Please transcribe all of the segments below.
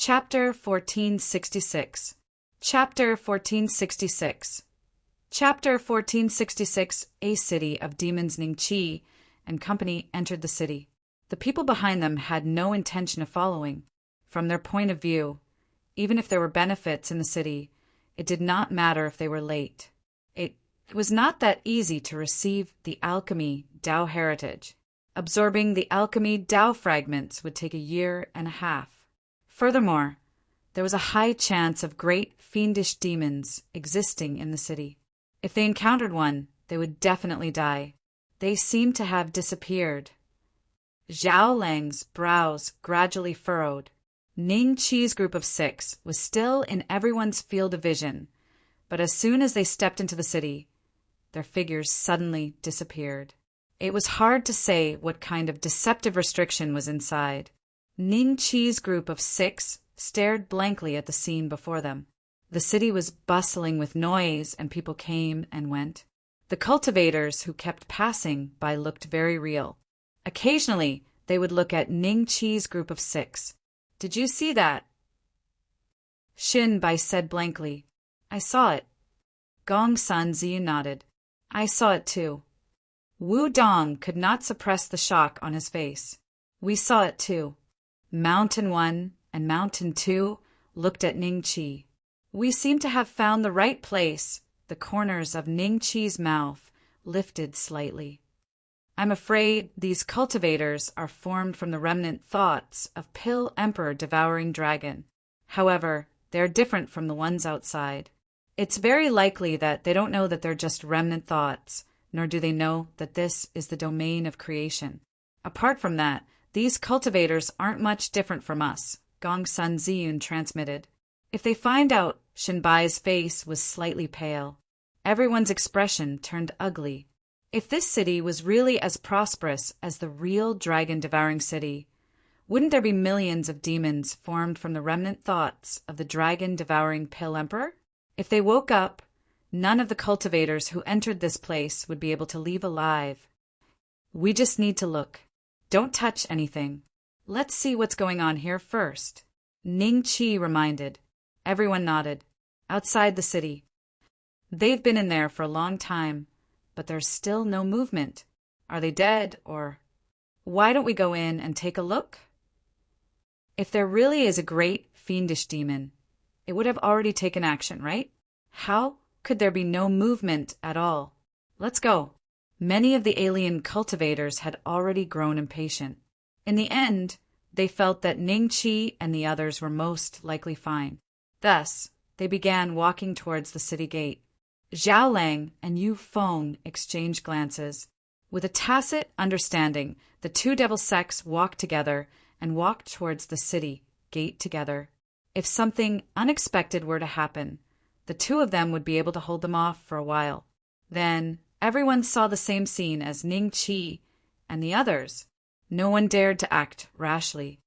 Chapter 1466. Chapter 1466. Chapter 1466. A city of demons. Ningqi and company entered the city. The people behind them had no intention of following. From their point of view, even if there were benefits in the city, it did not matter if they were late. It was not that easy to receive the alchemy Tao heritage. Absorbing the alchemy Tao fragments would take a year and a half. Furthermore, there was a high chance of great fiendish demons existing in the city. If they encountered one, they would definitely die. They seemed to have disappeared. Zhao Lang's brows gradually furrowed. Ning Qi's group of 6 was still in everyone's field of vision, but as soon as they stepped into the city, their figures suddenly disappeared. It was hard to say what kind of deceptive restriction was inside. Ning Qi's group of 6 stared blankly at the scene before them. The city was bustling with noise, and people came and went. The cultivators who kept passing by looked very real. Occasionally, they would look at Ning Qi's group of 6. "Did you see that?" Xin Bai said blankly. "I saw it." Gong Sun Ziyu nodded. "I saw it too." Wu Dong could not suppress the shock on his face. "We saw it too." Mountain 1 and Mountain 2 looked at Ning Qi. "We seem to have found the right place." The corners of Ning Qi's mouth lifted slightly. "I'm afraid these cultivators are formed from the remnant thoughts of Pill Emperor Devouring Dragon. However, they're different from the ones outside. It's very likely that they don't know that they're just remnant thoughts, nor do they know that this is the domain of creation. Apart from that, these cultivators aren't much different from us," Gong Sun Ziyun transmitted. "If they find out," Shinbai's face was slightly pale. Everyone's expression turned ugly. If this city was really as prosperous as the real dragon-devouring city, wouldn't there be millions of demons formed from the remnant thoughts of the dragon-devouring Pill Emperor? If they woke up, none of the cultivators who entered this place would be able to leave alive. "We just need to look. Don't touch anything. Let's see what's going on here first," Ning Qi reminded. Everyone nodded. Outside the city. "They've been in there for a long time, but there's still no movement. Are they dead, or... Why don't we go in and take a look?" If there really is a great fiendish demon, it would have already taken action, right? How could there be no movement at all? Let's go. Many of the alien cultivators had already grown impatient. In the end, they felt that Ning Qi and the others were most likely fine. Thus, they began walking towards the city gate. Zhao Lang and Yu Feng exchanged glances. With a tacit understanding, the two devil sects walked together and walked towards the city gate together. If something unexpected were to happen, the two of them would be able to hold them off for a while. Then, everyone saw the same scene as Ning Qi and the others. No one dared to act rashly.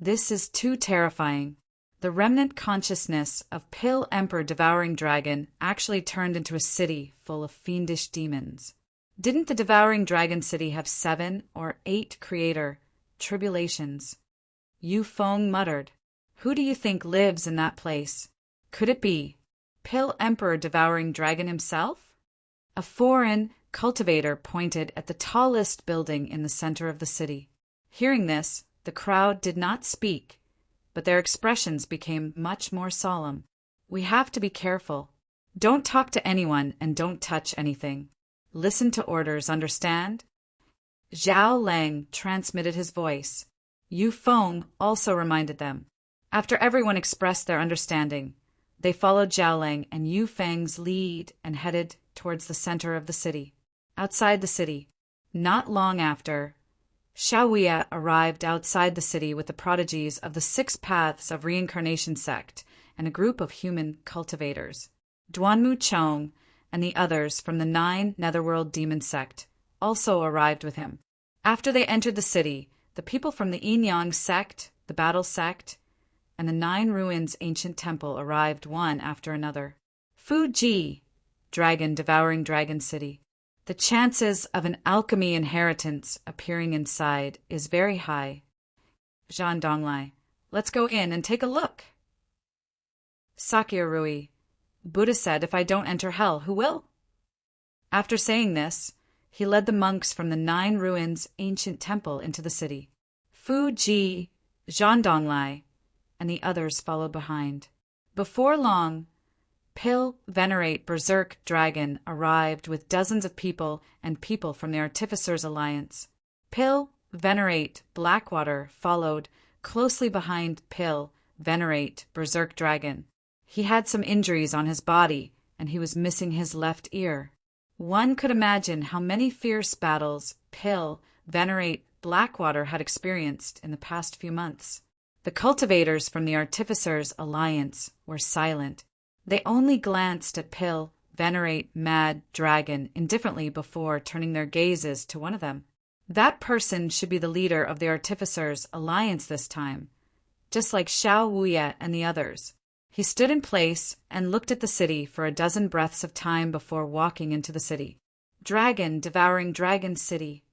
This is too terrifying. The remnant consciousness of Pill Emperor Devouring Dragon actually turned into a city full of fiendish demons. Didn't the Devouring Dragon City have 7 or 8 creator tribulations? Yu Feng muttered. "Who do you think lives in that place? Could it be Pill Emperor Devouring Dragon himself?" A foreign cultivator pointed at the tallest building in the center of the city. Hearing this, the crowd did not speak, but their expressions became much more solemn. "We have to be careful. Don't talk to anyone and don't touch anything. Listen to orders, understand?" Zhao Lang transmitted his voice. Yu Feng also reminded them. After everyone expressed their understanding, they followed Zhao Lang and Yu Feng's lead and headed towards the center of the city. Outside the city, not long after, Xiaoya arrived outside the city with the prodigies of the 6 Paths of Reincarnation sect and a group of human cultivators. Duanmu Chong and the others from the 9 Netherworld Demon sect also arrived with him. After they entered the city, the people from the Yin Yang sect, the Battle sect, and the 9 Ruins Ancient Temple arrived one after another. Fu Ji, Dragon Devouring Dragon City. The chances of an alchemy inheritance appearing inside is very high. Zhan Donglai. Let's go in and take a look. Sakyarui, Buddha said, if I don't enter hell, who will? After saying this, he led the monks from the 9 ruins ancient temple into the city. Fu Ji, Zhandonglai, and the others followed behind. Before long, Pil Venerate Berserk Dragon arrived with dozens of people and people from the Artificers Alliance. Pil Venerate Blackwater followed closely behind Pil Venerate Berserk Dragon. He had some injuries on his body, and he was missing his left ear. One could imagine how many fierce battles Pil Venerate Blackwater had experienced in the past few months. The cultivators from the Artificers Alliance were silent. They only glanced at Pil Venerate Mad Dragon indifferently before turning their gazes to one of them. That person should be the leader of the Artificers Alliance this time, just like Xiao Wuye and the others. He stood in place and looked at the city for a dozen breaths of time before walking into the city. Dragon devouring Dragon City.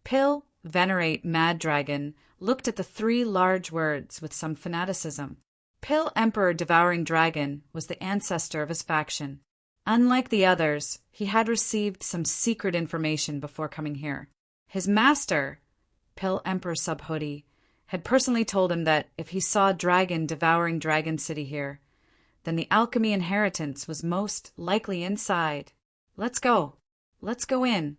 Pil Venerate Mad Dragon looked at the 3 large words with some fanaticism. Pil Emperor Devouring Dragon was the ancestor of his faction. Unlike the others, he had received some secret information before coming here. His master, Pil Emperor Subhoodie, had personally told him that if he saw Dragon devouring Dragon City here, then the alchemy inheritance was most likely inside. Let's go. Let's go in.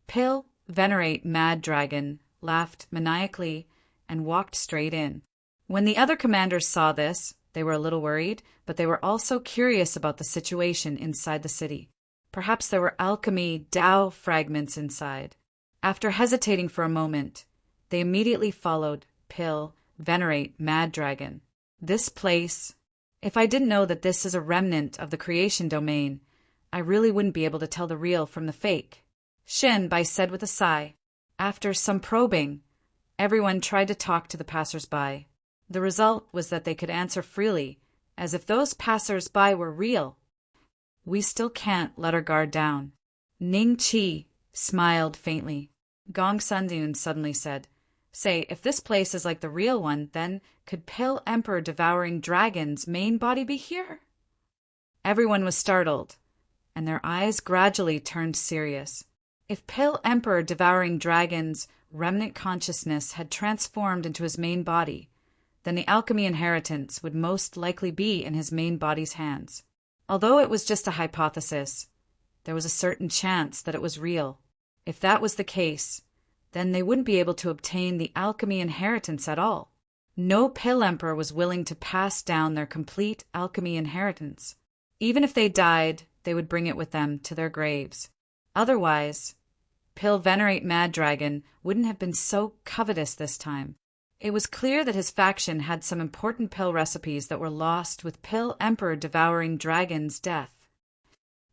Pil Venerate Mad Dragon laughed maniacally and walked straight in. When the other commanders saw this, they were a little worried, but they were also curious about the situation inside the city. Perhaps there were alchemy Tao fragments inside. After hesitating for a moment, they immediately followed Pil Venerate Mad Dragon. This place, if I didn't know that this is a remnant of the creation domain, I really wouldn't be able to tell the real from the fake. Shinbai said with a sigh. After some probing, everyone tried to talk to the passers-by. The result was that they could answer freely, as if those passers-by were real. We still can't let our guard down. Ning Qi smiled faintly. Gong Sundun suddenly said, Say, if this place is like the real one, then could Pil Emperor Devouring Dragon's main body be here? Everyone was startled, and their eyes gradually turned serious. If Pil Emperor Devouring Dragon's remnant consciousness had transformed into his main body, then the alchemy inheritance would most likely be in his main body's hands. Although it was just a hypothesis, there was a certain chance that it was real. If that was the case, then they wouldn't be able to obtain the alchemy inheritance at all. No Pil Emperor was willing to pass down their complete alchemy inheritance. Even if they died, they would bring it with them to their graves. Otherwise, Pil Venerate Mad Dragon wouldn't have been so covetous this time. It was clear that his faction had some important pill recipes that were lost with Pil Emperor Devouring Dragon's death.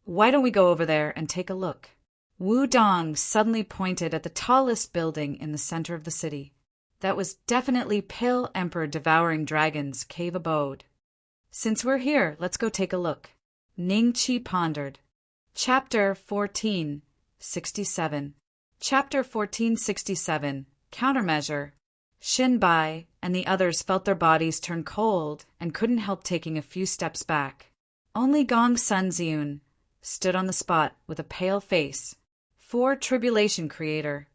Why don't we go over there and take a look? Wu Dong suddenly pointed at the tallest building in the center of the city. That was definitely Pil Emperor Devouring Dragon's cave abode. Since we're here, let's go take a look. Ning Qi pondered. Chapter 1467. Chapter 1467. Countermeasure. Shinbai and the others felt their bodies turn cold and couldn't help taking a few steps back. Only Gong Sunziun stood on the spot with a pale face. 4 Tribulation Creator.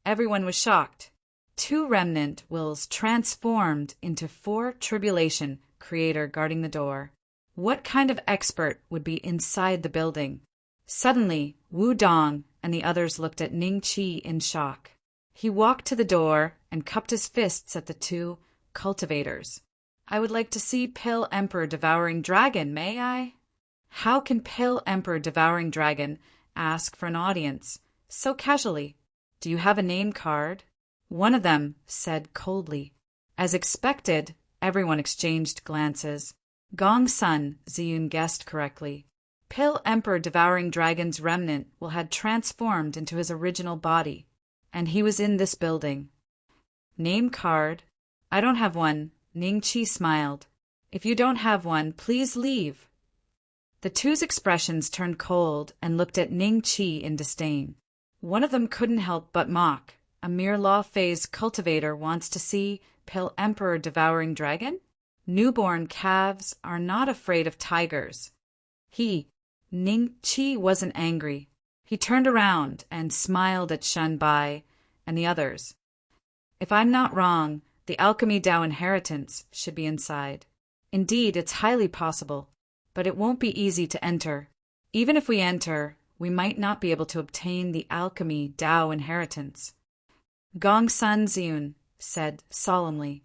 Everyone was shocked. 2 remnant wills transformed into 4 Tribulation Creator guarding the door. What kind of expert would be inside the building? Suddenly, Wu Dong and the others looked at Ning Qi in shock. He walked to the door and cupped his fists at the 2 cultivators. I would like to see Pil Emperor Devouring Dragon, may I? How can Pil Emperor Devouring Dragon ask for an audience so casually? Do you have a name card? One of them said coldly. As expected, everyone exchanged glances. Gong Sun Ziyun guessed correctly. Pil Emperor Devouring Dragon's remnant will had transformed into his original body, and he was in this building. Name card? I don't have one. Ning Qi smiled. If you don't have one, please leave. The 2's expressions turned cold and looked at Ning Qi in disdain. One of them couldn't help but mock. A mere law phase cultivator wants to see Pill Emperor Devouring Dragon? Newborn calves are not afraid of tigers. Ning Qi, wasn't angry. He turned around and smiled at Shen Bai and the others. If I'm not wrong, the Alchemy Dao inheritance should be inside. Indeed, it's highly possible, but it won't be easy to enter. Even if we enter, we might not be able to obtain the Alchemy Dao inheritance. Gong Sun Ziun said solemnly,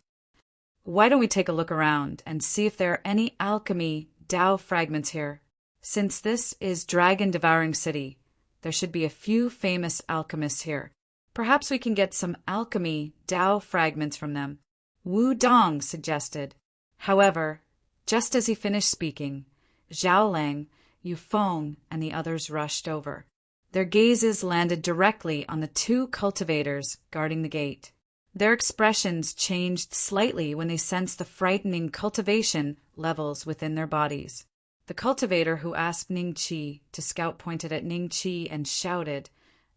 "Why don't we take a look around and see if there are any Alchemy Dao fragments here? Since this is Dragon Devouring City, there should be a few famous alchemists here. Perhaps we can get some Alchemy Dao fragments from them," Wu Dong suggested. However, just as he finished speaking, Zhao Lang, Yu Feng, and the others rushed over. Their gazes landed directly on the two cultivators guarding the gate. Their expressions changed slightly when they sensed the frightening cultivation levels within their bodies. The cultivator who asked Ning Qi to scout pointed at Ning Qi and shouted,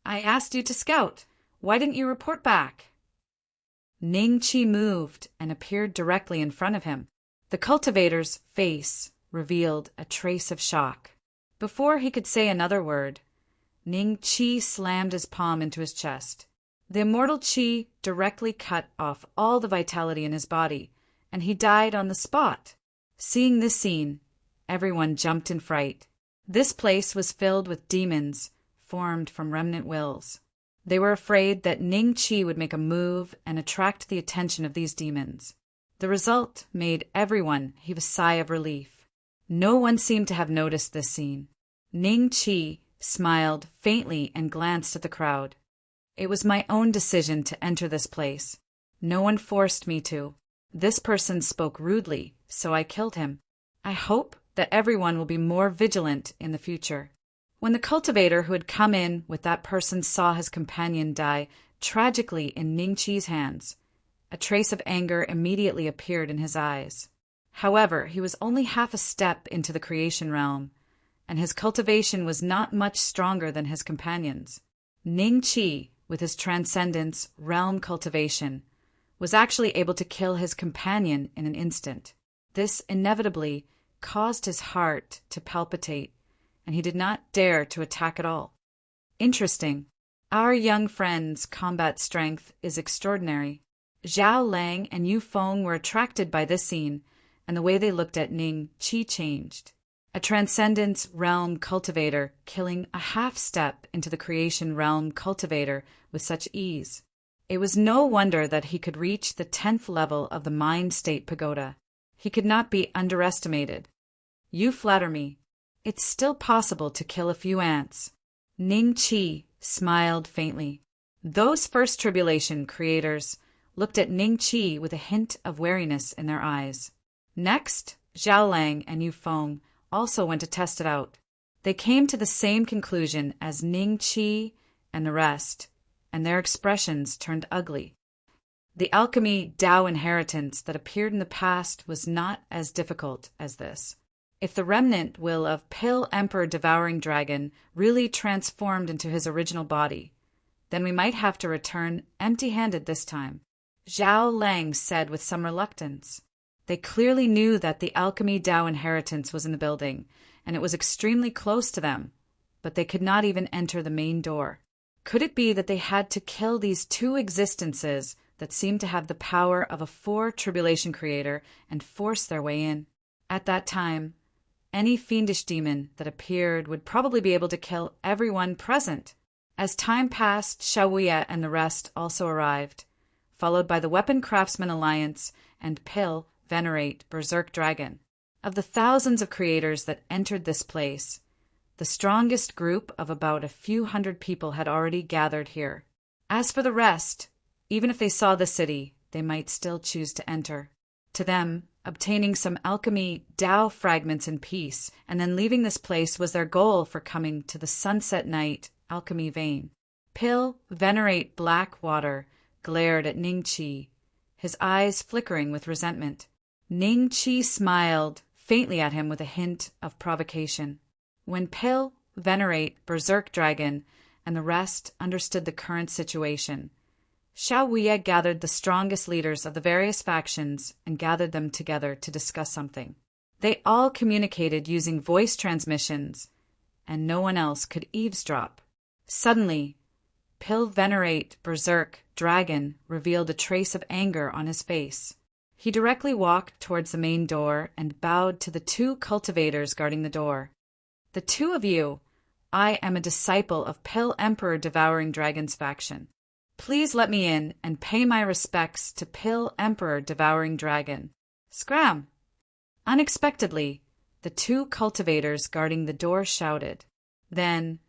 "I asked you to scout. Why didn't you report back?" Ning Qi moved and appeared directly in front of him. The cultivator's face revealed a trace of shock. Before he could say another word, Ning Qi slammed his palm into his chest. The immortal Qi directly cut off all the vitality in his body, and he died on the spot. Seeing this scene, everyone jumped in fright. This place was filled with demons formed from remnant wills. They were afraid that Ning Qi would make a move and attract the attention of these demons. The result made everyone heave a sigh of relief. No one seemed to have noticed this scene. Ning Qi smiled faintly and glanced at the crowd. "It was my own decision to enter this place. No one forced me to. This person spoke rudely, so I killed him. I hope that everyone will be more vigilant in the future." When the cultivator who had come in with that person saw his companion die tragically in Ning Qi's hands, a trace of anger immediately appeared in his eyes. However, he was only half a step into the creation realm, and his cultivation was not much stronger than his companions. Ning Qi, with his transcendence realm cultivation, was actually able to kill his companion in an instant. This inevitably caused his heart to palpitate, and he did not dare to attack at all. Interesting. Our young friend's combat strength is extraordinary. Zhao Lang and Yu Feng were attracted by this scene, and the way they looked at Ning Qi changed. A transcendence realm cultivator killing a half step into the creation realm cultivator with such ease. It was no wonder that he could reach the 10th level of the Mind State Pagoda. He could not be underestimated. "You flatter me. It's still possible to kill a few ants." Ning Qi smiled faintly. Those first tribulation creators looked at Ning Qi with a hint of wariness in their eyes. Next, Zhao Lang and Yu Feng also went to test it out. They came to the same conclusion as Ning Qi and the rest, and their expressions turned ugly. The alchemy Dao inheritance that appeared in the past was not as difficult as this. If the remnant will of Pill Emperor Devouring Dragon really transformed into his original body, then we might have to return empty-handed this time, Zhao Lang said with some reluctance. They clearly knew that the Alchemy Dao inheritance was in the building, and it was extremely close to them, but they could not even enter the main door. Could it be that they had to kill these two existences that seemed to have the power of a four-tribulation creator and force their way in? At that time, any fiendish demon that appeared would probably be able to kill everyone present. As time passed, Xiaoya and the rest also arrived, followed by the Weapon Craftsman Alliance and Pill Venerate Berserk Dragon. Of the thousands of creators that entered this place, the strongest group of about a few hundred people had already gathered here. As for the rest, even if they saw the city, they might still choose to enter. To them, obtaining some alchemy Dao fragments in peace and then leaving this place was their goal for coming to the Sunset Night Alchemy Vein. Pill Venerate Blackwater glared at Ning Qi, his eyes flickering with resentment. Ning Qi smiled faintly at him with a hint of provocation. When Pill Venerate Berserk Dragon and the rest understood the current situation, Xiao Wuye gathered the strongest leaders of the various factions and gathered them together to discuss something. They all communicated using voice transmissions, and no one else could eavesdrop. Suddenly, Pil Venerate Berserk Dragon revealed a trace of anger on his face. He directly walked towards the main door and bowed to the two cultivators guarding the door. "The two of you, I am a disciple of Pil Emperor Devouring Dragon's faction. Please let me in and pay my respects to Pil Emperor Devouring Dragon." Scram! Unexpectedly, the two cultivators guarding the door shouted. Then,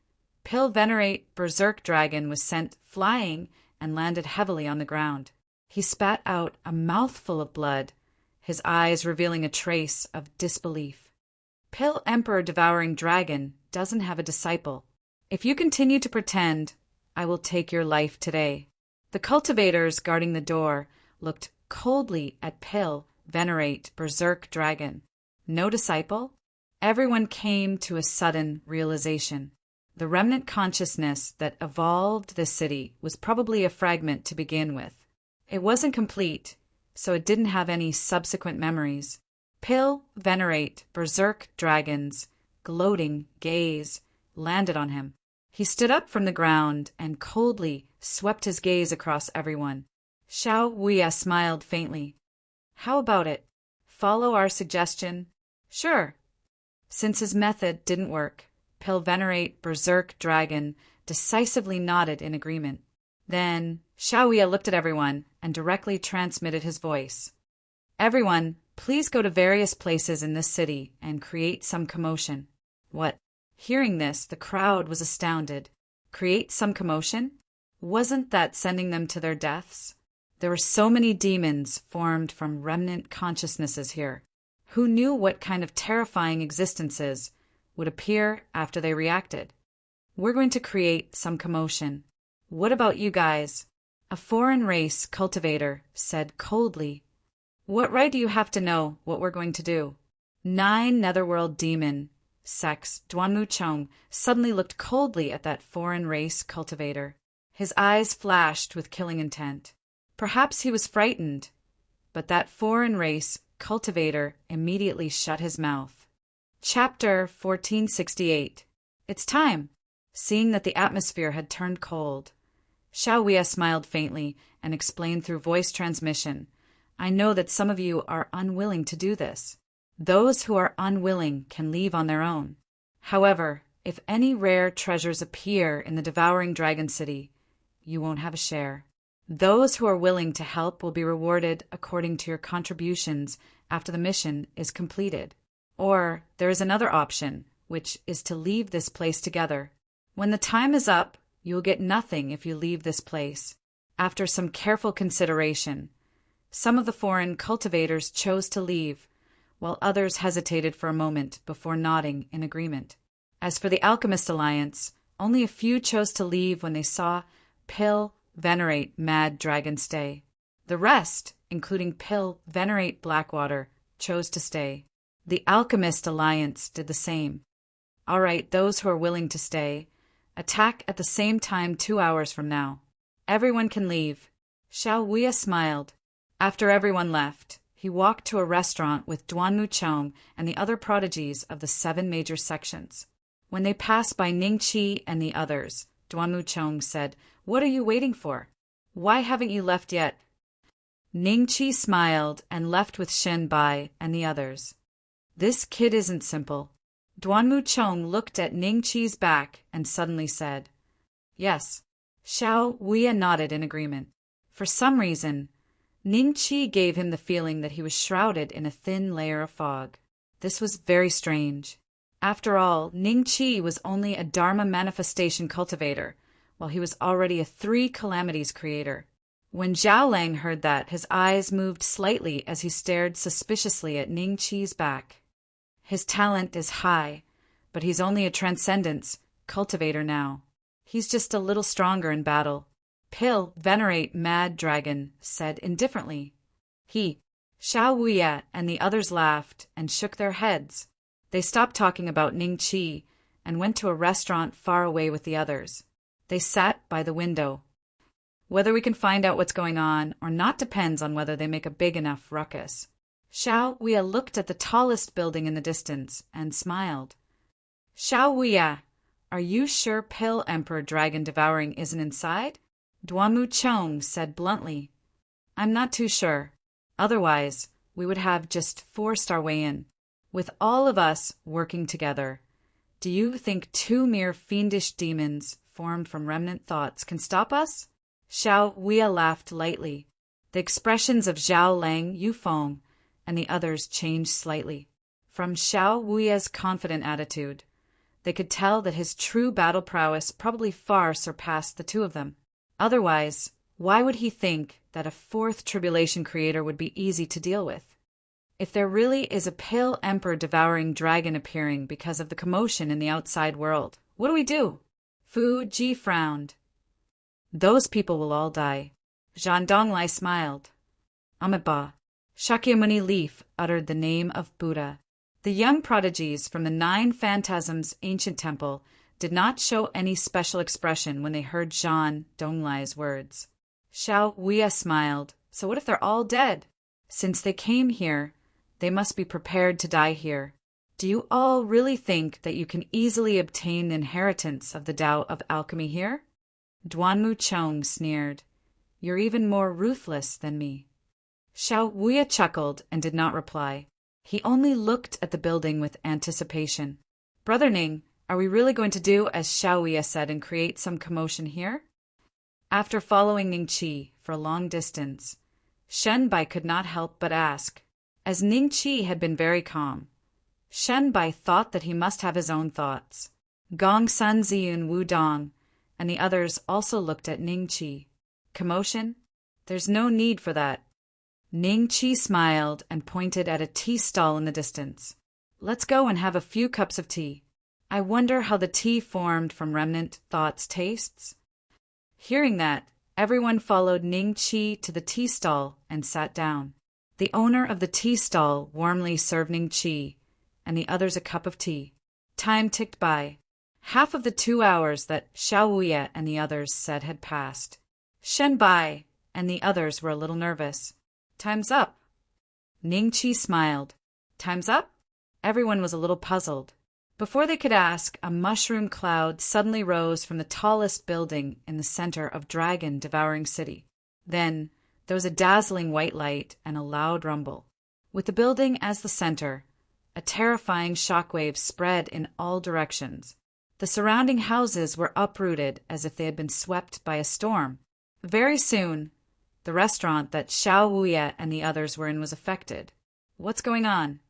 Pil Venerate Berserk Dragon was sent flying and landed heavily on the ground. He spat out a mouthful of blood, his eyes revealing a trace of disbelief. Pil Emperor Devouring Dragon doesn't have a disciple. If you continue to pretend, I will take your life today. The cultivators guarding the door looked coldly at Pil Venerate Berserk Dragon. No disciple? Everyone came to a sudden realization. The remnant consciousness that evolved this city was probably a fragment to begin with. It wasn't complete, so it didn't have any subsequent memories. Pil Venerate Berserk Dragon's gloating gaze landed on him. He stood up from the ground and coldly swept his gaze across everyone. Xiao Wuye smiled faintly. "How about it? Follow our suggestion?" "Sure." Since his method didn't work, Pil Venerate Berserk Dragon decisively nodded in agreement. Then Xiao Wuye looked at everyone and directly transmitted his voice. "Everyone, please go to various places in this city and create some commotion." What? Hearing this, the crowd was astounded. Create some commotion? Wasn't that sending them to their deaths? There were so many demons formed from remnant consciousnesses here. Who knew what kind of terrifying existences would appear after they reacted? "We're going to create some commotion. What about you guys?" A foreign race cultivator said coldly. "What right do you have to know what we're going to do?" 9 netherworld demon Sex Duanmu Chong suddenly looked coldly at that foreign race cultivator. His eyes flashed with killing intent. Perhaps he was frightened, but that foreign race cultivator immediately shut his mouth. Chapter 1468. It's time. Seeing that the atmosphere had turned cold, Xiao Wuye smiled faintly and explained through voice transmission, "I know that some of you are unwilling to do this. Those who are unwilling can leave on their own. However, if any rare treasures appear in the Devouring Dragon City, you won't have a share. Those who are willing to help will be rewarded according to your contributions after the mission is completed. Or there is another option, which is to leave this place together. When the time is up, you will get nothing if you leave this place." After some careful consideration, some of the foreign cultivators chose to leave, while others hesitated for a moment before nodding in agreement. As for the Alchemist Alliance, only a few chose to leave when they saw Pil Venerate Mad Dragon stay. The rest, including Pil Venerate Blackwater, chose to stay. The Alchemist Alliance did the same. "All right, those who are willing to stay, attack at the same time 2 hours from now. Everyone can leave." Xiao Wuye smiled. After everyone left, he walked to a restaurant with Duanmu Chong and the other prodigies of the 7 major sections. When they passed by Ningqi and the others, Duanmu Chong said, "What are you waiting for? Why haven't you left yet?" Ningqi smiled and left with Shen Bai and the others. "This kid isn't simple." Duanmu Chong looked at Ningqi's back and suddenly said, "Yes." Xiao Wuye nodded in agreement. For some reason, Ningqi gave him the feeling that he was shrouded in a thin layer of fog. This was very strange. After all, Ningqi was only a Dharma manifestation cultivator, while he was already a 3 calamities creator. When Zhao Lang heard that, his eyes moved slightly as he stared suspiciously at Ningqi's back. His talent is high, but he's only a transcendence cultivator now. He's just a little stronger in battle. Pil Venerate Mad Dragon said indifferently. Xiao Wuye and the others laughed and shook their heads. They stopped talking about Ningqi and went to a restaurant far away with the others. They sat by the window. Whether we can find out what's going on or not depends on whether they make a big enough ruckus. Xiao Wei looked at the tallest building in the distance and smiled. Xiao Wei, are you sure Pill Emperor Dragon Devouring isn't inside? Duamu Chong said bluntly. I'm not too sure. Otherwise, we would have just forced our way in, with all of us working together. Do you think two mere fiendish demons formed from remnant thoughts can stop us? Xiao Wei laughed lightly. The expressions of Zhao Lang, Yufeng, and the others changed slightly. From Xiao Wei's confident attitude, they could tell that his true battle prowess probably far surpassed the two of them. Otherwise, why would he think that a fourth tribulation creator would be easy to deal with? If there really is a pale emperor devouring dragon appearing because of the commotion in the outside world, what do? Fu Ji frowned. Those people will all die. Zhan Donglai smiled. Amitabha. Shakyamuni Leaf uttered the name of Buddha. The young prodigies from the 9 Phantasms ancient temple did not show any special expression when they heard Zhan Donglai's words. Xiao Wei smiled. So what if they're all dead? Since they came here, they must be prepared to die here. Do you all really think that you can easily obtain the inheritance of the Tao of alchemy here? Duanmu Chong sneered. You're even more ruthless than me. Xiao Wei chuckled and did not reply. He only looked at the building with anticipation. Brother Ning, are we really going to do as Xiao Wei said and create some commotion here? After following Ning Qi for a long distance, Shen Bai could not help but ask. As Ning Qi had been very calm, Shen Bai thought that he must have his own thoughts. Gong Sun Ziyun Wu Dong and the others also looked at Ning Qi. Commotion? There's no need for that. Ning Qi smiled and pointed at a tea stall in the distance. Let's go and have a few cups of tea. I wonder how the tea formed from remnant thoughts tastes. Hearing that, everyone followed Ning Qi to the tea stall and sat down. The owner of the tea stall warmly served Ning Qi and the others a cup of tea. Time ticked by. Half of the 2 hours that Xiao Wei and the others said had passed. Shen Bai and the others were a little nervous. Time's up. Ning Qi smiled. Time's up? Everyone was a little puzzled. Before they could ask, a mushroom cloud suddenly rose from the tallest building in the center of Dragon Devouring City. Then there was a dazzling white light and a loud rumble. With the building as the center, a terrifying shockwave spread in all directions. The surrounding houses were uprooted as if they had been swept by a storm. Very soon, the restaurant that Xiao Wei and the others were in was affected. What's going on?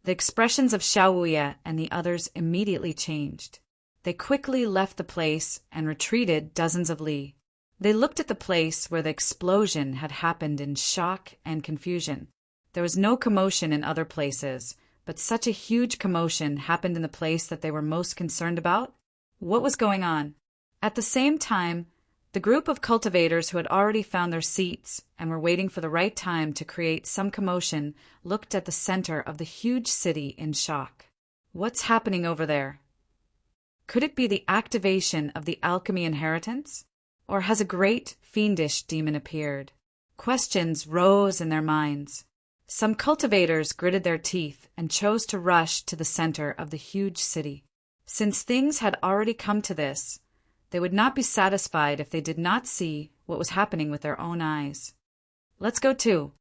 The expressions of Xiao Wei and the others immediately changed. They quickly left the place and retreated dozens of li. They looked at the place where the explosion had happened in shock and confusion. There was no commotion in other places, but such a huge commotion happened in the place that they were most concerned about. What was going on? At the same time, the group of cultivators who had already found their seats and were waiting for the right time to create some commotion looked at the center of the huge city in shock. What's happening over there? Could it be the activation of the alchemy inheritance? Or has a great fiendish demon appeared? Questions rose in their minds. Some cultivators gritted their teeth and chose to rush to the center of the huge city. Since things had already come to this, they would not be satisfied if they did not see what was happening with their own eyes. Let's go too.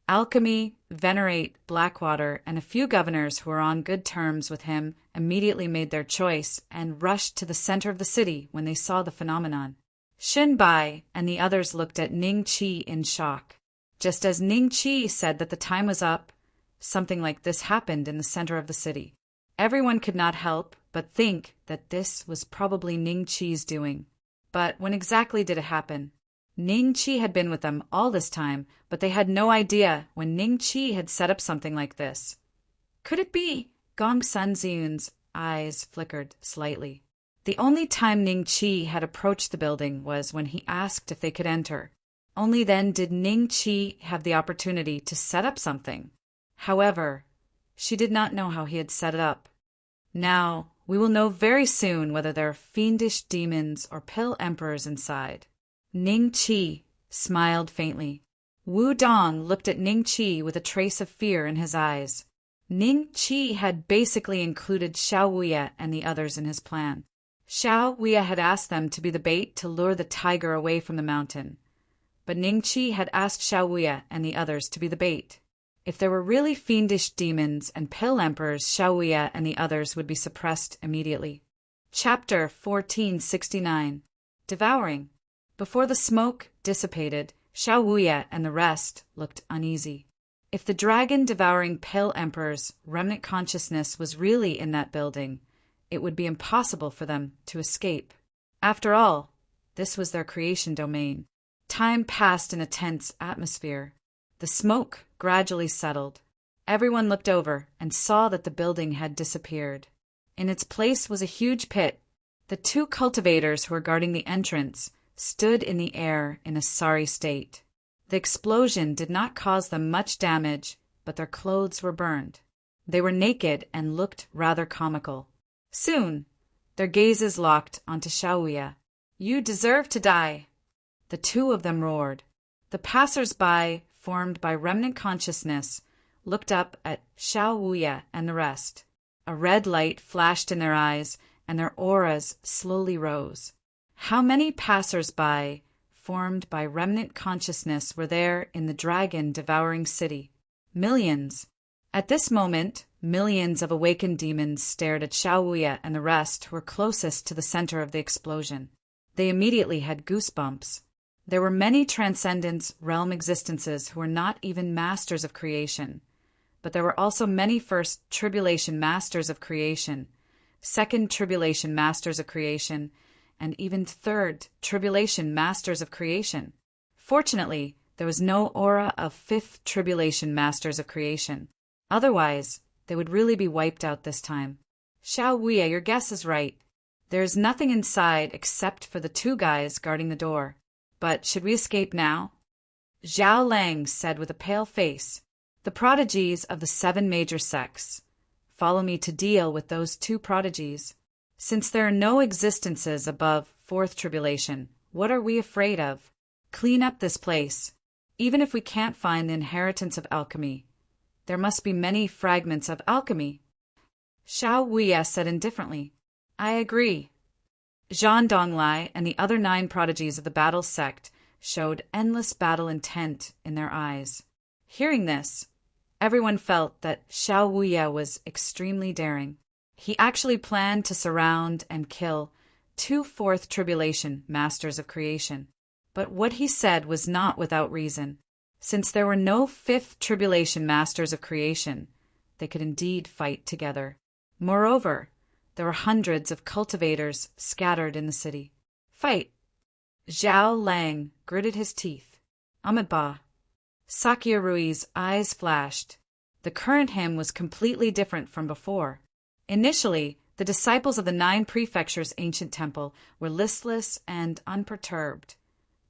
Alchemy, Venerate, Blackwater, and a few governors who were on good terms with him immediately made their choice and rushed to the center of the city when they saw the phenomenon. Shen Bai and the others looked at Ning Qi in shock. Just as Ning Qi said that the time was up, something like this happened in the center of the city. Everyone could not help but think that this was probably Ning Qi's doing. But when exactly did it happen? Ning Qi had been with them all this time, but they had no idea when Ning Qi had set up something like this. Could it be? Gong Sun Ziyun's eyes flickered slightly. The only time Ning Qi had approached the building was when he asked if they could enter. Only then did Ning Qi have the opportunity to set up something. However, she did not know how he had set it up. Now, we will know very soon whether there are fiendish demons or pill emperors inside. Ning Qi smiled faintly. Wu Dong looked at Ning Qi with a trace of fear in his eyes. Ning Qi had basically included Xiao Wuye and the others in his plan. Xiao Wuye had asked them to be the bait to lure the tiger away from the mountain. But Ning Qi had asked Xiao Wuye and the others to be the bait. If there were really fiendish demons and pill emperors, Xiao Wuye and the others would be suppressed immediately. Chapter 1469. Devouring. Before the smoke dissipated, Xiao Wuye and the rest looked uneasy. If the dragon-devouring pill emperor's remnant consciousness was really in that building, it would be impossible for them to escape. After all, this was their creation domain. Time passed in a tense atmosphere. The smoke gradually settled. Everyone looked over and saw that the building had disappeared. In its place was a huge pit. The two cultivators who were guarding the entrance stood in the air in a sorry state. The explosion did not cause them much damage, but their clothes were burned. They were naked and looked rather comical. Soon, their gazes locked onto Xiao Wuye. "You deserve to die!" The two of them roared. The passers-by, formed by remnant consciousness, looked up at Xiao Wuye and the rest. A red light flashed in their eyes, and their auras slowly rose. How many passers-by, formed by remnant consciousness, were there in the dragon-devouring city? Millions. At this moment, millions of awakened demons stared at Xiao Wuye and the rest who were closest to the center of the explosion. They immediately had goosebumps. There were many Transcendence realm existences who were not even masters of creation, but there were also many First Tribulation masters of creation, Second Tribulation masters of creation, and even Third Tribulation masters of creation. Fortunately, there was no aura of Fifth Tribulation masters of creation. Otherwise, they would really be wiped out this time. Xiao Wuye, your guess is right. There is nothing inside except for the two guys guarding the door. But should we escape now? Zhao Lang said with a pale face, "The prodigies of the 7 major sects. Follow me to deal with those two prodigies. Since there are no existences above Fourth Tribulation, what are we afraid of? Clean up this place. Even if we can't find the inheritance of alchemy, there must be many fragments of alchemy." Xiao Wuye said indifferently, "I agree." Zhan Donglai and the other 9 prodigies of the battle sect showed endless battle intent in their eyes. Hearing this, everyone felt that Xiao Wuye was extremely daring. He actually planned to surround and kill 2 Fourth Tribulation masters of creation. But what he said was not without reason. Since there were no Fifth Tribulation masters of creation, they could indeed fight together. Moreover, there were hundreds of cultivators scattered in the city. Fight! Zhao Lang gritted his teeth. Amitabha. Sakya Rui's eyes flashed. The current him was completely different from before. Initially, the disciples of the 9 prefectures' ancient temple were listless and unperturbed.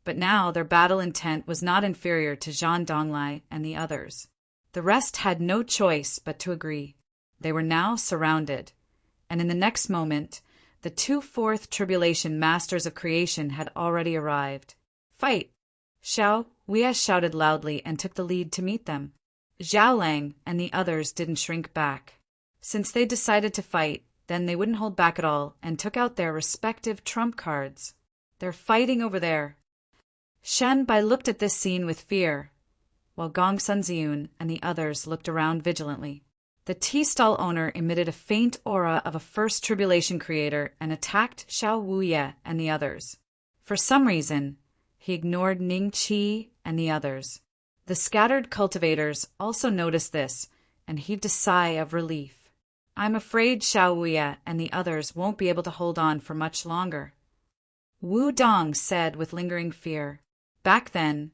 But now their battle intent was not inferior to Zhan Donglai and the others. The rest had no choice but to agree. They were now surrounded. And in the next moment, the 2 Fourth Tribulation masters of creation had already arrived. Fight! Xiao Wuye shouted loudly and took the lead to meet them. Zhao Lang and the others didn't shrink back. Since they decided to fight, then they wouldn't hold back at all and took out their respective trump cards. "They're fighting over there." Shen Bai looked at this scene with fear, while Gong Sun Ziyun and the others looked around vigilantly. The tea stall owner emitted a faint aura of a First Tribulation creator and attacked Xiao Wuye and the others. For some reason, he ignored Ning Qi and the others. The scattered cultivators also noticed this and heaved a sigh of relief. "I'm afraid Xiao Wuye and the others won't be able to hold on for much longer," Wu Dong said with lingering fear. Back then,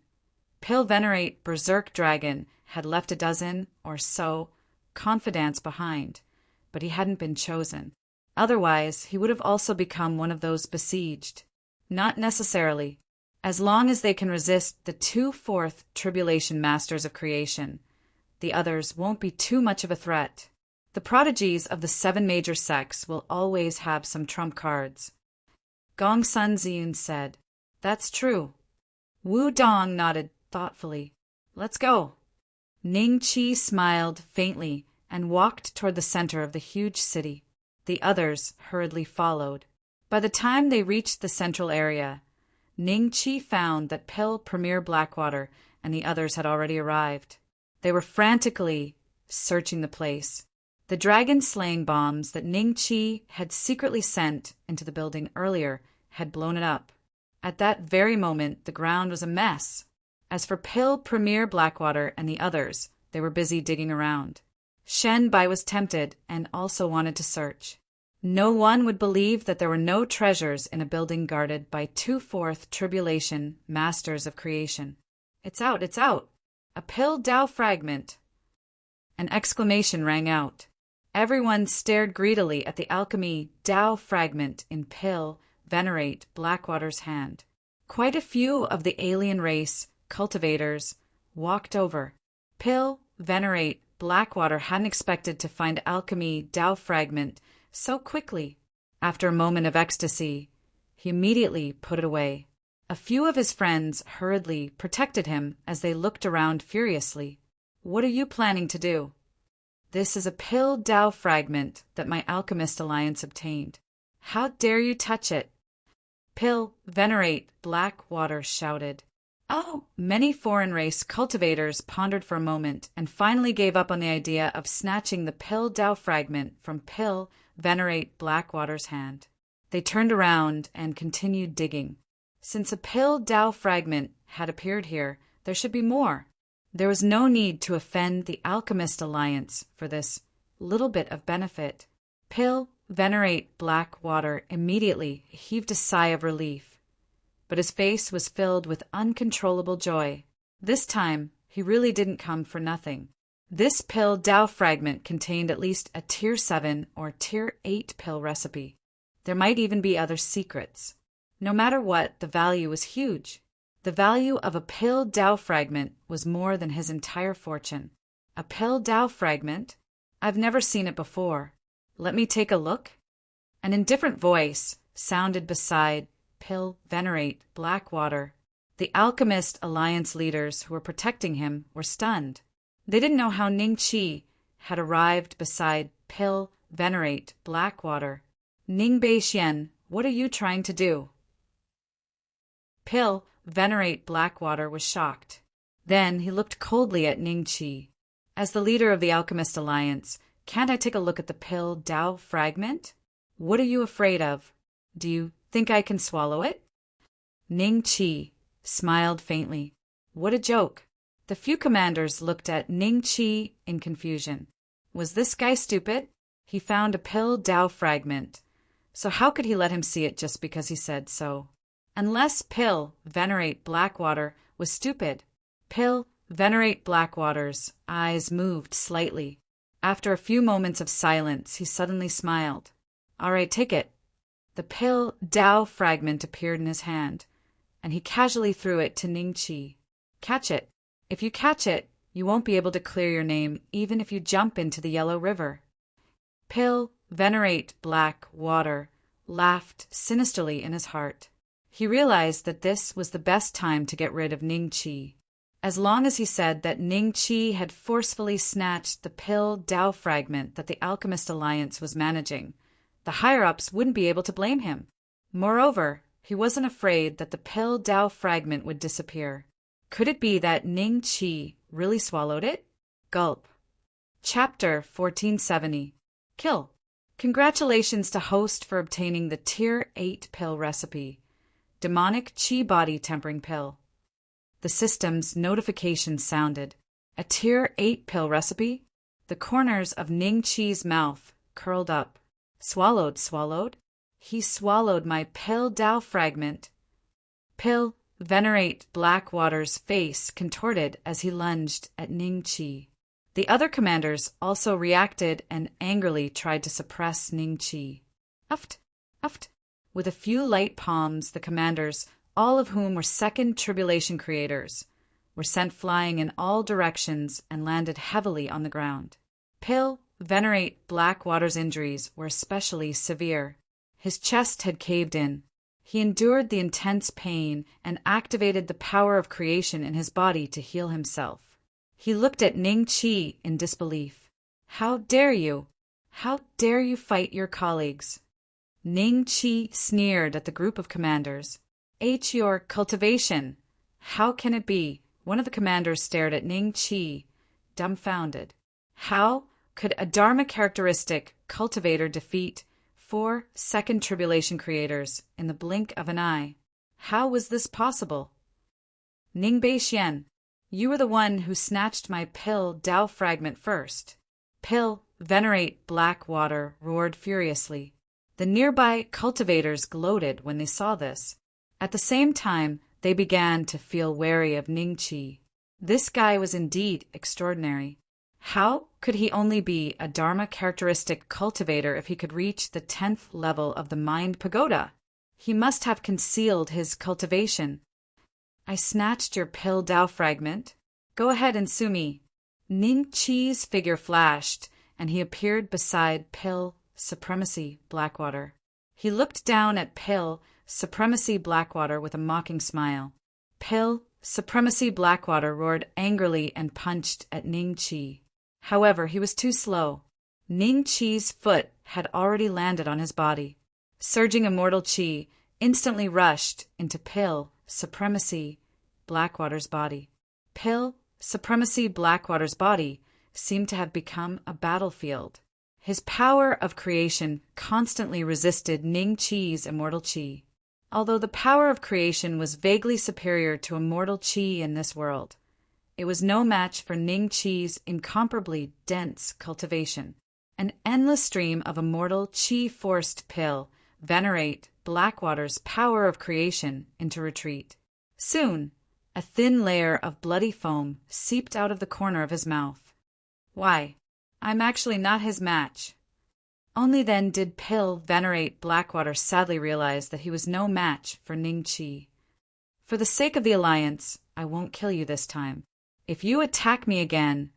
Pill Venerate Berserk Dragon had left a dozen or so confidants behind, but he hadn't been chosen. Otherwise, he would have also become one of those besieged. Not necessarily. As long as they can resist the 2 Fourth Tribulation masters of creation, the others won't be too much of a threat. The prodigies of the 7 major sects will always have some trump cards. Gong Sun Ziyun said, "That's true. Wu Dong nodded thoughtfully. Let's go. Ning Qi smiled faintly and walked toward the center of the huge city. The others hurriedly followed. By the time they reached the central area, Ning Qi found that Pill, Premier Blackwater, and the others had already arrived. They were frantically searching the place. The dragon-slaying bombs that Ning Qi had secretly sent into the building earlier had blown it up. At that very moment, the ground was a mess. As for Pill, Premier Blackwater, and the others, they were busy digging around. Shen Bai was tempted and also wanted to search. No one would believe that there were no treasures in a building guarded by 2/4 tribulation masters of creation. It's out, it's out! A Pill Dao fragment! An exclamation rang out. Everyone stared greedily at the alchemy Dao fragment in Pill, Venerate Blackwater's hand. Quite a few of the alien race cultivators walked over. Pill, Venerate Blackwater hadn't expected to find alchemy Dao fragment so quickly. After a moment of ecstasy, he immediately put it away. A few of his friends hurriedly protected him as they looked around furiously. What are you planning to do? This is a Pill Dao fragment that my Alchemist Alliance obtained. How dare you touch it? Pill, Venerate Blackwater shouted. Oh! Many foreign race cultivators pondered for a moment and finally gave up on the idea of snatching the Pill Dao fragment from Pill, Venerate Blackwater's hand. They turned around and continued digging. Since a Pill Dao fragment had appeared here, there should be more. There was no need to offend the Alchemist Alliance for this little bit of benefit. Pill, Venerate Blackwater immediately heaved a sigh of relief, but his face was filled with uncontrollable joy. This time, he really didn't come for nothing. This Pill Dao fragment contained at least a Tier 7 or Tier 8 pill recipe. There might even be other secrets. No matter what, the value was huge. The value of a Pill Dao fragment was more than his entire fortune. A Pill Dao fragment? I've never seen it before. Let me take a look. An indifferent voice sounded beside Pill Venerate Blackwater. The Alchemist Alliance leaders who were protecting him were stunned. They didn't know how Ning Qi had arrived beside Pill Venerate Blackwater. Ning Beixian, what are you trying to do? Pill Venerate Blackwater was shocked. Then he looked coldly at Ning Qi. As the leader of the Alchemist Alliance, can't I take a look at the Pill Dao fragment? What are you afraid of? Do you think I can swallow it? Ning Qi smiled faintly. What a joke. The few commanders looked at Ning Qi in confusion. Was this guy stupid? He found a Pill Dao fragment. So how could he let him see it just because he said so? Unless Pill Venerate Blackwater was stupid. Pill Venerate Blackwater's eyes moved slightly. After a few moments of silence, he suddenly smiled. All right, take it. The Pill Dao fragment appeared in his hand, and he casually threw it to Ning Qi. Catch it. If you catch it, you won't be able to clear your name even if you jump into the Yellow River. Pill Venerate Blackwater laughed sinisterly in his heart. He realized that this was the best time to get rid of Ning Qi. As long as he said that Ning Qi had forcefully snatched the Pill Dao fragment that the Alchemist Alliance was managing, the higher-ups wouldn't be able to blame him. Moreover, he wasn't afraid that the Pill Dao fragment would disappear. Could it be that Ning Qi really swallowed it? Gulp. Chapter 1470. Kill. Congratulations to host for obtaining the Tier 8 pill recipe. Demonic Qi Body Tempering Pill. The system's notification sounded. A Tier 8 pill recipe? The corners of Ning Qi's mouth curled up. Swallowed, swallowed? He swallowed my Pill Dao fragment. Pill Venerate Blackwater's face contorted as he lunged at Ning Qi. The other commanders also reacted and angrily tried to suppress Ning Qi. Uft, uft. With a few light palms, the commanders, all of whom were second tribulation creators, were sent flying in all directions and landed heavily on the ground. Pill Venerate Blackwater's injuries were especially severe. His chest had caved in. He endured the intense pain and activated the power of creation in his body to heal himself. He looked at Ning Qi in disbelief. How dare you? How dare you fight your colleagues? Ning Qi sneered at the group of commanders. Your cultivation. How can it be? One of the commanders stared at Ning Qi, dumbfounded. How could a Dharma characteristic cultivator defeat 4 second tribulation creators in the blink of an eye? How was this possible? Ning Beixian, you were the one who snatched my pill Tao fragment first. Pill, venerate Blackwater roared furiously. The nearby cultivators gloated when they saw this. At the same time, they began to feel wary of Ning Qi. This guy was indeed extraordinary. How could he only be a Dharma characteristic cultivator if he could reach the 10th level of the Mind Pagoda? He must have concealed his cultivation. I snatched your pill Tao fragment. Go ahead and sue me. Ning Qi's figure flashed, and he appeared beside Pill Supremacy Blackwater. He looked down at Pill Supremacy Blackwater with a mocking smile. Pill Supremacy Blackwater roared angrily and punched at Ning Qi. However, he was too slow. Ning Qi's foot had already landed on his body. Surging immortal Qi instantly rushed into Pill Supremacy Blackwater's body. Pill Supremacy Blackwater's body seemed to have become a battlefield. His power of creation constantly resisted Ning Qi's immortal Qi. Although the power of creation was vaguely superior to immortal Qi in this world, it was no match for Ning Qi's incomparably dense cultivation. An endless stream of immortal Qi forced Pill venerate Blackwater's power of creation into retreat. Soon, a thin layer of bloody foam seeped out of the corner of his mouth. Why, I'm actually not his match. Only then did Pill venerate Blackwater sadly realize that he was no match for Ning Qi. For the sake of the Alliance, I won't kill you this time. If you attack me again,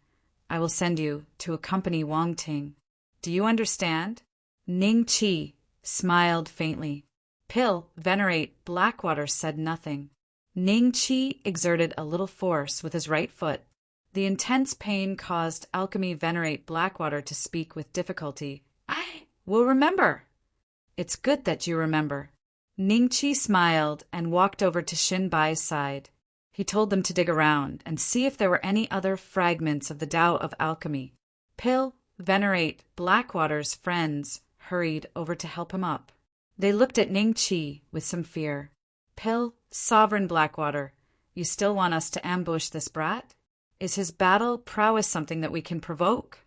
I will send you to accompany Wang Ting. Do you understand? Ning Qi smiled faintly. Pill venerate Blackwater said nothing. Ning Qi exerted a little force with his right foot. The intense pain caused Alchemy venerate Blackwater to speak with difficulty. I will remember. It's good that you remember. Ning Qi smiled and walked over to Xin Bai's side. He told them to dig around and see if there were any other fragments of the Tao of Alchemy. Pill venerate Blackwater's friends hurried over to help him up. They looked at Ning Qi with some fear. Pill, Sovereign Blackwater, you still want us to ambush this brat? Is his battle prowess something that we can provoke?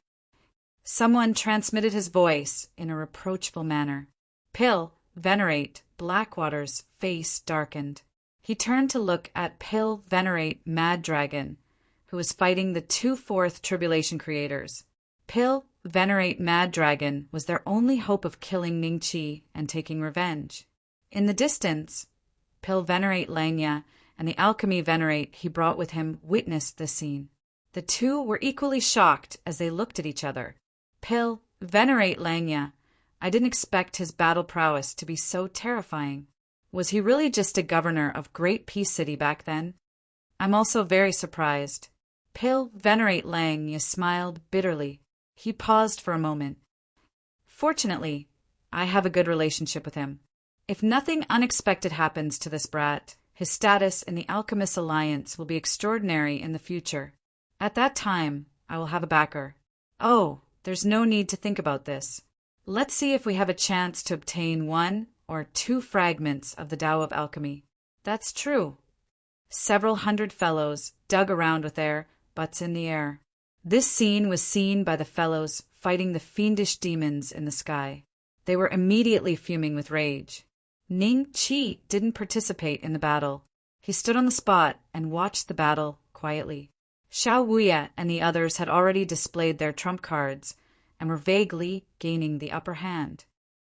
Someone transmitted his voice in a reproachful manner. Pill venerate Blackwater's face darkened. He turned to look at Pill venerate Mad Dragon, who was fighting the 2/4 tribulation creators. Pill venerate Mad Dragon was their only hope of killing Ning Qi and taking revenge. In the distance, Pill venerate Lanya and the alchemy venerate he brought with him witnessed this scene. The two were equally shocked as they looked at each other. Pill venerate Lanya, I didn't expect his battle prowess to be so terrifying. Was he really just a governor of Great Peace City back then? I'm also very surprised. Pill venerate Lanya smiled bitterly. He paused for a moment. Fortunately, I have a good relationship with him. If nothing unexpected happens to this brat, his status in the Alchemist Alliance will be extraordinary in the future. At that time, I will have a backer. Oh, there's no need to think about this. Let's see if we have a chance to obtain 1 or 2 fragments of the Tao of Alchemy. That's true. Several hundred fellows dug around with their butts in the air. This scene was seen by the fellows fighting the fiendish demons in the sky. They were immediately fuming with rage. Ning Qi didn't participate in the battle. He stood on the spot and watched the battle quietly. Xiao Wuya and the others had already displayed their trump cards and were vaguely gaining the upper hand.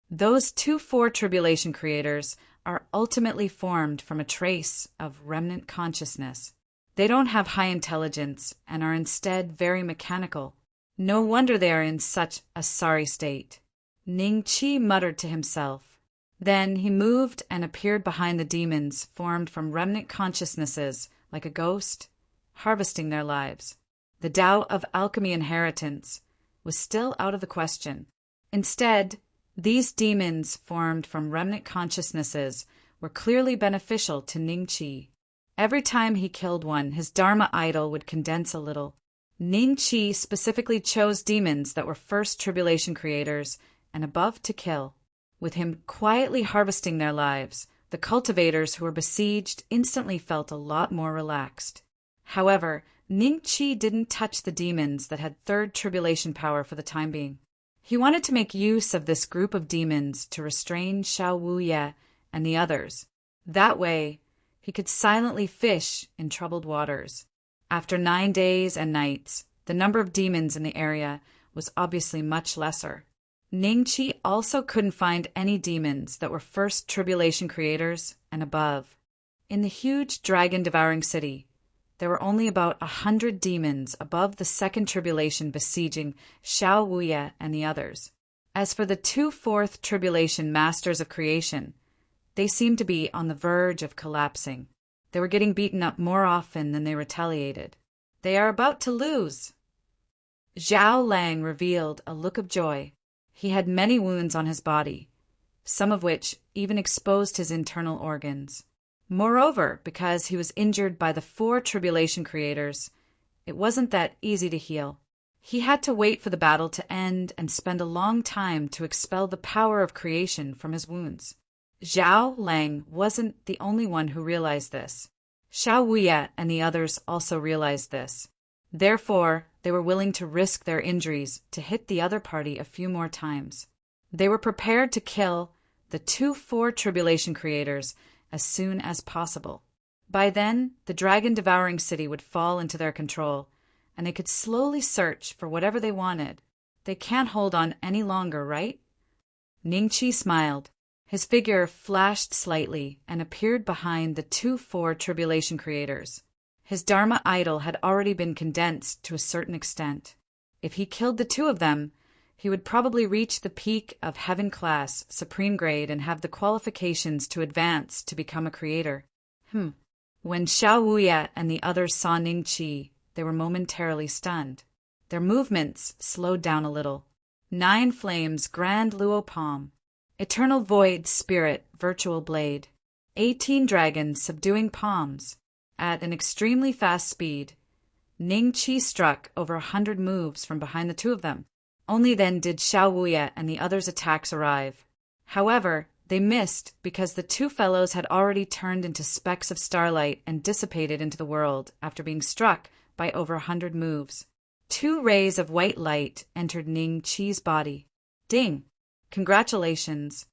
Those 2/4 tribulation creators are ultimately formed from a trace of remnant consciousness. They don't have high intelligence and are instead very mechanical. No wonder they are in such a sorry state. Ning Qi muttered to himself. Then he moved and appeared behind the demons formed from remnant consciousnesses like a ghost, harvesting their lives. The Tao of alchemy inheritance was still out of the question. Instead, these demons formed from remnant consciousnesses were clearly beneficial to Ningqi. Every time he killed one, his Dharma idol would condense a little. Ningqi specifically chose demons that were first tribulation creators and above to kill. With him quietly harvesting their lives, the cultivators who were besieged instantly felt a lot more relaxed. However, Ningqi didn't touch the demons that had third tribulation power for the time being. He wanted to make use of this group of demons to restrain Xiao Wuye and the others. That way, he could silently fish in troubled waters. After 9 days and nights, the number of demons in the area was obviously much lesser. Ningqi also couldn't find any demons that were first tribulation creators and above. In the huge dragon-devouring city, there were only about 100 demons above the second tribulation besieging Xiao Wuye and the others. As for the 2 fourth tribulation masters of creation, they seemed to be on the verge of collapsing. They were getting beaten up more often than they retaliated. They are about to lose. Zhao Lang revealed a look of joy. He had many wounds on his body, some of which even exposed his internal organs. Moreover, because he was injured by the 4 tribulation creators, it wasn't that easy to heal. He had to wait for the battle to end and spend a long time to expel the power of creation from his wounds. Zhao Lang wasn't the only one who realized this. Xiao Wuye and the others also realized this. Therefore, they were willing to risk their injuries to hit the other party a few more times. They were prepared to kill the 2-4 tribulation creators as soon as possible. By then, the dragon-devouring city would fall into their control, and they could slowly search for whatever they wanted. They can't hold on any longer, right? Ningqi smiled. His figure flashed slightly and appeared behind the 2-4 tribulation creators. His Dharma idol had already been condensed to a certain extent. If he killed the 2 of them, he would probably reach the peak of heaven class, supreme grade, and have the qualifications to advance to become a creator. When Xiao Wuye and the others saw Ningqi, they were momentarily stunned. Their movements slowed down a little. 9 flames, grand luo palm. Eternal void, spirit, virtual blade. 18 dragons, subduing palms. At an extremely fast speed, Ningqi struck over 100 moves from behind the 2 of them. Only then did Xiao Wuye and the others' attacks arrive. However, they missed because the 2 fellows had already turned into specks of starlight and dissipated into the world after being struck by over 100 moves. 2 rays of white light entered Ningqi's body. Ding! Congratulations.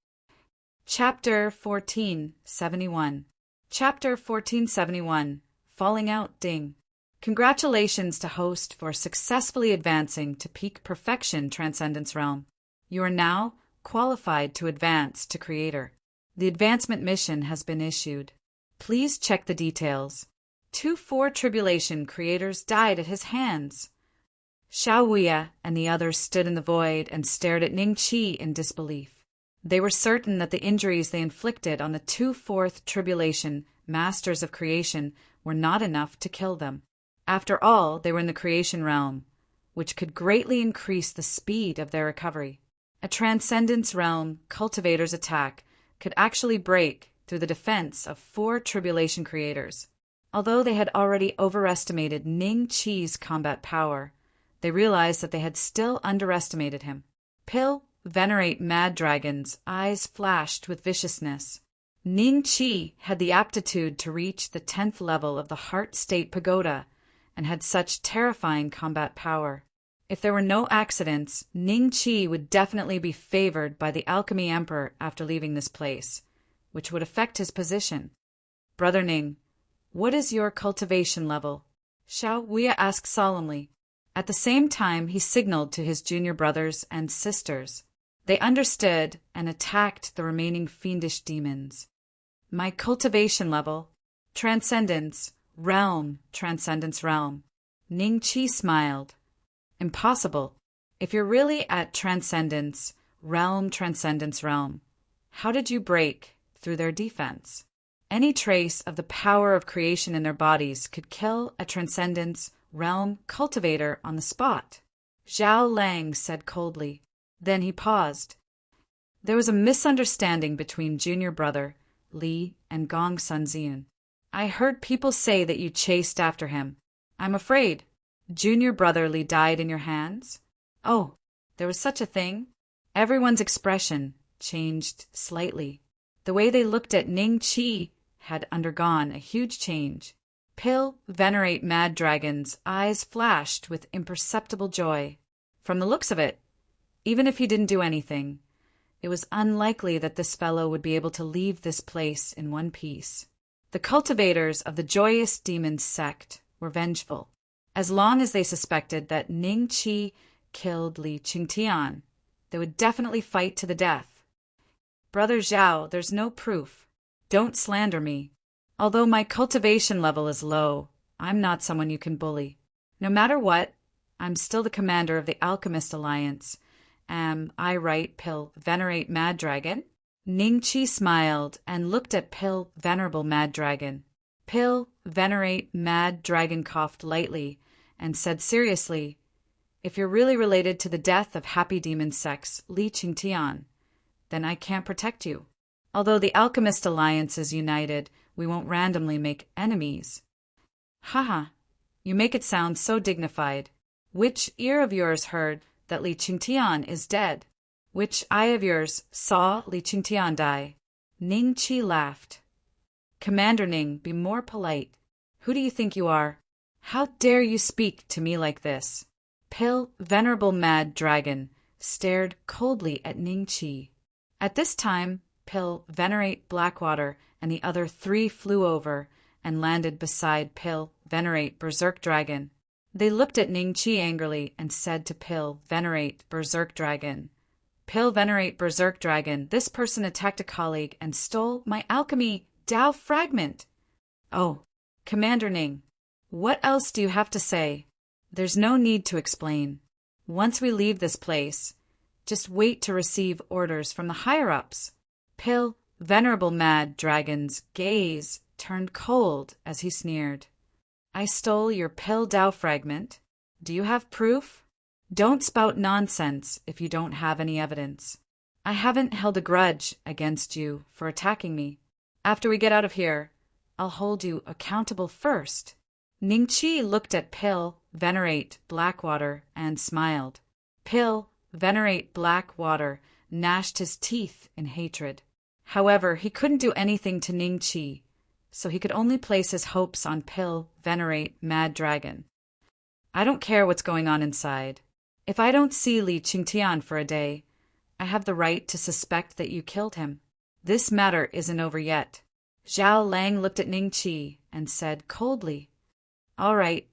Chapter 1471. Chapter 1471. Falling Out Ding. Congratulations to host for successfully advancing to peak perfection Transcendence Realm. You are now qualified to advance to Creator. The advancement mission has been issued. Please check the details. 2-4 tribulation creators died at his hands. Xiao Wuye and the others stood in the void and stared at Ningqi in disbelief. They were certain that the injuries they inflicted on the 2-4 tribulation masters of creation were not enough to kill them. After all, they were in the creation realm, which could greatly increase the speed of their recovery. A transcendence realm cultivator's attack could actually break through the defense of 4 tribulation creators. Although they had already overestimated Ningqi's combat power, they realized that they had still underestimated him. Pill, venerate mad dragons, eyes flashed with viciousness. Ningqi had the aptitude to reach the 10th level of the Heart State Pagoda and had such terrifying combat power. If there were no accidents, Ningqi would definitely be favored by the Alchemy Emperor after leaving this place, which would affect his position. Brother Ning, what is your cultivation level? Xiao Wuye asked solemnly. At the same time, he signaled to his junior brothers and sisters. They understood and attacked the remaining fiendish demons. My cultivation level, Transcendence, Realm, Transcendence Realm. Ningqi smiled. Impossible. If you're really at Transcendence, Realm, Transcendence Realm, How did you break through their defense? Any trace of the power of creation in their bodies could kill a transcendence realm cultivator on the spot. Zhao Lang said coldly. Then he paused. There was a misunderstanding between junior brother Li and Gong Sunzian. I heard people say that you chased after him. I'm afraid. Junior brother Li died in your hands? Oh, there was such a thing? Everyone's expression changed slightly. The way they looked at Ning Qi had undergone a huge change. Pill Venerate Mad Dragon's eyes flashed with imperceptible joy. From the looks of it, even if he didn't do anything, it was unlikely that this fellow would be able to leave this place in one piece. The cultivators of the Joyous Demons sect were vengeful, as long as they suspected that Ning Qi killed Li Qingtian. They would definitely fight to the death. Brother Zhao, there's no proof. Don't slander me. Although my cultivation level is low, I'm not someone you can bully. No matter what, I'm still the commander of the Alchemist Alliance. Am I right, Pill Venerate Mad Dragon? Ning Qi smiled and looked at Pill Venerable Mad Dragon. Pill Venerate Mad Dragon coughed lightly and said seriously, if you're really related to the death of Happy Demon Sex Li Qingtian, then I can't protect you. Although the Alchemist Alliance is united, we won't randomly make enemies. Haha, you make it sound so dignified. Which ear of yours heard that Li Qingtian is dead? Which eye of yours saw Li Qingtian die? Ning Qi laughed. Commander Ning, be more polite. Who do you think you are? How dare you speak to me like this? Pill Venerable Mad Dragon stared coldly at Ning Qi. At this time, Pill Venerate Blackwater and the other three flew over and landed beside Pill Venerate Berserk Dragon. They looked at Ning Qi angrily and said to Pill Venerate Berserk Dragon, Pill Venerate Berserk Dragon, this person attacked a colleague and stole my alchemy Dao fragment. Oh, Commander Ning, what else do you have to say? There's no need to explain. Once we leave this place, just wait to receive orders from the higher-ups. Pill Venerable Mad Dragon's gaze turned cold as he sneered. I stole your Pill Dao fragment. Do you have proof? Don't spout nonsense if you don't have any evidence. I haven't held a grudge against you for attacking me. After we get out of here, I'll hold you accountable first. Ning Qi looked at Pill Venerate Blackwater and smiled. Pill Venerate Blackwater gnashed his teeth in hatred. However, he couldn't do anything to Ning Qi, so he could only place his hopes on Pill Venerate Mad Dragon. I don't care what's going on inside. If I don't see Li Qingtian for a day, I have the right to suspect that you killed him. This matter isn't over yet. Zhao Lang looked at Ning Qi and said coldly, All right,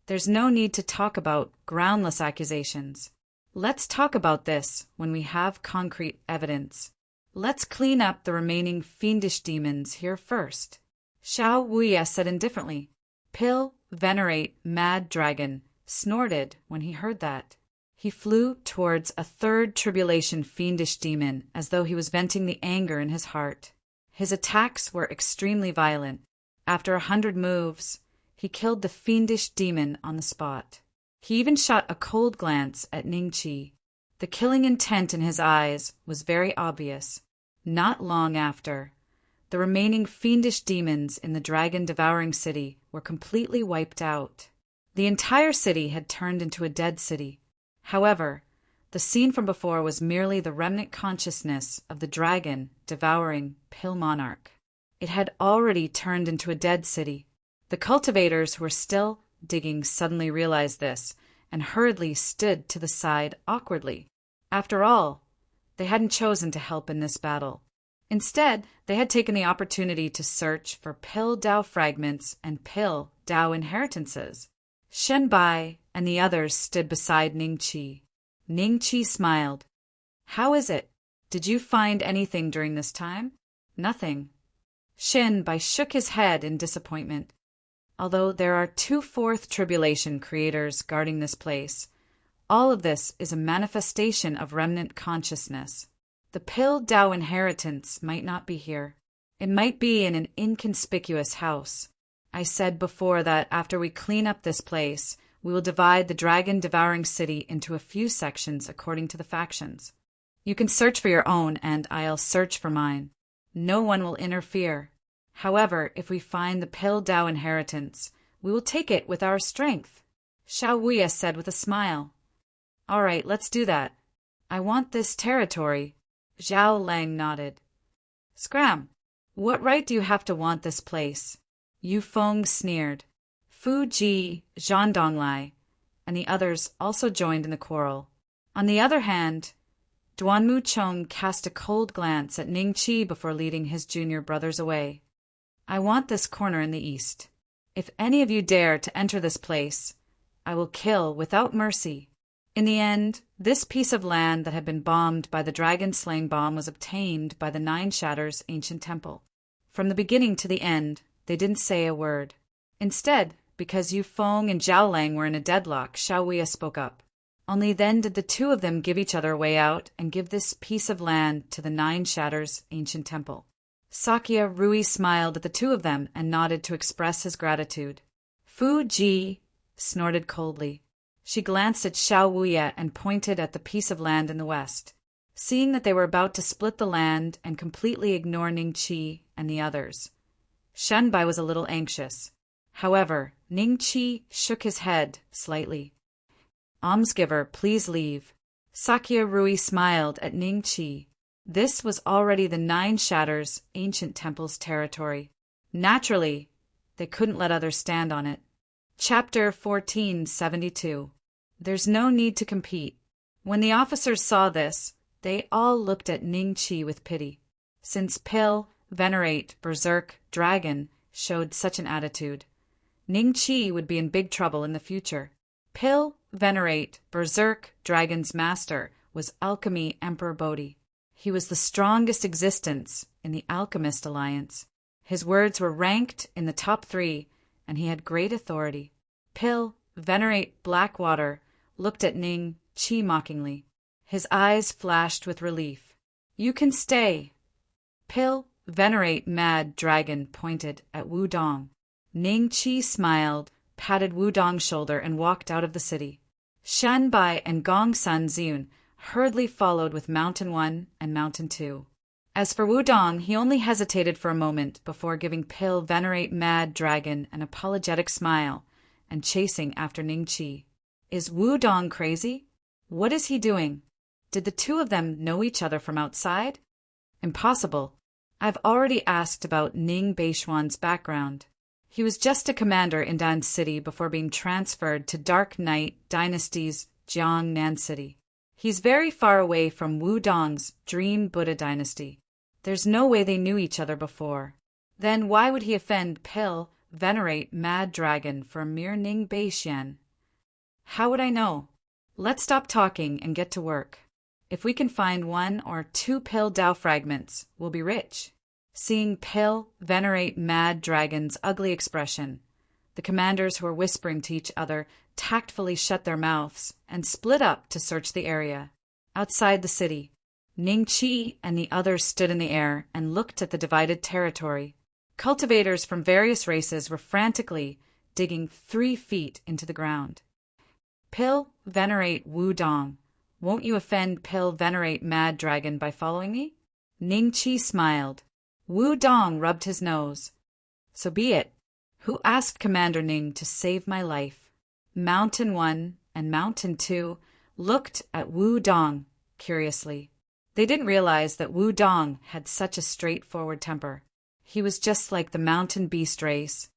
there's no need to talk about groundless accusations. Let's talk about this when we have concrete evidence. Let's clean up the remaining fiendish demons here first. Xiao Wuya said indifferently. Pill Venerate Mad Dragon snorted when he heard that. He flew towards a third tribulation fiendish demon as though he was venting the anger in his heart. His attacks were extremely violent. After 100 moves, he killed the fiendish demon on the spot. He even shot a cold glance at Ning Qi. The killing intent in his eyes was very obvious. Not long after, the remaining fiendish demons in the dragon-devouring city were completely wiped out. The entire city had turned into a dead city. However, the scene from before was merely the remnant consciousness of the dragon-devouring Pill Monarch. It had already turned into a dead city. The cultivators who were still digging suddenly realized this and hurriedly stood to the side awkwardly. After all, they hadn't chosen to help in this battle. Instead, they had taken the opportunity to search for Pill Dao fragments and Pill Dao inheritances. Shen Bai and the others stood beside Ning Qi. Ning Qi smiled. How is it? Did you find anything during this time? Nothing. Shen Bai shook his head in disappointment. Although there are 2 fourth tribulation creators guarding this place, all of this is a manifestation of remnant consciousness. The The Pil Dao inheritance might not be here. It might be in an inconspicuous house. I said before that after we clean up this place, we will divide the dragon-devouring city into a few sections according to the factions. You can search for your own, and I'll search for mine. No one will interfere. However, if we find the Pil Dao inheritance, we will take it with our strength, Xiao Wuya said with a smile. All right, let's do that. I want this territory. Zhao Lang nodded. Scram, what right do you have to want this place? Yu Feng sneered. Fu Ji, Zhan Donglai, and the others also joined in the quarrel. On the other hand, Duanmu Chong cast a cold glance at Ning Qi before leading his junior brothers away. I want this corner in the east. If any of you dare to enter this place, I will kill without mercy. In the end, this piece of land that had been bombed by the dragon-slaying bomb was obtained by the Nine Shatters' ancient temple. From the beginning to the end, they didn't say a word. Instead, because Yu Feng and Zhao Lang were in a deadlock, Xiao Wuya spoke up. Only then did the two of them give each other a way out and give this piece of land to the Nine Shatters' ancient temple. Sakya Rui smiled at the two of them and nodded to express his gratitude. Fu Ji snorted coldly. She glanced at Xiao Wuya and pointed at the piece of land in the west. Seeing that they were about to split the land and completely ignore Ning Qi and the others, Shenbai was a little anxious. However, Ning Qi shook his head slightly. Almsgiver, please leave. Sakya Rui smiled at Ning Qi. This was already the Nine Shatters' ancient temple's territory. Naturally, they couldn't let others stand on it. Chapter 1472. There's no need to compete. When the officers saw this, they all looked at Ning Qi with pity. Since Pil, Venerate, Berserk, Dragon showed such an attitude, Ning Qi would be in big trouble in the future. Pil, Venerate, Berserk, Dragon's master was Alchemy Emperor Bodhi. He was the strongest existence in the Alchemist Alliance. His words were ranked in the top 3, and he had great authority. Pil, Venerate, Blackwater looked at Ning Qi mockingly. His eyes flashed with relief. You can stay. Pil, Venerate, Mad Dragon pointed at Wu Dong. Ning Qi smiled, patted Wu Dong's shoulder, and walked out of the city. Shan Bai and Gong Sun Ziun hurriedly followed with Mountain 1 and Mountain 2. As for Wu Dong, he only hesitated for a moment before giving Pil, Venerate, Mad Dragon an apologetic smile and chasing after Ning Qi. Is Wu Dong crazy? What is he doing? Did the two of them know each other from outside? Impossible. I've already asked about Ning Beishuan's background. He was just a commander in Dan City before being transferred to Dark Knight Dynasty's Jiangnan City. He's very far away from Wu Dong's Dream Buddha Dynasty. There's no way they knew each other before. Then why would he offend Pil, Venerate, Mad Dragon for a mere Ning Beishuan? How would I know? Let's stop talking and get to work. If we can find 1 or 2 Pil Dao fragments, we'll be rich. Seeing Pil, Venerate, Mad Dragon's ugly expression, the commanders who were whispering to each other tactfully shut their mouths and split up to search the area. Outside the city, Ning Qi and the others stood in the air and looked at the divided territory. Cultivators from various races were frantically digging 3 feet into the ground. Pil, Venerate, Wu Dong, won't you offend Pil, Venerate, Mad Dragon by following me? Ning Qi smiled. Wu Dong rubbed his nose. So be it. Who asked Commander Ning to save my life? Mountain 1 and Mountain 2 looked at Wu Dong curiously. They didn't realize that Wu Dong had such a straightforward temper. He was just like the mountain beast race.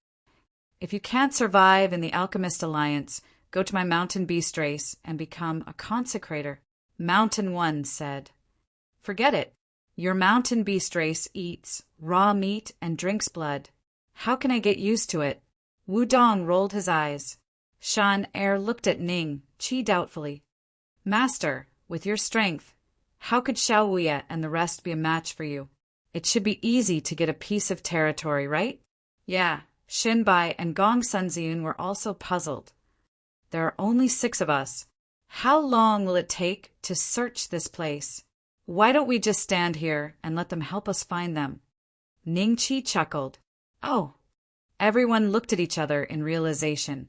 If you can't survive in the Alchemist Alliance, go to my mountain beast race and become a consecrator, Mountain 1 said. Forget it. Your mountain beast race eats raw meat and drinks blood. How can I get used to it? Wu Dong rolled his eyes. Shan Er looked at Ning Qi doubtfully. Master, with your strength, how could Xiao Wuya and the rest be a match for you? It should be easy to get a piece of territory, right? Yeah, Shinbai and Gong Sun Ziun were also puzzled. There are only 6 of us. How long will it take to search this place? Why don't we just stand here and let them help us find them? Ning Qi chuckled. Oh! Everyone looked at each other in realization,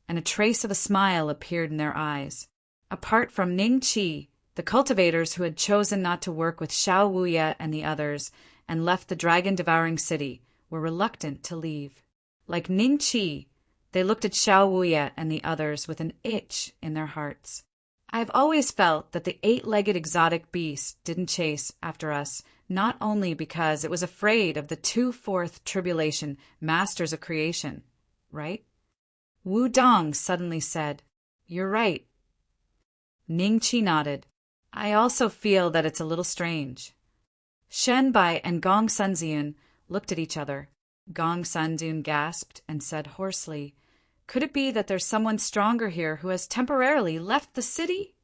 and a trace of a smile appeared in their eyes. Apart from Ning Qi, the cultivators who had chosen not to work with Xiao Wuye and the others and left the dragon-devouring city were reluctant to leave. Like Ning Qi, they looked at Xiao Wuye and the others with an itch in their hearts. I've always felt that the 8-legged exotic beast didn't chase after us, not only because it was afraid of the 2/4 tribulation masters of creation, right? Wu Dong suddenly said, "You're right." Ning Qi nodded. "I also feel that it's a little strange." Shen Bai and Gong Sunzian looked at each other. Gong Sunzian gasped and said hoarsely, "Could it be that there's someone stronger here who has temporarily left the city?"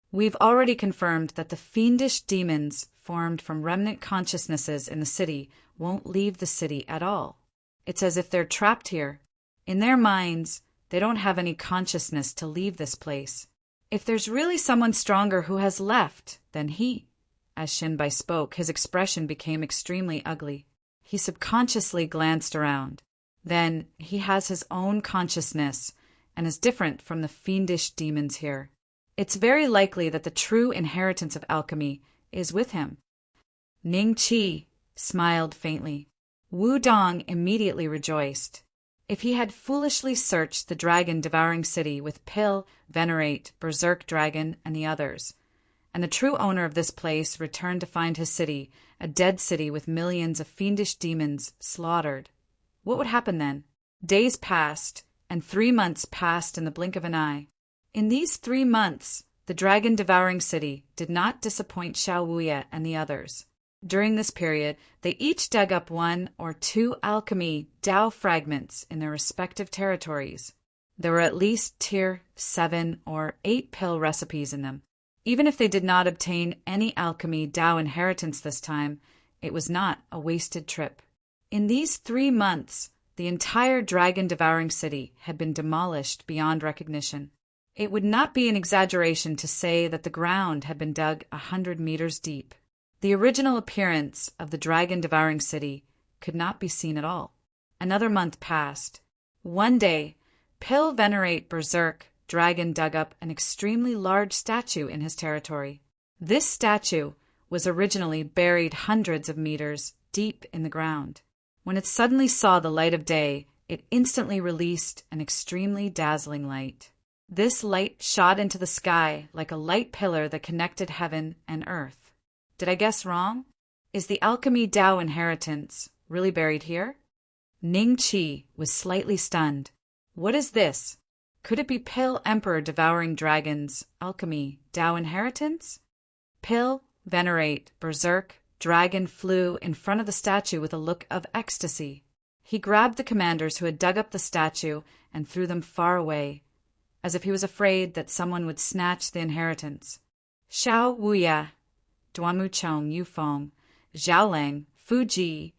We've already confirmed that the fiendish demons formed from remnant consciousnesses in the city won't leave the city at all. It's as if they're trapped here. In their minds, they don't have any consciousness to leave this place. If there's really someone stronger who has left, then he. As Shinbai spoke, his expression became extremely ugly. He subconsciously glanced around. Then he has his own consciousness and is different from the fiendish demons here. It's very likely that the true inheritance of alchemy is with him. Ning Qi smiled faintly. Wu Dong immediately rejoiced. If he had foolishly searched the dragon-devouring city with Pill, Venerate, Berserk Dragon, and the others, and the true owner of this place returned to find his city a dead city with millions of fiendish demons slaughtered, what would happen then? Days passed, and 3 months passed in the blink of an eye. In these 3 months, the dragon-devouring city did not disappoint Xiao Wuye and the others. During this period, they each dug up 1 or 2 alchemy Dao fragments in their respective territories. There were at least tier 7 or 8 pill recipes in them. Even if they did not obtain any alchemy Dao inheritance this time, it was not a wasted trip. In these 3 months, the entire dragon-devouring city had been demolished beyond recognition. It would not be an exaggeration to say that the ground had been dug 100 meters deep. The original appearance of the dragon-devouring city could not be seen at all. Another month passed. One day, Pill Venerate Berserk Dragon dug up an extremely large statue in his territory. This statue was originally buried hundreds of meters deep in the ground. When it suddenly saw the light of day, it instantly released an extremely dazzling light. This light shot into the sky like a light pillar that connected heaven and earth. Did I guess wrong? Is the alchemy Dao inheritance really buried here? Ning Qi was slightly stunned. What is this? Could it be Pill Emperor devouring dragons, alchemy, Dao inheritance? Pill, Venerate, Berserk, Dragon flew in front of the statue with a look of ecstasy. He grabbed the commanders who had dug up the statue and threw them far away, as if he was afraid that someone would snatch the inheritance. Xiao Wuya, Duanmu Chong Yufeng, Zhaolang, Fu Ji,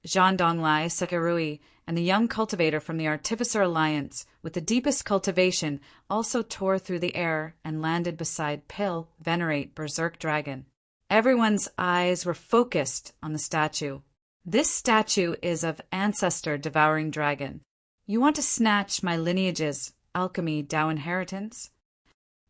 Zhan Donglai, Sekerui, and the young cultivator from the Artificer Alliance, with the deepest cultivation, also tore through the air and landed beside Pill, Venerate, Berserk Dragon. Everyone's eyes were focused on the statue. This statue is of Ancestor Devouring Dragon. You want to snatch my lineage's alchemy Dao inheritance?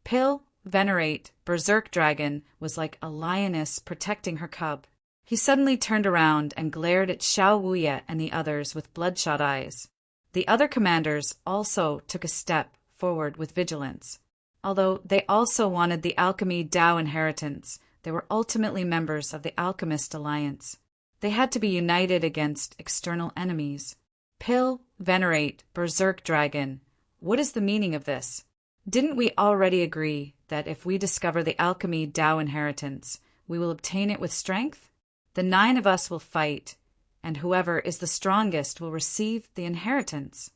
Pill, Venerate, Berserk Dragon was like a lioness protecting her cub. He suddenly turned around and glared at Xiao Wuye and the others with bloodshot eyes. The other commanders also took a step forward with vigilance. Although they also wanted the alchemy Dao inheritance, they were ultimately members of the Alchemist Alliance. They had to be united against external enemies. Pill, Venerate, Berserk Dragon. What is the meaning of this? Didn't we already agree that if we discover the alchemy Dao inheritance, we will obtain it with strength? The 9 of us will fight, and whoever is the strongest will receive the inheritance.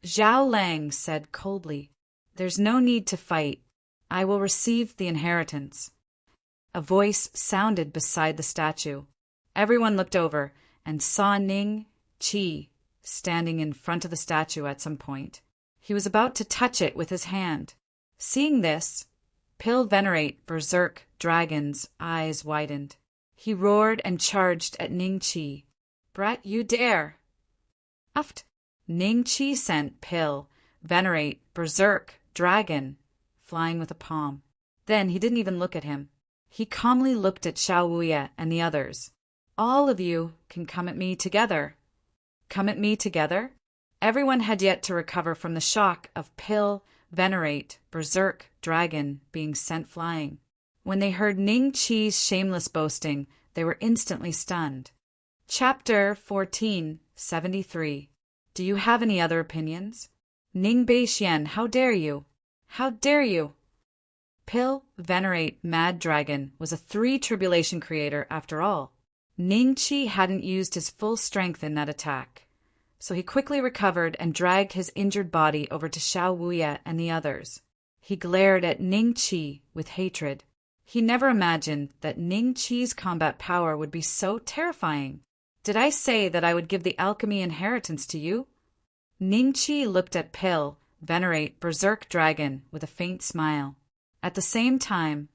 Zhao Lang said coldly, "There's no need to fight. I will receive the inheritance." A voice sounded beside the statue. Everyone looked over and saw Ning Qi standing in front of the statue at some point. He was about to touch it with his hand. Seeing this, Pill Venerate Berserk Dragon's eyes widened. He roared and charged at Ning Chi. "Brat, you dare!" Uft! Ning Chi sent Pill, Venerate, Berserk, Dragon, flying with a palm. Then he didn't even look at him. He calmly looked at Xiao Wuya and the others. "All of you can come at me together." Come at me together? Everyone had yet to recover from the shock of Pill, Venerate, Berserk, Dragon being sent flying. When they heard Ning Chi's shameless boasting, they were instantly stunned. Chapter 1473. Do you have any other opinions? Ning Beixian, how dare you? How dare you? Pill, Venerate, Mad Dragon was a 3 tribulation creator after all. Ning Chi hadn't used his full strength in that attack, so he quickly recovered and dragged his injured body over to Xiao Wuya and the others. He glared at Ning Chi with hatred. He never imagined that Ning Chi's combat power would be so terrifying. Did I say that I would give the alchemy inheritance to you? Ning Chi looked at Pill, Venerate, Berserk Dragon with a faint smile. At the same time,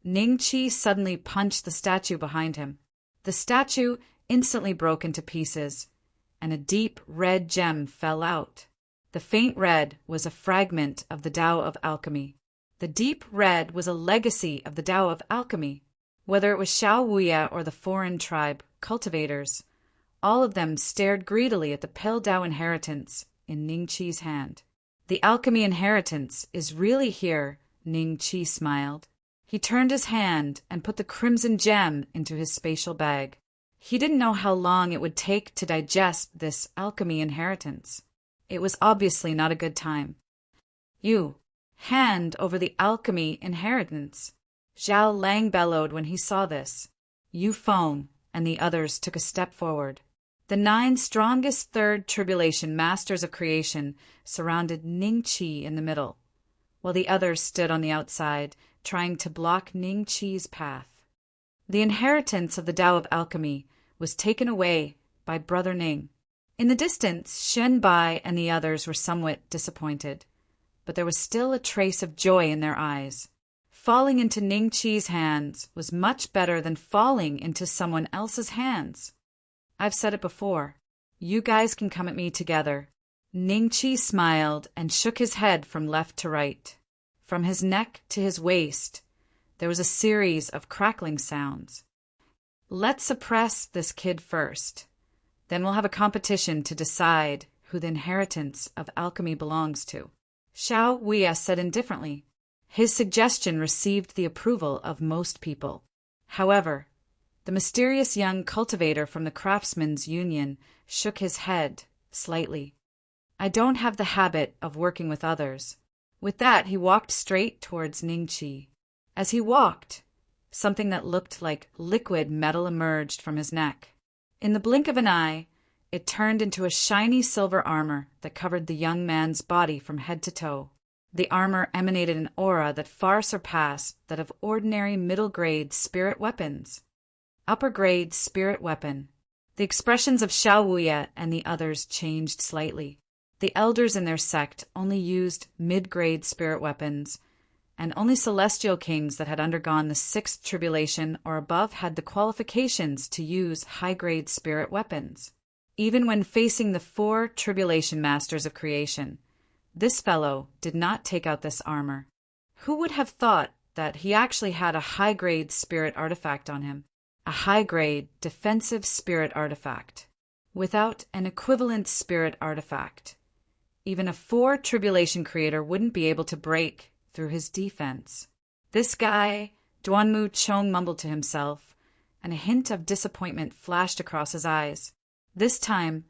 Ning Chi suddenly punched the statue behind him. The statue instantly broke into pieces, and a deep red gem fell out. The faint red was a fragment of the Tao of Alchemy. The deep red was a legacy of the Tao of Alchemy. Whether it was Xiao Wuya or the foreign tribe cultivators, all of them stared greedily at the pale Tao inheritance in Ning Chi's hand. "The alchemy inheritance is really here," Ning Chi smiled. He turned his hand and put the crimson gem into his spatial bag. He didn't know how long it would take to digest this alchemy inheritance. It was obviously not a good time. "You, hand over the alchemy inheritance," Zhao Lang bellowed when he saw this. Yu Feng and the others took a step forward. The 9 strongest third tribulation masters of creation surrounded Ning Chi in the middle, while the others stood on the outside, trying to block Ning Chi's path. The inheritance of the Tao of Alchemy was taken away by Brother Ning. In the distance, Shen Bai and the others were somewhat disappointed, but there was still a trace of joy in their eyes. Falling into Ning Chi's hands was much better than falling into someone else's hands. I've said it before. You guys can come at me together. Ning Chi smiled and shook his head from left to right. From his neck to his waist, there was a series of crackling sounds. Let's suppress this kid first. Then we'll have a competition to decide who the inheritance of alchemy belongs to. Xiao Wuya said indifferently. His suggestion received the approval of most people. However, the mysterious young cultivator from the Craftsmen's Union shook his head slightly. I don't have the habit of working with others. With that, he walked straight towards Ning Chi. As he walked, something that looked like liquid metal emerged from his neck. In the blink of an eye, it turned into a shiny silver armor that covered the young man's body from head to toe. The armor emanated an aura that far surpassed that of ordinary middle-grade spirit weapons. Upper-grade spirit weapon. The expressions of Xiao Wuya and the others changed slightly. The elders in their sect only used mid-grade spirit weapons, and only celestial kings that had undergone the 6th tribulation or above had the qualifications to use high-grade spirit weapons. Even when facing the 4 tribulation masters of creation, this fellow did not take out this armor. Who would have thought that he actually had a high-grade spirit artifact on him? A high-grade defensive spirit artifact. Without an equivalent spirit artifact, even a 4 tribulation creator wouldn't be able to break through his defense. This guy, Duanmu Chong mumbled to himself, and a hint of disappointment flashed across his eyes. This time,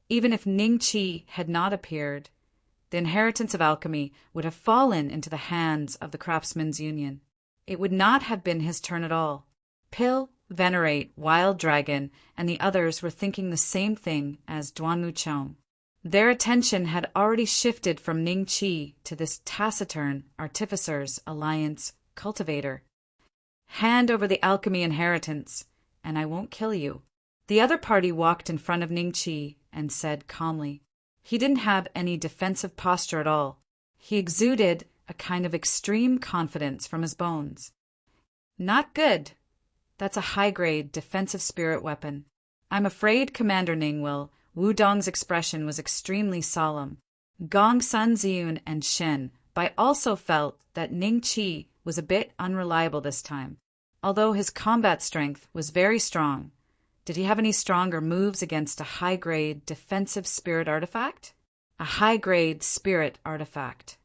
even if Ning Chi had not appeared, the inheritance of alchemy would have fallen into the hands of the Craftsmen's Union. It would not have been his turn at all. Pill, Venerate, Wild Dragon, and the others were thinking the same thing as Duanmu Chong. Their attention had already shifted from Ning Chi to this taciturn Artificers Alliance cultivator. Hand over the alchemy inheritance, and I won't kill you. The other party walked in front of Ning Chi and said calmly. He didn't have any defensive posture at all. He exuded a kind of extreme confidence from his bones. Not good. That's a high-grade defensive spirit weapon. I'm afraid Commander Ning will. Wudong's expression was extremely solemn. Gong Sun Ziyun and Shen Bai also felt that Ning Qi was a bit unreliable this time. Although his combat strength was very strong, did he have any stronger moves against a high-grade defensive spirit artifact? A high-grade spirit artifact.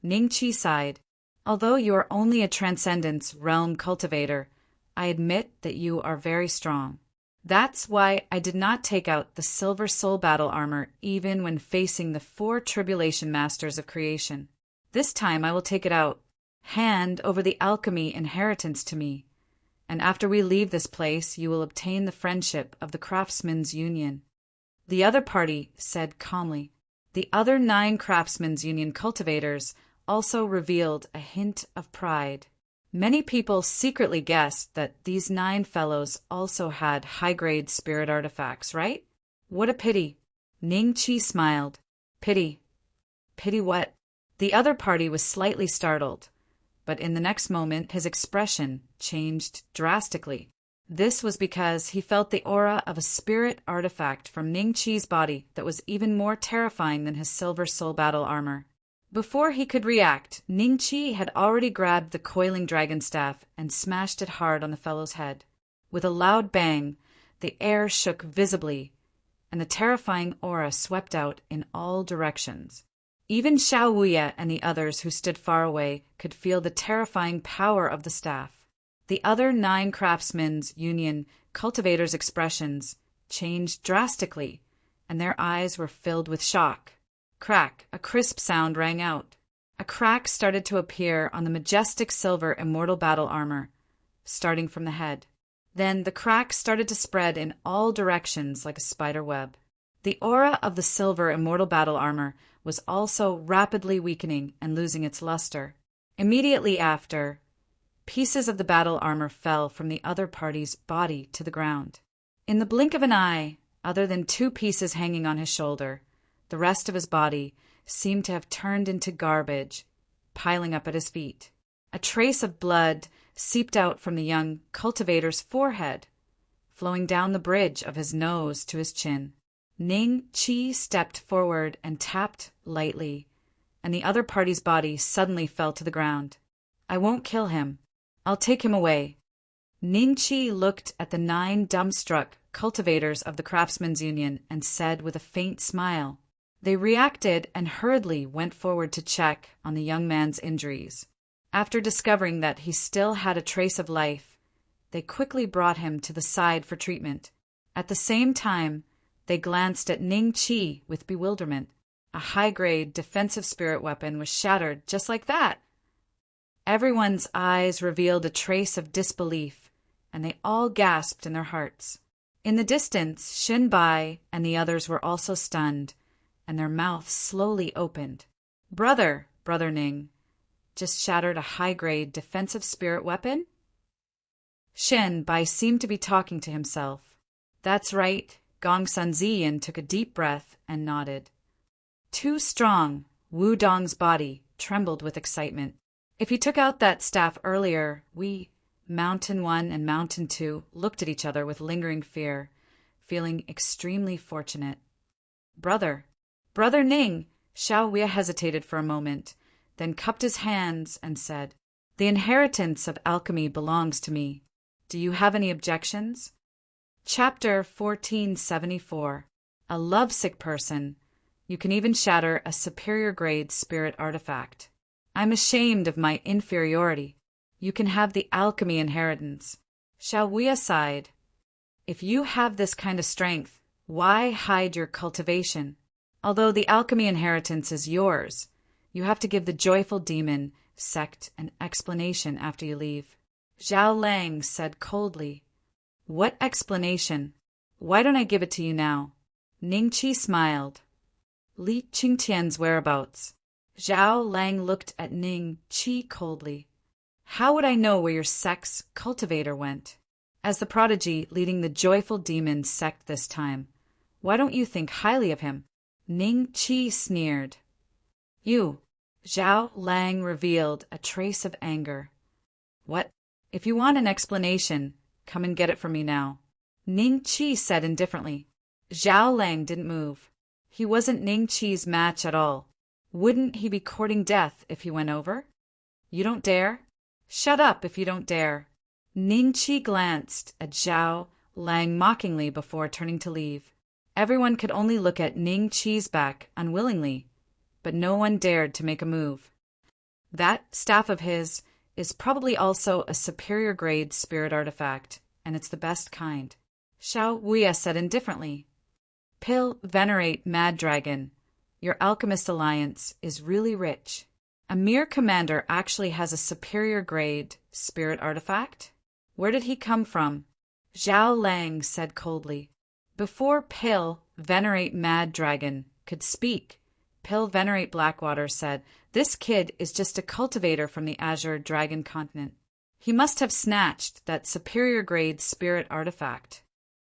Ning Qi sighed. Although you are only a Transcendence Realm cultivator, I admit that you are very strong. That's why I did not take out the Silver Soul battle armor even when facing the 4 Tribulation Masters of Creation. This time I will take it out. Hand over the alchemy inheritance to me, and after we leave this place you will obtain the friendship of the Craftsmen's Union. The other party said calmly. The other 9 Craftsmen's Union cultivators also revealed a hint of pride. Many people secretly guessed that these 9 fellows also had high-grade spirit artifacts, right? What a pity. Ning Qi smiled. Pity. Pity what? The other party was slightly startled, but in the next moment his expression changed drastically. This was because he felt the aura of a spirit artifact from Ning Qi's body that was even more terrifying than his Silver Soul battle armor. Before he could react, Ning Qi had already grabbed the coiling dragon staff and smashed it hard on the fellow's head. With a loud bang, the air shook visibly, and the terrifying aura swept out in all directions. Even Xiao Wuya and the others who stood far away could feel the terrifying power of the staff. The other 9 Craftsmen's Union cultivators' expressions changed drastically, and their eyes were filled with shock. Crack, a crisp sound rang out. A crack started to appear on the majestic silver immortal battle armor, starting from the head. Then the crack started to spread in all directions like a spider web. The aura of the silver immortal battle armor was also rapidly weakening and losing its luster. Immediately after, pieces of the battle armor fell from the other party's body to the ground. In the blink of an eye, other than 2 pieces hanging on his shoulder, the rest of his body seemed to have turned into garbage, piling up at his feet. A trace of blood seeped out from the young cultivator's forehead, flowing down the bridge of his nose to his chin. Ning Qi stepped forward and tapped lightly, and the other party's body suddenly fell to the ground. I won't kill him. I'll take him away. Ning Qi looked at the 9 dumbstruck cultivators of the Craftsmen's Union and said with a faint smile. They reacted and hurriedly went forward to check on the young man's injuries. After discovering that he still had a trace of life, they quickly brought him to the side for treatment. At the same time, they glanced at Ning Qi with bewilderment. A high-grade defensive spirit weapon was shattered just like that. Everyone's eyes revealed a trace of disbelief, and they all gasped in their hearts. In the distance, Shen Bai and the others were also stunned, and their mouths slowly opened. Brother Ning, just shattered a high-grade defensive spirit weapon? Shen Bai seemed to be talking to himself. That's right. Gong Sun Ziyin took a deep breath and nodded. Too strong, Wudong's body trembled with excitement. If he took out that staff earlier, we, Mountain 1 and Mountain 2, looked at each other with lingering fear, feeling extremely fortunate. Brother Ning, Xiao Wei hesitated for a moment, then cupped his hands and said, The inheritance of alchemy belongs to me. Do you have any objections? Chapter 1474. A lovesick person. You can even shatter a superior grade spirit artifact. I'm ashamed of my inferiority. You can have the alchemy inheritance. Xiao Wei sighed. If you have this kind of strength, why hide your cultivation? Although the alchemy inheritance is yours, you have to give the joyful demon sect an explanation after you leave. Zhao Lang said coldly. What explanation? Why don't I give it to you now? Ning Qi smiled. Li Qingtian's whereabouts. Zhao Lang looked at Ning Qi coldly. How would I know where your sect's cultivator went? As the prodigy leading the joyful demon sect this time, why don't you think highly of him? Ning Qi sneered. You. Zhao Lang revealed a trace of anger. What? If you want an explanation, come and get it from me now. Ning Qi said indifferently. Zhao Lang didn't move. He wasn't Ning Qi's match at all. Wouldn't he be courting death if he went over? You don't dare? Shut up if you don't dare. Ning Qi glanced at Zhao Lang mockingly before turning to leave. Everyone could only look at Ning Qi's back unwillingly, but no one dared to make a move. That staff of his is probably also a superior grade spirit artifact, and it's the best kind. Xiao Wuya said indifferently. Pill venerate Mad Dragon. Your alchemist alliance is really rich. A mere commander actually has a superior grade spirit artifact? Where did he come from? Zhao Lang said coldly. Before Pill venerate Mad Dragon could speak, Pill venerate Blackwater said, This kid is just a cultivator from the Azure Dragon continent. He must have snatched that superior grade spirit artifact.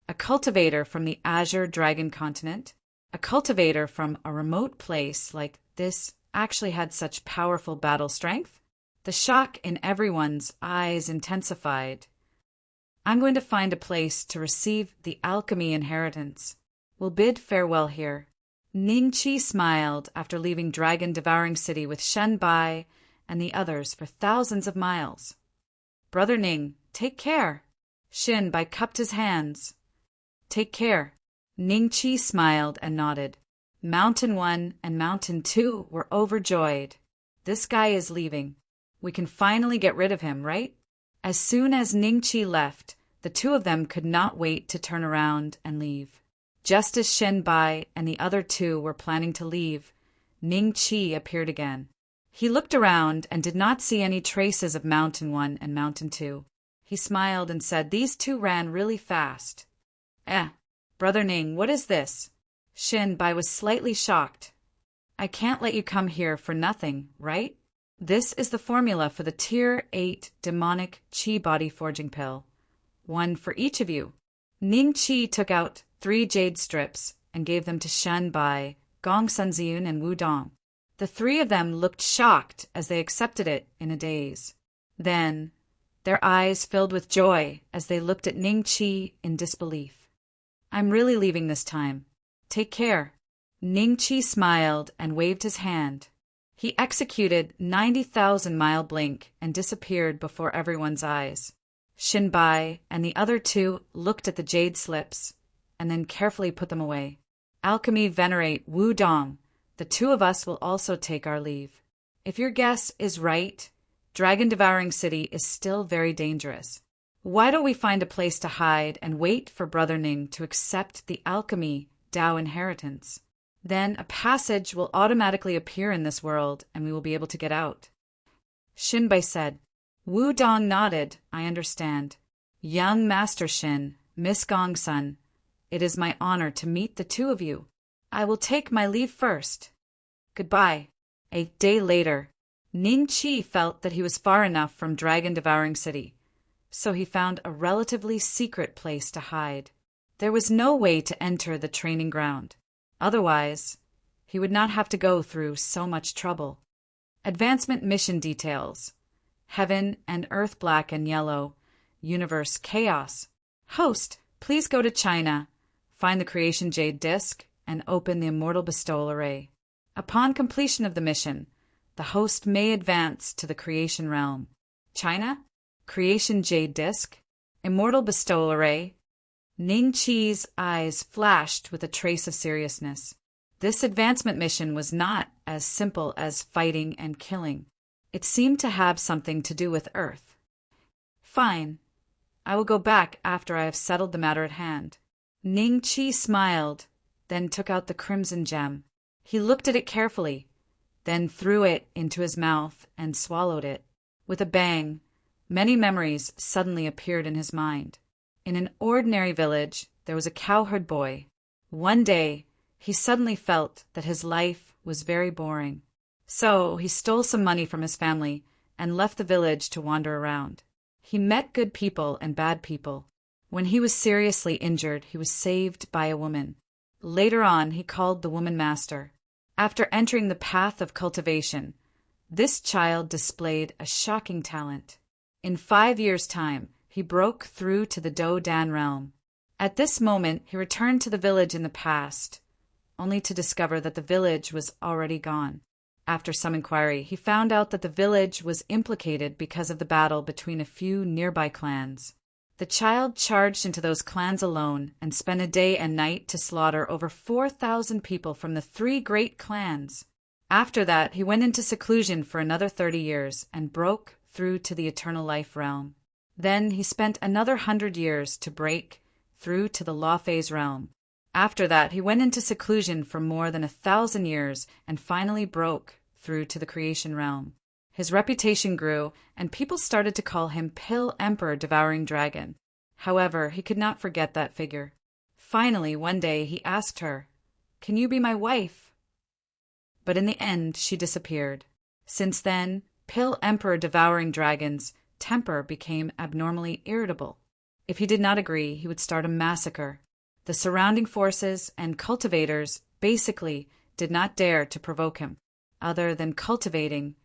A cultivator from the Azure Dragon continent? A cultivator from a remote place like this actually had such powerful battle strength? The shock in everyone's eyes intensified. I'm going to find a place to receive the alchemy inheritance. We'll bid farewell here. Ning Qi smiled after leaving Dragon-Devouring City with Shen Bai and the others for thousands of miles. Brother Ning, take care. Shen Bai cupped his hands. Take care. Ning Qi smiled and nodded. Mountain 1 and Mountain 2 were overjoyed. This guy is leaving. We can finally get rid of him, right? As soon as Ning Qi left, the two of them could not wait to turn around and leave. Just as Shen Bai and the other two were planning to leave, Ning Qi appeared again. He looked around and did not see any traces of Mountain 1 and Mountain 2. He smiled and said, These two ran really fast. Brother Ning, what is this? Shen Bai was slightly shocked. I can't let you come here for nothing, right? This is the formula for the Tier 8 demonic Qi body forging pill. One for each of you. Ning Qi took out 3 jade strips and gave them to Shen Bai, Gong Sunziyun, and Wu Dong. The 3 of them looked shocked as they accepted it in a daze. Then, their eyes filled with joy as they looked at Ning Qi in disbelief. I'm really leaving this time. Take care. Ning Qi smiled and waved his hand. He executed 90,000-mile blink and disappeared before everyone's eyes. Shen Bai and the other 2 looked at the jade slips and then carefully put them away. Alchemy venerate Wu Dong. The 2 of us will also take our leave. If your guess is right, Dragon-Devouring City is still very dangerous. Why don't we find a place to hide and wait for Brother Ning to accept the alchemy Dao inheritance? Then a passage will automatically appear in this world and we will be able to get out. Shen Bai said. Wu Dong nodded. I understand. Young Master Shin, Miss Gong Sun, it is my honor to meet the 2 of you. I will take my leave first. Goodbye. A day later, Ning Qi felt that he was far enough from Dragon-Devouring City, so he found a relatively secret place to hide. There was no way to enter the training ground. Otherwise, he would not have to go through so much trouble. Advancement mission details. Heaven and Earth black and yellow. Universe chaos. Host, please go to China, find the Creation Jade Disc, and open the Immortal Bestowal Array. Upon completion of the mission, the host may advance to the Creation Realm. China? Creation Jade Disc? Immortal Bestowal Array? Ning Qi's eyes flashed with a trace of seriousness. This advancement mission was not as simple as fighting and killing. It seemed to have something to do with Earth. Fine. I will go back after I have settled the matter at hand. Ning Qi smiled, then took out the crimson gem. He looked at it carefully, then threw it into his mouth and swallowed it. With a bang, many memories suddenly appeared in his mind. In an ordinary village, there was a cowherd boy. One day, he suddenly felt that his life was very boring. So he stole some money from his family and left the village to wander around. He met good people and bad people. When he was seriously injured, he was saved by a woman. Later on, he called the woman master. After entering the path of cultivation, this child displayed a shocking talent. In 5 years' time, he broke through to the Do Dan realm. At this moment, he returned to the village in the past, only to discover that the village was already gone. After some inquiry, he found out that the village was implicated because of the battle between a few nearby clans. The child charged into those clans alone and spent a day and night to slaughter over 4,000 people from the 3 great clans. After that, he went into seclusion for another 30 years and broke through to the eternal life realm. Then he spent another 100 years to break through to the law phase realm. After that, he went into seclusion for more than 1,000 years and finally broke through to the creation realm. His reputation grew, and people started to call him Pill Emperor Devouring Dragon. However, he could not forget that figure. Finally, one day, he asked her, "Can you be my wife?" But in the end, she disappeared. Since then, Pill Emperor Devouring Dragon's temper became abnormally irritable. If he did not agree, he would start a massacre. The surrounding forces and cultivators basically did not dare to provoke him. Other than cultivating,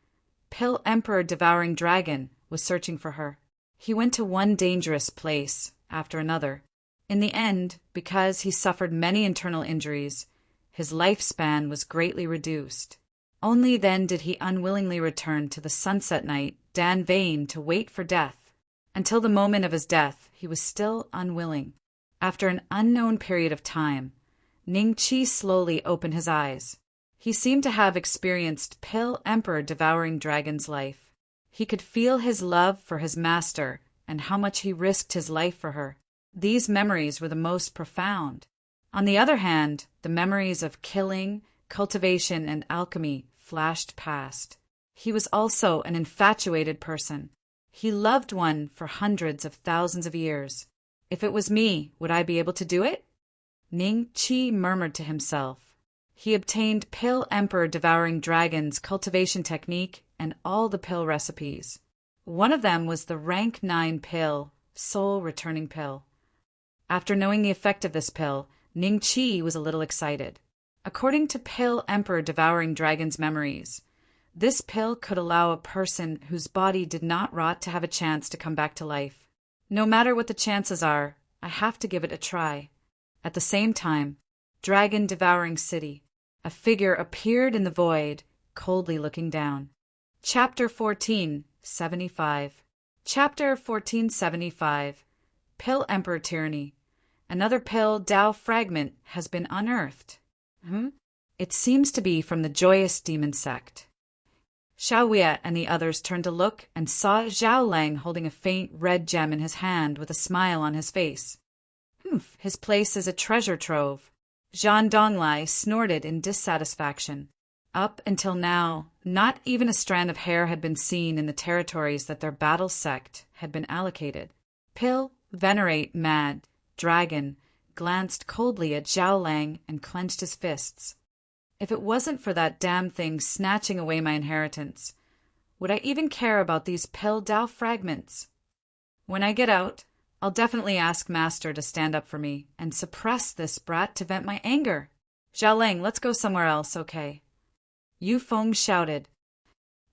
Pill Emperor Devouring Dragon was searching for her. He went to one dangerous place after another. In the end, because he suffered many internal injuries, his lifespan was greatly reduced. Only then did he unwillingly return to the sunset night, Dan Vane, to wait for death. Until the moment of his death, he was still unwilling. After an unknown period of time, Ning Qi slowly opened his eyes. He seemed to have experienced Pill Emperor Devouring Dragon's life. He could feel his love for his master and how much he risked his life for her. These memories were the most profound. On the other hand, the memories of killing, cultivation, and alchemy flashed past. He was also an infatuated person. He loved one for hundreds of thousands of years. If it was me, would I be able to do it? Ning Qi murmured to himself. He obtained Pill Emperor Devouring Dragon's cultivation technique and all the pill recipes. One of them was the rank 9 pill, soul returning pill. After knowing the effect of this pill, Ning Qi was a little excited. According to Pill Emperor Devouring Dragon's memories, this pill could allow a person whose body did not rot to have a chance to come back to life. No matter what the chances are, I have to give it a try. At the same time, Dragon Devouring City. A figure appeared in the void, coldly looking down. Chapter 1475. Chapter 1475. Pill Emperor Tyranny. Another pill Tao fragment has been unearthed. It seems to be from the Joyous Demon Sect. Xiao Wei and the others turned to look and saw Zhao Lang holding a faint red gem in his hand with a smile on his face. His place is a treasure trove. Zhan Donglai snorted in dissatisfaction. Up until now, not even a strand of hair had been seen in the territories that their battle sect had been allocated. Pill, Venerate, Mad, Dragon, glanced coldly at Zhao Lang and clenched his fists. If it wasn't for that damn thing snatching away my inheritance, would I even care about these Pill Tao fragments? When I get out, I'll definitely ask Master to stand up for me and suppress this brat to vent my anger. Zhao Lang, let's go somewhere else, okay? Yu Feng shouted.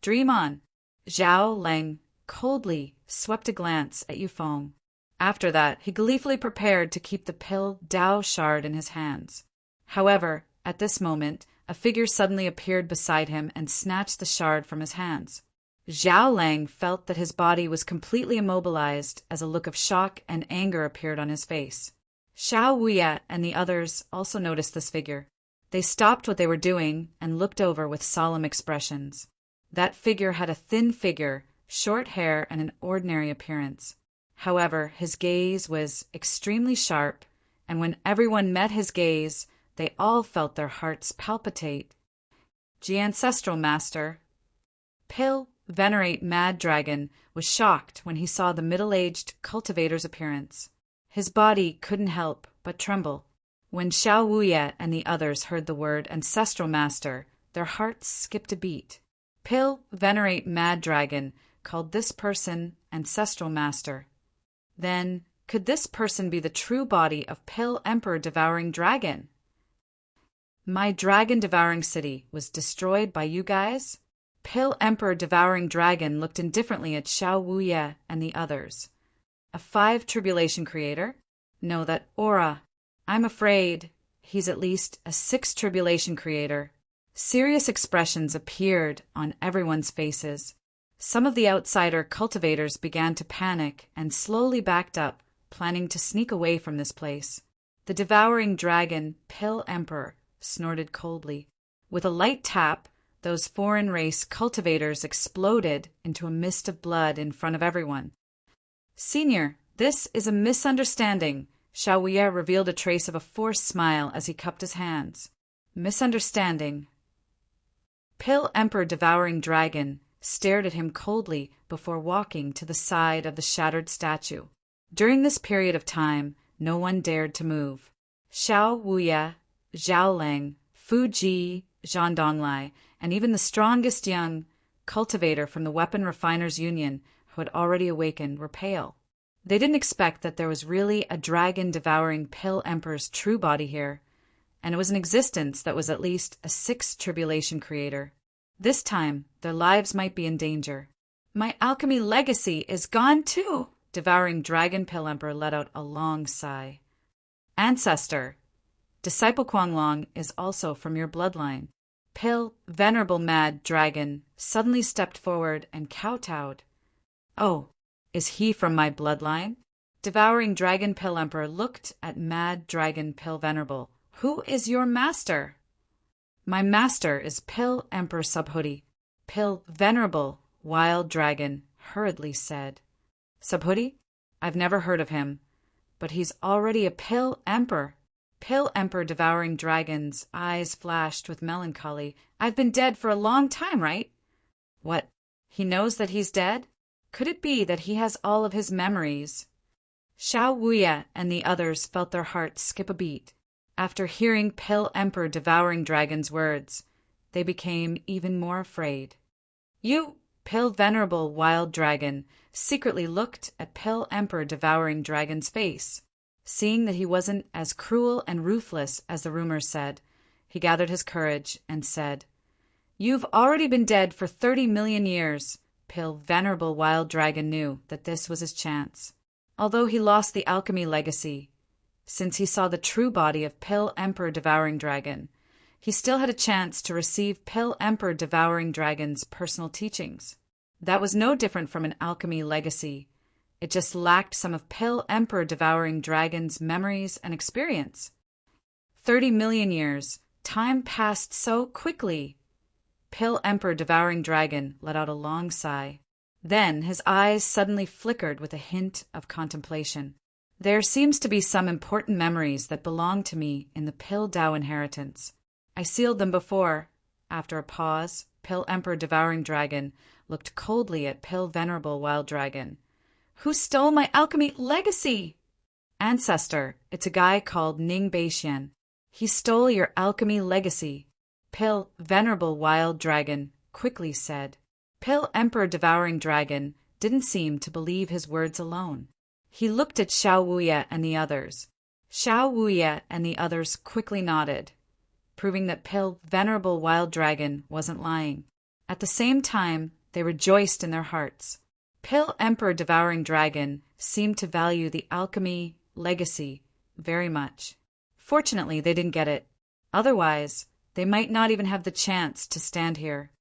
Dream on. Zhao Lang coldly swept a glance at Yu Feng. After that, he gleefully prepared to keep the Pill Tao shard in his hands. However, at this moment, a figure suddenly appeared beside him and snatched the shard from his hands. Zhao Lang felt that his body was completely immobilized as a look of shock and anger appeared on his face. Xiao Wei and the others also noticed this figure. They stopped what they were doing and looked over with solemn expressions. That figure had a thin figure, short hair, and an ordinary appearance. However, his gaze was extremely sharp, and when everyone met his gaze, they all felt their hearts palpitate. "The ancestral master." Pill, Venerate Mad Dragon was shocked when he saw the middle-aged cultivator's appearance. His body couldn't help but tremble. When Xiao Wei and the others heard the word ancestral master, their hearts skipped a beat. Pill, Venerate Mad Dragon called this person ancestral master. Then, could this person be the true body of Pill Emperor Devouring Dragon? My Dragon Devouring City was destroyed by you guys? Pill Emperor Devouring Dragon looked indifferently at Xiao Wuye and the others. A 5 Tribulation Creator? No, that aura. I'm afraid he's at least a 6 Tribulation Creator. Serious expressions appeared on everyone's faces. Some of the outsider cultivators began to panic and slowly backed up, planning to sneak away from this place. The devouring dragon, Pill Emperor, snorted coldly. With a light tap, those foreign race cultivators exploded into a mist of blood in front of everyone. Senior, this is a misunderstanding. Xiao Wuye revealed a trace of a forced smile as he cupped his hands. Misunderstanding. Pill Emperor Devouring Dragon stared at him coldly before walking to the side of the shattered statue. During this period of time, no one dared to move. Xiao Wuye, Zhao Leng, Fu Ji, Zhang Donglai, and even the strongest young cultivator from the Weapon Refiners Union who had already awakened were pale. They didn't expect that there was really a dragon-devouring Pill Emperor's true body here, and it was an existence that was at least a 6 Tribulation Creator. This time, their lives might be in danger. My alchemy legacy is gone too! Devouring Dragon Pill Emperor let out a long sigh. Ancestor, Disciple Kuanglong is also from your bloodline. Pill, Venerable Mad Dragon, suddenly stepped forward and kowtowed. Oh, is he from my bloodline? Devouring Dragon Pill Emperor looked at Mad Dragon Pill Venerable. Who is your master? My master is Pill Emperor Subhuti. Pill Venerable Wild Dragon hurriedly said. Subhuti? I've never heard of him, but he's already a Pill Emperor. Pill Emperor Devouring Dragon's eyes flashed with melancholy. I've been dead for a long time, right? What? He knows that he's dead? Could it be that he has all of his memories? Xiao Wuye and the others felt their hearts skip a beat. After hearing Pill Emperor Devouring Dragon's words, they became even more afraid. You, Pill Venerable Wild Dragon, secretly looked at Pill Emperor Devouring Dragon's face. Seeing that he wasn't as cruel and ruthless as the rumors said, he gathered his courage and said, You've already been dead for 30 million years. Pill Venerable Wild Dragon knew that this was his chance. Although he lost the alchemy legacy, since he saw the true body of Pill Emperor Devouring Dragon, he still had a chance to receive Pill Emperor Devouring Dragon's personal teachings. That was no different from an alchemy legacy. It just lacked some of Pill Emperor Devouring Dragon's memories and experience. 30 million years. Time passed so quickly. Pill Emperor Devouring Dragon let out a long sigh. Then his eyes suddenly flickered with a hint of contemplation. There seems to be some important memories that belong to me in the Pill Dao inheritance. I sealed them before. After a pause, Pill Emperor Devouring Dragon looked coldly at Pill Venerable Wild Dragon. Who stole my alchemy legacy? Ancestor, it's a guy called Ning Beixian. He stole your alchemy legacy. Pill Venerable Wild Dragon quickly said. Pill Emperor Devouring Dragon didn't seem to believe his words alone. He looked at Xiao Wuye and the others. Xiao Wuye and the others quickly nodded, proving that Pill Venerable Wild Dragon wasn't lying. At the same time, they rejoiced in their hearts. Pill Emperor Devouring Dragon seemed to value the alchemy legacy very much. Fortunately, they didn't get it. Otherwise, they might not even have the chance to stand here.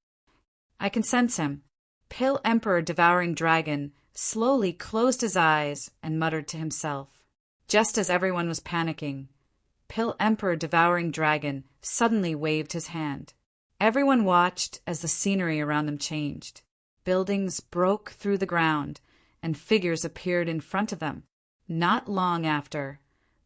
I can sense him. Pill Emperor Devouring Dragon slowly closed his eyes and muttered to himself. Just as everyone was panicking, Pill Emperor Devouring Dragon suddenly waved his hand. Everyone watched as the scenery around them changed. Buildings broke through the ground, and figures appeared in front of them. Not long after,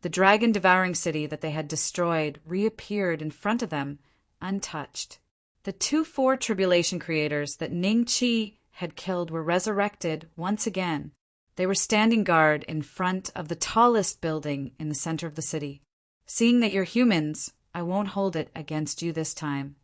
the dragon-devouring city that they had destroyed reappeared in front of them, untouched. The 4 Tribulation Creators that Ning Qi had killed were resurrected once again. They were standing guard in front of the tallest building in the center of the city. Seeing that you're humans, I won't hold it against you this time.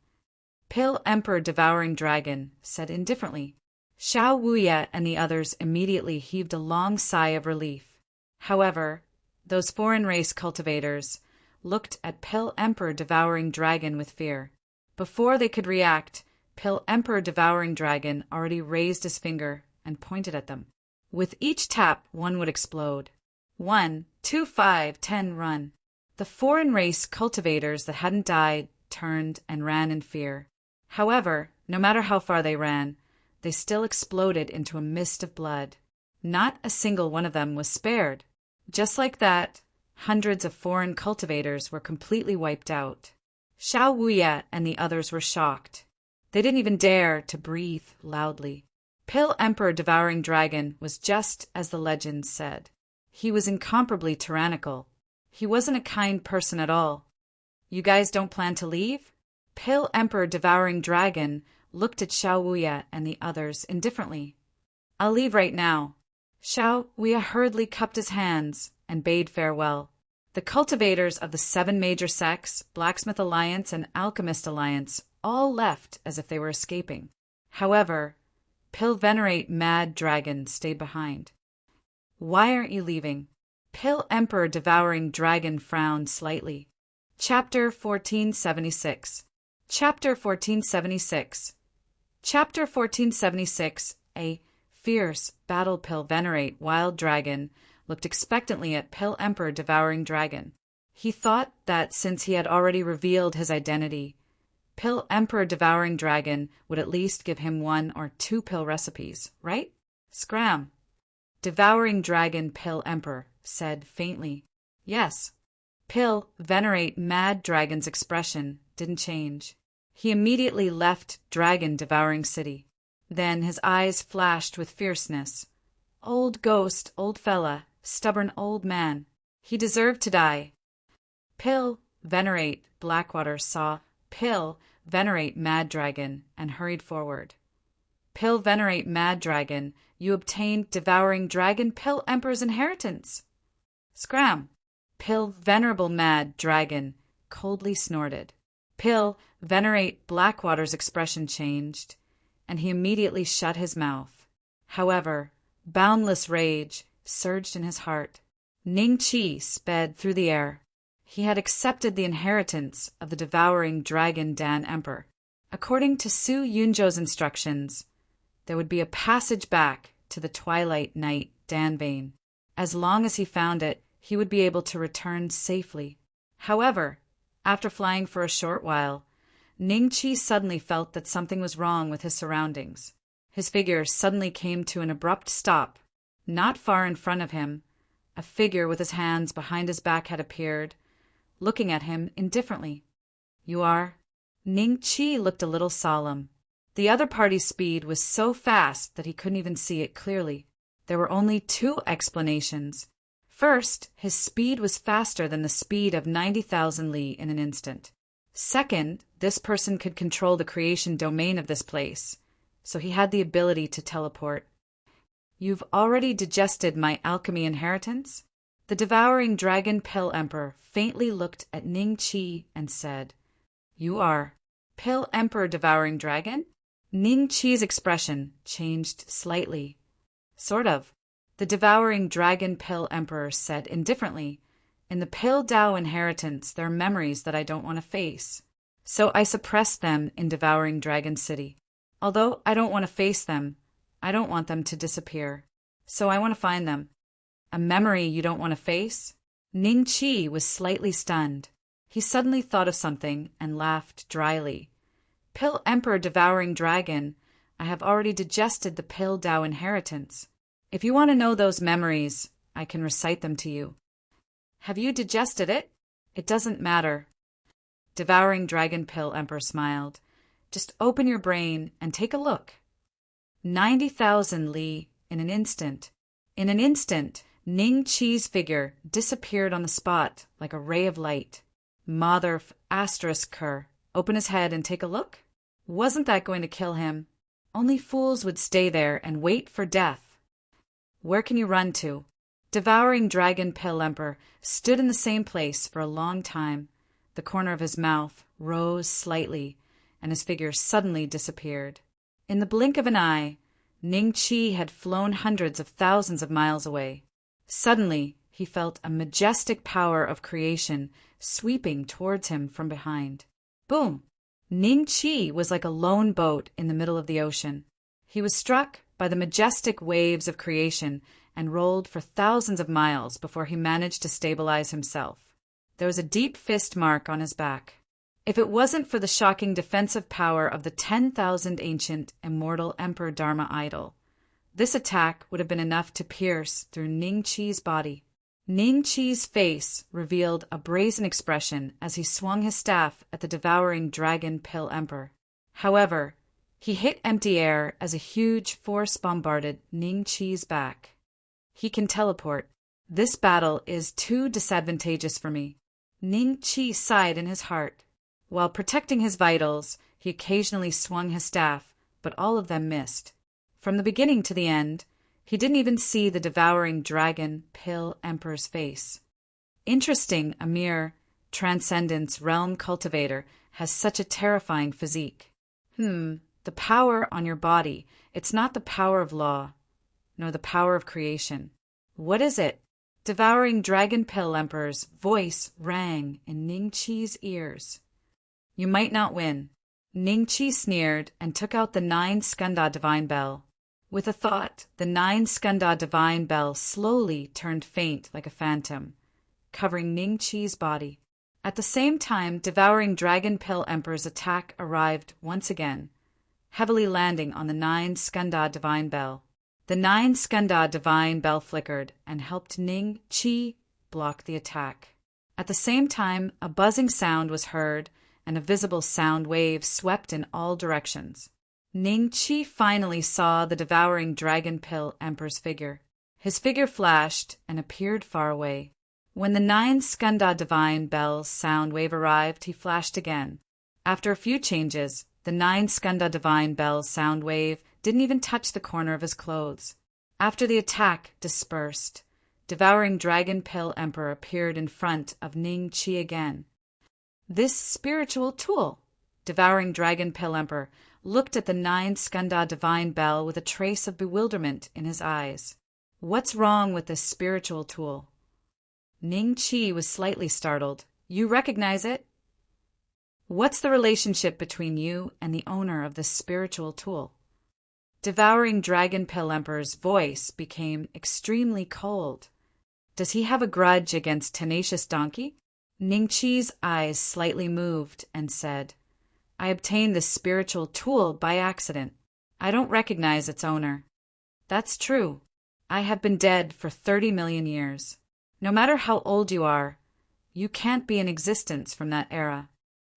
Pill Emperor Devouring Dragon said indifferently. Xiao Wuye and the others immediately heaved a long sigh of relief. However, those foreign race cultivators looked at Pill Emperor Devouring Dragon with fear. Before they could react, Pill Emperor Devouring Dragon already raised his finger and pointed at them. With each tap, one would explode. 1, 2, 5, 10, run. The foreign race cultivators that hadn't died turned and ran in fear. However, no matter how far they ran, they still exploded into a mist of blood. Not a single one of them was spared. Just like that, hundreds of foreign cultivators were completely wiped out. Xiao Wuya and the others were shocked. They didn't even dare to breathe loudly. Pill Emperor Devouring Dragon was just as the legends said. He was incomparably tyrannical. He wasn't a kind person at all. You guys don't plan to leave? Pill Emperor Devouring Dragon looked at Xiao Wuya and the others indifferently. I'll leave right now. Xiao Wuya hurriedly cupped his hands and bade farewell. The cultivators of the 7 major sects, Blacksmith Alliance and Alchemist Alliance, all left as if they were escaping. However, Pill Venerate Mad Dragon stayed behind. Why aren't you leaving? Pill Emperor Devouring Dragon frowned slightly. Chapter 1476. Chapter 1476. Chapter 1476. A fierce battle Pill Venerate Wild Dragon looked expectantly at Pill Emperor Devouring Dragon. He thought that since he had already revealed his identity, Pill Emperor Devouring Dragon would at least give him 1 or 2 pill recipes, right? Scram. Devouring Dragon Pill Emperor said faintly. Yes. Pill Venerate Mad Dragon's expression didn't change. He immediately left Dragon Devouring City. Then his eyes flashed with fierceness. Old ghost, old fella, stubborn old man. He deserved to die. Pill Venerate Blackwater saw Pill Venerate Mad Dragon and hurried forward. Pill Venerate Mad Dragon, you obtained Devouring Dragon Pill Emperor's inheritance. Scram. Pill Venerable Mad Dragon coldly snorted. Pill Venerate Blackwater's expression changed, and he immediately shut his mouth. However, boundless rage surged in his heart. Ning Qi sped through the air. He had accepted the inheritance of the Devouring Dragon Dan Emperor. According to Su Yunzhou's instructions, there would be a passage back to the Twilight Night Danbane. As long as he found it, he would be able to return safely. However, after flying for a short while, Ning Qi suddenly felt that something was wrong with his surroundings. His figure suddenly came to an abrupt stop. Not far in front of him, a figure with his hands behind his back had appeared, looking at him indifferently. You are? Ning Qi looked a little solemn. The other party's speed was so fast that he couldn't even see it clearly. There were only 2 explanations. First, his speed was faster than the speed of 90,000 li in an instant. Second, this person could control the creation domain of this place, so he had the ability to teleport. You've already digested my alchemy inheritance? The Devouring Dragon Pill Emperor faintly looked at Ning Qi and said, You are Pill Emperor Devouring Dragon? Ning Qi's expression changed slightly. Sort of. The Devouring Dragon Pill Emperor said indifferently, In the Pill Dao inheritance, there are memories that I don't want to face. So I suppressed them in Devouring Dragon City. Although I don't want to face them, I don't want them to disappear. So I want to find them. A memory you don't want to face? Ning Qi was slightly stunned. He suddenly thought of something and laughed dryly. Pill Emperor Devouring Dragon, I have already digested the Pill Dao inheritance. If you want to know those memories, I can recite them to you. Have you digested it? It doesn't matter. Devouring Dragon Pill Emperor smiled. Just open your brain and take a look. 90,000 li in an instant. In an instant, Ning Qi's figure disappeared on the spot like a ray of light. Mother asterisk her. Open his head and take a look? Wasn't that going to kill him? Only fools would stay there and wait for death. Where can you run to? Devouring Dragon Pill Emperor stood in the same place for a long time. The corner of his mouth rose slightly, and his figure suddenly disappeared. In the blink of an eye, Ning Qi had flown hundreds of thousands of miles away. Suddenly, he felt a majestic power of creation sweeping towards him from behind. Boom! Ning Chi was like a lone boat in the middle of the ocean. He was struck by the majestic waves of creation and rolled for thousands of miles before he managed to stabilize himself. There was a deep fist mark on his back. If it wasn't for the shocking defensive power of the 10,000 ancient immortal Emperor Dharma idol, this attack would have been enough to pierce through Ning Chi's body. Ning Chi's face revealed a brazen expression as he swung his staff at the devouring dragon pill emperor. However, he hit empty air as a huge force bombarded Ning Chi's back. He can teleport. This battle is too disadvantageous for me. Ning Chi sighed in his heart. While protecting his vitals, he occasionally swung his staff, but all of them missed. From the beginning to the end, he didn't even see the devouring dragon pill emperor's face. Interesting, a mere transcendence realm cultivator has such a terrifying physique. The power on your body, it's not the power of law, nor the power of creation. What is it? Devouring dragon pill emperor's voice rang in Ning Chi's ears. You might not win. Ning Chi sneered and took out the 9 Skanda divine bell. With a thought, the 9 Skanda divine bell slowly turned faint like a phantom, covering Ning Chi's body. At the same time, devouring dragon pill emperor's attack arrived once again, heavily landing on the 9 Skanda divine bell. The 9 Skanda divine bell flickered and helped Ning Chi block the attack. At the same time, a buzzing sound was heard and a visible sound wave swept in all directions. Ning Chi finally saw the devouring dragon pill emperor's figure. His figure flashed and appeared far away. When the 9 Skanda divine bell's sound wave arrived, he flashed again. After a few changes, the 9 Skanda divine bell's sound wave didn't even touch the corner of his clothes. After the attack dispersed, devouring dragon pill emperor appeared in front of Ning Chi again. This spiritual tool, devouring dragon pill emperor, looked at the 9 Skanda divine bell with a trace of bewilderment in his eyes. What's wrong with this spiritual tool? Ning Chi was slightly startled. You recognize it? What's the relationship between you and the owner of this spiritual tool? Devouring dragon pill emperor's voice became extremely cold. Does he have a grudge against Tenacious Donkey? Ning Chi's eyes slightly moved and said, I obtained this spiritual tool by accident. I don't recognize its owner. That's true. I have been dead for 30 million years. No matter how old you are, you can't be in existence from that era.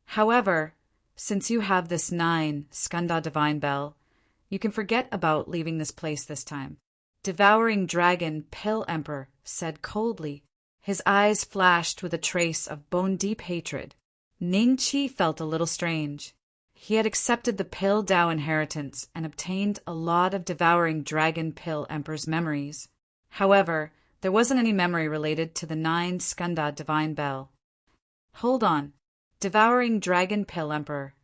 However, since you have this 9 Skanda divine bell, you can forget about leaving this place this time. Devouring dragon pill emperor said coldly. His eyes flashed with a trace of bone-deep hatred. Ning Chi felt a little strange. He had accepted the Pill Dao inheritance and obtained a lot of devouring dragon pill emperor's memories. However, there wasn't any memory related to the 9 Skanda divine bell. Hold on. Devouring dragon pill emperor.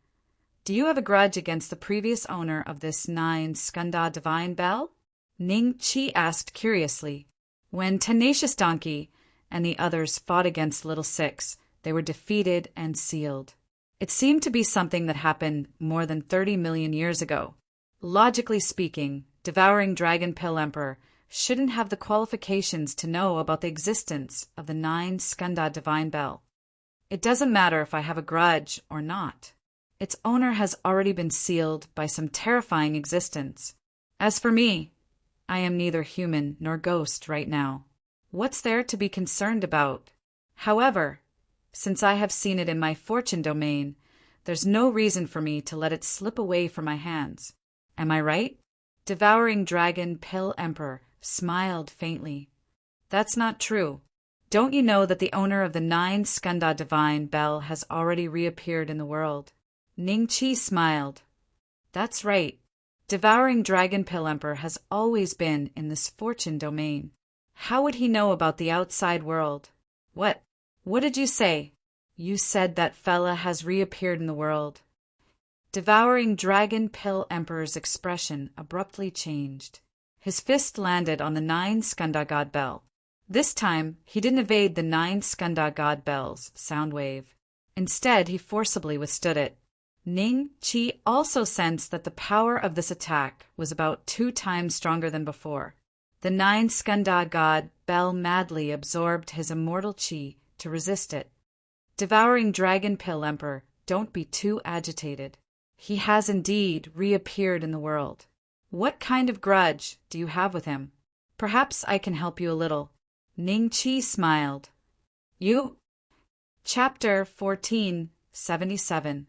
Do you have a grudge against the previous owner of this 9 Skanda divine bell? Ning Chi asked curiously. When Tenacious Donkey and the others fought against Little Six, they were defeated and sealed. It seemed to be something that happened more than 30 million years ago. Logically speaking, devouring dragon pill emperor shouldn't have the qualifications to know about the existence of the 9 Skanda divine bell. It doesn't matter if I have a grudge or not. Its owner has already been sealed by some terrifying existence. As for me, I am neither human nor ghost right now. What's there to be concerned about? However, since I have seen it in my fortune domain, there's no reason for me to let it slip away from my hands. Am I right? Devouring dragon pill emperor smiled faintly. That's not true. Don't you know that the owner of the 9 Skanda divine bell has already reappeared in the world? Ning Chi smiled. That's right. Devouring dragon pill emperor has always been in this fortune domain. How would he know about the outside world? What did you say? You said that fella has reappeared in the world. Devouring dragon pill emperor's expression abruptly changed. His fist landed on the 9 Skanda god bell. This time, he didn't evade the 9 Skanda god bell's sound wave. Instead, he forcibly withstood it. Ning Qi also sensed that the power of this attack was about 2 times stronger than before. The 9 Skanda god Bel madly absorbed his immortal qi to resist it. Devouring Dragon Pill Emperor, don't be too agitated. He has indeed reappeared in the world. What kind of grudge do you have with him? Perhaps I can help you a little. Ning Qi smiled. You? Chapter 1477.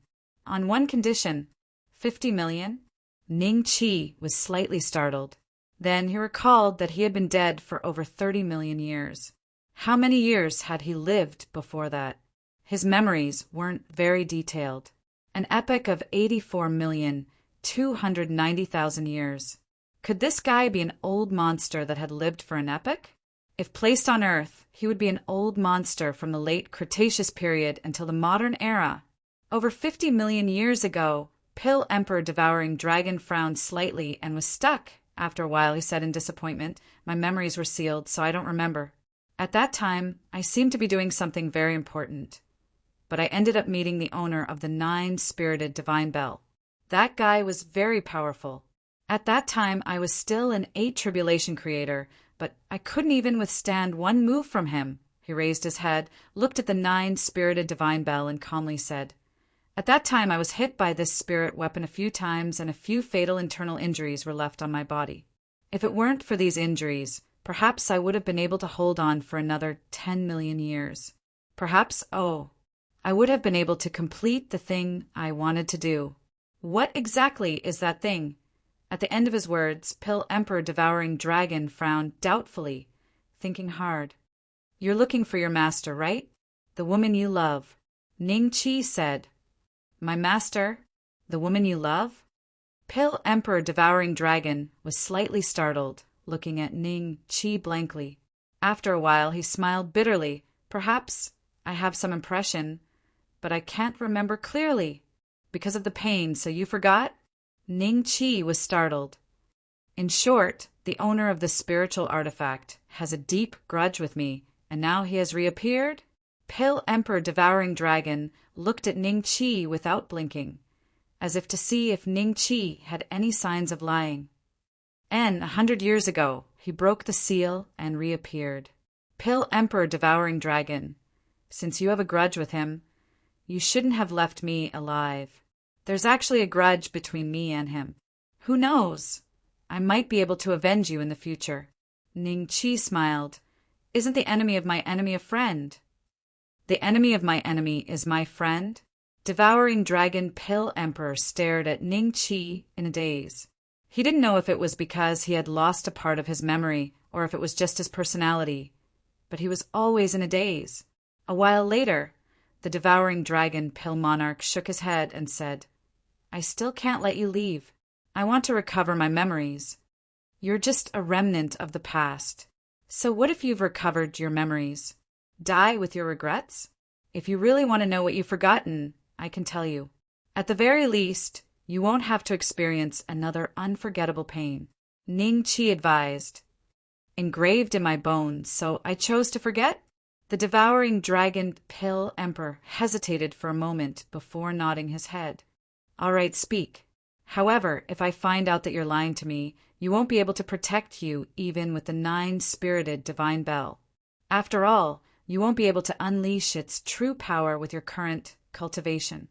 On one condition. 50 million? Ning Qi was slightly startled. Then he recalled that he had been dead for over 30 million years. How many years had he lived before that? His memories weren't very detailed. An epoch of 84,290,000 years. Could this guy be an old monster that had lived for an epoch? If placed on Earth, he would be an old monster from the late Cretaceous period until the modern era. Over 50 million years ago, Pill Emperor Devouring Dragon frowned slightly and was stuck. After a while, he said in disappointment, "My memories were sealed, so I don't remember. At that time, I seemed to be doing something very important. But I ended up meeting the owner of the 9-spirited Divine Bell. That guy was very powerful. At that time, I was still an 8 Tribulation creator, but I couldn't even withstand one move from him." He raised his head, looked at the 9-spirited Divine Bell, and calmly said, "At that time, I was hit by this spirit weapon a few times, and a few fatal internal injuries were left on my body. If it weren't for these injuries, perhaps I would have been able to hold on for another 10 million years. Perhaps, I would have been able to complete the thing I wanted to do." "What exactly is that thing?" At the end of his words, Pill Emperor Devouring Dragon frowned doubtfully, thinking hard. "You're looking for your master, right? The woman you love." Ning Qi said. "My master? The woman you love?" Pill Emperor Devouring Dragon was slightly startled, looking at Ning Qi blankly. After a while, he smiled bitterly. "Perhaps I have some impression, but I can't remember clearly. Because of the pain, so you forgot?" Ning Qi was startled. "In short, the owner of this spiritual artifact has a deep grudge with me, and now he has reappeared?" Pill Emperor Devouring Dragon looked at Ning Qi without blinking, as if to see if Ning Qi had any signs of lying. "And 100 years ago, he broke the seal and reappeared. Pill Emperor Devouring Dragon, since you have a grudge with him, you shouldn't have left me alive. There's actually a grudge between me and him. Who knows? I might be able to avenge you in the future." Ning Qi smiled. "Isn't the enemy of my enemy a friend?" "The enemy of my enemy is my friend?" Devouring Dragon Pill Emperor stared at Ning Qi in a daze. He didn't know if it was because he had lost a part of his memory or if it was just his personality, but he was always in a daze. A while later, the Devouring Dragon Pill Monarch shook his head and said, "I still can't let you leave. I want to recover my memories. You're just a remnant of the past. So what if you've recovered your memories? Die with your regrets? If you really want to know what you've forgotten, I can tell you. At the very least, you won't have to experience another unforgettable pain." Ning Qi advised. "Engraved in my bones, so I chose to forget?" The Devouring Dragon Pill Emperor hesitated for a moment before nodding his head. "All right, speak. However, if I find out that you're lying to me, you won't be able to protect you even with the 9-spirited Divine Bell. After all, you won't be able to unleash its true power with your current cultivation."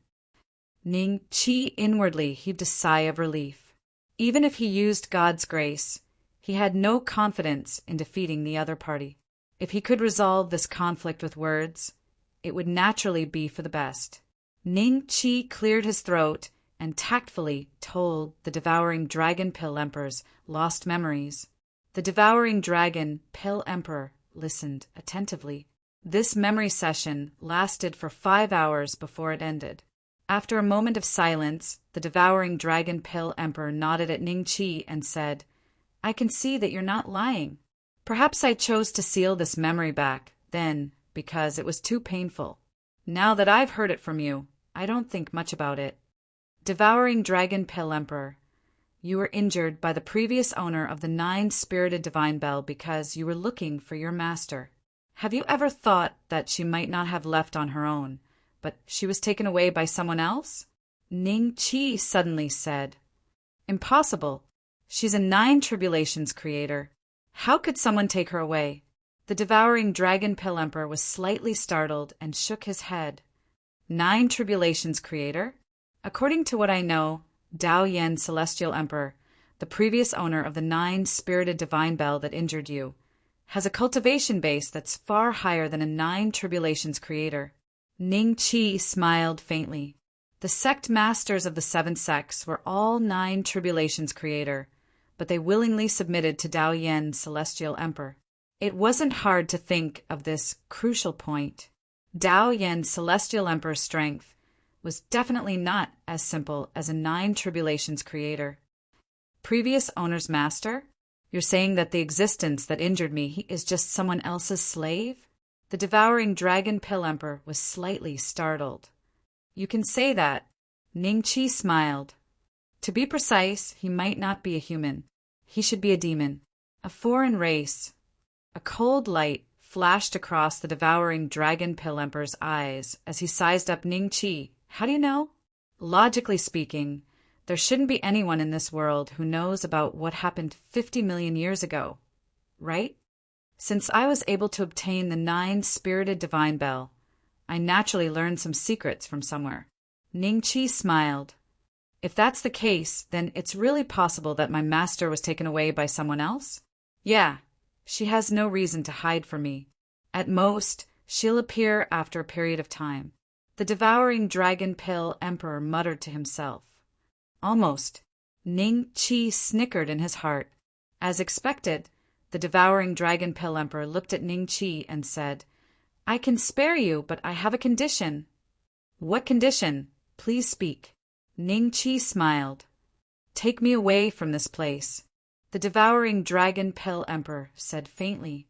Ning Qi inwardly heaved a sigh of relief. Even if he used God's grace, he had no confidence in defeating the other party. If he could resolve this conflict with words, it would naturally be for the best. Ning Qi cleared his throat and tactfully told the Devouring Dragon Pill Emperor's lost memories. The Devouring Dragon Pill Emperor listened attentively. This memory session lasted for 5 hours before it ended. After a moment of silence, the Devouring Dragon Pill Emperor nodded at Ning Qi and said, "I can see that you're not lying. Perhaps I chose to seal this memory back then because it was too painful. Now that I've heard it from you, I don't think much about it. Devouring Dragon Pill Emperor, you were injured by the previous owner of the 9-spirited Divine Bell because you were looking for your master. Have you ever thought that she might not have left on her own, but she was taken away by someone else? Ning Qi suddenly said. Impossible. She's a 9 tribulations creator. How could someone take her away? The devouring dragon pill emperor was slightly startled and shook his head. 9 tribulations creator? According to what I know, Dao Yen Celestial Emperor, the previous owner of the 9 spirited divine bell that injured you, has a cultivation base that's far higher than a 9 tribulations creator. Ning Qi smiled faintly. The sect masters of the 7 sects were all 9 tribulations creator, but they willingly submitted to Dao Yen Celestial Emperor. It wasn't hard to think of this crucial point. Dao Yen Celestial Emperor's strength was definitely not as simple as a 9 tribulations creator. Previous owner's master? You're saying that the existence that injured me is just someone else's slave? The devouring dragon pill emperor was slightly startled. You can say that. Ning Qi smiled. To be precise, he might not be a human. He should be a demon. A foreign race. A cold light flashed across the devouring dragon pill emperor's eyes as he sized up Ning Qi. How do you know? Logically speaking, there shouldn't be anyone in this world who knows about what happened 50 million years ago, right? Since I was able to obtain the 9 spirited divine bell, I naturally learned some secrets from somewhere. Ning Qi smiled. If that's the case, then it's really possible that my master was taken away by someone else? Yeah, she has no reason to hide from me. At most, she'll appear after a period of time. The devouring dragon pill emperor muttered to himself. Almost. Ning Qi snickered in his heart. As expected, the devouring dragon pill emperor looked at Ning Qi and said, I can spare you, but I have a condition. What condition? Please speak. Ning Qi smiled. Take me away from this place. The devouring dragon pill emperor said faintly.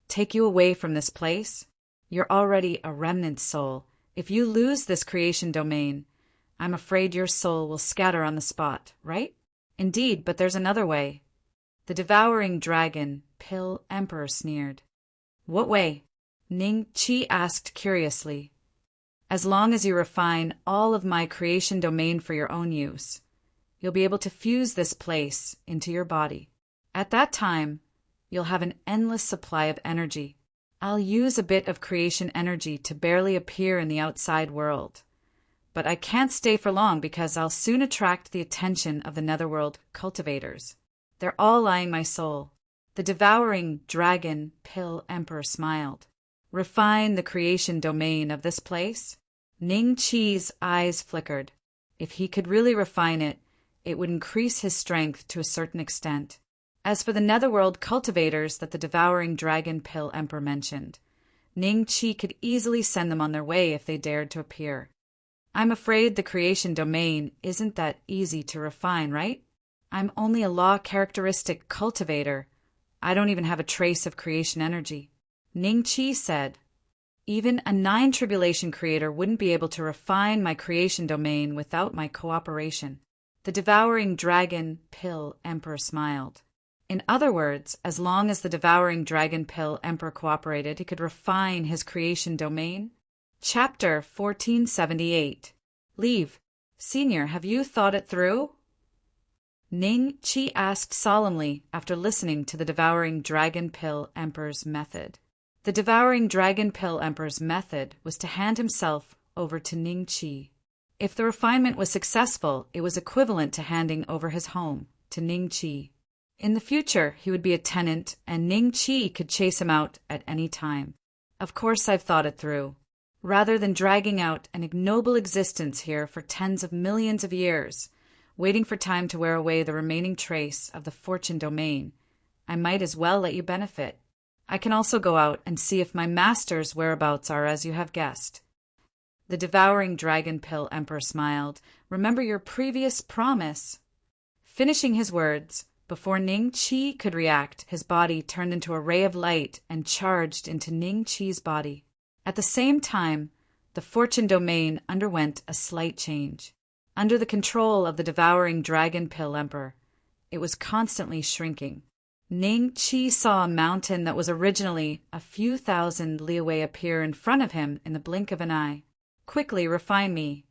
Take you away from this place? You're already a remnant soul. If you lose this creation domain, I'm afraid your soul will scatter on the spot, right? Indeed, but there's another way. The devouring dragon pill emperor sneered. What way? Ning Qi asked curiously. As long as you refine all of my creation domain for your own use, you'll be able to fuse this place into your body. At that time, you'll have an endless supply of energy. I'll use a bit of creation energy to barely appear in the outside world. But I can't stay for long because I'll soon attract the attention of the netherworld cultivators. They're all eyeing my soul. The devouring dragon pill emperor smiled. Refine the creation domain of this place? Ning Qi's eyes flickered. If he could really refine it, it would increase his strength to a certain extent. As for the netherworld cultivators that the devouring dragon pill emperor mentioned, Ning Qi could easily send them on their way if they dared to appear. I'm afraid the creation domain isn't that easy to refine, right? I'm only a law characteristic cultivator. I don't even have a trace of creation energy. Ning Qi said, even a 9 tribulation creator wouldn't be able to refine my creation domain without my cooperation. The devouring dragon pill emperor smiled. In other words, as long as the devouring dragon pill emperor cooperated, he could refine his creation domain. Chapter 1478. Leave. Senior, have you thought it through? Ning Qi asked solemnly after listening to the devouring dragon pill emperor's method. The devouring dragon pill emperor's method was to hand himself over to Ning Qi. If the refinement was successful, it was equivalent to handing over his home to Ning Qi. In the future, he would be a tenant, and Ning Qi could chase him out at any time. Of course I've thought it through. Rather than dragging out an ignoble existence here for tens of millions of years, waiting for time to wear away the remaining trace of the fortune domain, I might as well let you benefit. I can also go out and see if my master's whereabouts are as you have guessed. The devouring dragon pill emperor smiled. Remember your previous promise. Finishing his words, before Ning Qi could react, his body turned into a ray of light and charged into Ning Qi's body. At the same time, the fortune domain underwent a slight change. Under the control of the devouring dragon pill emperor, it was constantly shrinking. Ning Qi saw a mountain that was originally a few thousand li away appear in front of him in the blink of an eye. Quickly refine me.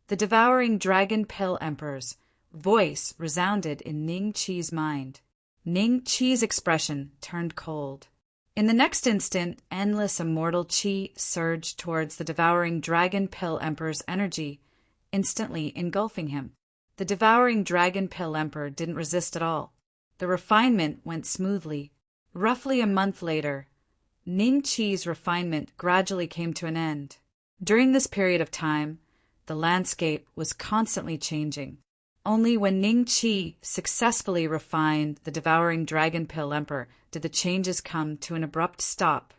The devouring dragon pill emperor's voice resounded in Ning Qi's mind. Ning Qi's expression turned cold. In the next instant, endless immortal qi surged towards the devouring dragon pill emperor's energy, instantly engulfing him. The devouring dragon pill emperor didn't resist at all. The refinement went smoothly. Roughly a month later, Ning Qi's refinement gradually came to an end. During this period of time, the landscape was constantly changing. Only when Ning Qi successfully refined the devouring dragon pill emperor did the changes come to an abrupt stop.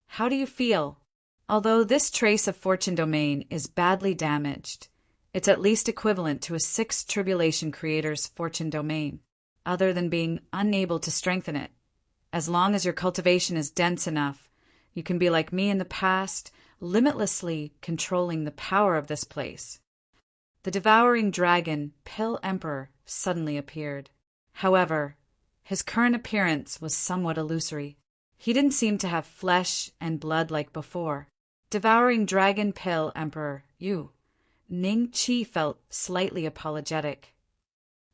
How do you feel? Although this trace of fortune domain is badly damaged, it's at least equivalent to a 6th tribulation creator's fortune domain, other than being unable to strengthen it. As long as your cultivation is dense enough, you can be like me in the past, limitlessly controlling the power of this place. The devouring dragon pill emperor suddenly appeared. However, his current appearance was somewhat illusory. He didn't seem to have flesh and blood like before. Devouring dragon pill emperor, Ning Qi felt slightly apologetic.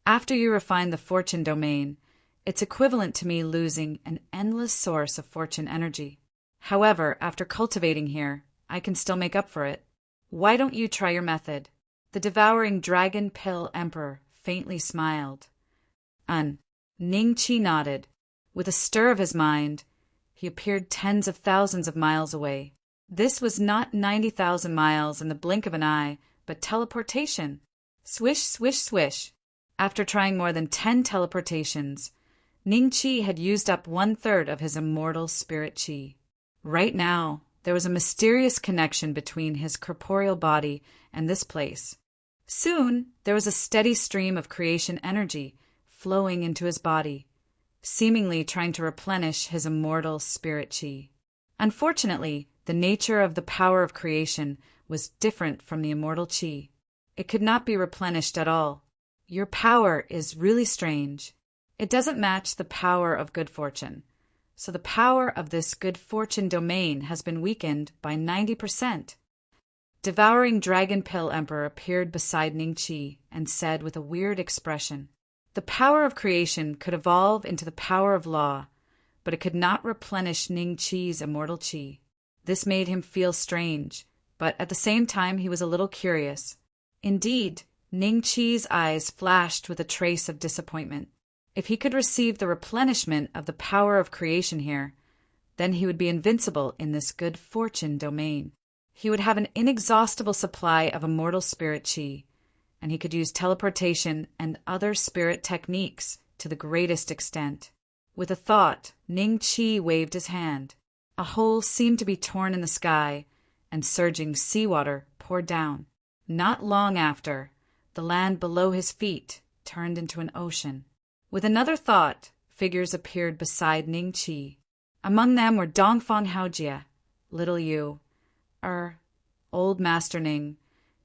After you refine the fortune domain, it's equivalent to me losing an endless source of fortune energy. However, after cultivating here, I can still make up for it. Why don't you try your method? The devouring dragon pill emperor faintly smiled. Ning Qi nodded. With a stir of his mind, he appeared tens of thousands of miles away. This was not 90,000 miles in the blink of an eye, but teleportation. Swish, swish, swish. After trying more than 10 teleportations, Ning Qi had used up 1/3 of his immortal spirit qi. Right now, there was a mysterious connection between his corporeal body and this place. Soon, there was a steady stream of creation energy flowing into his body, seemingly trying to replenish his immortal spirit qi. Unfortunately, the nature of the power of creation was different from the immortal qi. It could not be replenished at all. Your power is really strange. It doesn't match the power of good fortune. So the power of this good fortune domain has been weakened by 90%. Devouring Dragon Pill Emperor appeared beside Ning Qi and said with a weird expression, "The power of creation could evolve into the power of law, but it could not replenish Ning Qi's immortal qi." This made him feel strange, but at the same time he was a little curious. Indeed, Ning Qi's eyes flashed with a trace of disappointment. If he could receive the replenishment of the power of creation here, then he would be invincible in this good fortune domain. He would have an inexhaustible supply of immortal spirit qi, and he could use teleportation and other spirit techniques to the greatest extent. With a thought, Ning Qi waved his hand. A hole seemed to be torn in the sky, and surging seawater poured down. Not long after, the land below his feet turned into an ocean. With another thought, figures appeared beside Ning Qi. Among them were Dongfang Haojie, Little Yu, Old Master Ning,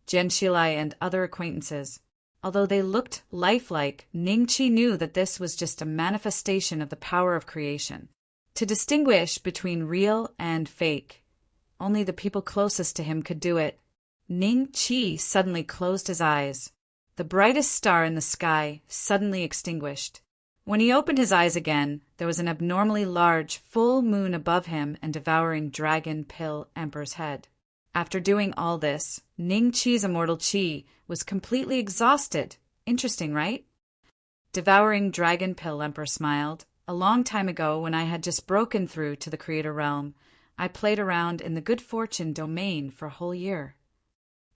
Jian Shilai, and other acquaintances. Although they looked lifelike, Ning Qi knew that this was just a manifestation of the power of creation. To distinguish between real and fake, only the people closest to him could do it. Ning Qi suddenly closed his eyes. The brightest star in the sky suddenly extinguished. When he opened his eyes again, there was an abnormally large full moon above him and devouring Dragon Pill Emperor's head. After doing all this, Ning Qi's immortal qi was completely exhausted. Interesting, right? Devouring Dragon Pill Emperor smiled. A long time ago, when I had just broken through to the creator realm, I played around in the good fortune domain for a whole year.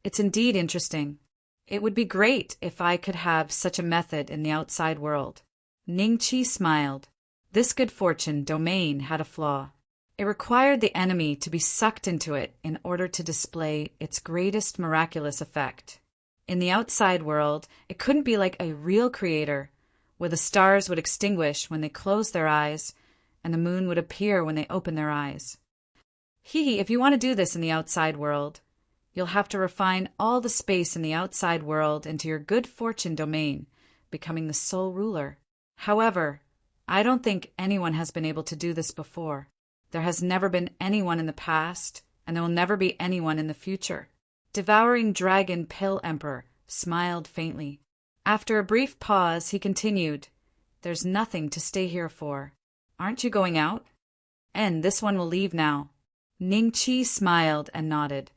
It's indeed interesting. It would be great if I could have such a method in the outside world. Ning Qi smiled. This good fortune domain had a flaw. It required the enemy to be sucked into it in order to display its greatest miraculous effect. In the outside world, it couldn't be like a real creator, where the stars would extinguish when they closed their eyes, and the moon would appear when they opened their eyes. If you want to do this in the outside world, you'll have to refine all the space in the outside world into your good fortune domain, becoming the sole ruler. However, I don't think anyone has been able to do this before. There has never been anyone in the past, and there will never be anyone in the future. Devouring Dragon Pill Emperor smiled faintly. After a brief pause, he continued, "There's nothing to stay here for. Aren't you going out? And this one will leave now." Ning Qi smiled and nodded.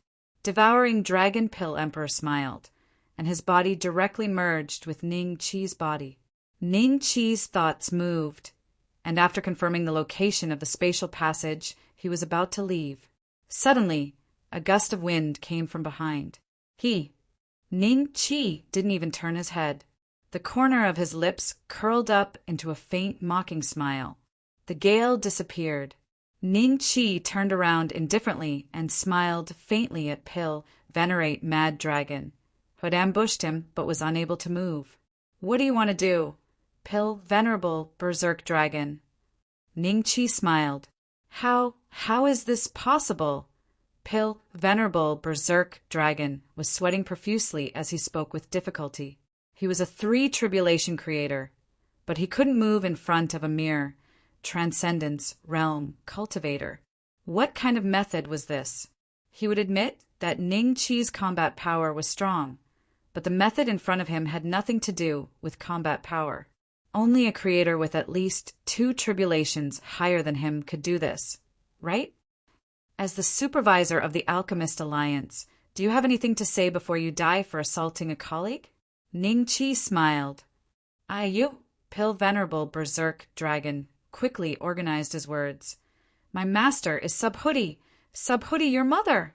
Devouring Dragon Pill Emperor smiled, and his body directly merged with Ning Qi's body. Ning Qi's thoughts moved, and after confirming the location of the spatial passage, he was about to leave. Suddenly, a gust of wind came from behind. Ning Qi didn't even turn his head. The corner of his lips curled up into a faint mocking smile. The gale disappeared. Ning Qi turned around indifferently and smiled faintly at Pill, Venerate Mad Dragon, who had ambushed him but was unable to move. "What do you want to do, Pill, Venerable Berserk Dragon?" Ning Qi smiled. How is this possible?" Pill, Venerable Berserk Dragon was sweating profusely as he spoke with difficulty. He was a 3 tribulation creator, but he couldn't move in front of a mere transcendence realm cultivator. What kind of method was this? He would admit that Ning Qi's combat power was strong, but the method in front of him had nothing to do with combat power. Only a creator with at least 2 tribulations higher than him could do this, right? As the supervisor of the Alchemist Alliance, do you have anything to say before you die for assaulting a colleague? Ning Qi smiled. You, Pill Venerable Berserk Dragon, quickly organized his words. "My master is Subhuti, your mother."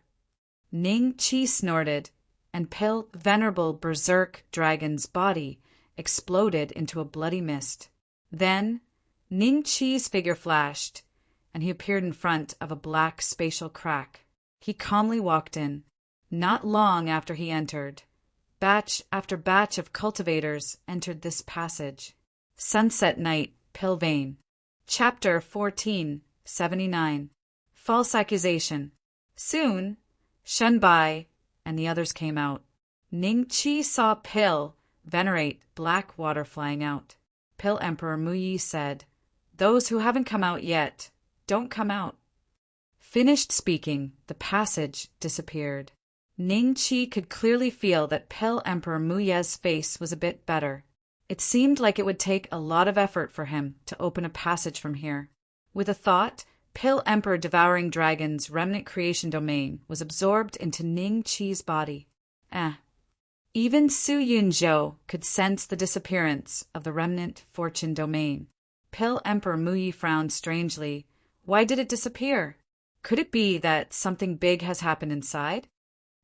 Ning Qi snorted, and Pill Venerable Berserk Dragon's body exploded into a bloody mist. Then Ning Qi's figure flashed, and he appeared in front of a black spatial crack. He calmly walked in. Not long after he entered, batch after batch of cultivators entered this passage. Sunset Night, Pillvane. Chapter 1479. False Accusation. Soon, Shenbai and the others came out. Ning Qi saw Pill Venerate black water flying out. Pill Emperor Muyi said, "Those who haven't come out yet, don't come out." Finished speaking, the passage disappeared. Ning Qi could clearly feel that Pill Emperor Muye's face was a bit better. It seemed like it would take a lot of effort for him to open a passage from here. With a thought, Pill Emperor Devouring Dragon's remnant creation domain was absorbed into Ning Qi's body. Even Su Yunzhou could sense the disappearance of the remnant fortune domain. Pill Emperor Muyi frowned strangely. Why did it disappear? Could it be that something big has happened inside?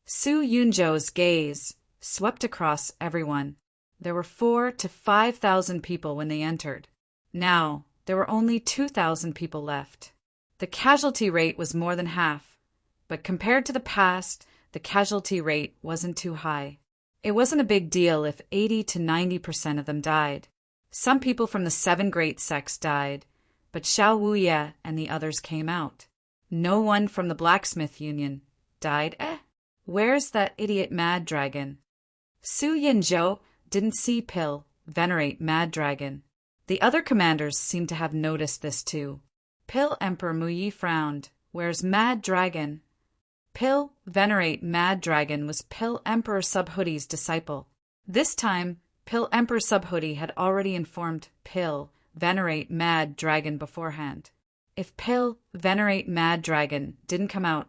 Su Yunzhou's gaze swept across everyone. There were 4,000 to 5,000 people when they entered. Now, there were only 2,000 people left. The casualty rate was more than half, but compared to the past, the casualty rate wasn't too high. It wasn't a big deal if 80 to 90% of them died. Some people from the 7 great sects died, but Xiao Wuye and the others came out. No one from the Blacksmith Union died. Where's that idiot Mad Dragon? Su Yinzhou didn't see Pill Venerate Mad Dragon. The other commanders seemed to have noticed this too. Pill Emperor Muyi frowned. Where's Mad Dragon? Pill Venerate Mad Dragon was Pill Emperor Subhuti's disciple. This time, Pill Emperor Subhuti had already informed Pill Venerate Mad Dragon beforehand. If Pill Venerate Mad Dragon didn't come out,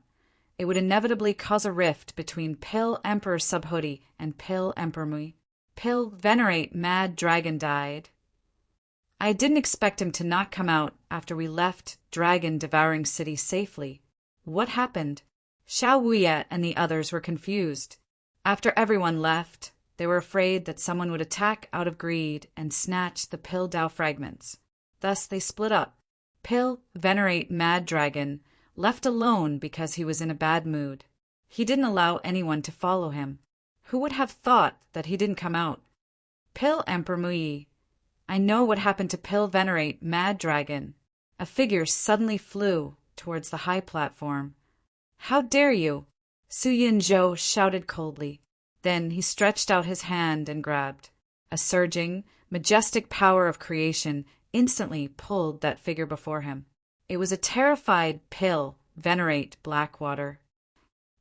it would inevitably cause a rift between Pill Emperor Subhuti and Pill Emperor Muyi. Pill Venerate Mad Dragon died. I didn't expect him to not come out after we left Dragon Devouring City safely. What happened? Xiao Wuye and the others were confused. After everyone left, they were afraid that someone would attack out of greed and snatch the Pill Dao fragments. Thus they split up. Pill Venerate Mad Dragon left alone because he was in a bad mood. He didn't allow anyone to follow him. Who would have thought that he didn't come out? Pill Emperor Muyi. I know what happened to Pill Venerate Mad Dragon. A figure suddenly flew towards the high platform. How dare you? Su Yinzhou shouted coldly. Then he stretched out his hand and grabbed. A surging, majestic power of creation instantly pulled that figure before him. It was a terrified Pill Venerate Blackwater.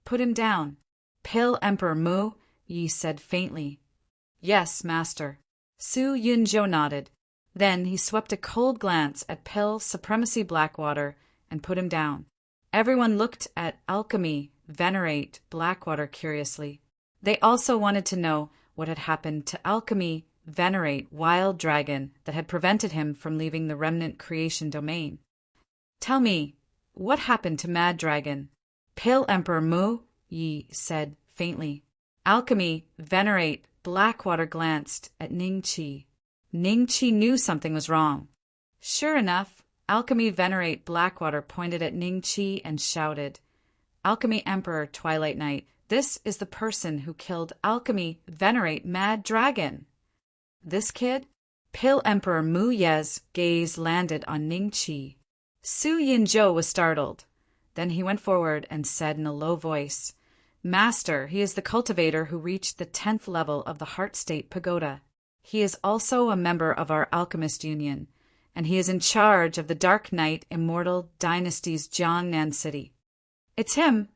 Put him down. Pale Emperor Mu, Yi said faintly. Yes, master. Su Yunzhou nodded. Then he swept a cold glance at Pale Supremacy Blackwater and put him down. Everyone looked at Alchemy Venerate Blackwater curiously. They also wanted to know what had happened to Alchemy Venerate Wild Dragon that had prevented him from leaving the Remnant Creation domain. Tell me, what happened to Mad Dragon? Pale Emperor Mu, Yi said faintly. Alchemy Venerate Blackwater glanced at Ning Qi. Ning Qi knew something was wrong. Sure enough, Alchemy Venerate Blackwater pointed at Ning Qi and shouted, Alchemy Emperor Twilight Knight, this is the person who killed Alchemy Venerate Mad Dragon. This kid? Pale Emperor Mu Ye's gaze landed on Ning Qi. Su Yinzhou was startled. Then he went forward and said in a low voice, Master, he is the cultivator who reached the 10th level of the Heart State Pagoda. He is also a member of our Alchemist Union, and he is in charge of the Dark Knight Immortal Dynasty's Jiangnan City. It's him.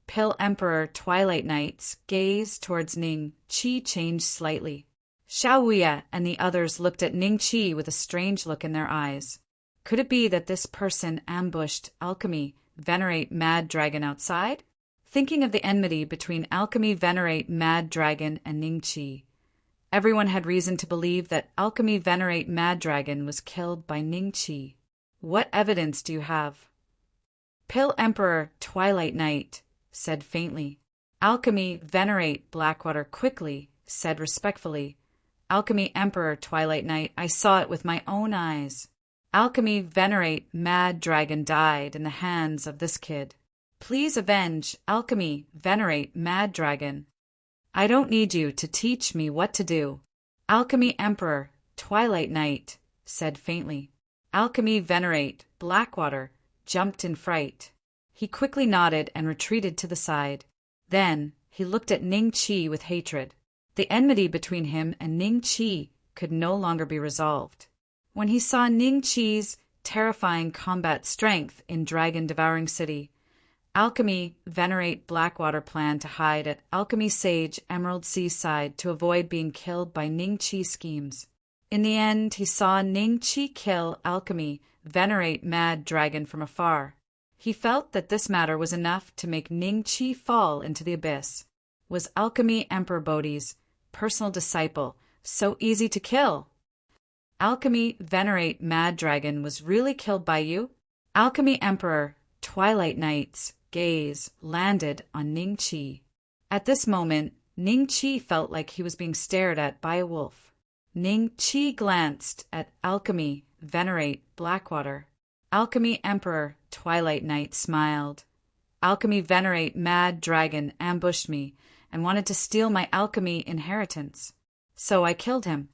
Pale Emperor Twilight Knight's gaze towards Ning Qi changed slightly. Xiaoya and the others looked at Ning Qi with a strange look in their eyes. Could it be that this person ambushed Alchemy Venerate Mad Dragon outside? Thinking of the enmity between Alchemy Venerate Mad Dragon and Ning Qi, everyone had reason to believe that Alchemy Venerate Mad Dragon was killed by Ning Qi. What evidence do you have? Pale Emperor Twilight Knight said faintly. Alchemy Venerate Blackwater quickly said respectfully. Alchemy Emperor Twilight Knight, I saw it with my own eyes. Alchemy Venerate Mad Dragon died in the hands of this kid. Please avenge Alchemy Venerate Mad Dragon. I don't need you to teach me what to do. Alchemy Emperor Twilight Knight said faintly. Alchemy Venerate Blackwater jumped in fright. He quickly nodded and retreated to the side. Then he looked at Ning Qi with hatred. The enmity between him and Ning Qi could no longer be resolved. When he saw Ning Qi's terrifying combat strength in Dragon Devouring City, Alchemy Venerate Blackwater planned to hide at Alchemy Sage Emerald Seaside to avoid being killed by Ning Qi's schemes. In the end, he saw Ning Qi kill Alchemy Venerate Mad Dragon from afar. He felt that this matter was enough to make Ning Qi fall into the abyss. Was Alchemy Emperor Bodhi's personal disciple so easy to kill? Alchemy Venerate Mad Dragon was really killed by you? Alchemy Emperor Twilight Knight's gaze landed on Ning Qi. At this moment, Ning Qi felt like he was being stared at by a wolf. Ning Qi glanced at Alchemy Venerate Blackwater. Alchemy Emperor Twilight Knight smiled. Alchemy Venerate Mad Dragon ambushed me and wanted to steal my alchemy inheritance. So I killed him.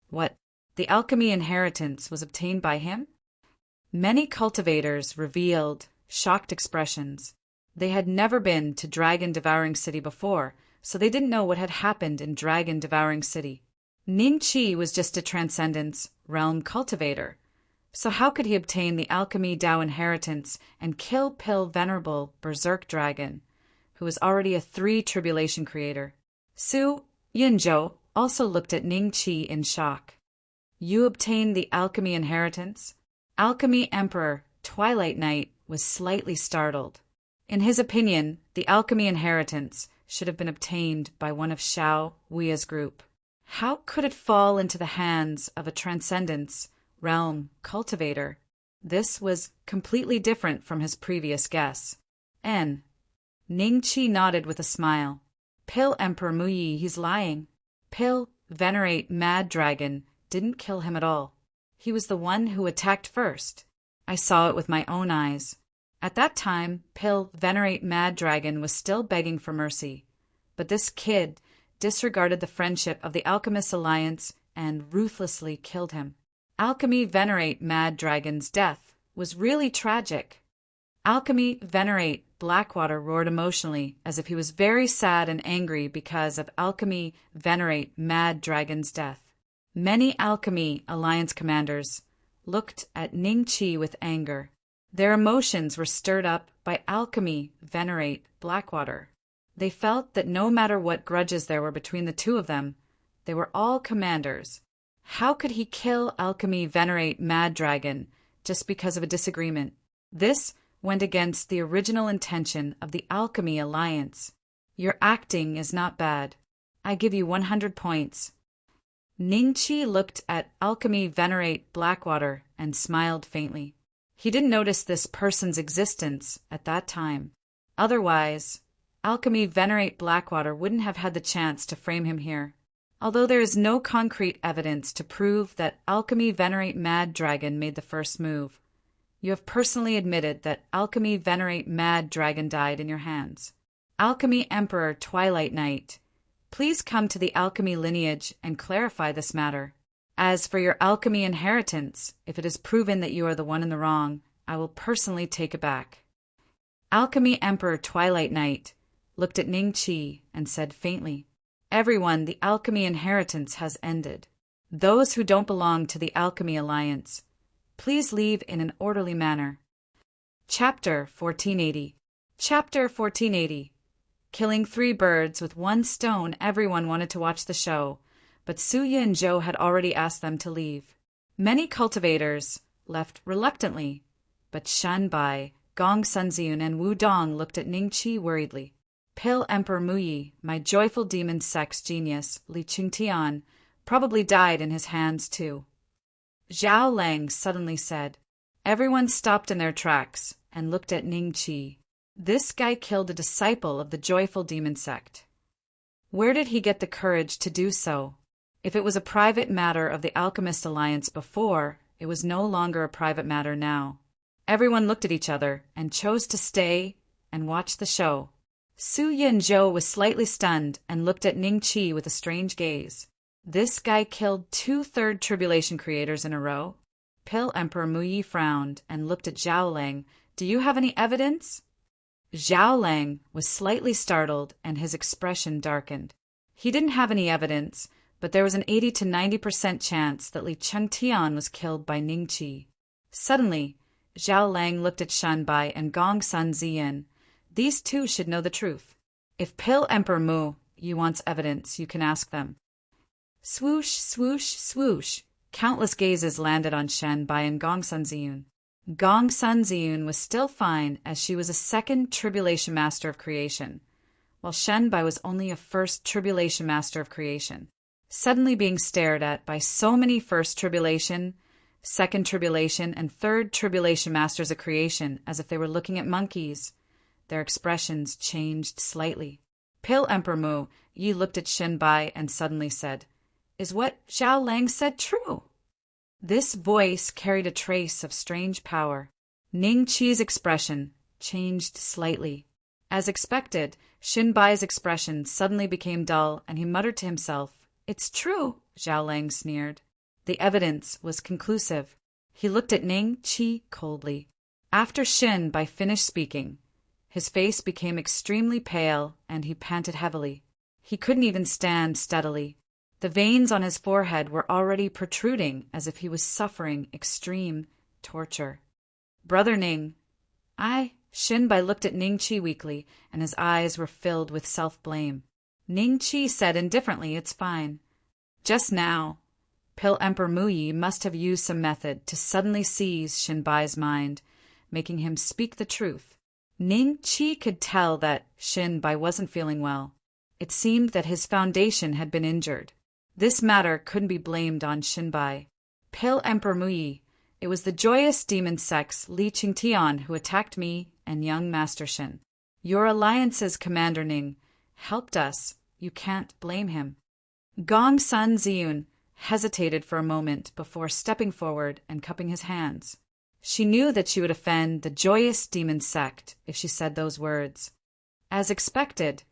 What? The alchemy inheritance was obtained by him? Many cultivators revealed shocked expressions. They had never been to Dragon Devouring City before, so they didn't know what had happened in Dragon Devouring City. Ning Qi was just a Transcendence realm cultivator. So how could he obtain the Alchemy Dao inheritance and kill Pale Venerable Berserk Dragon, who was already a 3 tribulation creator? Su Yunzhou also looked at Ning Qi in shock. You obtained the alchemy inheritance? Alchemy Emperor Twilight Knight was slightly startled. In his opinion, the alchemy inheritance should have been obtained by one of Xiao Wuya's group. How could it fall into the hands of a Transcendence realm cultivator? This was completely different from his previous guess. Ning Qi nodded with a smile. Pale Emperor Muyi, he's lying. Pale Venerate Mad Dragon didn't kill him at all. He was the one who attacked first. I saw it with my own eyes. At that time, Pale Venerate Mad Dragon was still begging for mercy. But this kid disregarded the friendship of the Alchemist Alliance and ruthlessly killed him. Alchemy Venerate Mad Dragon's death was really tragic. Alchemy Venerate Blackwater roared emotionally as if he was very sad and angry because of Alchemy Venerate Mad Dragon's death. Many Alchemy Alliance commanders looked at Ning Qi with anger. Their emotions were stirred up by Alchemy Venerate Blackwater. They felt that no matter what grudges there were between the two of them, they were all commanders. How could he kill Alchemy Venerate Mad Dragon just because of a disagreement? This went against the original intention of the Alchemy Alliance. Your acting is not bad. I give you 100 points. Ningqi looked at Alchemy Venerate Blackwater and smiled faintly. He didn't notice this person's existence at that time. Otherwise, Alchemy Venerate Blackwater wouldn't have had the chance to frame him here. Although there is no concrete evidence to prove that Alchemy Venerate Mad Dragon made the first move, you have personally admitted that Alchemy Venerate Mad Dragon died in your hands. Alchemy Emperor Twilight Knight, please come to the alchemy lineage and clarify this matter. As for your alchemy inheritance, if it is proven that you are the one in the wrong, I will personally take it back. Alchemy Emperor Twilight Knight looked at Ningqi and said faintly, Everyone, the alchemy inheritance has ended. Those who don't belong to the Alchemy Alliance, please leave in an orderly manner. Chapter 1480. Chapter 1480. Killing 3 birds with 1 stone. Everyone wanted to watch the show, but Suya and Zhou had already asked them to leave. Many cultivators left reluctantly, but Shanbai, Gong Sunziun, and Wu Dong looked at Ningqi worriedly. Pale Emperor Muyi, my joyful demon sex genius, Li Qingtian, probably died in his hands too. Zhao Lang suddenly said. Everyone stopped in their tracks and looked at Ningqi. This guy killed a disciple of the joyful demon sect. Where did he get the courage to do so? If it was a private matter of the Alchemist Alliance before, it was no longer a private matter now. Everyone looked at each other and chose to stay and watch the show. Su Yinzhou was slightly stunned and looked at Ningqi with a strange gaze. This guy killed 2 third tribulation creators in a row? Pale Emperor Muyi frowned and looked at Zhao Lang. Do you have any evidence? Zhao Lang was slightly startled and his expression darkened. He didn't have any evidence, but there was an 80 to 90% chance that Li Chengtian was killed by Ningqi. Suddenly, Zhao Lang looked at Shanbai and Gong Sun Ziyan. These two should know the truth. If Pale Emperor Mu wants evidence, you can ask them. Swoosh, swoosh, swoosh. Countless gazes landed on Shanbai and Gong Sun Ziyun. Gong Sun Ziyun was still fine as she was a 2nd Tribulation Master of Creation, while Shanbai was only a 1st Tribulation Master of Creation. Suddenly being stared at by so many 1st Tribulation, 2nd Tribulation, and 3rd Tribulation Masters of Creation as if they were looking at monkeys, their expressions changed slightly. Pale Emperor Mu, Yi looked at Shanbai and suddenly said, Is what Zhao Lang said true? This voice carried a trace of strange power. Ningqi's expression changed slightly. As expected, Shanbai's expression suddenly became dull, and he muttered to himself, It's true, Zhao Lang sneered. The evidence was conclusive. He looked at Ningqi coldly. After Shanbai finished speaking, his face became extremely pale, and he panted heavily. He couldn't even stand steadily. The veins on his forehead were already protruding as if he was suffering extreme torture. Brother Ning. Shanbai looked at Ningqi weakly, and his eyes were filled with self-blame. Ningqi said indifferently, It's fine. Just now, Pale Emperor Muyi must have used some method to suddenly seize Shanbai's mind, making him speak the truth. Ningqi could tell that Shanbai wasn't feeling well. It seemed that his foundation had been injured. This matter couldn't be blamed on Shanbai. Pale Emperor Muyi, it was the joyous demon sex Li Qingtian who attacked me and young Master Shin. Your alliance's Commander Ning helped us. You can't blame him. Gong Sun Ziyun hesitated for a moment before stepping forward and cupping his hands. She knew that she would offend the joyous demon sect if she said those words. As expected,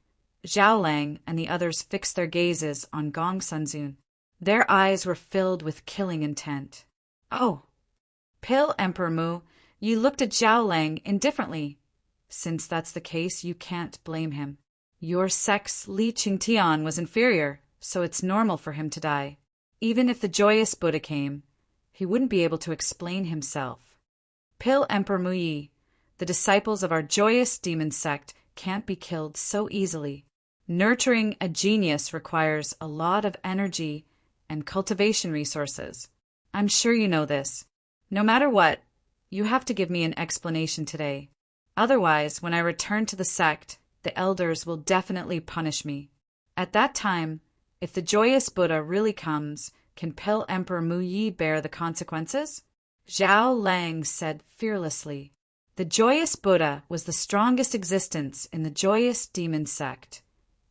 Zhao Lang and the others fixed their gazes on Gong Sunzun. Their eyes were filled with killing intent. Oh! Pale Emperor Mu, you looked at Zhao Lang indifferently. Since that's the case, you can't blame him. Your sex Li Qingtian was inferior, so it's normal for him to die. Even if the joyous Buddha came, he wouldn't be able to explain himself. Pale Emperor Muyi, the disciples of our joyous demon sect can't be killed so easily. Nurturing a genius requires a lot of energy and cultivation resources. I'm sure you know this. No matter what, you have to give me an explanation today. Otherwise, when I return to the sect, the elders will definitely punish me. At that time, if the joyous Buddha really comes, can Pill Emperor Mu Yi bear the consequences? Zhao Lang said fearlessly. The joyous Buddha was the strongest existence in the joyous demon sect,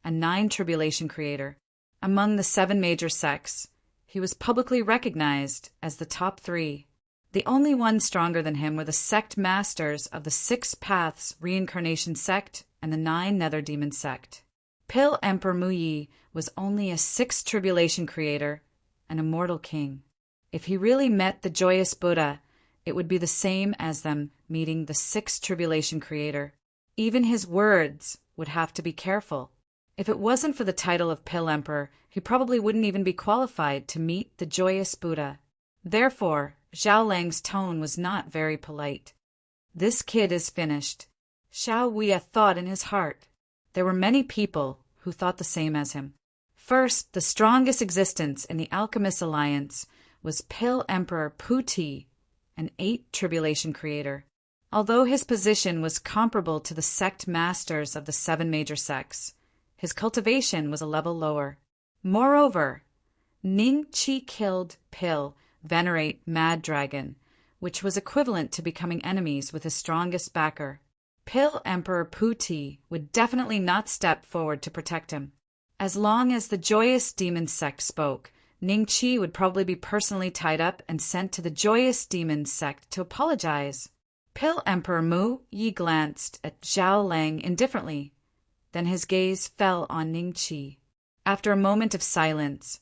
a 9 tribulation creator. Among the 7 major sects, he was publicly recognized as the top 3. The only one stronger than him were the sect masters of the 6 Paths Reincarnation sect and the 9 Nether Demon sect. Pill Emperor Mu Yi was only a 6th tribulation creator, an immortal king. If he really met the joyous Buddha, it would be the same as them meeting the 6th tribulation creator. Even his words would have to be careful. If it wasn't for the title of Pill Emperor, he probably wouldn't even be qualified to meet the joyous Buddha. Therefore, Zhao Lang's tone was not very polite. This kid is finished. Xiao Wei thought in his heart. There were many people who thought the same as him. First, the strongest existence in the Alchemist Alliance was Pill Emperor Pu Ti, an 8 tribulation creator. Although his position was comparable to the sect masters of the 7 major sects, his cultivation was a level lower. Moreover, Ning Qi killed Pill, Venerate Mad Dragon, which was equivalent to becoming enemies with his strongest backer. Pill Emperor Pu Ti would definitely not step forward to protect him. As long as the joyous demon sect spoke, Ning Qi would probably be personally tied up and sent to the joyous demon sect to apologize. Pill Emperor Mu Yi glanced at Zhao Lang indifferently. Then his gaze fell on Ning Qi. After a moment of silence,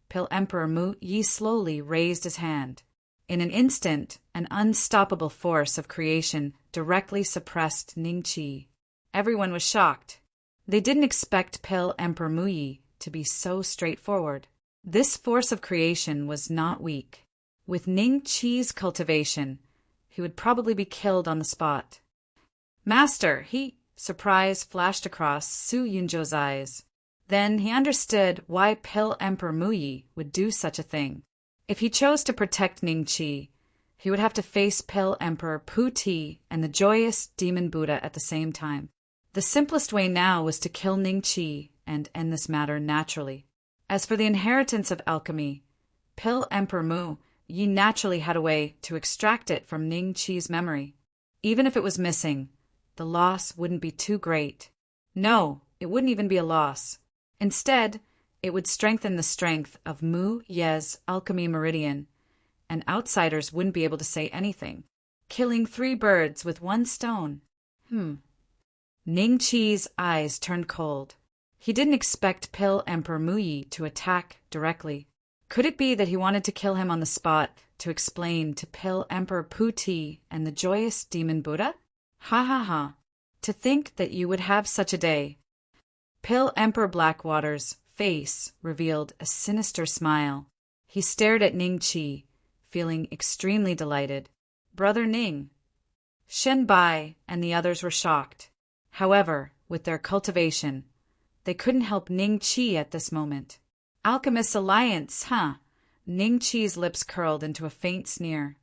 Pill Emperor Mu Yi slowly raised his hand. In an instant, an unstoppable force of creation directly suppressed Ning Qi. Everyone was shocked. They didn't expect Pill Emperor Mu Yi to be so straightforward. This force of creation was not weak. With Ning Qi's cultivation, he would probably be killed on the spot. Master, surprise flashed across Su Yunzhou's eyes. Then he understood why Pill Emperor Mu Yi would do such a thing. If he chose to protect Ning Qi, he would have to face Pill Emperor Pu Ti and the joyous demon Buddha at the same time. The simplest way now was to kill Ning Qi and end this matter naturally. As for the inheritance of alchemy, Pill Emperor Mu Yi naturally had a way to extract it from Ning Qi's memory. Even if it was missing, the loss wouldn't be too great. No, it wouldn't even be a loss. Instead, it would strengthen the strength of Mu Ye's alchemy meridian, and outsiders wouldn't be able to say anything. Killing 3 birds with 1 stone. Ning Qi's eyes turned cold. He didn't expect Pill Emperor Mu Yi to attack directly. Could it be that he wanted to kill him on the spot to explain to Pill Emperor Pu Ti and the joyous demon Buddha? Ha ha ha. To think that you would have such a day. Pill Emperor Blackwater's face revealed a sinister smile. He stared at Ning Qi, feeling extremely delighted. Brother Ning. Shen Bai and the others were shocked. However, with their cultivation, they couldn't help Ning Qi at this moment. Alchemist Alliance, huh? Ning Qi's lips curled into a faint sneer.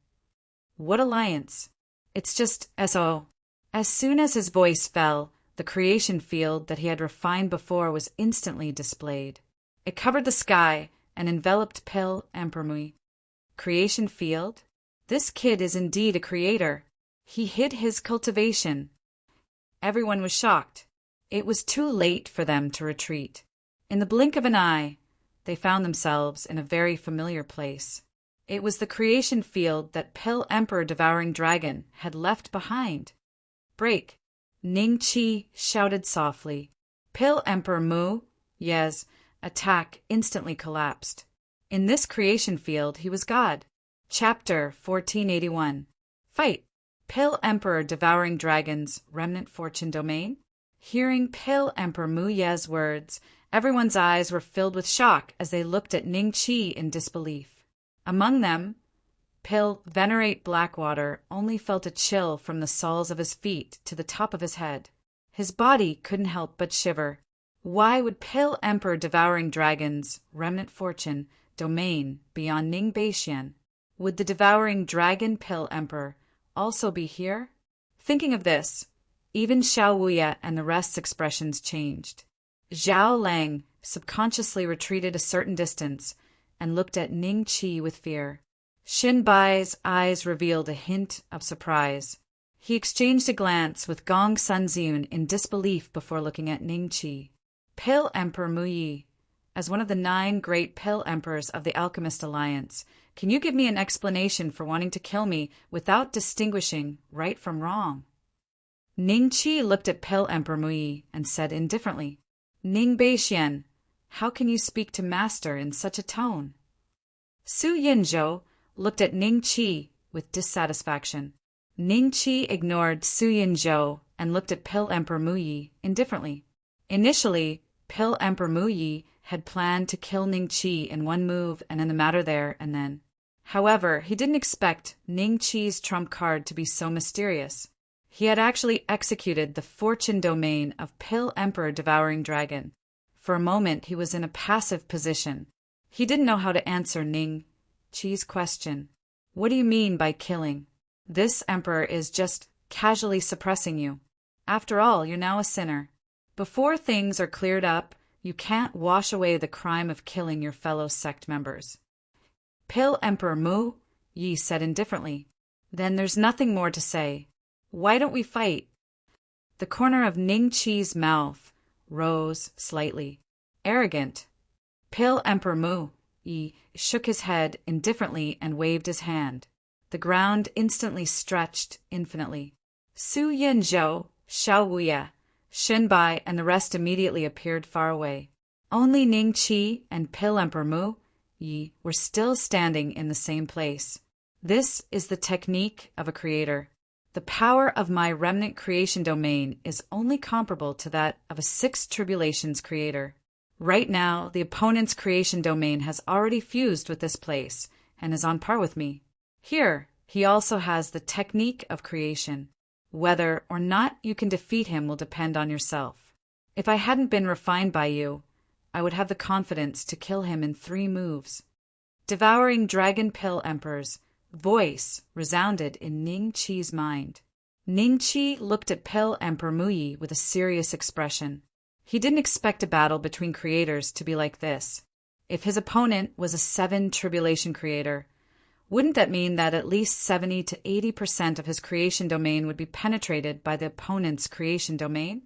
What alliance? It's just S.O. As soon as his voice fell, the creation field that he had refined before was instantly displayed. It covered the sky and enveloped Pill Emperor Mu Yi. Creation field? This kid is indeed a creator. He hid his cultivation. Everyone was shocked. It was too late for them to retreat. In the blink of an eye, they found themselves in a very familiar place. It was the creation field that Pill Emperor Devouring Dragon had left behind. Break! Ning Qi shouted softly. Pill Emperor Mu Ye's attack instantly collapsed. In this creation field, he was God. Chapter 1481. Fight! Pill Emperor Devouring Dragon's Remnant Fortune Domain? Hearing Pill Emperor Mu Ye's words, everyone's eyes were filled with shock as they looked at Ning Qi in disbelief. Among them, Pill Venerate Blackwater only felt a chill from the soles of his feet to the top of his head. His body couldn't help but shiver. Why would Pill Emperor Devouring Dragon's remnant fortune domain be on Ningbaishan? Would the Devouring Dragon Pill Emperor also be here? Thinking of this, even Xiao Wuya and the rest's expressions changed. Zhao Lang subconsciously retreated a certain distance and looked at Ning Qi with fear. Xin Bai's eyes revealed a hint of surprise. He exchanged a glance with Gong Sunzun in disbelief before looking at Ning Qi. Pill Emperor Mu Yi, as one of the 9 great Pill Emperors of the Alchemist Alliance, can you give me an explanation for wanting to kill me without distinguishing right from wrong? Ning Qi looked at Pill Emperor Mu Yi and said indifferently, Ning Beixian, how can you speak to Master in such a tone? Su Yinzhou looked at Ning Qi with dissatisfaction. Ning Qi ignored Su Yinzhou and looked at Pill Emperor Mu Yi indifferently. Initially, Pill Emperor Mu Yi had planned to kill Ning Qi in one move and end the matter there and then. However, he didn't expect Ning Qi's trump card to be so mysterious. He had actually executed the fortune domain of Pill Emperor Devouring Dragon. For a moment, he was in a passive position. He didn't know how to answer Ning Qi's question. What do you mean by killing? This emperor is just casually suppressing you. After all, you're now a sinner. Before things are cleared up, you can't wash away the crime of killing your fellow sect members. Pill Emperor Mu Yi said indifferently. Then there's nothing more to say. Why don't we fight? The corner of Ning Qi's mouth rose slightly. Arrogant. Pill Emperor Mu Yi shook his head indifferently and waved his hand. The ground instantly stretched infinitely. Su Yinzhou, Xiao Wuya, Xin Bai, and the rest immediately appeared far away. Only Ning Qi and Pill Emperor Mu Yi were still standing in the same place. This is the technique of a creator. The power of my remnant creation domain is only comparable to that of a 6 tribulations creator. Right now, the opponent's creation domain has already fused with this place and is on par with me. Here, he also has the technique of creation. Whether or not you can defeat him will depend on yourself. If I hadn't been refined by you, I would have the confidence to kill him in 3 moves. Devouring Dragon Pill Emperor's voice resounded in Ning Qi's mind. Ning Qi looked at Pill Emperor Mu Yi with a serious expression. He didn't expect a battle between creators to be like this. If his opponent was a 7 tribulation creator, wouldn't that mean that at least 70 to 80% of his creation domain would be penetrated by the opponent's creation domain?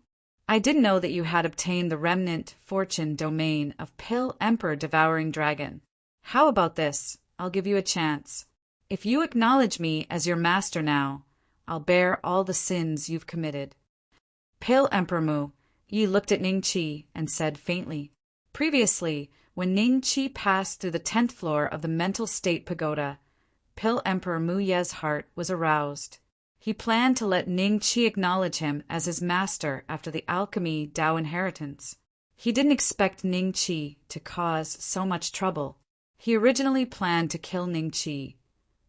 I didn't know that you had obtained the remnant fortune domain of Pill Emperor Devouring Dragon. How about this? I'll give you a chance. If you acknowledge me as your master now, I'll bear all the sins you've committed. Pill Emperor Mu Yi looked at Ning Qi and said faintly, previously, when Ning Qi passed through the 10th floor of the mental state pagoda, Pill Emperor Mu Ye's heart was aroused. He planned to let Ning Qi acknowledge him as his master after the alchemy Dao inheritance. He didn't expect Ning Qi to cause so much trouble. He originally planned to kill Ning Qi,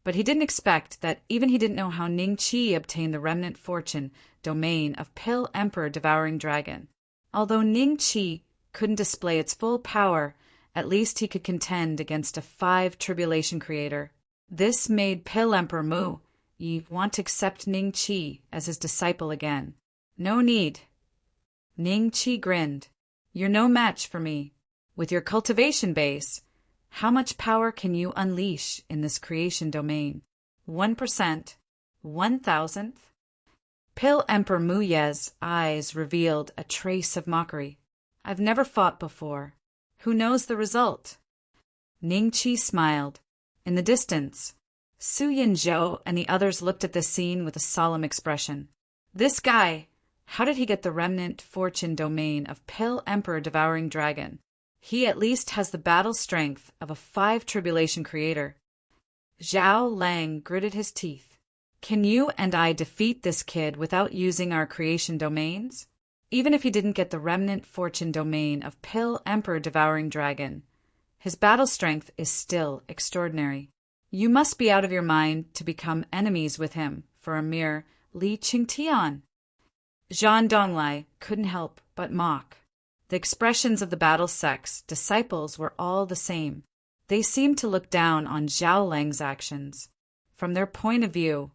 but he didn't expect that even he didn't know how Ning Qi obtained the remnant fortune domain of Pill Emperor Devouring Dragon. Although Ning Qi couldn't display its full power, at least he could contend against a 5 tribulation creator. This made Pill Emperor Mu Yi want to accept Ning Qi as his disciple again. No need. Ning Qi grinned. You're no match for me. With your cultivation base, how much power can you unleash in this creation domain? 1%? 1,000th? Pill Emperor Mu Ye's eyes revealed a trace of mockery. I've never fought before. Who knows the result? Ning Qi smiled. In the distance, Su Yinzhou and the others looked at the scene with a solemn expression. This guy, how did he get the remnant fortune domain of Pill Emperor Devouring Dragon? He at least has the battle strength of a 5 tribulation creator. Zhao Lang gritted his teeth. Can you and I defeat this kid without using our creation domains? Even if he didn't get the remnant fortune domain of Pill Emperor Devouring Dragon, his battle strength is still extraordinary. You must be out of your mind to become enemies with him for a mere Li Qingtian. Zhan Donglai couldn't help but mock. The expressions of the battle sect's disciples were all the same. They seemed to look down on Zhao Lang's actions. From their point of view,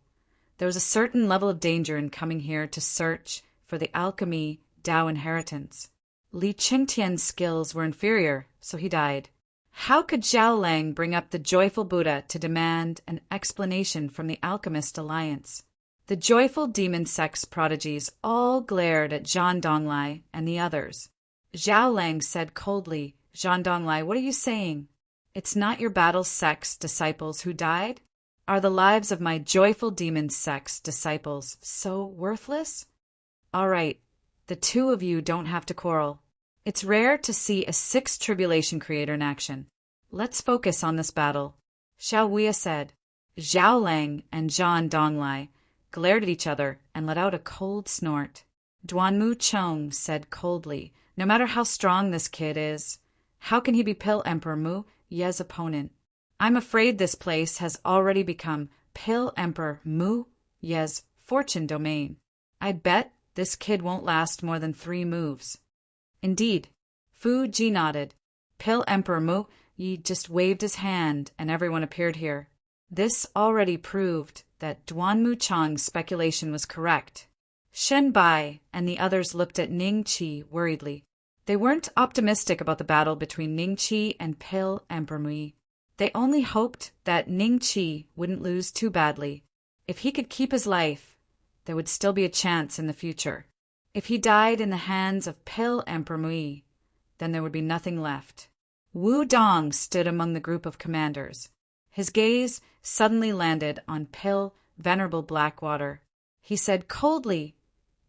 there was a certain level of danger in coming here to search for the alchemy Dao inheritance. Li Qingtian's skills were inferior, so he died. How could Zhao Lang bring up the joyful Buddha to demand an explanation from the Alchemist Alliance? The joyful demon sect's prodigies all glared at Zhan Donglai and the others. Zhao Lang said coldly, "Zhan Donglai, what are you saying? It's not your battle sect's disciples who died? Are the lives of my joyful demon sect's disciples so worthless? All right, the two of you don't have to quarrel. It's rare to see a sixth tribulation creator in action. Let's focus on this battle." Xiao Wei said. Zhao Lang and Zhan Donglai glared at each other and let out a cold snort. Duanmu Cheng said coldly, "No matter how strong this kid is, how can he be Pill Emperor Mu Ye's opponent? I'm afraid this place has already become Pill Emperor Mu Ye's fortune domain. I bet this kid won't last more than 3 moves." Indeed, Fu Ji nodded. Pill Emperor Mu Ye just waved his hand and everyone appeared here. This already proved that Duanmu Chang's speculation was correct. Shen Bai and the others looked at Ning Qi worriedly. They weren't optimistic about the battle between Ning Qi and Pill Emperor Mu. They only hoped that Ning Qi wouldn't lose too badly. If he could keep his life, there would still be a chance in the future. If he died in the hands of Pill Emperor Mu, then there would be nothing left. Wu Dong stood among the group of commanders. His gaze suddenly landed on Pill Venerable Blackwater. He said coldly,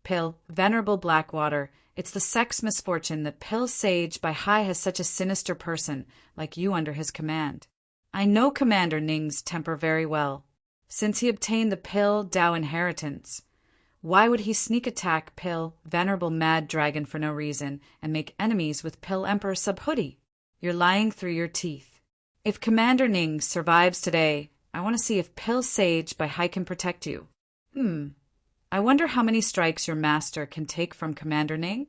"Pill Venerable Blackwater, it's the sect's misfortune that Pill Sage Bai Hai has such a sinister person like you under his command. I know Commander Ning's temper very well. Since he obtained the Pill Dao inheritance, why would he sneak attack Pill Venerable Mad Dragon for no reason and make enemies with Pill Emperor Subhoodie? You're lying through your teeth. If Commander Ning survives today, I want to see if Pill Sage Bai Hai can protect you. I wonder how many strikes your master can take from Commander Ning?"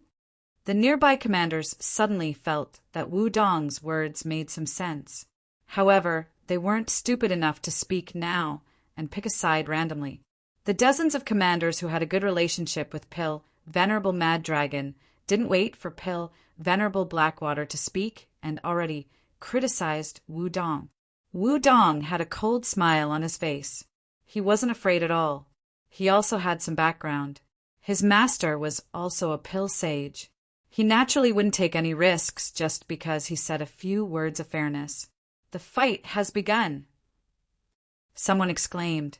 The nearby commanders suddenly felt that Wu Dong's words made some sense. However, they weren't stupid enough to speak now and pick a side randomly. The dozens of commanders who had a good relationship with Pill Venerable Mad Dragon didn't wait for Pill Venerable Blackwater to speak and already criticized Wu Dong. Wu Dong had a cold smile on his face. He wasn't afraid at all. He also had some background. His master was also a Pill Sage. He naturally wouldn't take any risks just because he said a few words of fairness. "The fight has begun," someone exclaimed.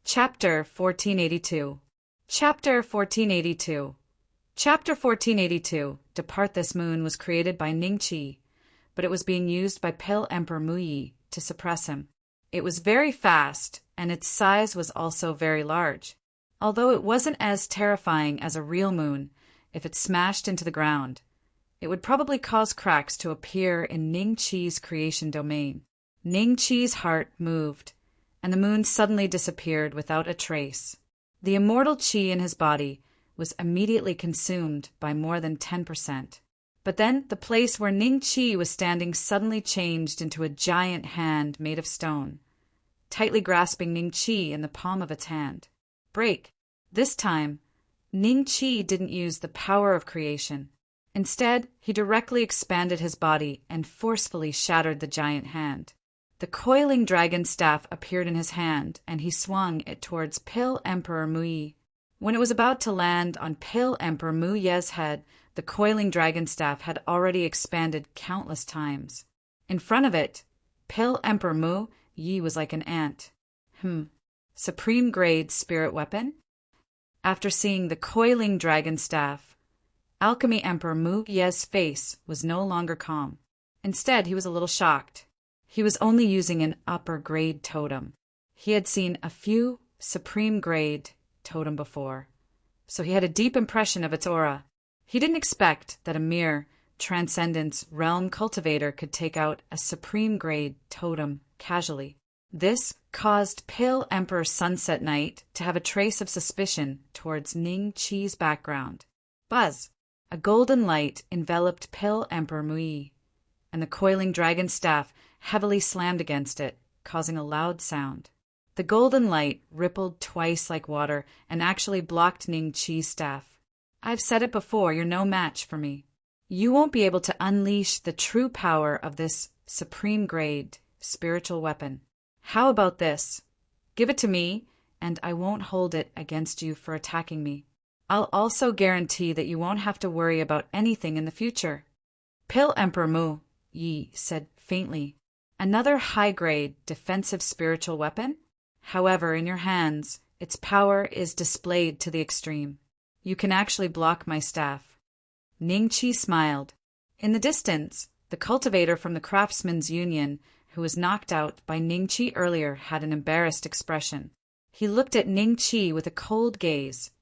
Chapter 1482. Chapter 1482. Chapter 1482. Depart This Moon was created by Ning Qi, but it was being used by Pill Emperor Mu Yi to suppress him. It was very fast, and its size was also very large. Although it wasn't as terrifying as a real moon, if it smashed into the ground, it would probably cause cracks to appear in Ning Qi's creation domain. Ning Qi's heart moved, and the moon suddenly disappeared without a trace. The immortal Qi in his body was immediately consumed by more than 10%. But then the place where Ning Qi was standing suddenly changed into a giant hand made of stone, tightly grasping Ning Qi in the palm of its hand. Break. This time, Ning Qi didn't use the power of creation. Instead, he directly expanded his body and forcefully shattered the giant hand. The coiling dragon staff appeared in his hand, and he swung it towards Pill Emperor Mu Yi. When it was about to land on Pill Emperor Mu Ye's head, the coiling dragon staff had already expanded countless times. In front of it, Pill Emperor Mu Yi was like an ant. Supreme grade spirit weapon? After seeing the coiling dragon staff, Alchemy Emperor Mu Ye's face was no longer calm. Instead, he was a little shocked. He was only using an upper grade totem. He had seen a few supreme grade totem before, so he had a deep impression of its aura. He didn't expect that a mere Transcendence Realm cultivator could take out a supreme grade totem casually. This caused Pale Emperor Sunset Knight to have a trace of suspicion towards Ning Chi's background. Buzz! A golden light enveloped Pale Emperor Mui, and the coiling dragon staff heavily slammed against it, causing a loud sound. The golden light rippled twice like water and actually blocked Ning Chi's staff. I've said it before, you're no match for me. You won't be able to unleash the true power of this supreme grade spiritual weapon. How about this? Give it to me, and I won't hold it against you for attacking me. I'll also guarantee that you won't have to worry about anything in the future. Pale Emperor Mu, Yi said faintly. Another high-grade defensive spiritual weapon? However, in your hands, its power is displayed to the extreme. You can actually block my staff. Ning Chi smiled. In the distance, the cultivator from the Craftsmen's Union, who was knocked out by Ning Chi earlier, had an embarrassed expression. He looked at Ning Chi with a cold gaze,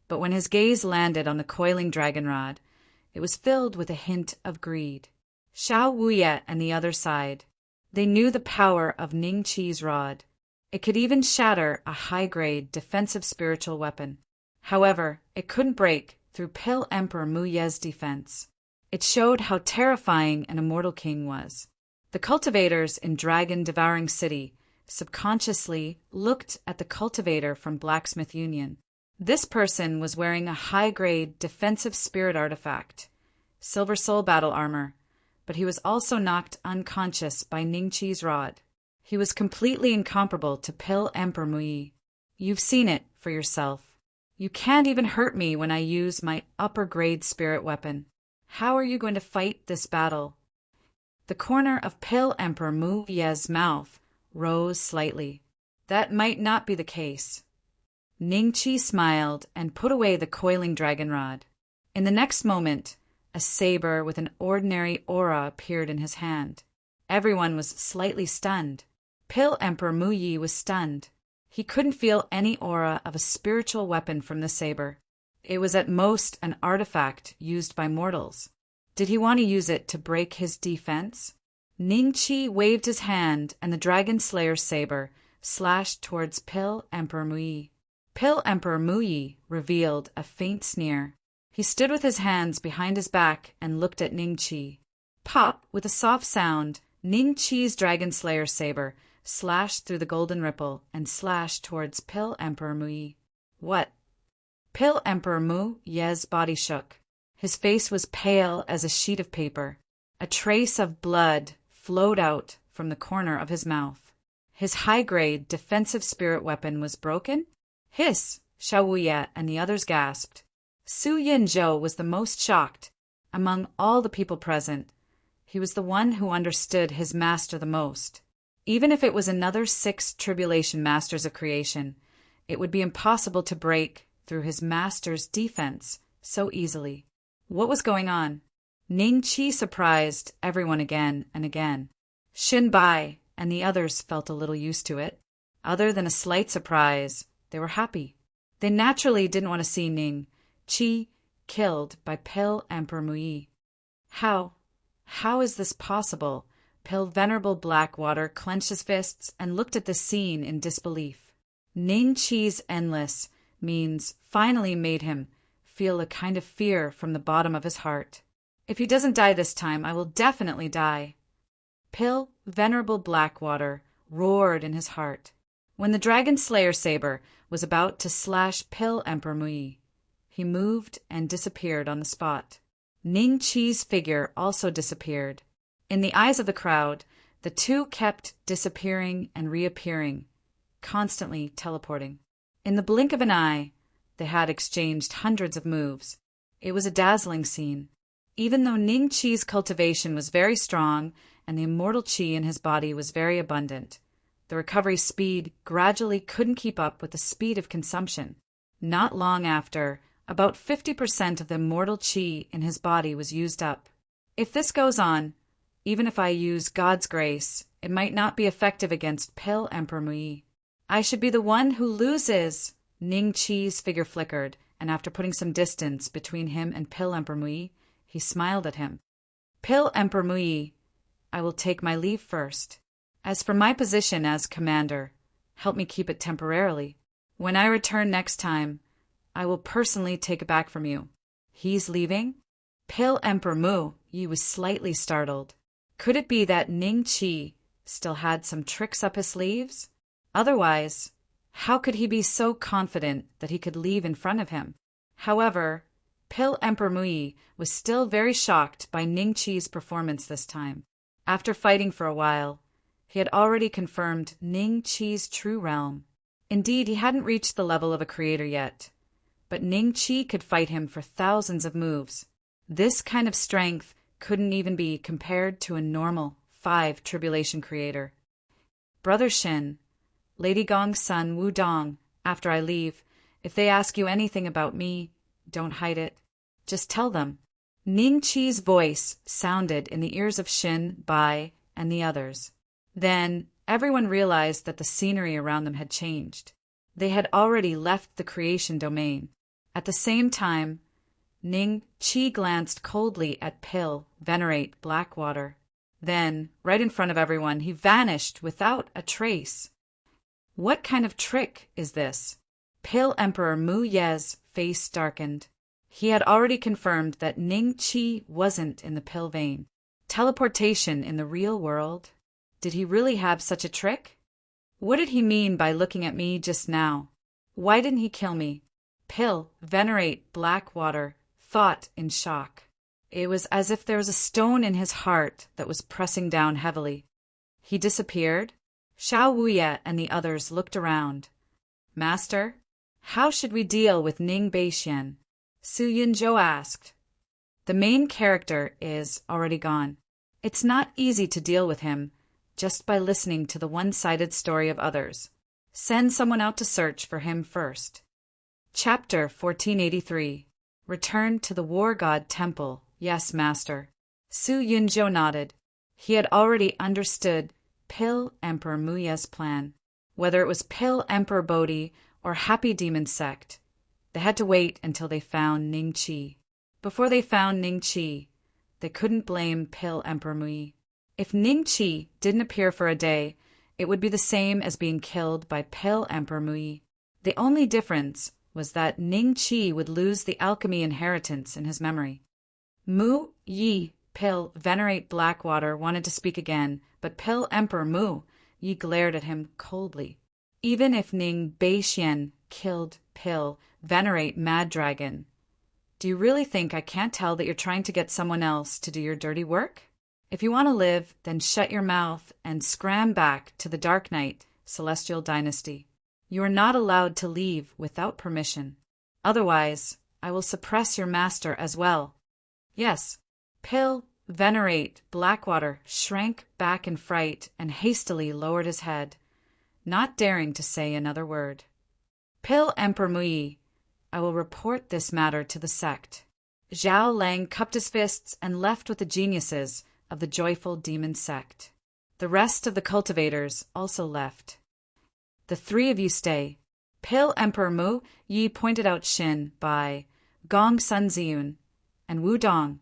but when his gaze landed on the coiling dragon rod, it was filled with a hint of greed. Xiao Wuye and the other sighed. They knew the power of Ning Chi's rod. It could even shatter a high-grade defensive spiritual weapon. However, it couldn't break through Pale Emperor Mu Ye's defense. It showed how terrifying an immortal king was. The cultivators in Dragon Devouring City subconsciously looked at the cultivator from Blacksmith Union. This person was wearing a high-grade defensive spirit artifact, Silver Soul battle armor, but he was also knocked unconscious by Ning Chi's rod. He was completely incomparable to Pale Emperor Mui. You've seen it for yourself. You can't even hurt me when I use my upper-grade spirit weapon. How are you going to fight this battle? The corner of Pale Emperor Mu Ye's mouth rose slightly. That might not be the case. Ning Chi smiled and put away the coiling dragon rod. In the next moment, a saber with an ordinary aura appeared in his hand. Everyone was slightly stunned. Pale Emperor Mu Yi was stunned. He couldn't feel any aura of a spiritual weapon from the saber. It was at most an artifact used by mortals. Did he want to use it to break his defense? Ning Chi waved his hand and the Dragon Slayer saber slashed towards Pale Emperor Mu Yi. Pale Emperor Mu Yi revealed a faint sneer. He stood with his hands behind his back and looked at Ning Chi. Pop! With a soft sound, Ning Chi's Dragon Slayer saber slashed through the golden ripple and slashed towards Pale Emperor Mu Yi. What? Pale Emperor Mu Ye's body shook. His face was pale as a sheet of paper. A trace of blood flowed out from the corner of his mouth. His high-grade defensive spirit weapon was broken? Hiss! Xiao Wuye and the others gasped. Su Yinzhou was the most shocked. Among all the people present, he was the one who understood his master the most. Even if it was another 6 Tribulation Masters of Creation, it would be impossible to break through his master's defense so easily. What was going on? Ning Chi surprised everyone again and again. Xin Bai and the others felt a little used to it. Other than a slight surprise, they were happy. They naturally didn't want to see Ning Chi killed by Pale Emperor Mu Yi. How is this possible? Pale Venerable Blackwater clenched his fists and looked at the scene in disbelief. Ning Chi's endless means finally made him feel a kind of fear from the bottom of his heart. If he doesn't die this time, I will definitely die. Pale Venerable Blackwater roared in his heart. When the Dragon Slayer saber was about to slash Pale Emperor Mu Yi, he moved and disappeared on the spot. Ning Chi's figure also disappeared. In the eyes of the crowd, the two kept disappearing and reappearing, constantly teleporting. In the blink of an eye, they had exchanged hundreds of moves. It was a dazzling scene. Even though Ning Chi's cultivation was very strong and the immortal chi in his body was very abundant, the recovery speed gradually couldn't keep up with the speed of consumption. Not long after, about 50% of the immortal chi in his body was used up. If this goes on, even if I use God's grace, it might not be effective against Pale Emperor Mu Yi. I should be the one who loses. Ning Chi's figure flickered, and after putting some distance between him and Pale Emperor Mu Yi, he smiled at him. Pale Emperor Mu Yi, I will take my leave first. As for my position as commander, help me keep it temporarily. When I return next time, I will personally take it back from you. He's leaving? Pale Emperor Mu Yi was slightly startled. Could it be that Ning Qi still had some tricks up his sleeves? Otherwise, how could he be so confident that he could leave in front of him? However, Pale Emperor Mu Yi was still very shocked by Ning Qi's performance this time. After fighting for a while, he had already confirmed Ning Qi's true realm. Indeed, he hadn't reached the level of a creator yet, but Ning Qi could fight him for thousands of moves. This kind of strength couldn't even be compared to a normal 5 tribulation creator. Brother Shin, Lady Gong's son Wu Dong, after I leave, if they ask you anything about me, don't hide it. Just tell them. Ning Qi's voice sounded in the ears of Shin, Bai, and the others. Then everyone realized that the scenery around them had changed. They had already left the creation domain. At the same time, Ning Qi glanced coldly at Pill, Venerate, Blackwater. Then, right in front of everyone, he vanished without a trace. What kind of trick is this? Pale Emperor Mu Ye's face darkened. He had already confirmed that Ning Qi wasn't in the pill vein. Teleportation in the real world? Did he really have such a trick? What did he mean by looking at me just now? Why didn't he kill me? Pill, Venerate, Blackwater, thought in shock. It was as if there was a stone in his heart that was pressing down heavily. He disappeared? Xiao Wuye and the others looked around. Master, how should we deal with Ning Beixian? Su Yunzhou asked. The main character is already gone. It's not easy to deal with him just by listening to the one-sided story of others. Send someone out to search for him first. Chapter 1483. Return to the War God Temple. Yes, Master. Su Yunzhou nodded. He had already understood Pill Emperor Mu Ye's plan. Whether it was Pill Emperor Bodhi or Happy Demon Sect, they had to wait until they found Ning Qi. Before they found Ning Qi, they couldn't blame Pill Emperor Mu Yi. If Ning Qi didn't appear for a day, it would be the same as being killed by Pill Emperor Mu Yi. The only difference was that Ning Qi would lose the alchemy inheritance in his memory. Mu Yi, Pill, Venerate Blackwater wanted to speak again, but Pill Emperor Mu Yi glared at him coldly. Even if Ning Beixian killed Pill, Venerate Mad Dragon, do you really think I can't tell that you're trying to get someone else to do your dirty work? If you want to live, then shut your mouth and scram back to the Dark Knight, Celestial Dynasty. You are not allowed to leave without permission. Otherwise, I will suppress your master as well. Yes, Pill, Venerate, Blackwater shrank back in fright and hastily lowered his head, not daring to say another word. Pill Emperor Mu Yi, I will report this matter to the sect. Zhao Lang cupped his fists and left with the geniuses of the joyful demon sect. The rest of the cultivators also left. The 3 of you stay. Pill Emperor Mu Yi pointed out Shin, Bai, Gong Sun Ziyun, and Wu Dong,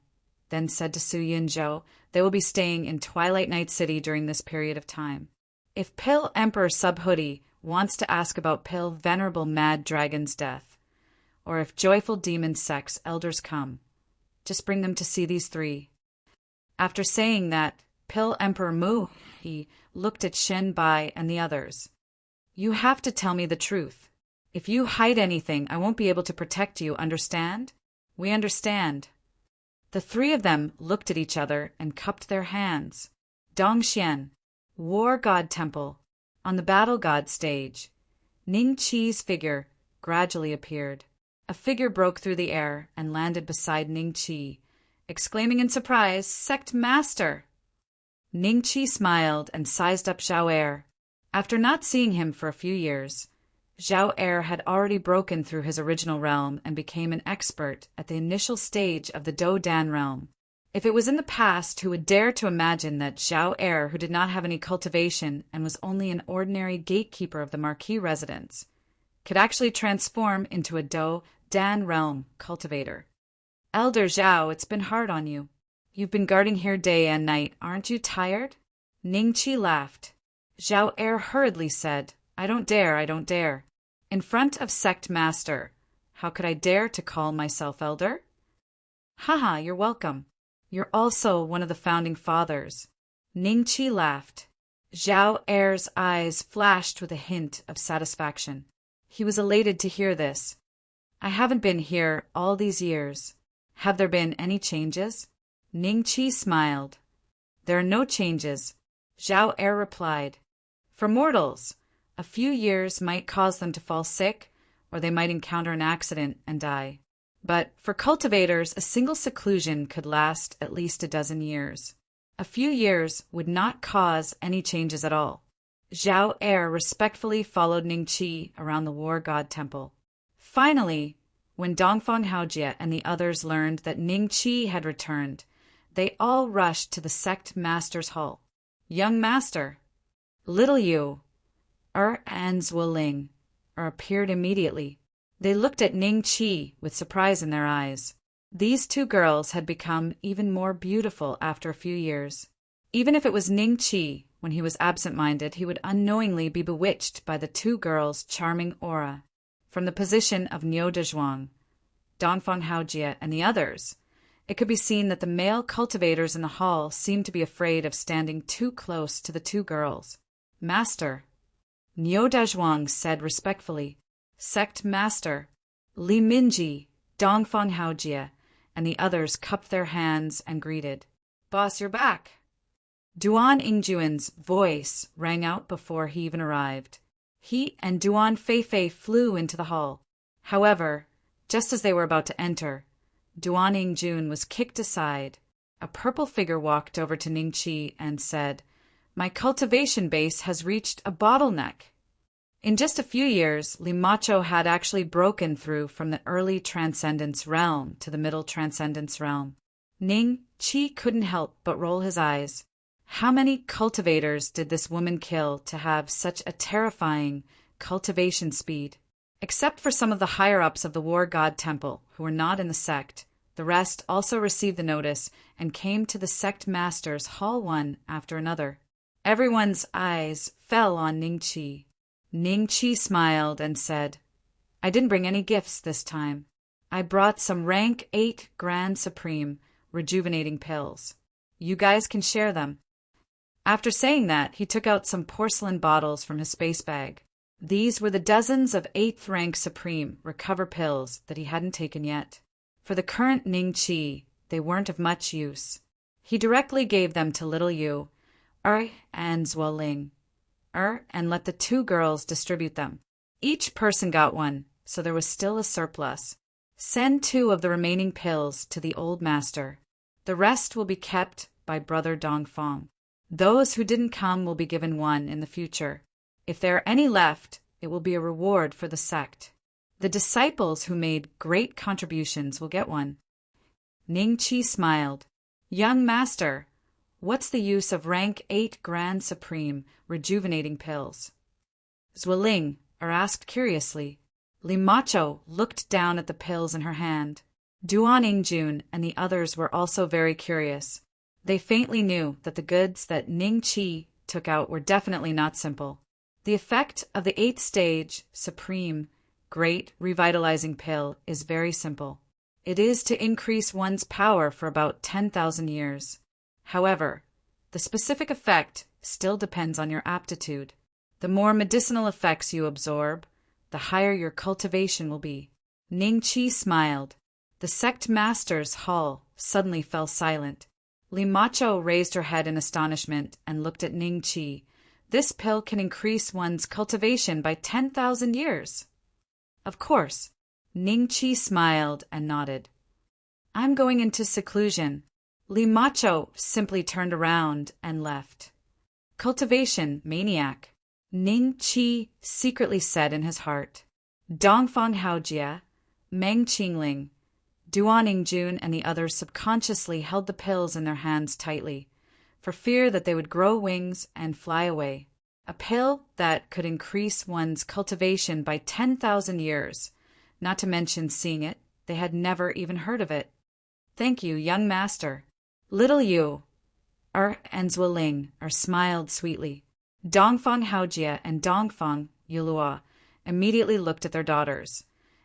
then said to Su Yunzhou they will be staying in Twilight Night City during this period of time. If Pill Emperor Subhoodie wants to ask about Pill Venerable Mad Dragon's death, or if joyful demon sect's elders come, just bring them to see these 3. After saying that, Pill Emperor Mu Yi looked at Shin, Bai, and the others. You have to tell me the truth. If you hide anything, I won't be able to protect you, understand? We understand. The 3 of them looked at each other and cupped their hands. Dongxian, War God Temple. On the Battle God stage, Ning Qi's figure gradually appeared. A figure broke through the air and landed beside Ning Qi, exclaiming in surprise, Sect Master! Ning Qi smiled and sized up Zhao Er. After not seeing him for a few years, Zhao Er had already broken through his original realm and became an expert at the initial stage of the Do Dan realm. If it was in the past, who would dare to imagine that Zhao Er, who did not have any cultivation and was only an ordinary gatekeeper of the Marquis residence, could actually transform into a Do Dan realm cultivator? Elder Zhao, it's been hard on you. You've been guarding here day and night. Aren't you tired? Ning Qi laughed. Zhao Er hurriedly said, I don't dare, I don't dare. In front of sect master, how could I dare to call myself elder? Haha, you're welcome. You're also one of the founding fathers. Ningqi laughed. Zhao Er's eyes flashed with a hint of satisfaction. He was elated to hear this. I haven't been here all these years. Have there been any changes? Ningqi smiled. There are no changes, Zhao Er replied. For mortals, a few years might cause them to fall sick, or they might encounter an accident and die. But for cultivators, a single seclusion could last at least a dozen years. A few years would not cause any changes at all. Zhao Er respectfully followed Ningqi around the war god temple. Finally, when Dongfang Haojie and the others learned that Ningqi had returned, they all rushed to the sect master's hall. Young master, little Yu, and Zuoling appeared immediately. They looked at Ningqi with surprise in their eyes. These two girls had become even more beautiful after a few years. Even if it was Ningqi, when he was absent-minded, he would unknowingly be bewitched by the two girls' charming aura. From the position of Niu Dezhuang, Dongfang Haojie, and the others, it could be seen that the male cultivators in the hall seemed to be afraid of standing too close to the two girls. Master, Niu Dezhuang said respectfully. Sect master, Li Minji, Dongfang Haojie, and the others cupped their hands and greeted. Boss, you're back. Duan Yingjuan's voice rang out before he even arrived. He and Duan Feifei flew into the hall. However, just as they were about to enter, Duan Yingjun was kicked aside. A purple figure walked over to Ningqi and said, My cultivation base has reached a bottleneck. In just a few years, Li Macho had actually broken through from the early Transcendence realm to the middle Transcendence realm. Ningqi couldn't help but roll his eyes. How many cultivators did this woman kill to have such a terrifying cultivation speed? Except for some of the higher-ups of the War God Temple, who were not in the sect, the rest also received the notice and came to the sect masters hall one after another. Everyone's eyes fell on Ningqi. Ningqi smiled and said, I didn't bring any gifts this time. I brought some rank 8 Grand Supreme rejuvenating pills. You guys can share them. After saying that, he took out some porcelain bottles from his space bag. These were the dozens of 8th rank Supreme recover pills that he hadn't taken yet. For the current Ningqi, they weren't of much use. He directly gave them to little Yu, and Zuoling, and let the two girls distribute them. Each person got one, so there was still a surplus. Send 2 of the remaining pills to the old master. The rest will be kept by Brother Dongfang. Those who didn't come will be given 1 in the future. If there are any left, it will be a reward for the sect. The disciples who made great contributions will get 1. Ningqi smiled. Young master, what's the use of rank 8 Grand Supreme rejuvenating pills? Zuoling asked curiously. Li Macho looked down at the pills in her hand. Duan Yingjun and the others were also very curious. They faintly knew that the goods that Ningqi took out were definitely not simple. The effect of the 8th stage, Supreme, Great Revitalizing Pill is very simple. It is to increase one's power for about 10,000 years. However, the specific effect still depends on your aptitude. The more medicinal effects you absorb, the higher your cultivation will be. Ningqi smiled. The sect master's hall suddenly fell silent. Li Macho raised her head in astonishment and looked at Ningqi. This pill can increase one's cultivation by 10,000 years. Of course. Ningqi smiled and nodded. I'm going into seclusion. Li Macho simply turned around and left. Cultivation maniac, Ningqi secretly said in his heart. Dongfang Haojie, Meng Qingling, Duan Yingjun and the others subconsciously held the pills in their hands tightly, for fear that they would grow wings and fly away. A pill that could increase one's cultivation by 10,000 years. Not to mention seeing it, they had never even heard of it. Thank you, young master. Little Yu, and Zuoling smiled sweetly. Dongfang Haojie and Dongfang Yulua immediately looked at their daughters,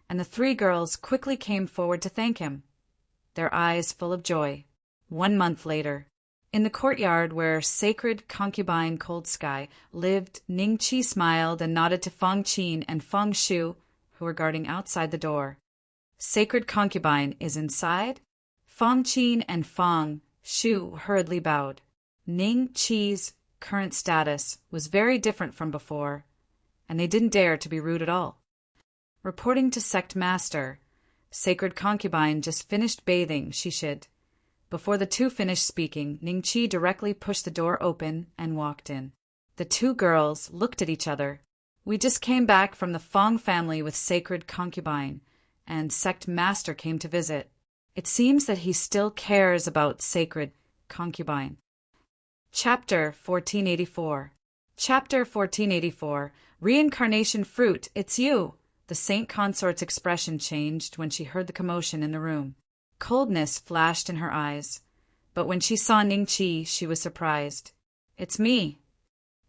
and the three girls quickly came forward to thank him, their eyes full of joy. 1 month later, in the courtyard where sacred concubine Cold Sky lived, Ning Qi smiled and nodded to Feng Qin and Feng Shu, who were guarding outside the door. Sacred concubine is inside? Feng Qin and Feng Shu hurriedly bowed. Ning Qi's current status was very different from before, and they didn't dare to be rude at all. Reporting to Sect Master, Sacred Concubine just finished bathing, she said. Before the two finished speaking, Ning Qi directly pushed the door open and walked in. The two girls looked at each other. We just came back from the Feng family with Sacred Concubine, and Sect Master came to visit. It seems that he still cares about Sacred Concubine. Chapter 1484. Chapter 1484. Reincarnation Fruit, it's you! The Saint Consort's expression changed when she heard the commotion in the room. Coldness flashed in her eyes, but when she saw Ning Qi, she was surprised. It's me.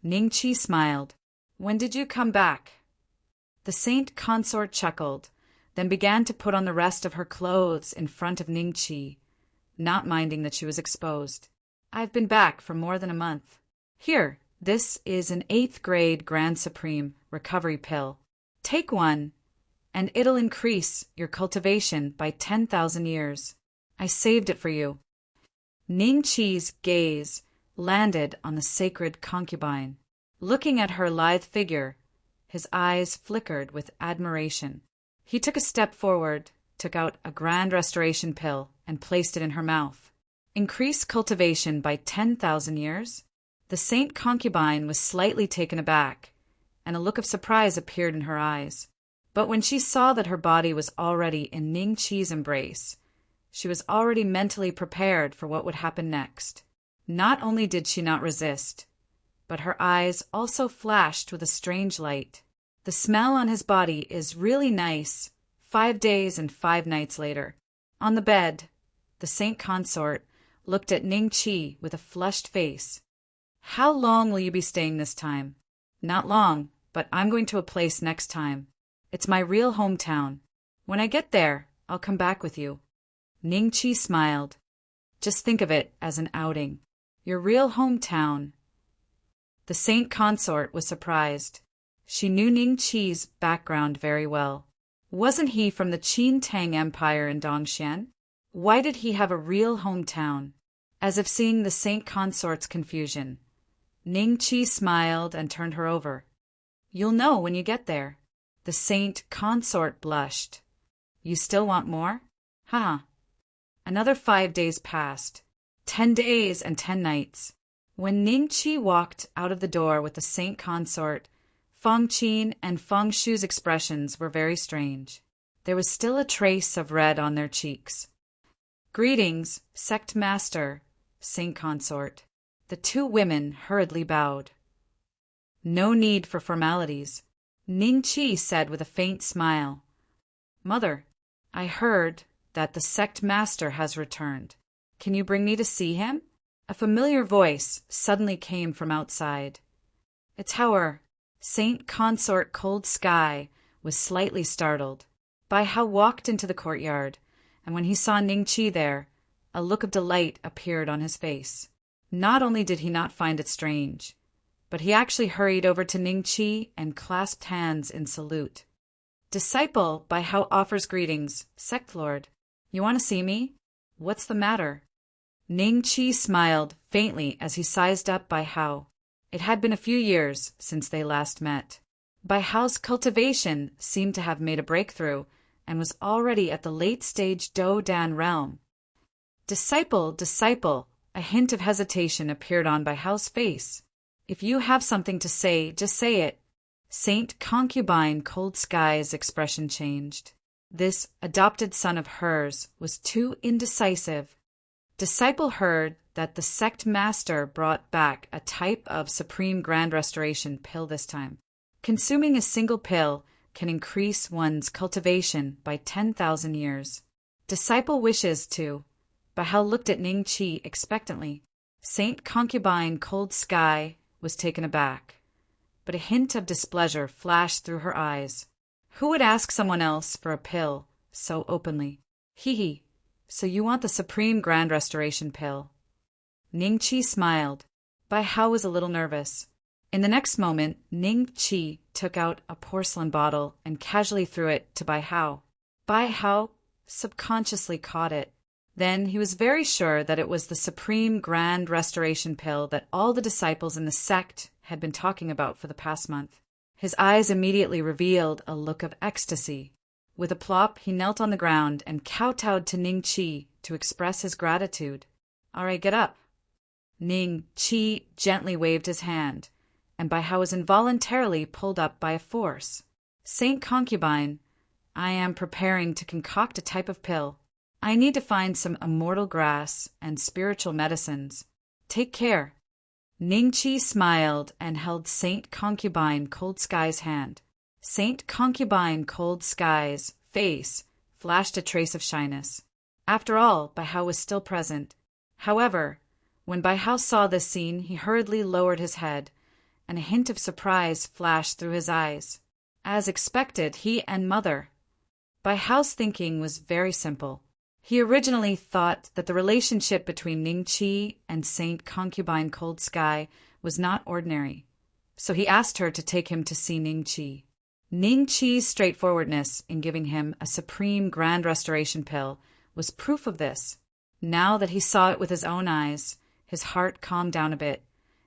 Ning Qi smiled. When did you come back? The Saint Consort chuckled, then began to put on the rest of her clothes in front of Ning Qi, not minding that she was exposed. I've been back for more than a month. Here, this is an 8th grade Grand Supreme recovery pill. Take one, and it'll increase your cultivation by 10,000 years. I saved it for you. Ning Qi's gaze landed on the sacred concubine. Looking at her lithe figure, his eyes flickered with admiration. He took a step forward, took out a grand restoration pill, and placed it in her mouth. Increase cultivation by 10,000 years? The Saint Concubine was slightly taken aback, and a look of surprise appeared in her eyes. But when she saw that her body was already in Ning Qi's embrace, she was already mentally prepared for what would happen next. Not only did she not resist, but her eyes also flashed with a strange light. The smell on his body is really nice. 5 days and 5 nights later. On the bed, the Saint Consort looked at Ning Qi with a flushed face. How long will you be staying this time? Not long, but I'm going to a place next time. It's my real hometown. When I get there, I'll come back with you. Ning Qi smiled. Just think of it as an outing. Your real hometown. The Saint Consort was surprised. She knew Ning Qi's background very well. Wasn't he from the Qin Tang Empire in Dongxian? Why did he have a real hometown? As if seeing the Saint Consort's confusion, Ning Qi smiled and turned her over. You'll know when you get there. The Saint Consort blushed. You still want more? Ha! Another 5 days passed. 10 days and 10 nights. When Ning Qi walked out of the door with the Saint Consort, Feng Qin and Feng Shu's expressions were very strange. There was still a trace of red on their cheeks. Greetings, Sect Master, Saint Consort. The two women hurriedly bowed. No need for formalities, Ning Qi said with a faint smile. Mother, I heard that the Sect Master has returned. Can you bring me to see him? A familiar voice suddenly came from outside. It's Hauer. Saint Consort Cold Sky was slightly startled. Bai Hao walked into the courtyard, and when he saw Ning Qi there, a look of delight appeared on his face. Not only did he not find it strange, but he actually hurried over to Ning Qi and clasped hands in salute. Disciple, Bai Hao offers greetings. Sect Lord, you want to see me? What's the matter? Ning Qi smiled faintly as he sized up Bai Hao. It had been a few years since they last met. Bai Hao's cultivation seemed to have made a breakthrough and was already at the late-stage Do Dan realm. Disciple, disciple, a hint of hesitation appeared on Bai Hao's face. If you have something to say, just say it. Saint Concubine Cold Sky's expression changed. This adopted son of hers was too indecisive. Disciple heard that the Sect Master brought back a type of Supreme Grand Restoration pill this time. Consuming a single pill can increase one's cultivation by 10,000 years. Disciple wishes to. Bai Hao looked at Ning Qi expectantly. Saint Concubine Cold Sky was taken aback. but a hint of displeasure flashed through her eyes. Who would ask someone else for a pill so openly? Hee, so you want the Supreme Grand Restoration pill? Ning Chi smiled. Bai Hao was a little nervous. In the next moment, Ning Chi took out a porcelain bottle and casually threw it to Bai Hao. Bai Hao subconsciously caught it. Then he was very sure that it was the Supreme Grand Restoration pill that all the disciples in the sect had been talking about for the past month. His eyes immediately revealed a look of ecstasy. With a plop, he knelt on the ground and kowtowed to Ning Chi to express his gratitude. All right, get up. Ning Chi gently waved his hand, and Bai Hao was involuntarily pulled up by a force. Saint Concubine, I am preparing to concoct a type of pill. I need to find some immortal grass and spiritual medicines. Take care. Ning Chi smiled and held Saint Concubine Cold Sky's hand. Saint Concubine Cold Sky's face flashed a trace of shyness. After all, Bai Hao was still present. However, when Bai Hao saw this scene, he hurriedly lowered his head, and a hint of surprise flashed through his eyes. As expected, he and Mother. Bai Hao's thinking was very simple. He originally thought that the relationship between Ning Chi and Saint Concubine Cold Sky was not ordinary, so he asked her to take him to see Ning Chi. Ning Chi's straightforwardness in giving him a Supreme Grand Restoration pill was proof of this. Now that he saw it with his own eyes, his heart calmed down a bit,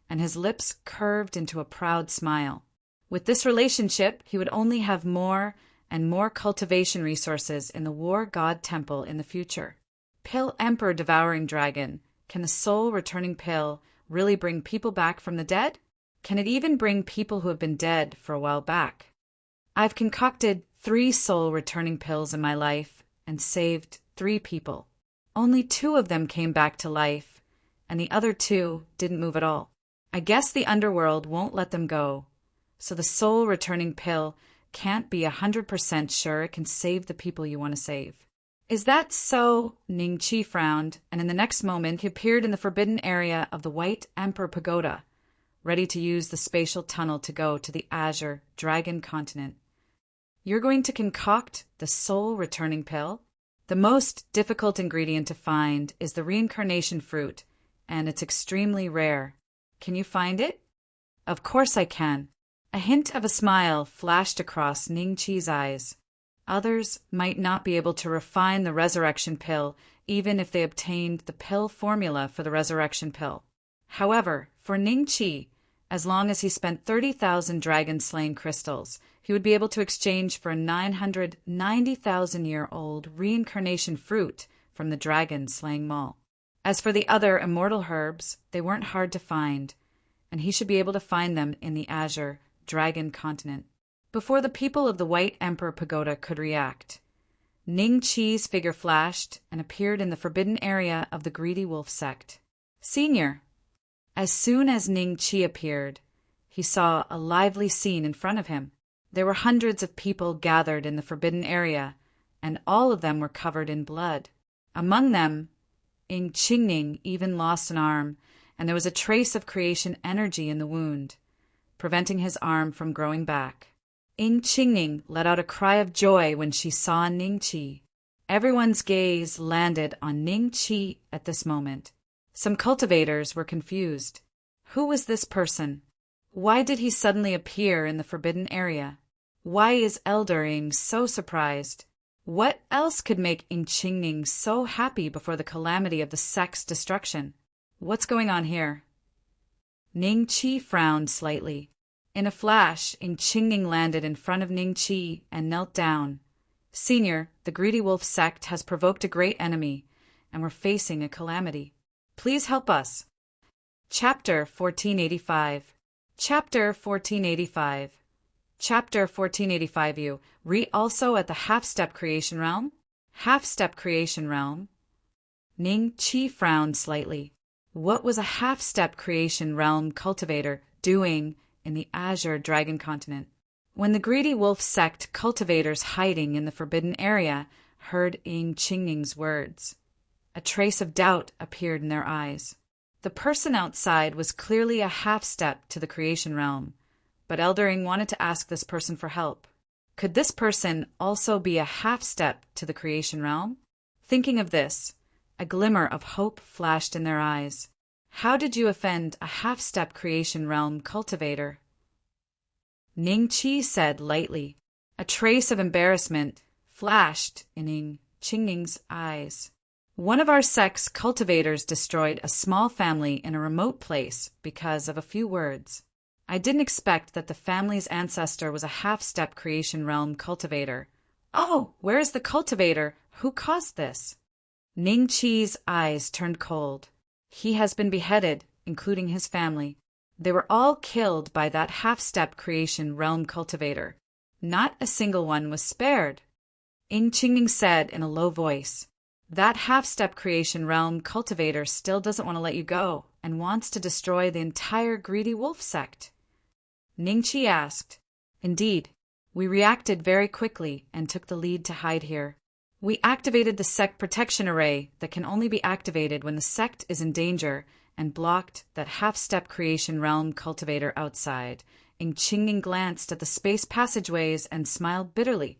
and his lips curved into a proud smile. With this relationship, he would only have more and more cultivation resources in the War God Temple in the future. Pill Emperor Devouring Dragon, can the soul-returning pill really bring people back from the dead? Can it even bring people who have been dead for a while back? I've concocted 3 soul-returning pills in my life and saved 3 people. Only 2 of them came back to life, and the other 2 didn't move at all. I guess the underworld won't let them go, so the soul-returning pill can't be 100% sure it can save the people you want to save. Is that so? Ning Chi frowned, and in the next moment he appeared in the forbidden area of the White Emperor Pagoda, ready to use the spatial tunnel to go to the Azure Dragon Continent. You're going to concoct the soul-returning pill? The most difficult ingredient to find is the reincarnation fruit, and it's extremely rare. Can you find it? Of course I can. A hint of a smile flashed across Ning Chi's eyes. Others might not be able to refine the resurrection pill even if they obtained the pill formula for the resurrection pill. However, for Ning Chi, as long as he spent 30,000 dragon-slaying crystals, he would be able to exchange for a 990,000-year-old reincarnation fruit from the dragon-slaying mall. As for the other immortal herbs, they weren't hard to find, and he should be able to find them in the Azure Dragon Continent. Before the people of the White Emperor Pagoda could react, Ning Chi's figure flashed and appeared in the forbidden area of the Greedy Wolf sect. Senior. As soon as Ning Chi appeared, he saw a lively scene in front of him. There were hundreds of people gathered in the forbidden area, and all of them were covered in blood. Among them, Ing Qingning even lost an arm, and there was a trace of creation energy in the wound, preventing his arm from growing back. Ing Qingning let out a cry of joy when she saw Ning Chi. Everyone's gaze landed on Ning Chi at this moment. Some cultivators were confused. Who was this person? Why did he suddenly appear in the forbidden area? Why is Elder Ing so surprised? What else could make Ing Qingning so happy before the calamity of the sect's destruction? What's going on here? Ning Chi frowned slightly. In a flash, Ing Qingning landed in front of Ning Chi and knelt down. Senior, the Greedy Wolf sect has provoked a great enemy, and we're facing a calamity. Please help us. Chapter 1485. Chapter 1485. Chapter 1485. You re also at the half-step creation realm? Half-step creation realm? Ning Chi frowned slightly. What was a half-step creation realm cultivator doing in the Azure Dragon Continent? When the Greedy Wolf sect cultivators hiding in the forbidden area heard Ing Qingning's words, a trace of doubt appeared in their eyes. The person outside was clearly a half-step to the creation realm, but Eldering wanted to ask this person for help. Could this person also be a half-step to the creation realm? Thinking of this, a glimmer of hope flashed in their eyes. How did you offend a half-step creation realm cultivator? Ning Qi said lightly. A trace of embarrassment flashed in Ning Qingning's eyes. One of our sect's cultivators destroyed a small family in a remote place because of a few words. I didn't expect that the family's ancestor was a half-step creation realm cultivator. Oh, where is the cultivator? Who caused this? Ning Qi's eyes turned cold. He has been beheaded, including his family. They were all killed by that half-step creation realm cultivator. Not a single one was spared. Ing Qingning said in a low voice, that half-step creation realm cultivator still doesn't want to let you go and wants to destroy the entire greedy wolf sect. Ning Qi asked, Indeed, we reacted very quickly and took the lead to hide here. We activated the sect protection array that can only be activated when the sect is in danger and blocked that half-step creation realm cultivator outside. Ing Qingning glanced at the space passageways and smiled bitterly.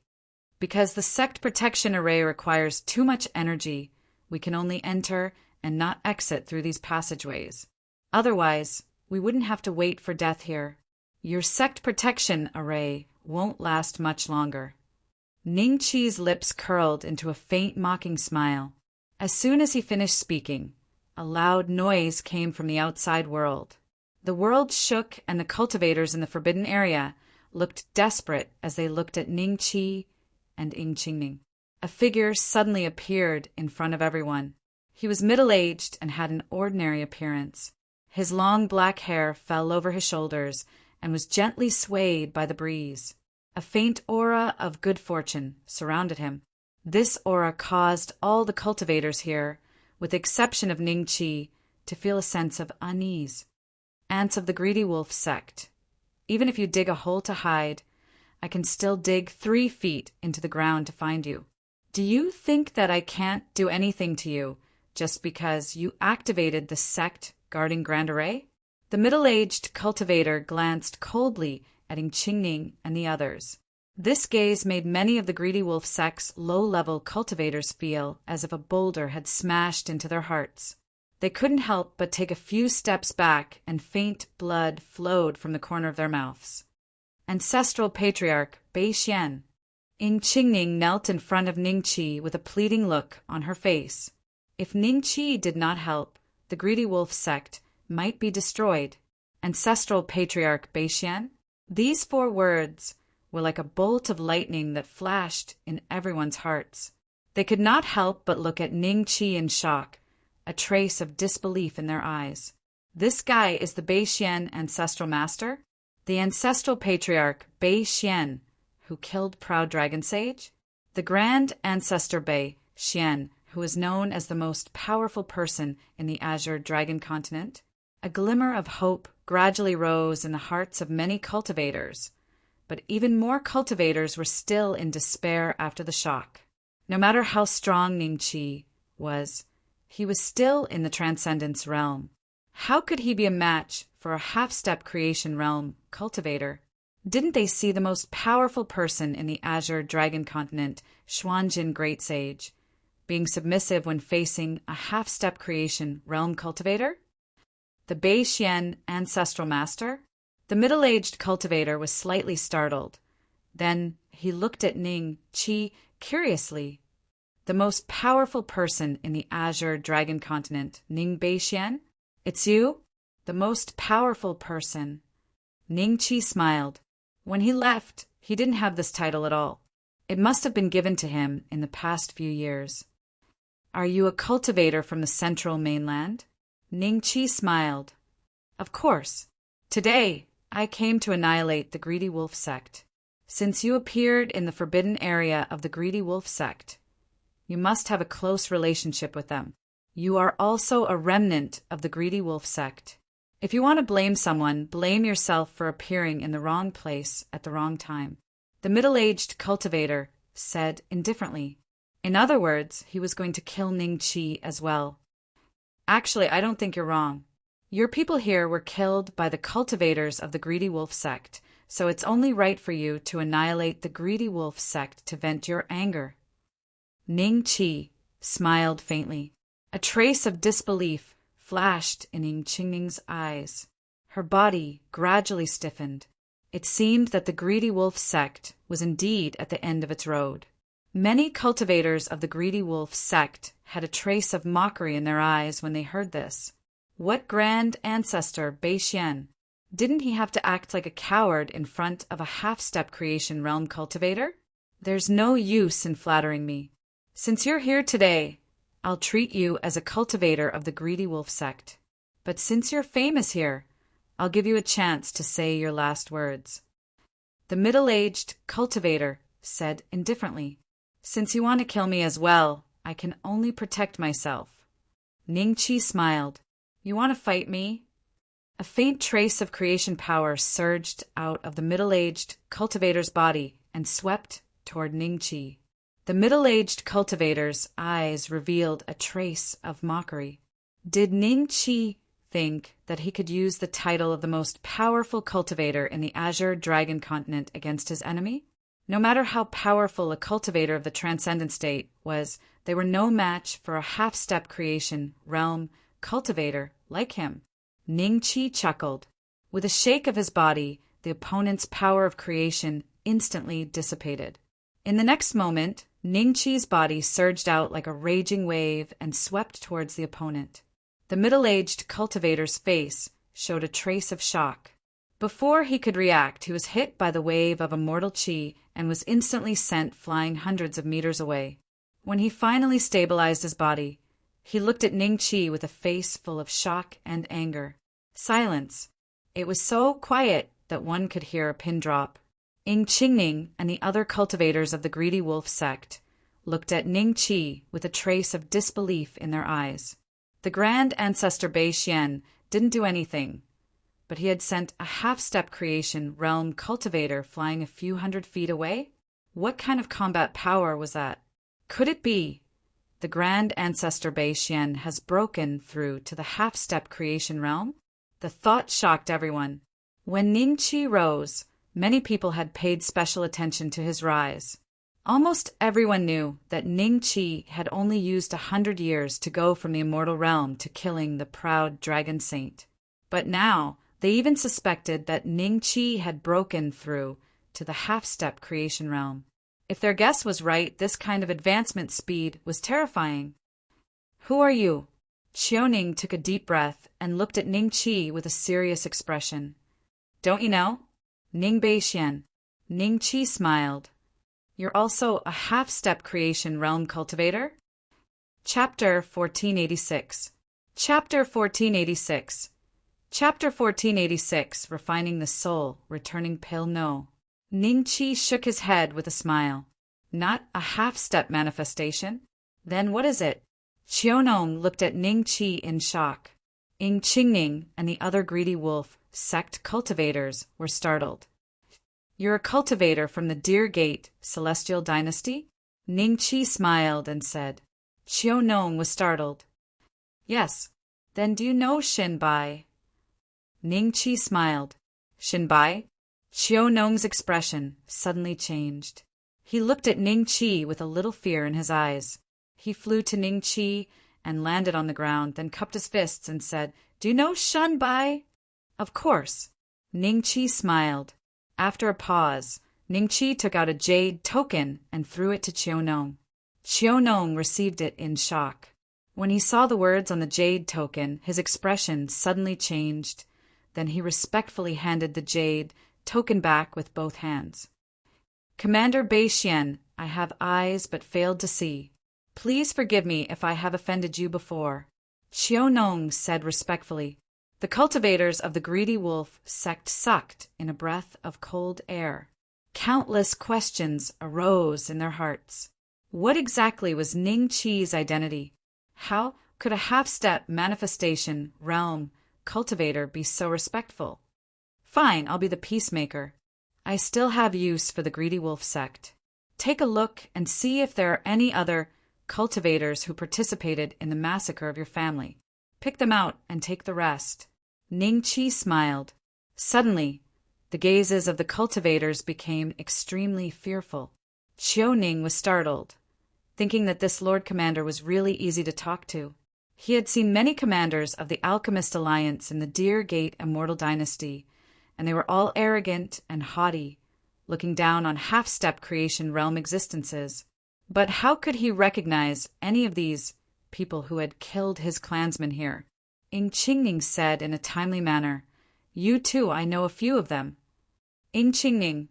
Because the sect protection array requires too much energy, we can only enter and not exit through these passageways. Otherwise, we wouldn't have to wait for death here. Your sect protection array won't last much longer. Ning Qi's lips curled into a faint mocking smile. As soon as he finished speaking, a loud noise came from the outside world. The world shook and the cultivators in the forbidden area looked desperate as they looked at Ning Qi and Ing Qingning. A figure suddenly appeared in front of everyone. He was middle-aged and had an ordinary appearance. His long black hair fell over his shoulders and was gently swayed by the breeze. A faint aura of good fortune surrounded him. This aura caused all the cultivators here, with the exception of Ning Qi, to feel a sense of unease. Ants of the greedy wolf sect. Even if you dig a hole to hide, I can still dig 3 feet into the ground to find you. Do you think that I can't do anything to you just because you activated the sect guarding Grand Array? The middle-aged cultivator glanced coldly at Ing Qingning and the others. This gaze made many of the greedy wolf sect's low-level cultivators feel as if a boulder had smashed into their hearts. They couldn't help but take a few steps back, and faint blood flowed from the corner of their mouths. Ancestral Patriarch Bei Xian. Ing Qingning knelt in front of Ning Qi with a pleading look on her face. If Ning Qi did not help, the greedy wolf sect might be destroyed. Ancestral Patriarch Bei Xian. These 4 words were like a bolt of lightning that flashed in everyone's hearts. They could not help but look at Ning Qi in shock, a trace of disbelief in their eyes. This guy is the Bei Xian ancestral master? The ancestral patriarch Bei Xian, who killed Proud Dragon Sage? The grand ancestor Bei Xian, who is known as the most powerful person in the Azure Dragon continent? A glimmer of hope gradually rose in the hearts of many cultivators, but even more cultivators were still in despair after the shock. No matter how strong Ning Qi was, he was still in the Transcendence realm. How could he be a match for a half-step creation realm cultivator? Didn't they see the most powerful person in the Azure Dragon continent, Xuanjin Great Sage, being submissive when facing a half-step creation realm cultivator? The Bei Xian ancestral master? The middle-aged cultivator was slightly startled. Then he looked at Ning Qi curiously. The most powerful person in the Azure Dragon continent, Ning Bei Xian? It's you? The most powerful person. Ning Qi smiled. When he left, he didn't have this title at all. It must have been given to him in the past few years. Are you a cultivator from the central mainland? Ning Qi smiled. Of course. Today, I came to annihilate the greedy wolf sect. Since you appeared in the forbidden area of the greedy wolf sect, you must have a close relationship with them. You are also a remnant of the greedy wolf sect. If you want to blame someone, blame yourself for appearing in the wrong place at the wrong time. The middle-aged cultivator said indifferently. In other words, he was going to kill Ning Qi as well. Actually, I don't think you're wrong. Your people here were killed by the cultivators of the greedy wolf sect, so it's only right for you to annihilate the greedy wolf sect to vent your anger. Ning Qi smiled faintly. A trace of disbelief flashed in Ning Qingning's eyes. Her body gradually stiffened. It seemed that the greedy wolf sect was indeed at the end of its road. Many cultivators of the greedy wolf sect had a trace of mockery in their eyes when they heard this. What grand ancestor, Bei Xian? Didn't he have to act like a coward in front of a half-step creation realm cultivator? There's no use in flattering me. Since you're here today, I'll treat you as a cultivator of the greedy wolf sect. But since you're famous here, I'll give you a chance to say your last words. The middle-aged cultivator said indifferently, Since you want to kill me as well, I can only protect myself. Ning Qi smiled. You want to fight me? A faint trace of creation power surged out of the middle-aged cultivator's body and swept toward Ning Qi. The middle-aged cultivator's eyes revealed a trace of mockery. Did Ning Qi think that he could use the title of the most powerful cultivator in the Azure Dragon continent against his enemy? No matter how powerful a cultivator of the Transcendent State was, they were no match for a half-step creation realm cultivator like him. Ning Qi chuckled. With a shake of his body, the opponent's power of creation instantly dissipated. In the next moment, Ning Qi's body surged out like a raging wave and swept towards the opponent. The middle-aged cultivator's face showed a trace of shock. Before he could react, he was hit by the wave of immortal qi and was instantly sent flying hundreds of meters away. When he finally stabilized his body, he looked at Ning Qi with a face full of shock and anger. Silence. It was so quiet that one could hear a pin drop. Ning Qingning and the other cultivators of the greedy wolf sect looked at Ning Qi with a trace of disbelief in their eyes. The grand ancestor Bei Xian didn't do anything, but he had sent a half-step creation realm cultivator flying a few hundred feet away? What kind of combat power was that? Could it be the grand ancestor Bei Xian has broken through to the half-step creation realm? The thought shocked everyone. When Ning Qi rose, many people had paid special attention to his rise. Almost everyone knew that Ning Qi had only used 100 years to go from the immortal realm to killing the proud dragon saint. But now, they even suspected that Ning Qi had broken through to the half-step creation realm. If their guess was right, this kind of advancement speed was terrifying. Who are you? Xiaoning took a deep breath and looked at Ning Qi with a serious expression. Don't you know? Ning Bei Xian. Ning Qi smiled. You're also a half-step creation realm cultivator? Chapter 1486. Chapter 1486. Chapter 1486, Refining the Soul, Returning Pale No. Ning Qi shook his head with a smile. Not a half-step manifestation? Then what is it? Xiaonong looked at Ning Qi in shock. Ning Qingning and the other greedy wolf sect cultivators were startled. You're a cultivator from the Deer Gate Celestial Dynasty? Ning Qi smiled and said. Xiaonong was startled. Yes. Then do you know Xin Bai? Ning Qi smiled. Xin Bai? Xiaonong's expression suddenly changed. He looked at Ning Qi with a little fear in his eyes. He flew to Ning Qi and landed on the ground, then cupped his fists and said, Do you know Xin Bai? Of course. Ning Qi smiled. After a pause, Ning Qi took out a jade token and threw it to Xiaonong. Xiaonong received it in shock. When he saw the words on the jade token, his expression suddenly changed. Then he respectfully handed the jade token back with both hands. Commander Bei Xian, I have eyes but failed to see. Please forgive me if I have offended you before. Xiaonong said respectfully. The cultivators of the greedy wolf sect sucked in a breath of cold air. Countless questions arose in their hearts. What exactly was Ning Qi's identity? How could a half-step manifestation realm cultivator be so respectful? Fine, I'll be the peacemaker. I still have use for the greedy wolf sect. Take a look and see if there are any other cultivators who participated in the massacre of your family. Pick them out and take the rest. Ning Qi smiled. Suddenly, The gazes of the cultivators became extremely fearful. Ning was startled, thinking that this Lord Commander was really easy to talk to. He had seen many commanders of the Alchemist Alliance in the Deer Gate Immortal Dynasty, and they were all arrogant and haughty, looking down on half-step creation realm existences. But how could he recognize any of these people who had killed his clansmen here? Qingning said in a timely manner, "You too, I know a few of them." Qingning,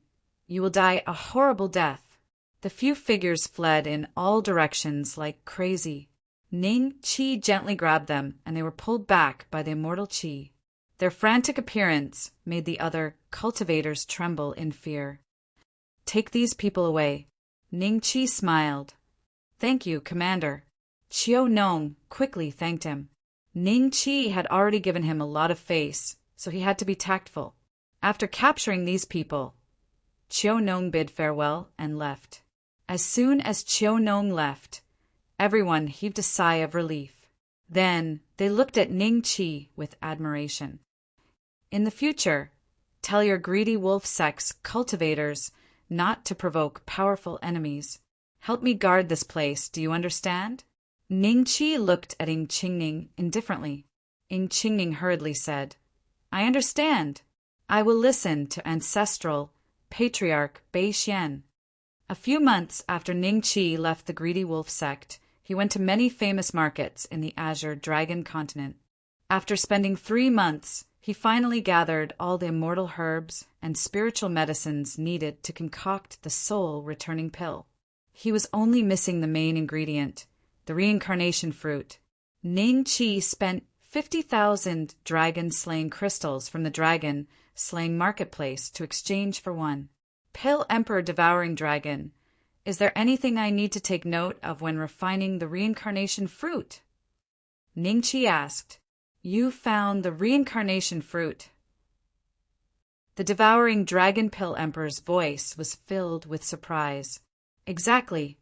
you will die a horrible death. The few figures fled in all directions like crazy. Ning Qi gently grabbed them, and they were pulled back by the immortal Qi. Their frantic appearance made the other cultivators tremble in fear. "Take these people away." Ning Qi smiled. "Thank you, Commander." Nong quickly thanked him. Ning Qi had already given him a lot of face, so he had to be tactful. After capturing these people, Nong bid farewell and left. As soon as Nong left, everyone heaved a sigh of relief. Then they looked at Ning Qi with admiration. "In the future, tell your greedy wolf sex cultivators not to provoke powerful enemies. Help me guard this place, do you understand?" Ning Qi looked at Qingning indifferently. Qingning hurriedly said, "I understand. I will listen to ancestral patriarch Bei Xian." A few months after Ning Qi left the greedy wolf sect, he went to many famous markets in the Azure Dragon continent. After spending 3 months, he finally gathered all the immortal herbs and spiritual medicines needed to concoct the soul-returning pill. He was only missing the main ingredient, the reincarnation fruit. Ning Qi spent 50,000 dragon-slaying crystals from the dragon-slaying marketplace to exchange for one. Pill Emperor Devouring Dragon, is there anything I need to take note of when refining the reincarnation fruit? Ning Qi asked. You found the reincarnation fruit. The Devouring Dragon Pill Emperor's voice was filled with surprise. Exactly.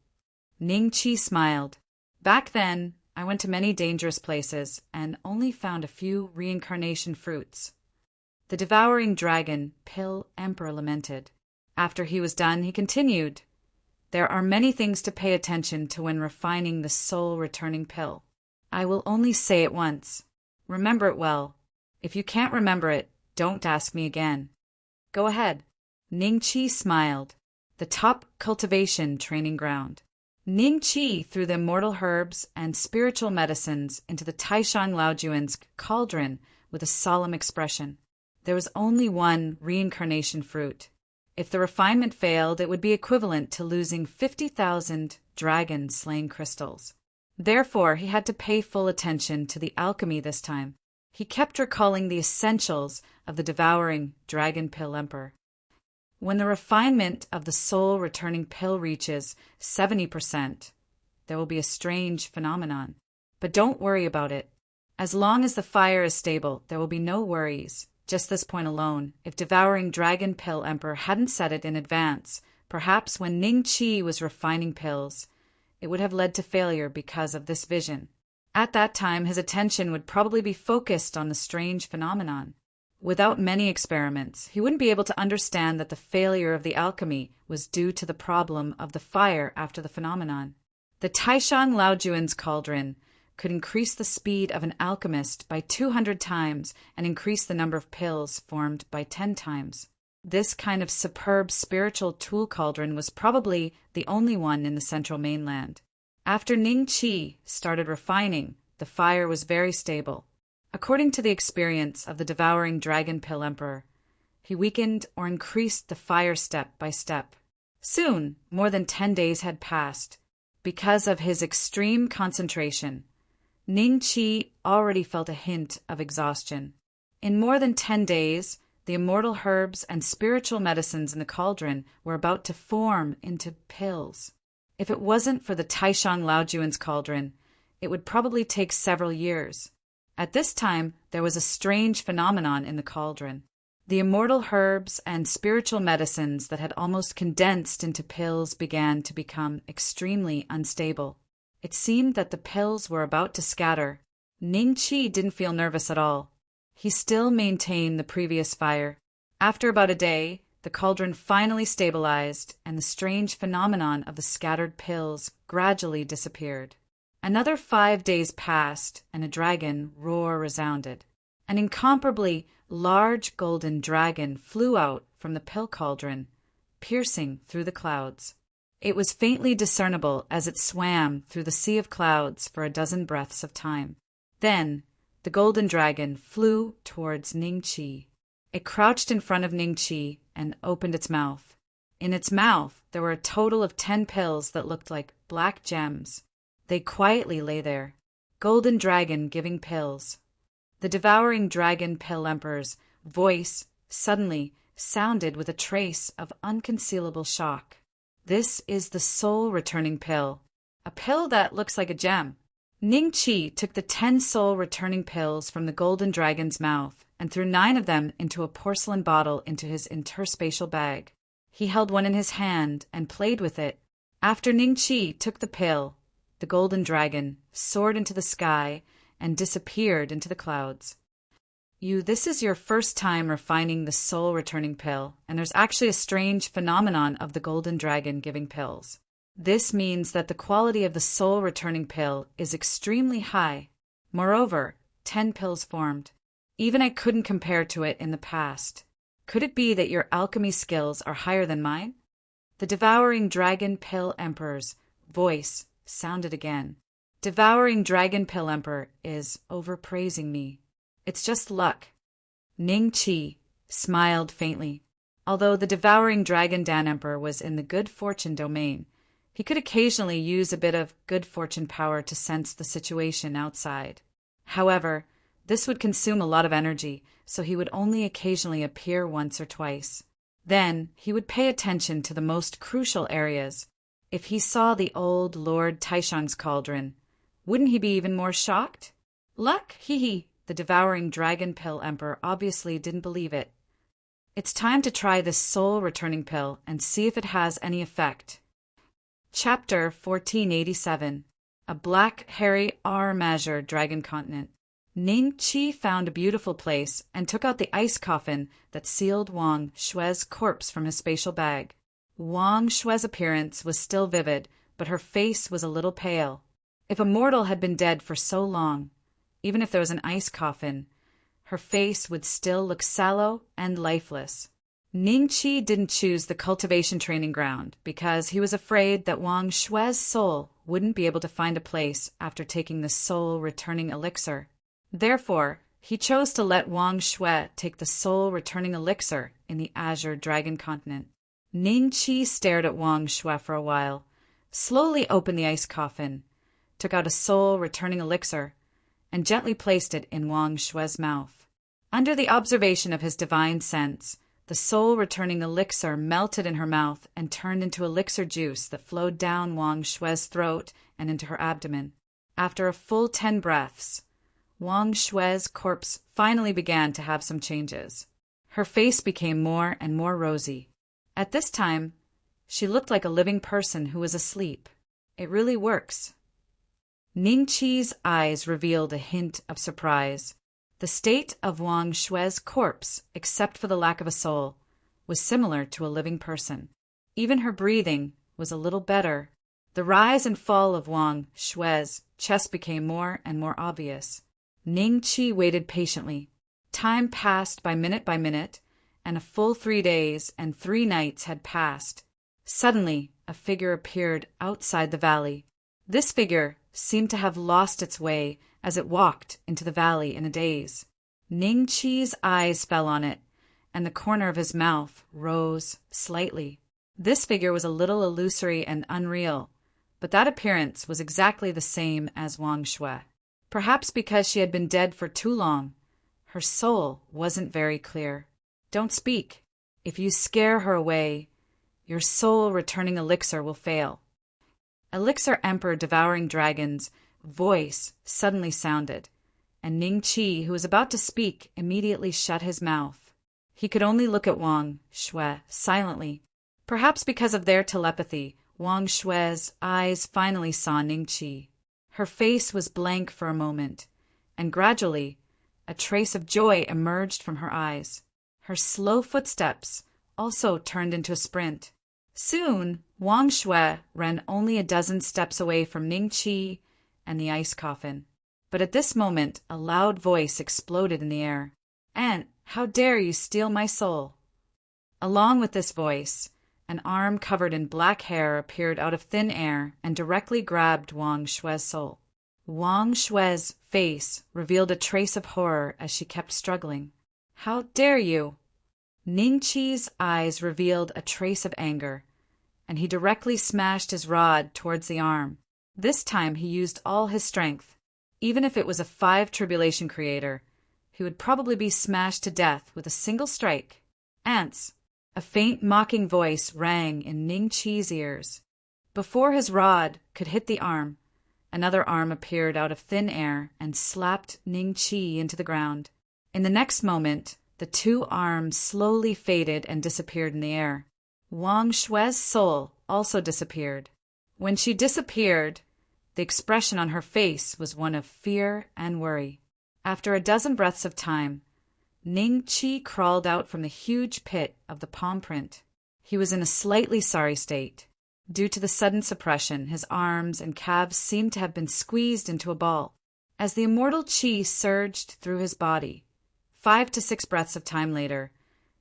Ning Qi smiled. Back then, I went to many dangerous places and only found a few reincarnation fruits. The Devouring Dragon Pill Emperor lamented. After he was done, he continued, There are many things to pay attention to when refining the soul-returning pill. I will only say it once. Remember it well. If you can't remember it, don't ask me again. Go ahead. Ning Qi smiled. The top cultivation training ground. Ning Qi threw the immortal herbs and spiritual medicines into the Taishang Laojuan's cauldron with a solemn expression. There was only one reincarnation fruit. If the refinement failed, it would be equivalent to losing 50,000 dragon-slaying crystals. Therefore, he had to pay full attention to the alchemy this time. He kept recalling the essentials of the devouring dragon pill emperor. When the refinement of the soul-returning pill reaches 70%, there will be a strange phenomenon. But don't worry about it. As long as the fire is stable, there will be no worries. Just this point alone, if Devouring Dragon Pill Emperor hadn't said it in advance, perhaps when Ning Qi was refining pills, it would have led to failure because of this vision. At that time, his attention would probably be focused on the strange phenomenon. Without many experiments, he wouldn't be able to understand that the failure of the alchemy was due to the problem of the fire after the phenomenon. The Taishang Laojuan's cauldron could increase the speed of an alchemist by 200 times and increase the number of pills formed by 10 times. This kind of superb spiritual tool cauldron was probably the only one in the central mainland. After Ning Qi started refining, the fire was very stable. According to the experience of the Devouring Dragon Pill Emperor, he weakened or increased the fire step by step. Soon, more than 10 days had passed. Because of his extreme concentration, Ning Qi already felt a hint of exhaustion. In more than 10 days, the immortal herbs and spiritual medicines in the cauldron were about to form into pills. If it wasn't for the Taishang Laojuan's cauldron, it would probably take several years. At this time, there was a strange phenomenon in the cauldron. The immortal herbs and spiritual medicines that had almost condensed into pills began to become extremely unstable. It seemed that the pills were about to scatter. Ning Qi didn't feel nervous at all. He still maintained the previous fire. After about a day, the cauldron finally stabilized, and the strange phenomenon of the scattered pills gradually disappeared. Another 5 days passed, and a dragon roar resounded. An incomparably large golden dragon flew out from the pill cauldron, piercing through the clouds. It was faintly discernible as it swam through the sea of clouds for a dozen breaths of time. Then the golden dragon flew towards Ningqi. It crouched in front of Ningqi and opened its mouth. In its mouth there were a total of 10 pills that looked like black gems. They quietly lay there, golden dragon giving pills. The devouring dragon pill emperor's voice suddenly sounded with a trace of unconcealable shock. This is the soul-returning pill, a pill that looks like a gem. Ningqi took the 10 soul-returning pills from the golden dragon's mouth and threw 9 of them into a porcelain bottle into his interspatial bag. He held one in his hand and played with it. After Ningqi took the pill, the golden dragon soared into the sky and disappeared into the clouds. This is your first time refining the soul-returning pill, and there's actually a strange phenomenon of the golden dragon giving pills. This means that the quality of the soul-returning pill is extremely high. Moreover, 10 pills formed. Even I couldn't compare to it in the past. Could it be that your alchemy skills are higher than mine? The devouring dragon pill emperor's voice sounded again. Devouring dragon pill emperor is overpraising me. It's just luck. Ningqi smiled faintly. Although the devouring dragon Dan emperor was in the good fortune domain, he could occasionally use a bit of good fortune power to sense the situation outside. However, this would consume a lot of energy, so he would only occasionally appear once or twice. Then he would pay attention to the most crucial areas. If he saw the old Lord Taishang's cauldron, wouldn't he be even more shocked? Luck, hee. The devouring dragon pill emperor obviously didn't believe it. It's time to try this soul-returning pill and see if it has any effect. Chapter 1487. A Black Hairy R-Major Dragon Continent. Ningqi found a beautiful place and took out the ice coffin that sealed Wang Shue's corpse from his spatial bag. Wang Shue's appearance was still vivid, but her face was a little pale. If a mortal had been dead for so long, even if there was an ice coffin, her face would still look sallow and lifeless. Ningqi didn't choose the cultivation training ground because he was afraid that Wang Shue's soul wouldn't be able to find a place after taking the soul-returning elixir. Therefore, he chose to let Wang Shue take the soul-returning elixir in the Azure Dragon Continent. Ningqi stared at Wang Shue for a while, slowly opened the ice coffin, took out a soul-returning elixir, and gently placed it in Wang Shue's mouth. Under the observation of his divine sense, the soul-returning elixir melted in her mouth and turned into elixir juice that flowed down Wang Shue's throat and into her abdomen. After a full 10 breaths, Wang Shue's corpse finally began to have some changes. Her face became more and more rosy. At this time, she looked like a living person who was asleep. It really works. Ningqi's eyes revealed a hint of surprise. The state of Wang Shue's corpse, except for the lack of a soul, was similar to a living person. Even her breathing was a little better. The rise and fall of Wang Shue's chest became more and more obvious. Ningqi waited patiently. Time passed by minute, and a full 3 days and 3 nights had passed. Suddenly, a figure appeared outside the valley. This figure seemed to have lost its way as it walked into the valley in a daze. Ningqi's eyes fell on it, and the corner of his mouth rose slightly. This figure was a little illusory and unreal, but that appearance was exactly the same as Wang Shue. Perhaps because she had been dead for too long, her soul wasn't very clear. Don't speak. If you scare her away, your soul-returning elixir will fail. Elixir Emperor Devouring Dragon's voice suddenly sounded, and Ningqi, who was about to speak, immediately shut his mouth. He could only look at Wang Shue silently. Perhaps because of their telepathy, Wang Shue's eyes finally saw Ningqi. Her face was blank for a moment, and gradually a trace of joy emerged from her eyes. Her slow footsteps also turned into a sprint. Soon, Wang Shui ran only a dozen steps away from Ning Qi and the ice coffin. But at this moment, a loud voice exploded in the air. "Aunt, how dare you steal my soul?" Along with this voice, an arm covered in black hair appeared out of thin air and directly grabbed Wang Shui's soul. Wang Shui's face revealed a trace of horror as she kept struggling. "How dare you?" Ning Qi's eyes revealed a trace of anger, and he directly smashed his rod towards the arm. This time he used all his strength. Even if it was a 5 tribulation creator, he would probably be smashed to death with a single strike. "Ants!" A faint mocking voice rang in Ning Qi's ears. Before his rod could hit the arm, another arm appeared out of thin air and slapped Ning Qi into the ground. In the next moment, the 2 arms slowly faded and disappeared in the air. Wang Shui's soul also disappeared. When she disappeared, the expression on her face was one of fear and worry. After a dozen breaths of time, Ning Qi crawled out from the huge pit of the palm print. He was in a slightly sorry state. Due to the sudden suppression, his arms and calves seemed to have been squeezed into a ball. As the immortal qi surged through his body, 5 to 6 breaths of time later,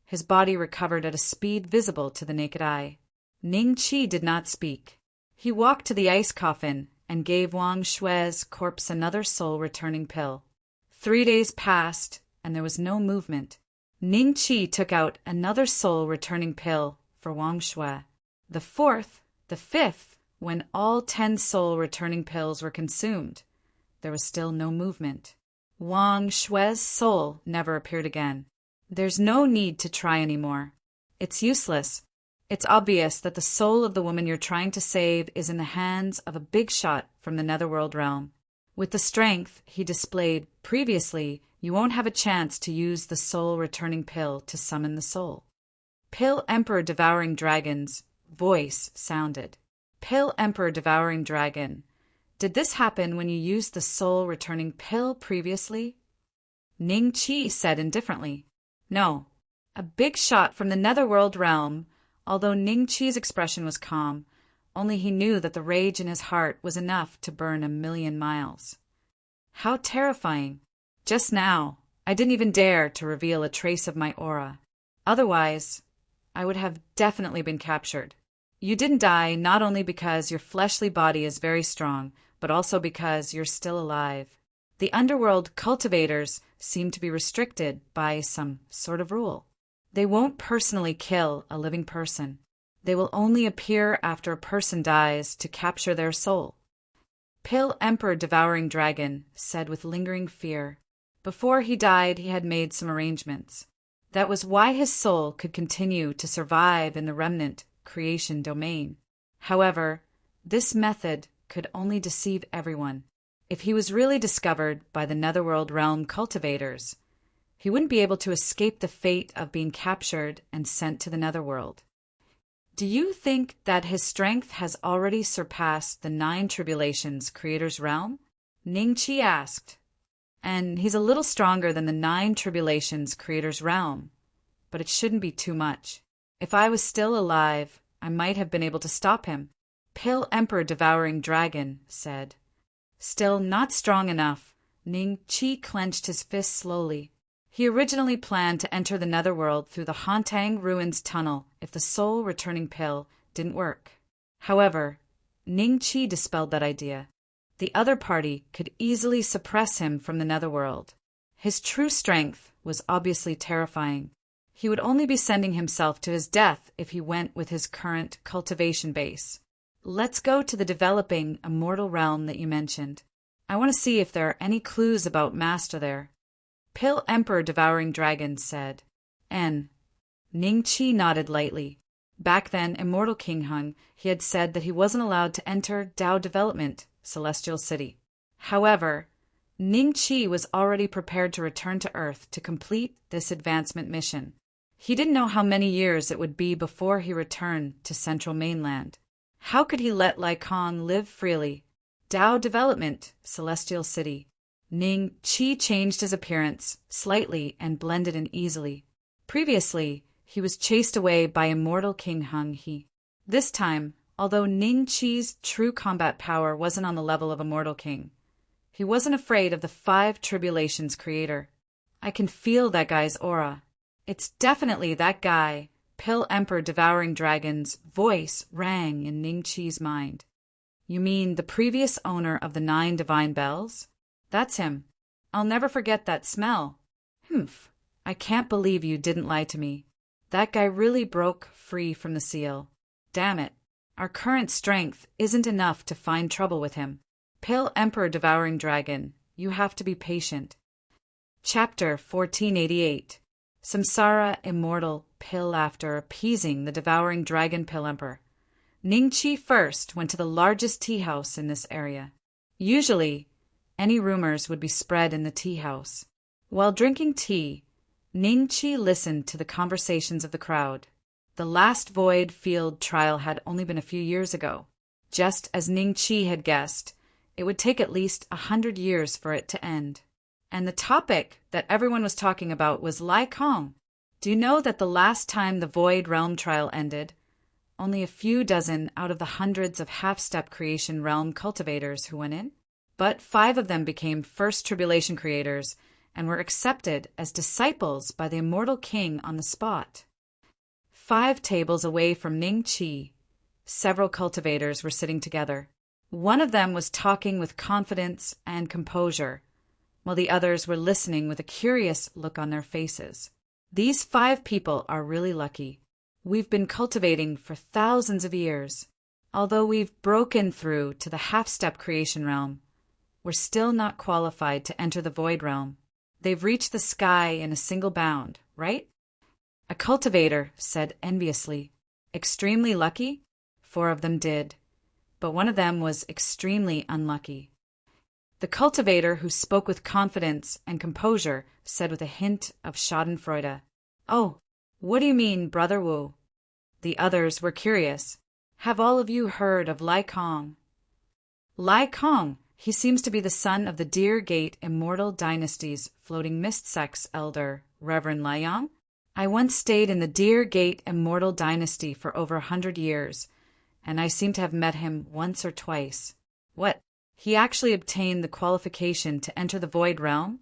his body recovered at a speed visible to the naked eye. Ning Qi did not speak. He walked to the ice coffin and gave Wang Shui's corpse another soul-returning pill. 3 days passed, and there was no movement. Ning Qi took out another soul-returning pill for Wang Shui. The 4th, the 5th, when all 10 soul-returning pills were consumed, there was still no movement. Wang Shui's soul never appeared again. There's no need to try anymore. It's useless. It's obvious that the soul of the woman you're trying to save is in the hands of a big shot from the netherworld realm. With the strength he displayed previously, you won't have a chance to use the soul-returning pill to summon the soul. Pill Emperor Devouring Dragon's voice sounded. Pill Emperor Devouring Dragon, did this happen when you used the soul-returning pill previously? Ning Qi said indifferently. No. A big shot from the netherworld realm. Although Ning Qi's expression was calm, only he knew that the rage in his heart was enough to burn 1,000,000 miles. How terrifying! Just now, I didn't even dare to reveal a trace of my aura. Otherwise, I would have definitely been captured. You didn't die not only because your fleshly body is very strong, but also because you're still alive. The underworld cultivators seem to be restricted by some sort of rule. They won't personally kill a living person. They will only appear after a person dies to capture their soul. Pill Emperor Devouring Dragon said with lingering fear. Before he died, he had made some arrangements. That was why his soul could continue to survive in the remnant creation domain. However, this method could only deceive everyone. If he was really discovered by the netherworld realm cultivators, he wouldn't be able to escape the fate of being captured and sent to the netherworld. Do you think that his strength has already surpassed the 9 tribulations creator's realm? Ning Qi asked. And he's a little stronger than the 9 tribulations creator's realm, but it shouldn't be too much. If I was still alive, I might have been able to stop him. Pill Emperor Devouring Dragon said. Still not strong enough, Ning Qi clenched his fist slowly. He originally planned to enter the netherworld through the Hantang Ruins tunnel if the soul-returning pill didn't work. However, Ning Qi dispelled that idea. The other party could easily suppress him from the netherworld. His true strength was obviously terrifying. He would only be sending himself to his death if he went with his current cultivation base. Let's go to the developing immortal realm that you mentioned. I want to see if there are any clues about Master there. Pill Emperor Devouring Dragon said. Ning Qi nodded lightly. Back then, Immortal King Hung, he had said that he wasn't allowed to enter Dao Development, Celestial City. However, Ning Qi was already prepared to return to Earth to complete this advancement mission. He didn't know how many years it would be before he returned to Central Mainland. How could he let Lai Kong live freely? Dao Development, Celestial City. Ning Qi changed his appearance slightly and blended in easily. Previously, he was chased away by immortal King Hung He. This time, although Ning Qi's true combat power wasn't on the level of Immortal King, he wasn't afraid of the 5 Tribulations creator. I can feel that guy's aura. It's definitely that guy. Pill Emperor Devouring Dragon's voice rang in Ning Qi's mind. You mean the previous owner of the 9 divine bells? That's him. I'll never forget that smell. Humph. I can't believe you didn't lie to me. That guy really broke free from the seal. Damn it. Our current strength isn't enough to find trouble with him. Pill Emperor Devouring Dragon, you have to be patient. Chapter 1488. Samsara Immortal Pill. After appeasing the Devouring Dragon Pill Emperor, Ning Qi first went to the largest tea house in this area. Usually, any rumors would be spread in the tea house. While drinking tea, Ning Qi listened to the conversations of the crowd. The last Void Field trial had only been a few years ago. Just as Ning Qi had guessed, it would take at least 100 years for it to end. And the topic that everyone was talking about was Lai Kong. Do you know that the last time the Void Realm trial ended, only a few dozen out of the hundreds of half-step creation realm cultivators who went in? But 5 of them became First Tribulation creators and were accepted as disciples by the Immortal King on the spot. 5 tables away from Ning Qi, several cultivators were sitting together. One of them was talking with confidence and composure, while the others were listening with a curious look on their faces. These 5 people are really lucky. We've been cultivating for thousands of years. Although we've broken through to the half-step creation realm, we're still not qualified to enter the Void Realm. They've reached the sky in a single bound, right? A cultivator said enviously. Extremely lucky? 4 of them did, but one of them was extremely unlucky. The cultivator who spoke with confidence and composure said with a hint of schadenfreude, "Oh, what do you mean, Brother Wu?" The others were curious. "Have all of you heard of Lai Kong?" Lai Kong, he seems to be the son of the Deer Gate Immortal Dynasty's floating mist sect's elder, Reverend Lai Yang. I once stayed in the Deer Gate Immortal Dynasty for over 100 years, and I seem to have met him once or twice. What? He actually obtained the qualification to enter the Void Realm?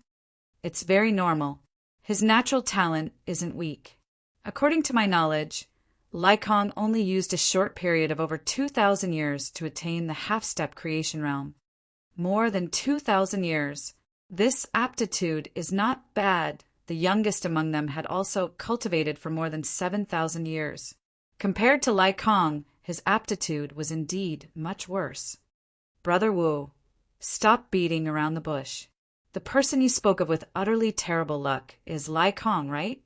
It's very normal. His natural talent isn't weak. According to my knowledge, Lai Kong only used a short period of over 2,000 years to attain the half-step creation realm. More than 2,000 years. This aptitude is not bad. The youngest among them had also cultivated for more than 7,000 years. Compared to Lai Kong, his aptitude was indeed much worse. Brother Wu, stop beating around the bush. The person you spoke of with utterly terrible luck is Lai Kong, right?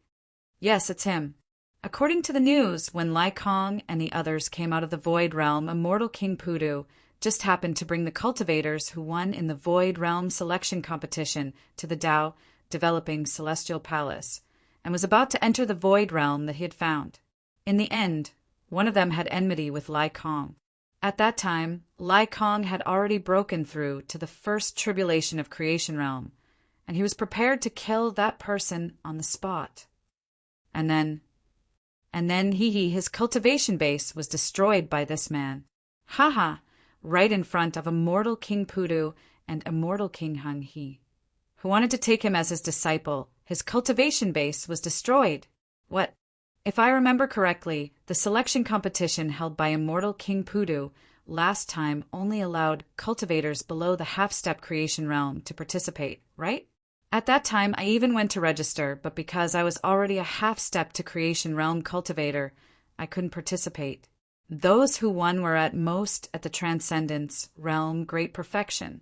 Yes, it's him. According to the news, when Lai Kong and the others came out of the Void Realm, Immortal King Pudu just happened to bring the cultivators who won in the Void Realm selection competition to the Dao Developing Celestial Palace, and was about to enter the Void Realm that he had found. In the end, one of them had enmity with Lai Kong. At that time, Lai Kong had already broken through to the first tribulation of Creation Realm, and he was prepared to kill that person on the spot. And then his cultivation base was destroyed by this man. Haha, right in front of Immortal King Pudu and Immortal King Hung He, who wanted to take him as his disciple. His cultivation base was destroyed. What? If I remember correctly, the selection competition held by Immortal King Pudu last time only allowed cultivators below the half-step creation realm to participate, right? At that time, I even went to register, but because I was already a half-step to creation realm cultivator, I couldn't participate. Those who won were at most at the Transcendence Realm Great Perfection.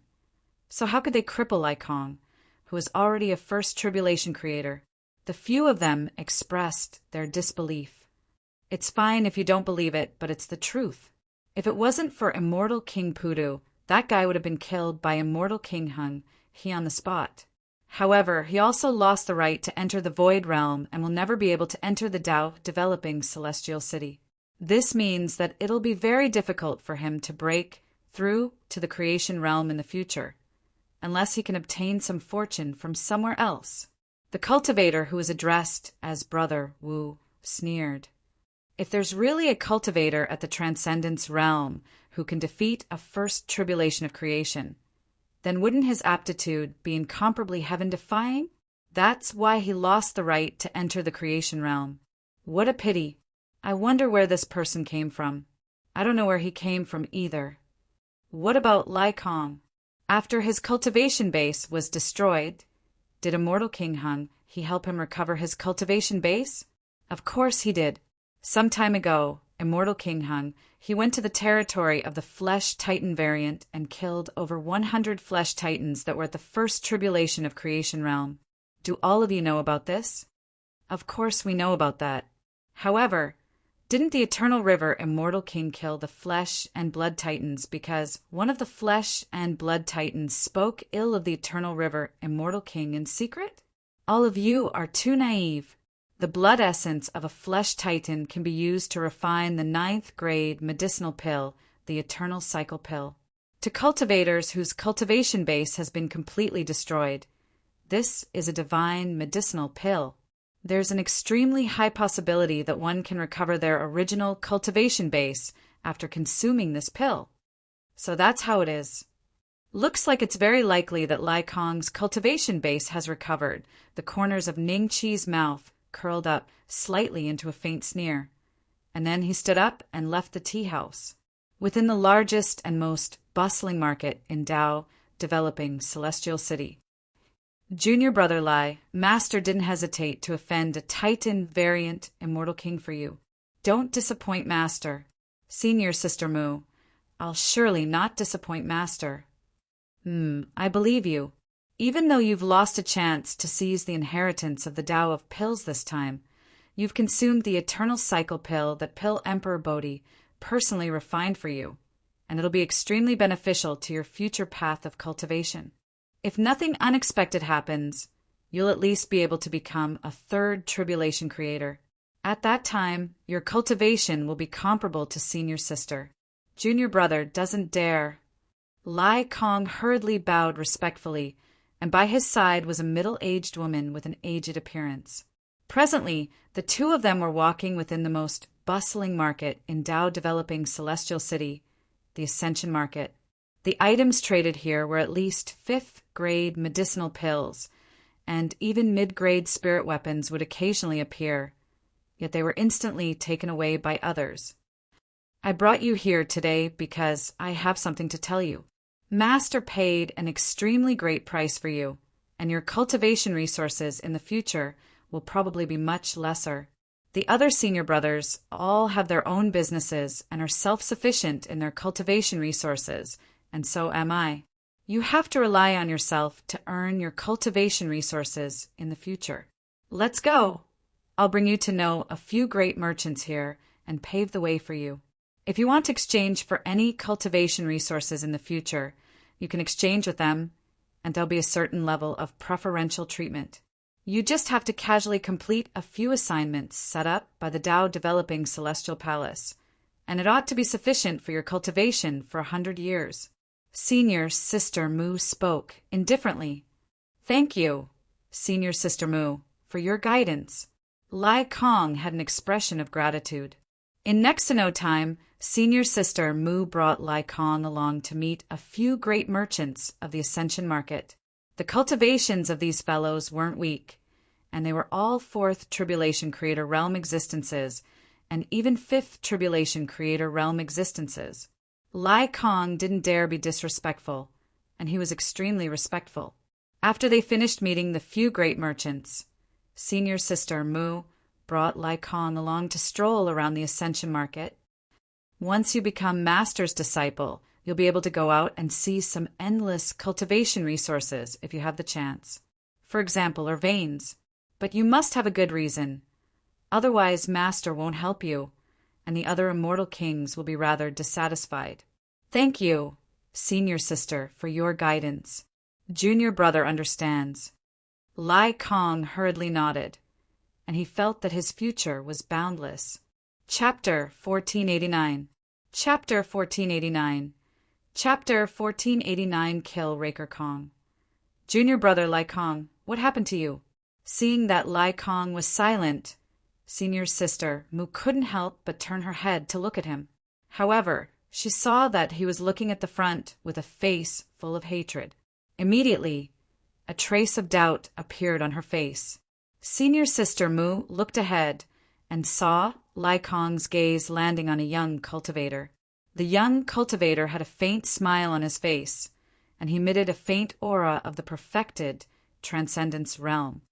So how could they cripple Lai Kong, who was already a first tribulation creator? The few of them expressed their disbelief. It's fine if you don't believe it, but it's the truth. If it wasn't for Immortal King Pudu, that guy would have been killed by Immortal King Hung He on the spot. However, he also lost the right to enter the Void Realm and will never be able to enter the Dao Developing Celestial City. This means that it'll be very difficult for him to break through to the creation realm in the future, unless he can obtain some fortune from somewhere else. The cultivator, who was addressed as Brother Wu, sneered. If there's really a cultivator at the Transcendence realm who can defeat a first tribulation of creation, then wouldn't his aptitude be incomparably heaven-defying? That's why he lost the right to enter the creation realm. What a pity. I wonder where this person came from. I don't know where he came from either. What about Lai Kong? After his cultivation base was destroyed, did Immortal King Hung he help him recover his cultivation base? Of course he did. Some time ago, Immortal King Hung, he went to the territory of the Flesh Titan variant and killed over 100 Flesh Titans that were at the first tribulation of creation realm. Do all of you know about this? Of course we know about that. However, didn't the Eternal River Immortal King kill the Flesh and Blood Titans because one of the Flesh and Blood Titans spoke ill of the Eternal River Immortal King in secret? All of you are too naive. The blood essence of a Flesh Titan can be used to refine the 9th grade medicinal pill, the Eternal Cycle Pill. To cultivators whose cultivation base has been completely destroyed, this is a divine medicinal pill. There's an extremely high possibility that one can recover their original cultivation base after consuming this pill. So that's how it is. Looks like it's very likely that Lai Kong's cultivation base has recovered. The corners of Ning Chi's mouth curled up slightly into a faint sneer, and then he stood up and left the tea house. Within the largest and most bustling market in Dao developing Celestial City, Junior Brother Lai, Master didn't hesitate to offend a Titan variant Immortal King for you. Don't disappoint Master. Senior Sister Mu, I'll surely not disappoint Master. I believe you. Even though you've lost a chance to seize the inheritance of the Tao of Pills this time, you've consumed the Eternal Cycle Pill that Pill Emperor Bodhi personally refined for you, and it'll be extremely beneficial to your future path of cultivation. If nothing unexpected happens, you'll at least be able to become a 3rd tribulation creator. At that time, your cultivation will be comparable to Senior Sister. Junior Brother doesn't dare. Lai Kong hurriedly bowed respectfully, and by his side was a middle-aged woman with an aged appearance. Presently, the two of them were walking within the most bustling market in Dao developing Celestial City, the Ascension Market. The items traded here were at least 5th grade medicinal pills, and even mid-grade spirit weapons would occasionally appear, yet they were instantly taken away by others. I brought you here today because I have something to tell you. Master paid an extremely great price for you, and your cultivation resources in the future will probably be much lesser. The other senior brothers all have their own businesses and are self-sufficient in their cultivation resources, and so am I. You have to rely on yourself to earn your cultivation resources in the future. Let's go. I'll bring you to know a few great merchants here and pave the way for you. If you want to exchange for any cultivation resources in the future, you can exchange with them, and there'll be a certain level of preferential treatment. You just have to casually complete a few assignments set up by the Tao Developing Celestial Palace, and it ought to be sufficient for your cultivation for 100 years. Senior Sister Mu spoke indifferently. Thank you, Senior Sister Mu, for your guidance. Lai Kong had an expression of gratitude. In next to no time, Senior Sister Mu brought Lai Kong along to meet a few great merchants of the Ascension Market. The cultivations of these fellows weren't weak, and they were all 4th Tribulation Creator Realm existences, and even 5th Tribulation Creator Realm existences. Lai Kong didn't dare be disrespectful, and he was extremely respectful. After they finished meeting the few great merchants, Senior Sister Mu brought Lai Kong along to stroll around the Ascension Market. Once you become Master's disciple, you'll be able to go out and seize some endless cultivation resources if you have the chance. For example, or veins. But you must have a good reason. Otherwise, Master won't help you, and the other immortal kings will be rather dissatisfied. Thank you, Senior Sister, for your guidance. Junior Brother understands. Lai Kong hurriedly nodded, and he felt that his future was boundless. Chapter 1489. Chapter 1489. Chapter 1489. Kill Raker Kong. Junior Brother Lai Kong, what happened to you? Seeing that Lai Kong was silent, Senior's sister, Mu, couldn't help but turn her head to look at him. However, she saw that he was looking at the front with a face full of hatred. Immediately, a trace of doubt appeared on her face. Senior sister Mu looked ahead and saw Lai Kong's gaze landing on a young cultivator. The young cultivator had a faint smile on his face, and he emitted a faint aura of the perfected transcendence realm.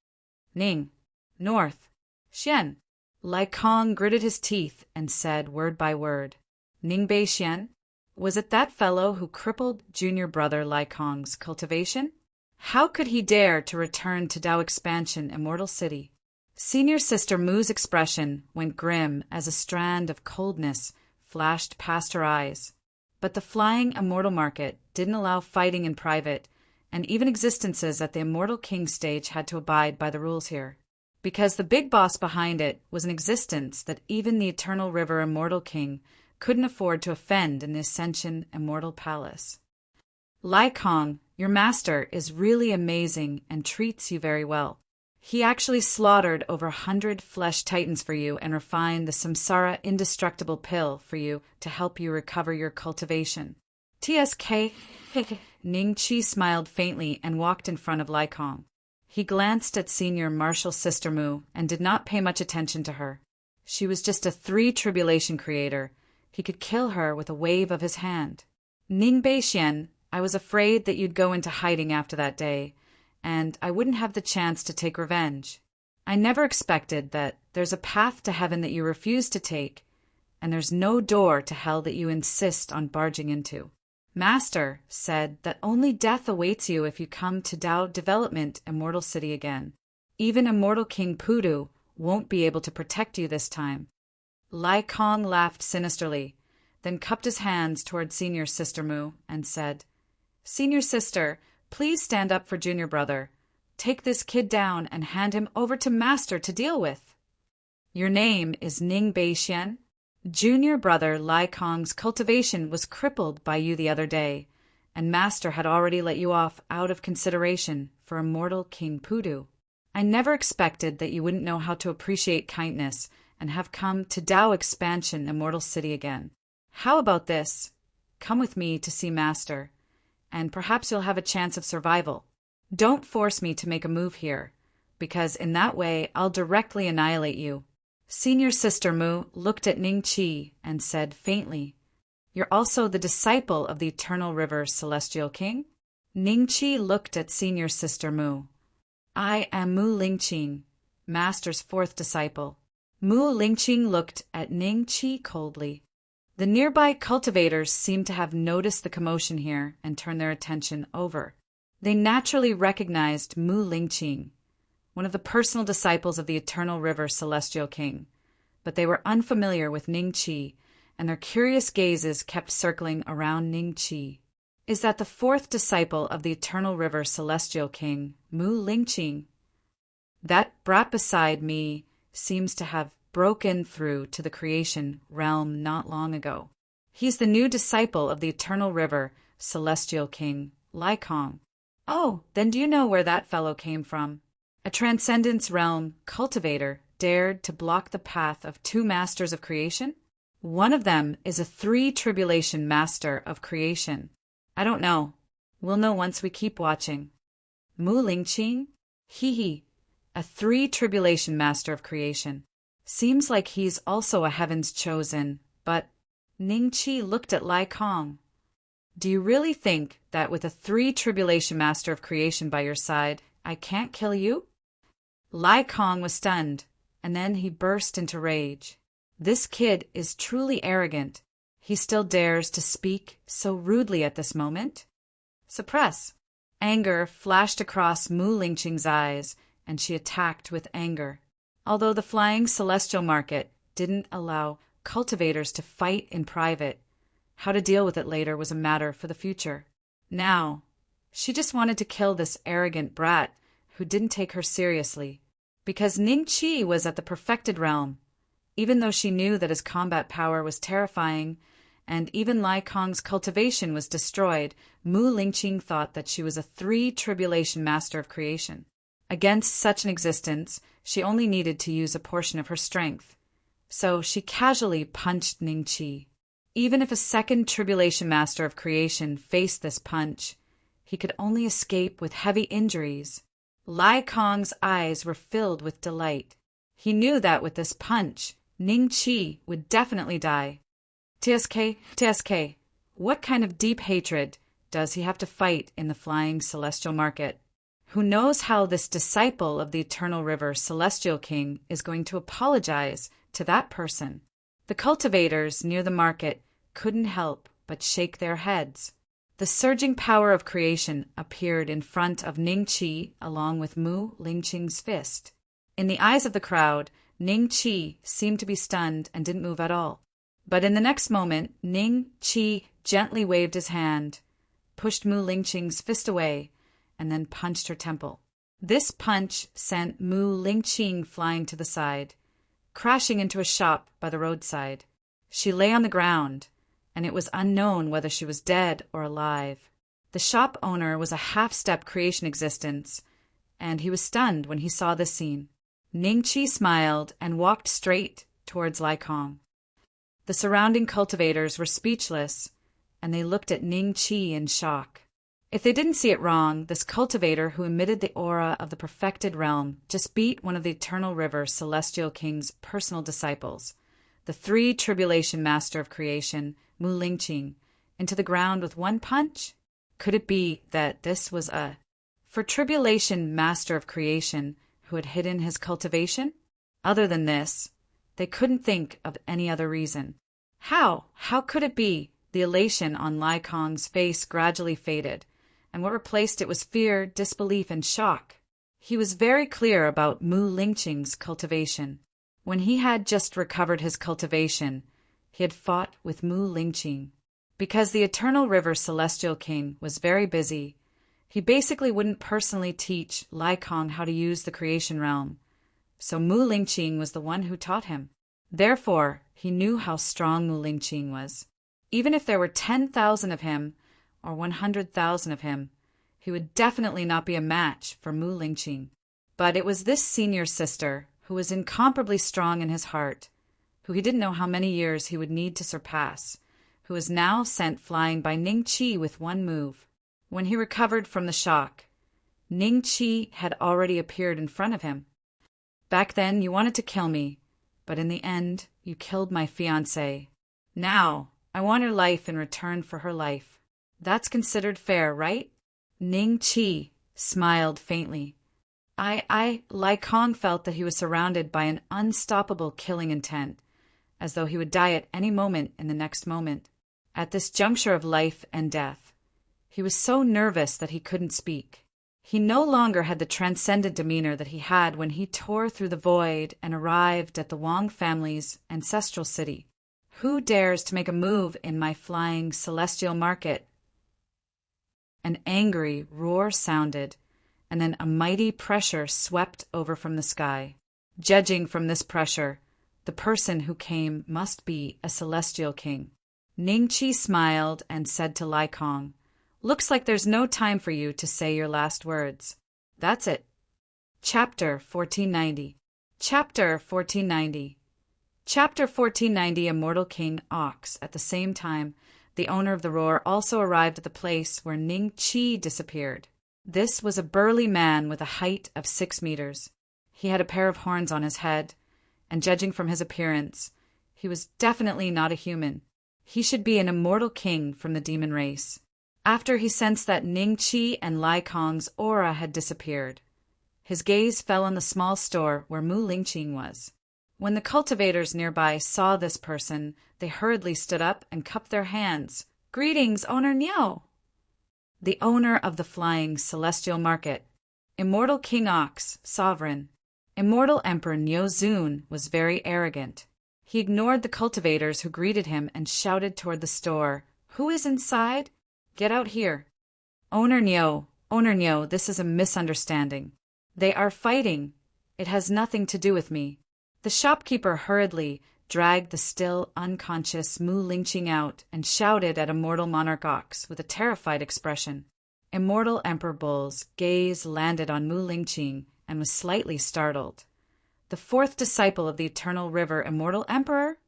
Ning, north, Xian. Lai Kong gritted his teeth and said word by word, Ning Bei Xian? Was it that fellow who crippled junior brother Lai Kong's cultivation? How could he dare to return to Dao Expansion Immortal City? Senior sister Mu's expression went grim as a strand of coldness flashed past her eyes. But the flying Immortal Market didn't allow fighting in private, and even existences at the Immortal King stage had to abide by the rules here. Because the big boss behind it was an existence that even the Eternal River Immortal King couldn't afford to offend in the Ascension Immortal Palace. Lai Kong, your master, is really amazing and treats you very well. He actually slaughtered over 100 flesh titans for you and refined the Samsara indestructible pill for you to help you recover your cultivation. TSK. Ning Qi smiled faintly and walked in front of Lai Kong. He glanced at senior martial sister Mu and did not pay much attention to her. She was just a 3 tribulation creator. He could kill her with a wave of his hand. Ning Bei Xian, I was afraid that you'd go into hiding after that day, and I wouldn't have the chance to take revenge. I never expected that there's a path to heaven that you refuse to take, and there's no door to hell that you insist on barging into. Master said that only death awaits you if you come to Dao Development Immortal City again. Even Immortal King Pudu won't be able to protect you this time. Lai Kong laughed sinisterly, then cupped his hands toward Senior Sister Mu and said, Senior Sister, please stand up for Junior Brother. Take this kid down and hand him over to Master to deal with. Your name is Ning Bei Xian? Junior Brother Lai Kong's cultivation was crippled by you the other day, and Master had already let you off out of consideration for Immortal King Pudu. I never expected that you wouldn't know how to appreciate kindness and have come to Dao Expansion Immortal City again. How about this? Come with me to see Master, and perhaps you'll have a chance of survival. Don't force me to make a move here, because in that way I'll directly annihilate you. Senior Sister Mu looked at Ning Qi and said faintly, You're also the disciple of the Eternal River Celestial King? Ning Qi looked at Senior Sister Mu. I am Mu Lingqing, Master's 4th disciple. Mu Lingqing looked at Ning Qi coldly. The nearby cultivators seemed to have noticed the commotion here and turned their attention over. They naturally recognized Mu Lingqing, one of the personal disciples of the Eternal River Celestial King, but they were unfamiliar with Ning Qi, and their curious gazes kept circling around Ning Qi. Is that the 4th disciple of the Eternal River Celestial King, Mu Lingqing? That brat beside me seems to have broken through to the creation realm not long ago. He's the new disciple of the Eternal River Celestial King, Lai Kong. Oh, then do you know where that fellow came from? A Transcendence Realm cultivator dared to block the path of 2 masters of creation? One of them is a 3 tribulation master of creation. I don't know. We'll know once we keep watching. Mu Lingqing? He, a 3 tribulation master of creation. Seems like he's also a heaven's chosen, but Ning Qi looked at Lai Kong. Do you really think that with a 3 tribulation master of creation by your side, I can't kill you? Lai Kong was stunned, and then he burst into rage. This kid is truly arrogant. He still dares to speak so rudely at this moment? Suppress. Anger flashed across Mu Lingqing's eyes, and she attacked with anger. Although the flying celestial market didn't allow cultivators to fight in private, how to deal with it later was a matter for the future. Now, she just wanted to kill this arrogant brat who didn't take her seriously, because Ning Qi was at the perfected realm. Even though she knew that his combat power was terrifying, and even Lai Kong's cultivation was destroyed, Mu Lingqing thought that she was a 3 tribulation master of creation. Against such an existence, she only needed to use a portion of her strength. So she casually punched Ning Qi. Even if a second tribulation master of creation faced this punch, he could only escape with heavy injuries. Lai Kong's eyes were filled with delight. He knew that with this punch, Ning Qi would definitely die. TSK, what kind of deep hatred does he have to fight in the flying celestial market? Who knows how this disciple of the Eternal River Celestial King is going to apologize to that person? The cultivators near the market couldn't help but shake their heads. The surging power of creation appeared in front of Ning Qi along with Mu Lingqing's fist. In the eyes of the crowd, Ning Qi seemed to be stunned and didn't move at all. But in the next moment, Ning Qi gently waved his hand, pushed Mu Lingqing's fist away, and then punched her temple. This punch sent Mu Lingqing flying to the side, crashing into a shop by the roadside. She lay on the ground, and it was unknown whether she was dead or alive. The shop owner was a half-step creation existence, and he was stunned when he saw this scene. Ning Qi smiled and walked straight towards Lai Kong. The surrounding cultivators were speechless, and they looked at Ning Qi in shock. If they didn't see it wrong, this cultivator who emitted the aura of the perfected realm just beat one of the Eternal River Celestial King's personal disciples, the 3 Tribulation Master of Creation, Mu Lingqing, into the ground with one punch? Could it be that this was for Tribulation Master of Creation who had hidden his cultivation? Other than this, they couldn't think of any other reason. How could it be? The elation on Lai Kong's face gradually faded, and what replaced it was fear, disbelief, and shock. He was very clear about Mu Lingqing's cultivation. When he had just recovered his cultivation, he had fought with Mu Lingqing. Because the Eternal River Celestial King was very busy, he basically wouldn't personally teach Lai Kong how to use the creation realm. So Mu Lingqing was the one who taught him. Therefore, he knew how strong Mu Lingqing was. Even if there were 10,000 of him, or 100,000 of him, he would definitely not be a match for Mu Lingqing. But it was this senior sister, who was incomparably strong in his heart, who he didn't know how many years he would need to surpass, who was now sent flying by Ning Qi with one move. When he recovered from the shock, Ning Qi had already appeared in front of him. Back then you wanted to kill me, but in the end you killed my fiancé. Now I want her life in return for her life. That's considered fair, right? Ning Qi smiled faintly. Lai Kong felt that he was surrounded by an unstoppable killing intent, as though he would die at any moment in the next moment. At this juncture of life and death, he was so nervous that he couldn't speak. He no longer had the transcendent demeanor that he had when he tore through the void and arrived at the Wang family's ancestral city. Who dares to make a move in my flying celestial market? An angry roar sounded, and then a mighty pressure swept over from the sky. Judging from this pressure, the person who came must be a celestial king. Ning Qi smiled and said to Lai Kong, "Looks like there's no time for you to say your last words. That's it." Chapter 1490. Chapter 1490. Chapter 1490. Immortal King Ox. At the same time, the owner of the roar also arrived at the place where Ning Qi disappeared. This was a burly man with a height of 6 meters. He had a pair of horns on his head, and judging from his appearance, he was definitely not a human. He should be an immortal king from the demon race. After he sensed that Ning Qi and Lai Kong's aura had disappeared, his gaze fell on the small store where Mu Lingqing was. When the cultivators nearby saw this person, they hurriedly stood up and cupped their hands. "Greetings, Owner Niao!" The owner of the flying celestial market, Immortal King Ox, sovereign. Immortal Emperor Niao Zun was very arrogant. He ignored the cultivators who greeted him and shouted toward the store, "Who is inside? Get out here." Owner Niao, this is a misunderstanding. They are fighting. It has nothing to do with me." The shopkeeper hurriedly dragged the still unconscious Mu Lingqing out and shouted at Immortal Monarch Ox with a terrified expression. Immortal Emperor Bull's gaze landed on Mu Lingqing, and was slightly startled. The fourth disciple of the Eternal River Immortal Emperor?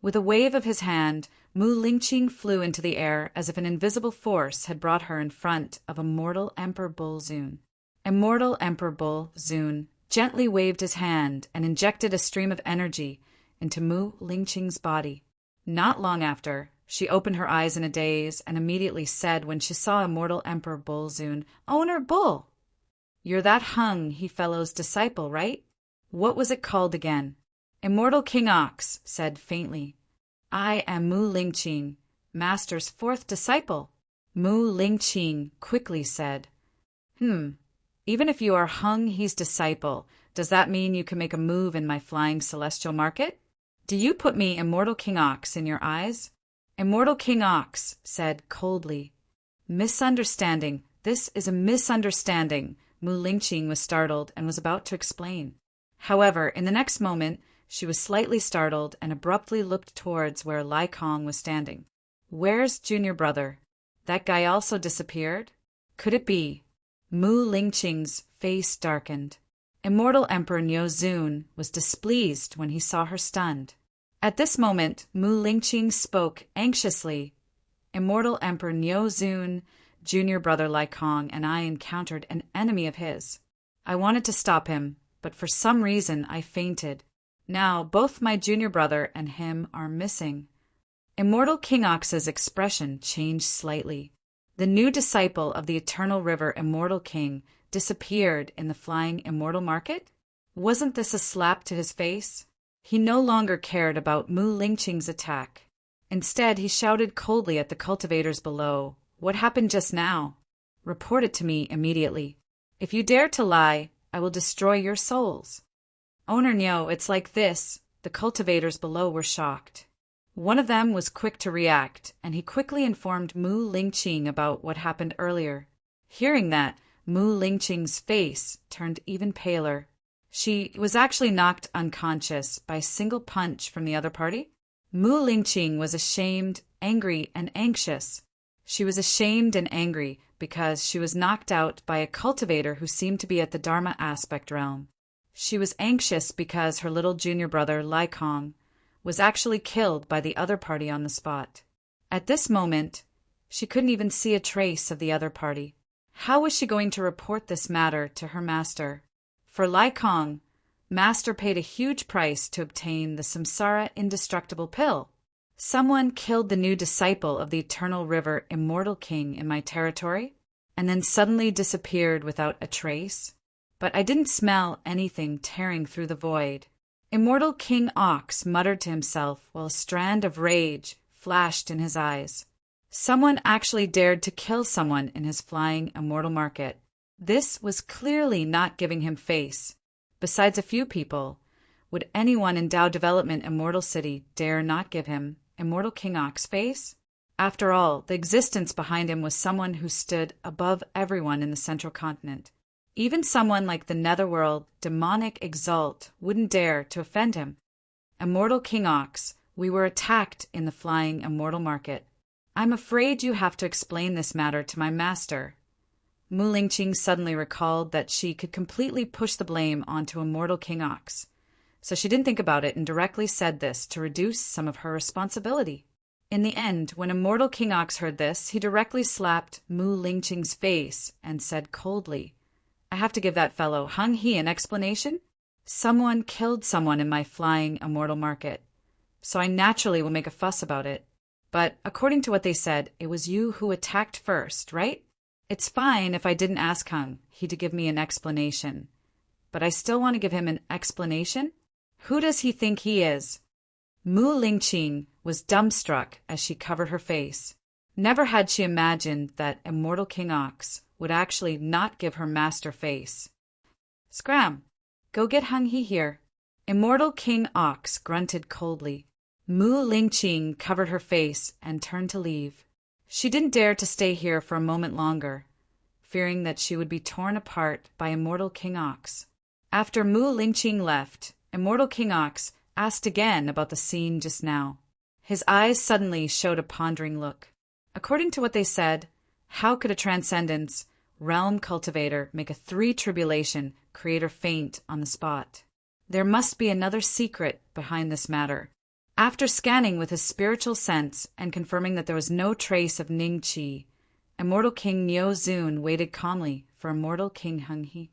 With a wave of his hand, Mu Lingqing flew into the air as if an invisible force had brought her in front of Immortal Emperor Bull Zun. Immortal Emperor Bull Zun gently waved his hand and injected a stream of energy into Mu Lingqing's body. Not long after, she opened her eyes in a daze and immediately said when she saw Immortal Emperor Bull Zun, "Owner Bull, you're that Hung He Fellow's disciple, right? What was it called again?" Immortal King Ox said faintly, "I am Mu Lingqing, Master's fourth disciple." Mu Lingqing quickly said, Even if you are Hung He's disciple, does that mean you can make a move in my flying celestial market? Do you put me Immortal King Ox in your eyes?" Immortal King Ox said coldly, "Misunderstanding. This is a misunderstanding." Mu Lingqing was startled and was about to explain. However, in the next moment, she was slightly startled and abruptly looked towards where Lai Kong was standing. "Where's junior brother? That guy also disappeared? Could it be?" Mu Lingqing's face darkened. Immortal Emperor Niu Zun was displeased when he saw her stunned. At this moment, Mu Lingqing spoke anxiously. "Immortal Emperor Niu Zun, junior brother Lai Kong, and I encountered an enemy of his. I wanted to stop him, but for some reason I fainted. Now both my junior brother and him are missing." Immortal King Ox's expression changed slightly. The new disciple of the Eternal River Immortal King disappeared in the flying immortal market? Wasn't this a slap to his face? He no longer cared about Mu Lingqing's attack. Instead, he shouted coldly at the cultivators below, "What happened just now? Report it to me immediately. If you dare to lie, I will destroy your souls." "Owner Niu, it's like this." The cultivators below were shocked. One of them was quick to react, and he quickly informed Mu Lingqing about what happened earlier. Hearing that, Mu Lingqing's face turned even paler. She was actually knocked unconscious by a single punch from the other party. Mu Lingqing was ashamed, angry, and anxious. She was ashamed and angry because she was knocked out by a cultivator who seemed to be at the Dharma aspect realm. She was anxious because her little junior brother, Lai Kong, was actually killed by the other party on the spot. At this moment, she couldn't even see a trace of the other party. How was she going to report this matter to her master? For Lai Kong, Master paid a huge price to obtain the Samsara indestructible pill. Someone killed the new disciple of the Eternal River Immortal King in my territory, and then suddenly disappeared without a trace. But I didn't smell anything tearing through the void. Immortal King Ox muttered to himself while a strand of rage flashed in his eyes. Someone actually dared to kill someone in his flying immortal market. This was clearly not giving him face. Besides a few people, would anyone in Dao Development Immortal City dare not give him Immortal King Ox face? After all, the existence behind him was someone who stood above everyone in the Central Continent. Even someone like the Netherworld demonic Exalt wouldn't dare to offend him. Immortal King Ox, we were attacked in the flying immortal market. I'm afraid you have to explain this matter to my master. Mu Lingqing suddenly recalled that she could completely push the blame onto Immortal King Ox, so she didn't think about it and directly said this to reduce some of her responsibility. In the end, when Immortal King Ox heard this, he directly slapped Mu Lingqing's face and said coldly, "I have to give that fellow Hung He an explanation? Someone killed someone in my flying immortal market, so I naturally will make a fuss about it. But according to what they said, it was you who attacked first, right? It's fine if I didn't ask Hung He to give me an explanation, but I still want to give him an explanation? Who does he think he is?" Mu Lingqing was dumbstruck as she covered her face. Never had she imagined that Immortal King Ox would actually not give her master face. "Scram! Go get Hung He here." Immortal King Ox grunted coldly. Mu Lingqing covered her face and turned to leave. She didn't dare to stay here for a moment longer, fearing that she would be torn apart by Immortal King Ox. After Mu Lingqing left, Immortal King Ox asked again about the scene just now. His eyes suddenly showed a pondering look. According to what they said, how could a transcendence realm cultivator make a 3 tribulation creator faint on the spot. There must be another secret behind this matter. After scanning with his spiritual sense and confirming that there was no trace of Ning Qi, Immortal King Niuzun waited calmly for Immortal King Hung He.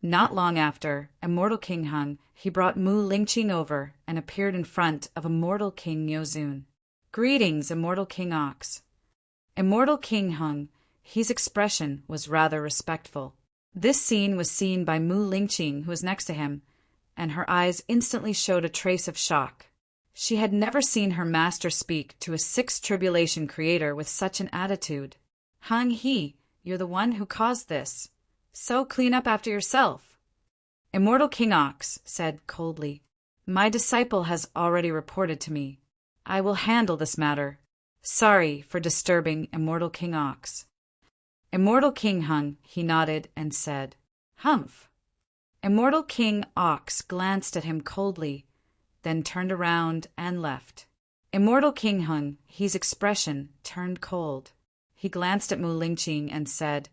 Not long after, Immortal King Hung He brought Mu Lingqing over and appeared in front of Immortal King Niuzun. Greetings, Immortal King Ox. Immortal King Hung He's expression was rather respectful. This scene was seen by Mu Lingqing, who was next to him, and her eyes instantly showed a trace of shock. She had never seen her master speak to a sixth tribulation creator with such an attitude. Hung He, you're the one who caused this. So clean up after yourself. Immortal King Ox said coldly, My disciple has already reported to me. I will handle this matter. Sorry for disturbing Immortal King Ox. Immortal King Hung He nodded and said, Humph. Immortal King Ox glanced at him coldly, then turned around and left. Immortal King Hung He's expression turned cold. He glanced at Mu Lingqing and said,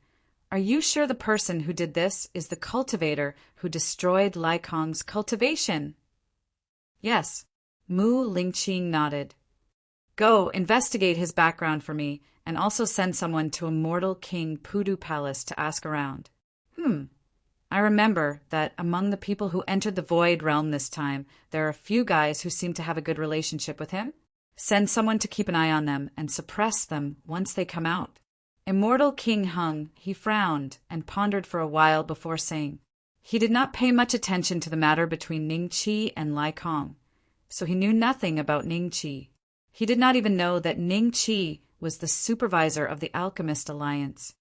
Are you sure the person who did this is the cultivator who destroyed Lai Kong's cultivation? Yes. Mu Lingqing nodded. Go investigate his background for me and also send someone to Immortal King Pudu Palace to ask around. I remember that among the people who entered the Void Realm this time, there are a few guys who seem to have a good relationship with him. Send someone to keep an eye on them and suppress them once they come out. Immortal King Hung He frowned and pondered for a while before saying. He did not pay much attention to the matter between Ning Qi and Lai Kong, so he knew nothing about Ning Qi. He did not even know that Ning Qi was the supervisor of the Alchemist Alliance.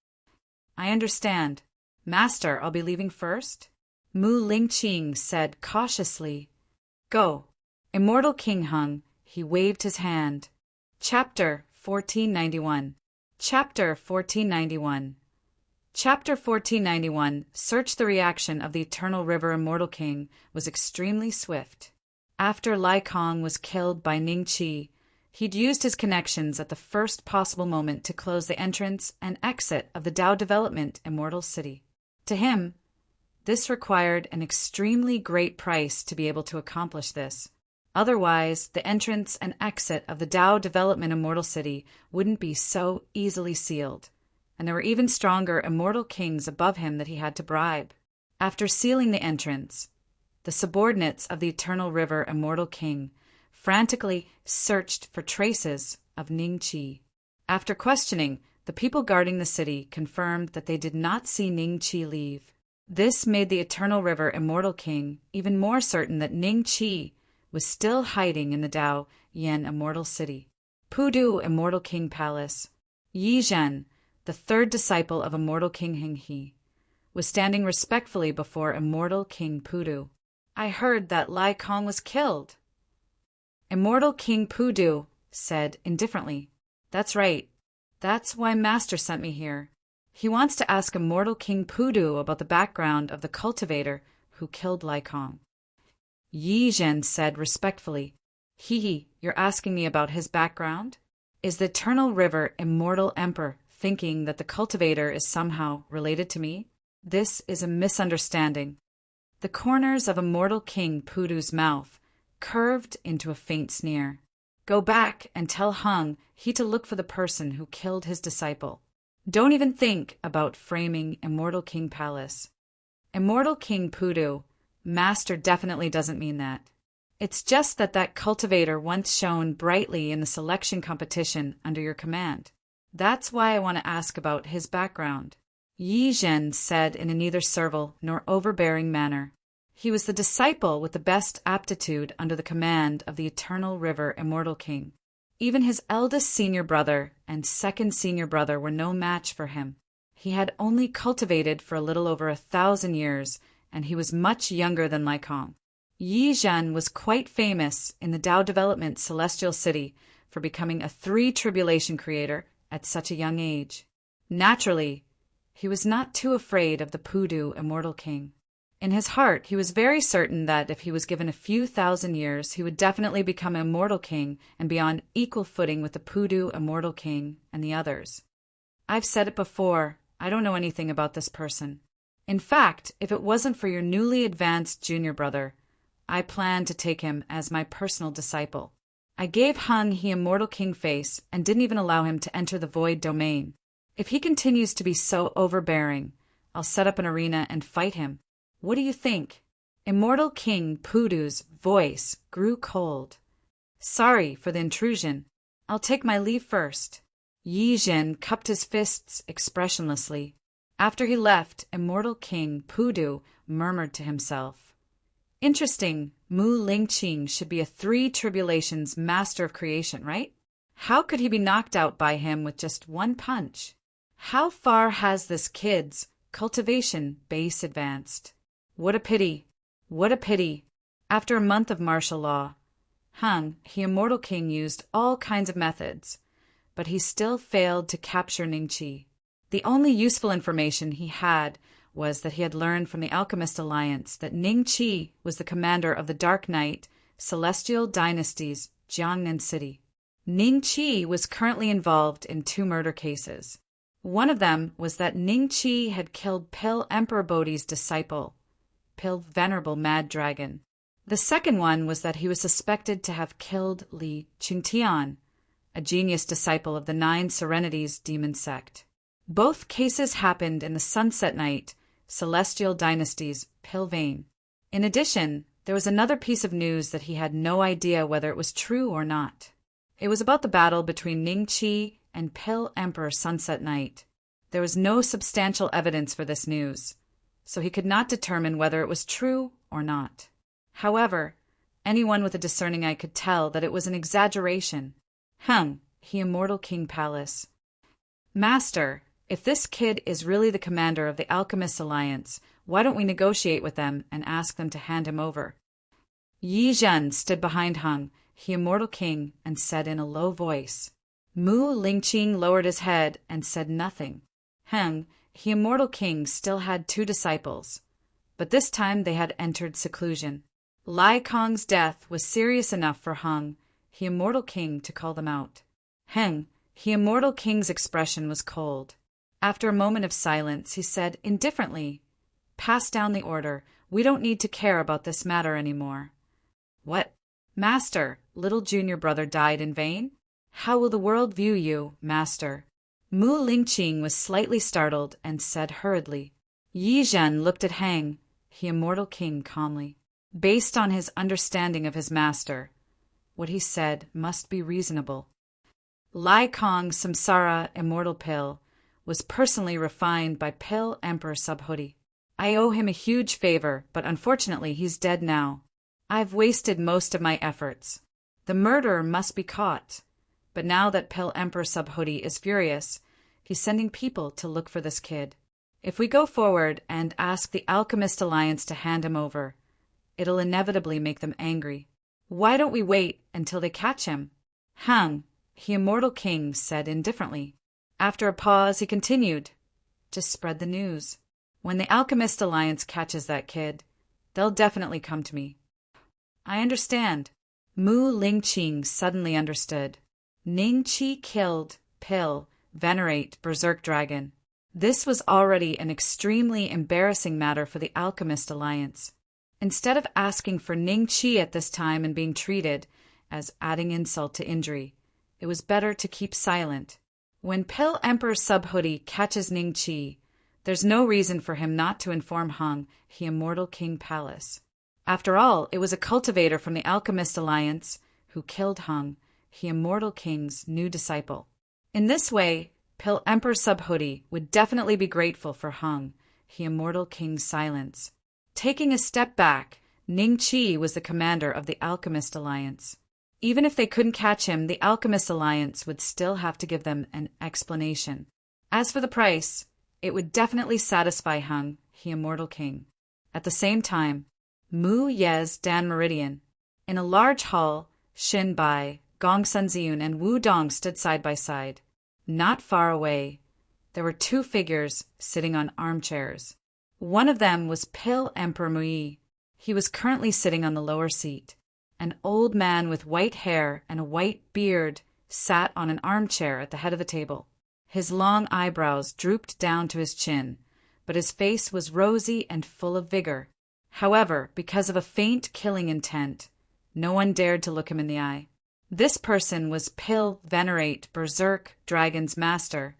I understand. Master, I'll be leaving first? Mu Lingqing said cautiously. Go. Immortal King Hung He waved his hand. Chapter 1491. Chapter 1491. Chapter 1491, Search the reaction of the Eternal River Immortal King, was extremely swift. After Lai Kong was killed by Ning Qi, he'd used his connections at the first possible moment to close the entrance and exit of the Dao Development Immortal City. To him, this required an extremely great price to be able to accomplish this. Otherwise, the entrance and exit of the Dao Development Immortal City wouldn't be so easily sealed, and there were even stronger immortal kings above him that he had to bribe. After sealing the entrance, the subordinates of the Eternal River Immortal King frantically searched for traces of Ning Qi. After questioning, the people guarding the city confirmed that they did not see Ning Qi leave. This made the Eternal River Immortal King even more certain that Ning Qi was still hiding in the Dao Yen Immortal City. Pudu Immortal King Palace. Yi Zhen, the third disciple of Immortal King Heng He, was standing respectfully before Immortal King Pudu. I heard that Lai Kong was killed. Immortal King Pudu said indifferently, That's right. That's why Master sent me here. He wants to ask Immortal King Pudu about the background of the cultivator who killed Lai Kong. Yi Zhen said respectfully, You're asking me about his background? Is the Eternal River Immortal Emperor thinking that the cultivator is somehow related to me? This is a misunderstanding. The corners of Immortal King Pudu's mouth curved into a faint sneer. Go back and tell Hung He to look for the person who killed his disciple. Don't even think about framing Immortal King Palace. Immortal King Pudu, Master definitely doesn't mean that. It's just that cultivator once shone brightly in the selection competition under your command. That's why I want to ask about his background. Yi Zhen said in a neither servile nor overbearing manner. He was the disciple with the best aptitude under the command of the Eternal River Immortal King. Even his eldest senior brother and second senior brother were no match for him. He had only cultivated for a little over 1,000 years, and he was much younger than Lai Kong. Yi Zhen was quite famous in the Dao Development Celestial City for becoming a 3 tribulation creator at such a young age. Naturally, he was not too afraid of the Pudu Immortal King. In his heart, he was very certain that if he was given a few thousand years, he would definitely become Immortal King and be on equal footing with the Pudu Immortal King and the others. I've said it before, I don't know anything about this person. In fact, if it wasn't for your newly advanced junior brother, I plan to take him as my personal disciple. I gave Hung he immortal king face and didn't even allow him to enter the void domain. If he continues to be so overbearing, I'll set up an arena and fight him. What do you think? Immortal King Pudu's voice grew cold. Sorry for the intrusion. I'll take my leave first. Yi Zhen cupped his fists expressionlessly. After he left, Immortal King Pudu murmured to himself. Interesting, Mu Lingqing should be a three tribulations master of creation, right? How could he be knocked out by him with just one punch? How far has this kid's cultivation base advanced? What a pity! What a pity! After a month of martial law, Hung, the immortal king, used all kinds of methods, but he still failed to capture Ningqi. The only useful information he had was that he had learned from the Alchemist Alliance that Ningqi was the commander of the Dark Knight Celestial Dynasty's Jiangnan City. Ningqi was currently involved in 2 murder cases. One of them was that Ningqi had killed Pil Emperor Bodhi's disciple, Pil Venerable Mad Dragon. The second one was that he was suspected to have killed Li Qingtian, a genius disciple of the 9 Serenities demon sect. Both cases happened in the Sunset Night Celestial Dynasty's Pil Vein. In addition, there was another piece of news that he had no idea whether it was true or not. It was about the battle between Ningqi and Pil Emperor Sunset Night. There was no substantial evidence for this news, so he could not determine whether it was true or not. However, anyone with a discerning eye could tell that it was an exaggeration. Hung, the immortal King Palace. Master, if this kid is really the commander of the Alchemist Alliance, why don't we negotiate with them and ask them to hand him over? Yi Zhen stood behind Hung, the immortal king, and said in a low voice. Mu Lingqing lowered his head and said nothing. Hung, the immortal king, still had 2 disciples, but this time they had entered seclusion. Lai Kong's death was serious enough for Hung, the immortal king, to call them out. Hung, the immortal king's expression was cold. After a moment of silence, he said indifferently, Pass down the order. We don't need to care about this matter anymore. What? Master, little junior brother died in vain? How will the world view you, master? Mu Lingqing was slightly startled and said hurriedly. Yi Zhen looked at Hang, the immortal king, calmly. Based on his understanding of his master, what he said must be reasonable. Lai Kong's samsara immortal pill was personally refined by Pil Emperor Subhuti. I owe him a huge favor, but unfortunately he's dead now. I've wasted most of my efforts. The murderer must be caught. But now that Pil Emperor Subhuti is furious, he's sending people to look for this kid. If we go forward and ask the Alchemist Alliance to hand him over, it'll inevitably make them angry. Why don't we wait until they catch him? Hang, the immortal king, said indifferently. After a pause, he continued, Just spread the news. When the Alchemist Alliance catches that kid, they'll definitely come to me. I understand. Mu Lingqing suddenly understood. Ningqi killed Pil, Venerate Berserk Dragon. This was already an extremely embarrassing matter for the Alchemist Alliance. Instead of asking for Ningqi at this time and being treated as adding insult to injury, it was better to keep silent. When Pil Emperor Subhuti catches Ningqi, there's no reason for him not to inform Hung, the immortal King Palace. After all, it was a cultivator from the Alchemist Alliance who killed Hung, the immortal king's new disciple. In this way, Pil Emperor Subhuti would definitely be grateful for Hung, the immortal king's silence. Taking a step back, Ningqi was the commander of the Alchemist Alliance. Even if they couldn't catch him, the Alchemist Alliance would still have to give them an explanation. As for the price, it would definitely satisfy Hung, the immortal king. At the same time, Mu Ye's Dan Meridian. In a large hall, Xin Bai, Gong Sunziun, and Wu Dong stood side by side. Not far away, there were 2 figures sitting on armchairs. One of them was Pil Emperor Mui. He was currently sitting on the lower seat. An old man with white hair and a white beard sat on an armchair at the head of the table. His long eyebrows drooped down to his chin, but his face was rosy and full of vigor. However, because of a faint killing intent, no one dared to look him in the eye. This person was Pil Venerate Berserk Dragon's master,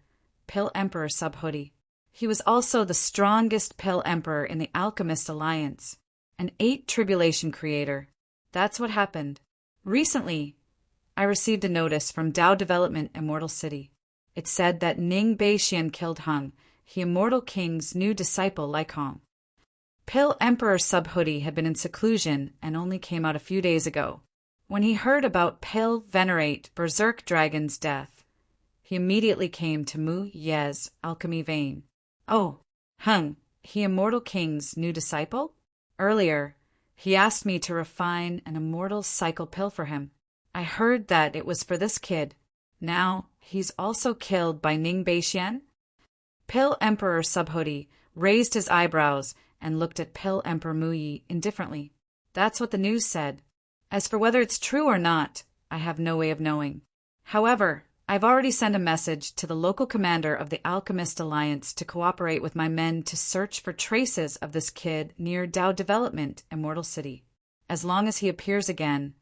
Pil Emperor Subhoodie. He was also the strongest Pil Emperor in the Alchemist Alliance, an 8 Tribulation creator. That's what happened. Recently, I received a notice from Dao Development Immortal City. It said that Ning Beixian killed Hung, the Immortal King's new disciple Lycong. Pil Emperor Subhoodie had been in seclusion and only came out a few days ago. When he heard about Pil Venerate Berserk Dragon's death, he immediately came to Mu Ye's alchemy vein. Oh, Hung, the Immortal King's new disciple? Earlier, he asked me to refine an immortal cycle pill for him. I heard that it was for this kid. Now, he's also killed by Ning Beixian? Pil Emperor Subhoodie raised his eyebrows and looked at Pil Emperor Muyi indifferently. That's what the news said. As for whether it's true or not, I have no way of knowing. However, I've already sent a message to the local commander of the Alchemist Alliance to cooperate with my men to search for traces of this kid near Dao Development, Immortal City. As long as he appears again,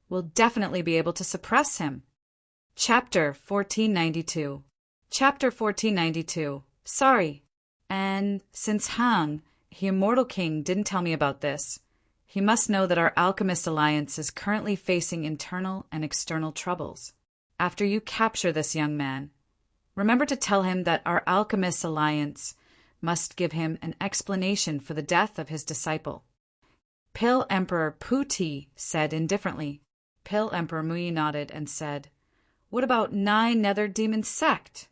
we'll definitely be able to suppress him. Chapter 1492. Chapter 1492. Sorry. And since Hang, the Immortal King, didn't tell me about this, he must know that our Alchemist Alliance is currently facing internal and external troubles. After you capture this young man, remember to tell him that our Alchemist Alliance must give him an explanation for the death of his disciple. Pil Emperor Puti said indifferently. Pil Emperor Muyi nodded and said, "What about 9 Nether Demon Sect?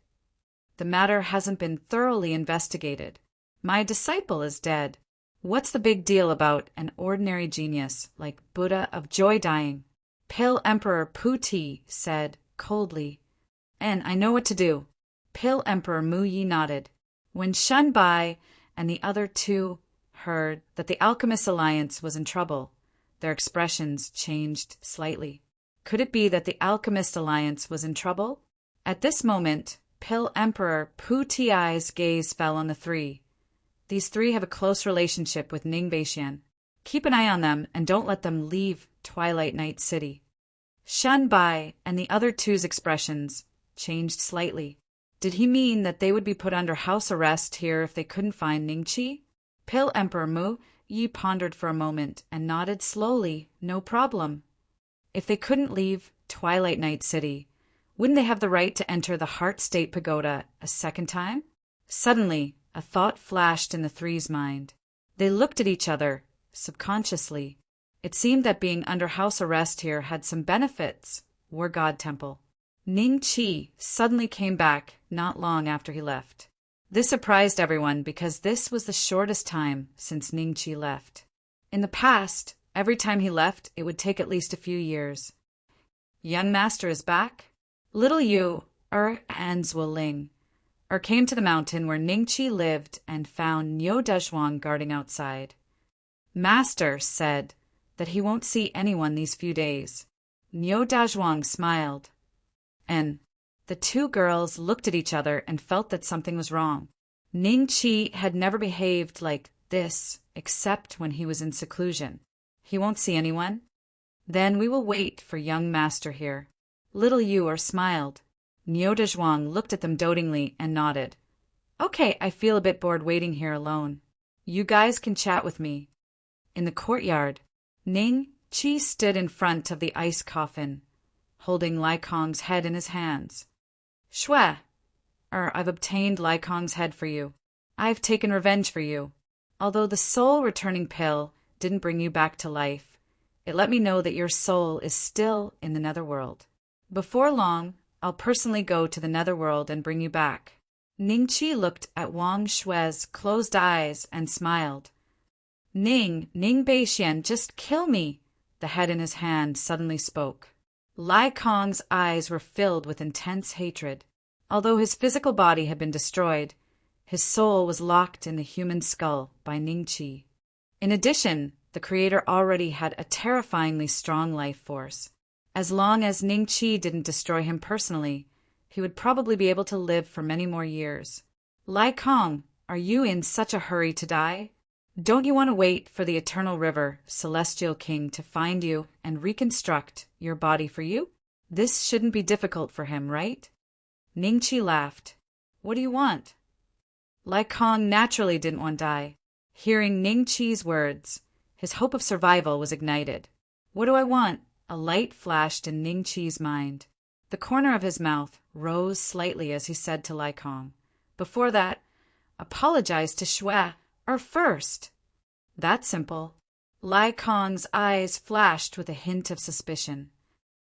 The matter hasn't been thoroughly investigated. My disciple is dead. What's the big deal about an ordinary genius like Buddha of Joy dying?" Pil Emperor Puti said coldly, "And I know what to do." Pil Emperor Muyi nodded. When Shun Bai and the other 2 heard that the Alchemist Alliance was in trouble, their expressions changed slightly. Could it be that the Alchemist Alliance was in trouble? At this moment, Pil Emperor Putiai's gaze fell on the 3. These 3 have a close relationship with Ning Beixian. Keep an eye on them and don't let them leave Twilight Night City. Shun Bai and the other 2's expressions changed slightly. Did he mean that they would be put under house arrest here if they couldn't find Ning Qi? Pil Emperor Mu Yi pondered for a moment and nodded slowly. No problem. If they couldn't leave Twilight Night City, wouldn't they have the right to enter the Heart State Pagoda a second time? Suddenly, a thought flashed in the 3's mind. They looked at each other, subconsciously. It seemed that being under house arrest here had some benefits. War God Temple. Ning Qi suddenly came back not long after he left. This surprised everyone because this was the shortest time since Ning Qi left. In the past, every time he left, it would take at least a few years. Young Master is back? Little Yu, and Zhuoling, came to the mountain where Ning Qi lived and found Niu Dezhuang guarding outside. Master said that he won't see anyone these few days. Niu Dezhuang smiled, and the 2 girls looked at each other and felt that something was wrong. Ning Qi had never behaved like this except when he was in seclusion. He won't see anyone? Then we will wait for young Master here. Little Yu smiled. Niu Dezhuang looked at them dotingly and nodded. Okay, I feel a bit bored waiting here alone. You guys can chat with me. In the courtyard, Ning Qi stood in front of the ice coffin, holding Lycong's head in his hands. Shue, I've obtained Lycong's head for you. I've taken revenge for you. Although the soul-returning pill didn't bring you back to life, it let me know that your soul is still in the netherworld. Before long, I'll personally go to the netherworld and bring you back. Ning Qi looked at Wang Shue's closed eyes and smiled. Ning Beixian, just kill me, the head in his hand suddenly spoke. Lai Kong's eyes were filled with intense hatred. Although his physical body had been destroyed, his soul was locked in the human skull by Ning Qi. In addition, the creator already had a terrifyingly strong life force. As long as Ning Qi didn't destroy him personally, he would probably be able to live for many more years. Lai Kong, are you in such a hurry to die? Don't you want to wait for the eternal river, celestial king, to find you and reconstruct your body for you? This shouldn't be difficult for him, right? Ningqi laughed. What do you want? Lai Kong naturally didn't want to die. Hearing Ningqi's words, his hope of survival was ignited. What do I want? A light flashed in Ningqi's mind. The corner of his mouth rose slightly as he said to Lai Kong, before that, apologize to Xue first. That's simple. Lai Kong's eyes flashed with a hint of suspicion.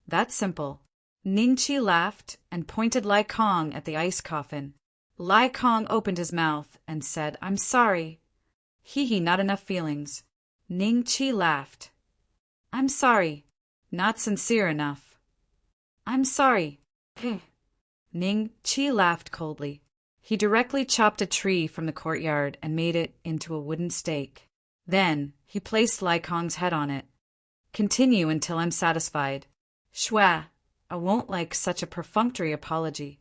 That's simple. Ningqi laughed and pointed Lai Kong at the ice coffin. Lai Kong opened his mouth and said, I'm sorry. Hee, not enough feelings. Ningqi laughed. I'm sorry. Not sincere enough. I'm sorry. Ningqi laughed coldly. He directly chopped a tree from the courtyard and made it into a wooden stake. Then he placed Lai Kong's head on it. Continue until I'm satisfied. Xue, I won't like such a perfunctory apology.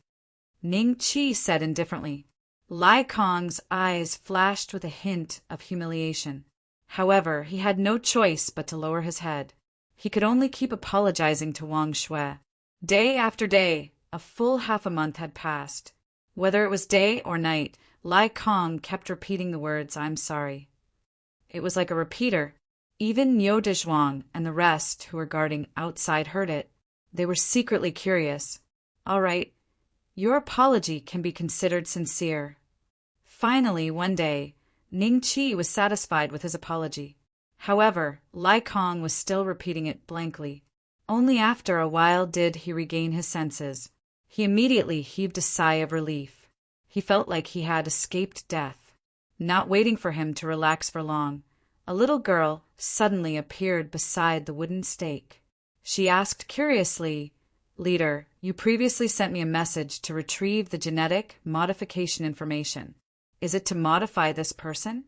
Ningqi said indifferently. Lai Kong's eyes flashed with a hint of humiliation. However, he had no choice but to lower his head. He could only keep apologizing to Wang Xue. Day after day, a full half a month had passed. Whether it was day or night, Lai Kong kept repeating the words, I'm sorry. It was like a repeater. Even Niu Dezhuang and the rest who were guarding outside heard it. They were secretly curious. All right, your apology can be considered sincere. Finally, one day, Ningqi was satisfied with his apology. However, Lai Kong was still repeating it blankly. Only after a while did he regain his senses. He immediately heaved a sigh of relief. He felt like he had escaped death. Not waiting for him to relax for long, a little girl suddenly appeared beside the wooden stake. She asked curiously, Leader, you previously sent me a message to retrieve the genetic modification information. Is it to modify this person?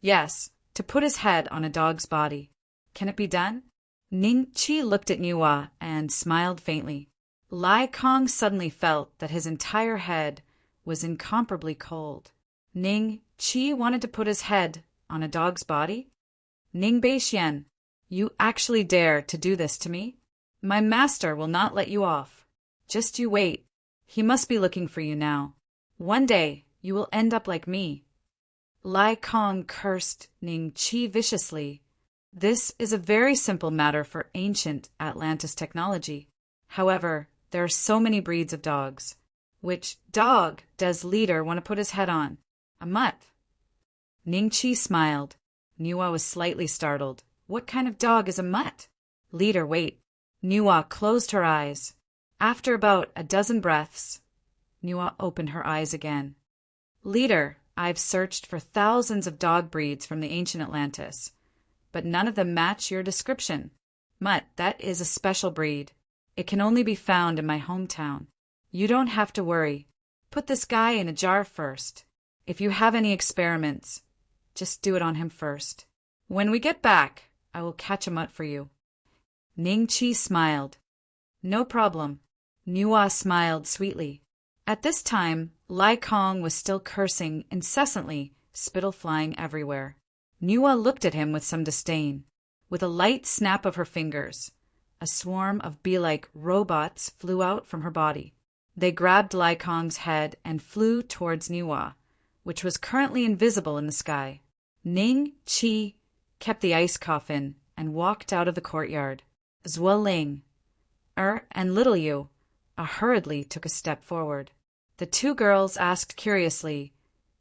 Yes, to put his head on a dog's body. Can it be done? Ningqi looked at Niua and smiled faintly. Lai Kong suddenly felt that his entire head was incomparably cold. Ningqi wanted to put his head on a dog's body? Ning Beixian, you actually dare to do this to me? My master will not let you off. Just you wait. He must be looking for you now. One day, you will end up like me. Lai Kong cursed Ningqi viciously. This is a very simple matter for ancient Atlantis technology. However, there are so many breeds of dogs. Which dog does Leader want to put his head on? A mutt. Ningqi smiled. Niua was slightly startled. What kind of dog is a mutt? Leader, wait. Niua closed her eyes. After about a dozen breaths, Niua opened her eyes again. Leader, I've searched for thousands of dog breeds from the ancient Atlantis, but none of them match your description. Mutt, that is a special breed. It can only be found in my hometown. You don't have to worry. Put this guy in a jar first. If you have any experiments, just do it on him first. When we get back, I will catch a mutt for you. Ningqi smiled. No problem. Niua smiled sweetly. At this time, Lai Kong was still cursing incessantly, spittle flying everywhere. Niua looked at him with some disdain. With a light snap of her fingers, a swarm of bee-like robots flew out from her body. They grabbed Lai Kong's head and flew towards Niua, which was currently invisible in the sky. Ningqi kept the ice coffin and walked out of the courtyard. Zueling, and Little Yu hurriedly took a step forward. The two girls asked curiously,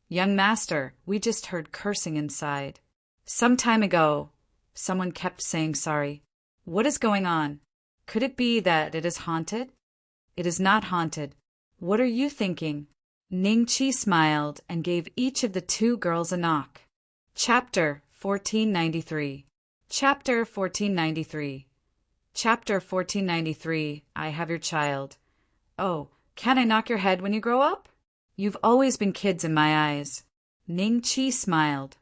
Young master, we just heard cursing inside. Some time ago, someone kept saying sorry. What is going on? Could it be that it is haunted? It is not haunted. What are you thinking? Ningqi smiled and gave each of the two girls a knock. Chapter 1493. Chapter 1493. Chapter 1493. I have your child. Oh, can I knock your head when you grow up? You've always been kids in my eyes. Ningqi smiled.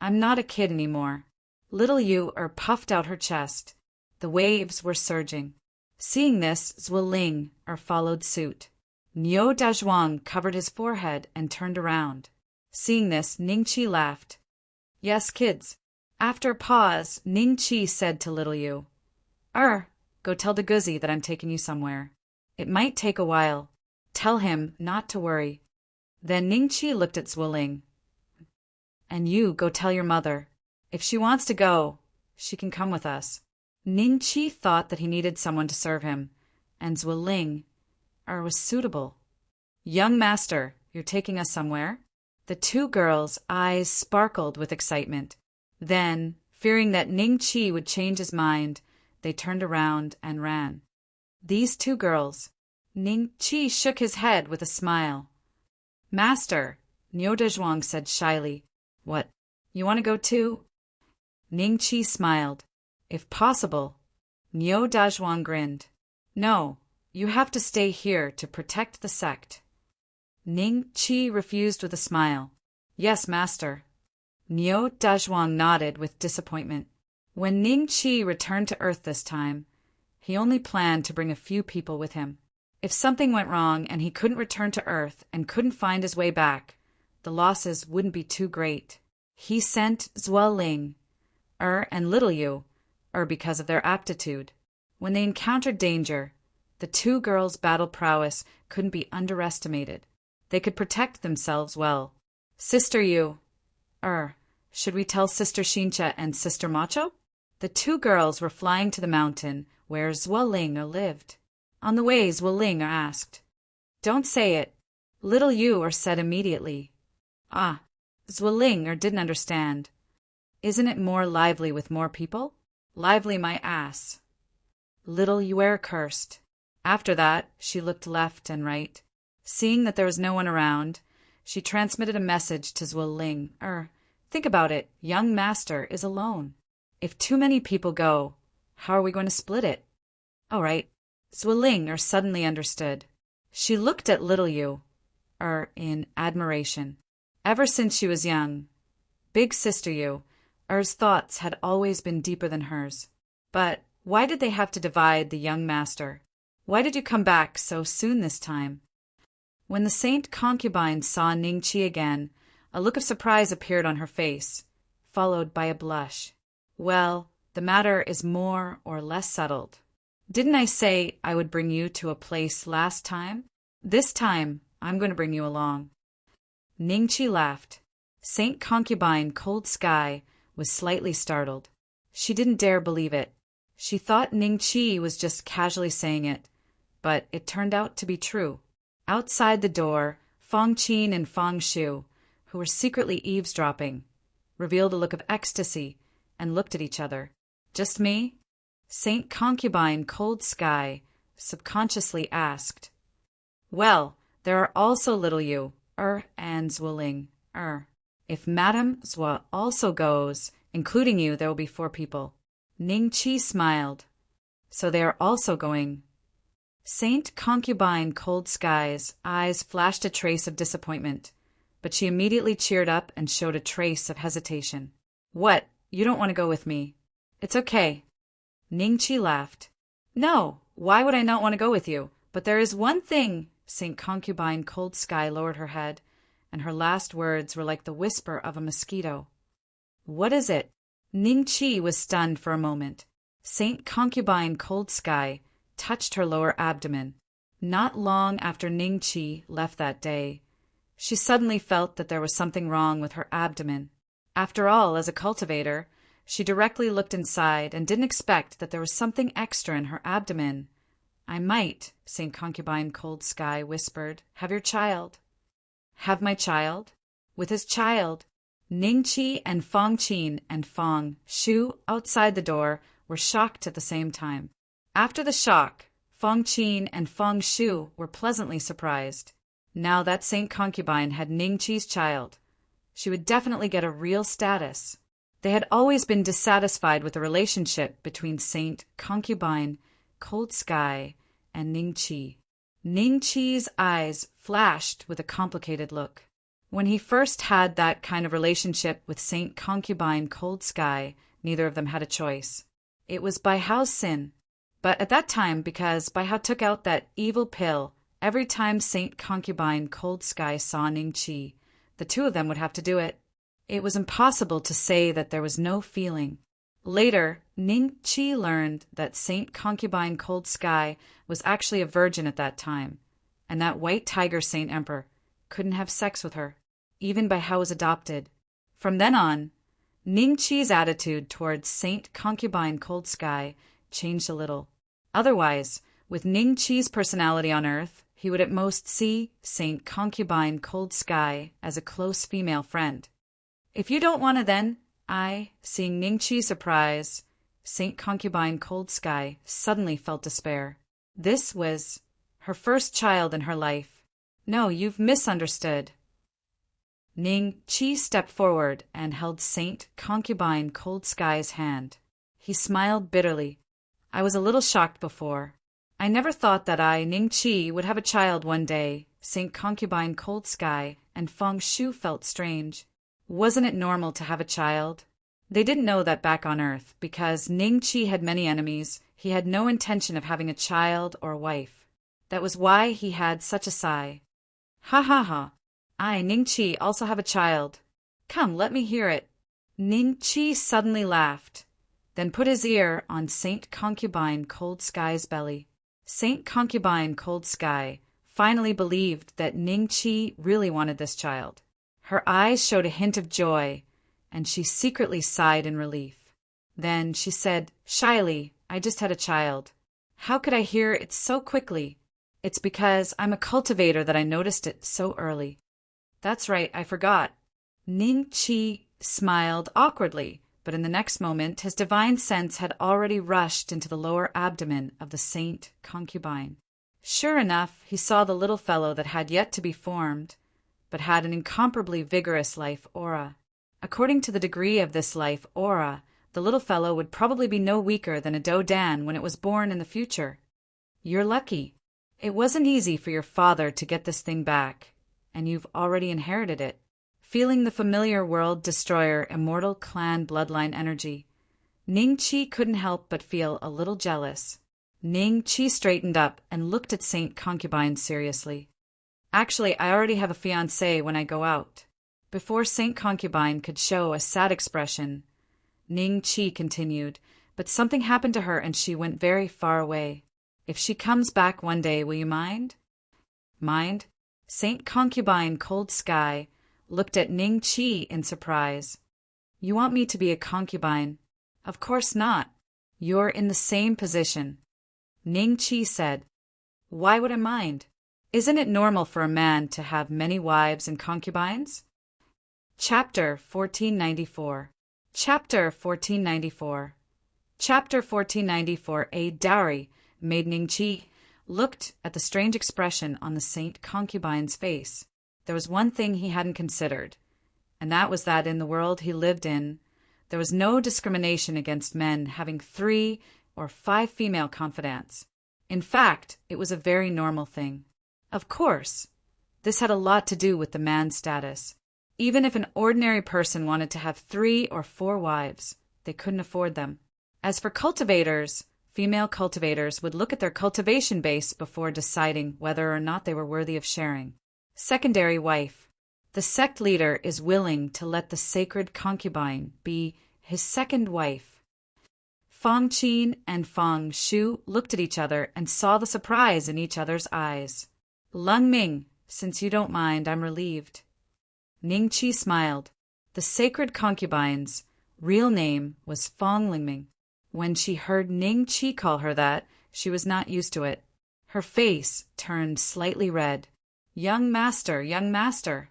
I'm not a kid anymore. Little Yu puffed out her chest. The waves were surging. Seeing this, Zueling followed suit. Niu Dezhuang covered his forehead and turned around. Seeing this, Ning Chi laughed. Yes, kids. After a pause, Ning Chi said to little Yu, go tell the Guzzi that I'm taking you somewhere. It might take a while. Tell him not to worry. Then Ning Chi looked at Zhuoling. And you go tell your mother. If she wants to go, she can come with us. Ning Chi thought that he needed someone to serve him, and Zhuoling was suitable. Young master, you're taking us somewhere? The two girls' eyes sparkled with excitement. Then, fearing that Ning Chi would change his mind, they turned around and ran. These two girls. Ning Chi shook his head with a smile. Master, Niu Dezhuang said shyly. What, you want to go too? Ning Chi smiled. If possible. Niu Dezhuang grinned. No, you have to stay here to protect the sect. Ning Chi refused with a smile. Yes, master. Niu Dezhuang nodded with disappointment. When Ning Chi returned to Earth this time, he only planned to bring a few people with him. If something went wrong and he couldn't return to Earth and couldn't find his way back, the losses wouldn't be too great. He sent Zhuoling, and little Yu, because of their aptitude. When they encountered danger, the two girls' battle prowess couldn't be underestimated. They could protect themselves well. Sister Yu, should we tell Sister Xincha and Sister Macho? The two girls were flying to the mountain where Zhuoling lived. On the way, Zhuoling asked. Don't say it. Little Yu said immediately. Zhuoling didn't understand. Isn't it more lively with more people? Lively my ass. Little Yu cursed. After that, she looked left and right. Seeing that there was no one around, she transmitted a message to Zhuoling. Think about it, young master is alone. If too many people go, how are we going to split it? All right. Zhuoling suddenly understood. She looked at little Yu, in admiration. Ever since she was young, big sister Yu's thoughts had always been deeper than hers. But why did they have to divide the young master? Why did you come back so soon this time? When the saint concubine saw Ning Chi again, a look of surprise appeared on her face, followed by a blush. Well, the matter is more or less settled. Didn't I say I would bring you to a place last time? This time, I'm going to bring you along. Ning Chi laughed. Saint Concubine Cold Sky was slightly startled. She didn't dare believe it. She thought Ning Chi was just casually saying it, but it turned out to be true. Outside the door, Fong Qin and Fong Shu, who were secretly eavesdropping, revealed a look of ecstasy and looked at each other. Just me? Saint Concubine Cold Sky subconsciously asked. Well, there are also little Yu, and Zhuoling, If Madame Zhua also goes, including you, there will be 4 people. Ning Chi smiled. So they are also going. Saint Concubine Cold Sky's eyes flashed a trace of disappointment, but she immediately cheered up and showed a trace of hesitation. What? You don't want to go with me? It's okay. Ning Chi laughed. No, why would I not want to go with you? But there is one thing. Saint Concubine Cold Sky lowered her head, and her last words were like the whisper of a mosquito. What is it? Ning Chi was stunned for a moment. Saint Concubine Cold Sky touched her lower abdomen. Not long after Ning Chi left that day, she suddenly felt that there was something wrong with her abdomen. After all, as a cultivator, she directly looked inside and didn't expect that there was something extra in her abdomen. I might, Saint Concubine Cold Sky whispered, have your child. Have my child? With his child. Ning Chi and Fong Qin and Fong Shu outside the door were shocked at the same time. After the shock, Fong Qin and Fong Shu were pleasantly surprised. Now that Saint Concubine had Ning Chi's child, she would definitely get a real status. They had always been dissatisfied with the relationship between Saint Concubine Cold Sky and Ning Chi. Ning Chi's eyes flashed with a complicated look. When he first had that kind of relationship with Saint Concubine Cold Sky, neither of them had a choice. It was Bai Hao's sin. But at that time, because Bai Hao took out that evil pill, every time Saint Concubine Cold Sky saw Ning Chi, The two of them would have to do it. It was impossible to say that there was no feeling. Later, Ning Chi learned that Saint Concubine Cold Sky was actually a virgin at that time, and that White Tiger Saint Emperor couldn't have sex with her, even by how was adopted. From then on, Ning Chi's attitude towards Saint Concubine Cold Sky changed a little. Otherwise, with Ning Chi's personality on Earth, he would at most see Saint Concubine Cold Sky as a close female friend. If you don't want to then, seeing Ning Chi's surprise, Saint Concubine Cold Sky suddenly felt despair. This was her first child in her life. No, you've misunderstood. Ning Chi stepped forward and held Saint Concubine Cold Sky's hand. He smiled bitterly. I was a little shocked before. I never thought that I, Ning Chi, would have a child one day. Saint Concubine Cold Sky and Feng Shu felt strange. Wasn't it normal to have a child? They didn't know that back on Earth, because Ning Chi had many enemies. He had no intention of having a child or a wife. That was why he had such a sigh. Ha ha ha. I, Ning Chi, also have a child. Come, let me hear it. Ning Chi suddenly laughed, then put his ear on Saint Concubine Cold Sky's belly. Saint Concubine Cold Sky finally believed that Ning Chi really wanted this child. Her eyes showed a hint of joy, and she secretly sighed in relief. Then she said, shyly, I just had a child. How could I hear it so quickly? It's because I'm a cultivator that I noticed it so early. That's right, I forgot. Ning Chi smiled awkwardly, but in the next moment his divine sense had already rushed into the lower abdomen of the Saint Concubine. Sure enough, he saw the little fellow that had yet to be formed, but had an incomparably vigorous life aura. According to the degree of this life aura, the little fellow would probably be no weaker than a Dodan when it was born in the future. You're lucky. It wasn't easy for your father to get this thing back, and you've already inherited it. Feeling the familiar world destroyer immortal clan bloodline energy, Ning Chi couldn't help but feel a little jealous. Ning Chi straightened up and looked at Saint Concubine seriously. Actually, I already have a fiancé when I go out. Before Saint Concubine could show a sad expression, Ning Chi continued, but something happened to her and she went very far away. If she comes back one day, will you mind? Mind? Saint Concubine Cold Sky looked at Ning Chi in surprise. You want me to be a concubine? Of course not. You're in the same position. Ning Chi said, why would I mind? Isn't it normal for a man to have many wives and concubines? Chapter 1494. Chapter 1494. Chapter 1494. A dowry made Ning Chi looked at the strange expression on the Saint Concubine's face. There was one thing he hadn't considered, and that was that in the world he lived in, there was no discrimination against men having 3 or 5 female confidants. In fact, it was a very normal thing. Of course, this had a lot to do with the man's status. Even if an ordinary person wanted to have 3 or 4 wives, they couldn't afford them. As for cultivators, female cultivators would look at their cultivation base before deciding whether or not they were worthy of sharing. Secondary wife. The sect leader is willing to let the sacred concubine be his second wife. Feng Qin and Feng Shu looked at each other and saw the surprise in each other's eyes. Lung Ming, since you don't mind, I'm relieved. Ning Chi smiled. The sacred concubine's real name was Feng Lingming. When she heard Ning Chi call her that, she was not used to it. Her face turned slightly red. Young master, young master.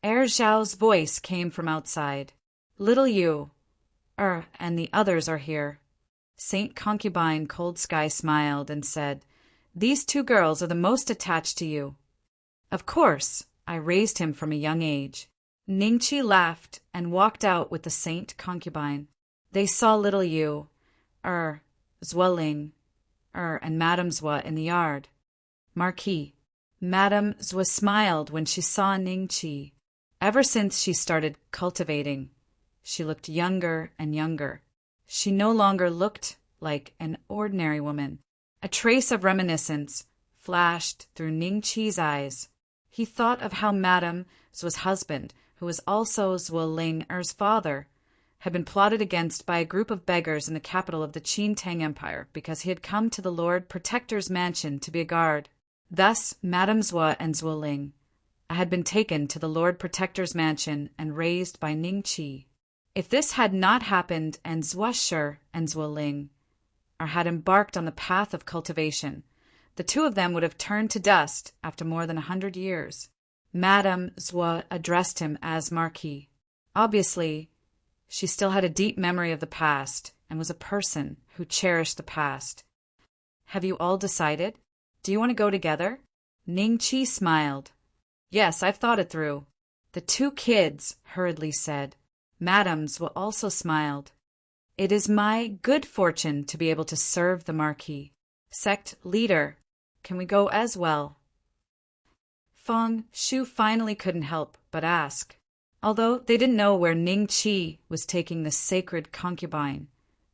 Er Zhao's voice came from outside. Little you, and the others are here. Saint Concubine Cold Sky smiled and said, these 2 girls are the most attached to you. Of course, I raised him from a young age. Ning Chi laughed and walked out with the Saint Concubine. They saw little Yu, Zhualing, and Madame Zhua in the yard. Marquis. Madame Zhua smiled when she saw Ning Chi. Ever since she started cultivating, she looked younger and younger. She no longer looked like an ordinary woman. A trace of reminiscence flashed through Ning Chi's eyes. He thought of how Madame Zhu's husband, who was also Zhuo Ling-er's father, had been plotted against by a group of beggars in the capital of the Qin Tang Empire because he had come to the Lord Protector's mansion to be a guard. Thus, Madame Zhua and Zhuo Ling had been taken to the Lord Protector's mansion and raised by Ning Qi. If this had not happened and Zhua Shi and Zhuo Ling had embarked on the path of cultivation, the two of them would have turned to dust after more than 100 years. Madame Zhua addressed him as Marquis. Obviously, she still had a deep memory of the past and was a person who cherished the past. Have you all decided? Do you want to go together? Ning Qi smiled. Yes, I've thought it through. The two kids hurriedly said. Madame Zhua also smiled. It is my good fortune to be able to serve the Marquis. Sect leader, can we go as well? Feng Shu finally couldn't help but ask. Although they didn't know where Ning Qi was taking the sacred concubine,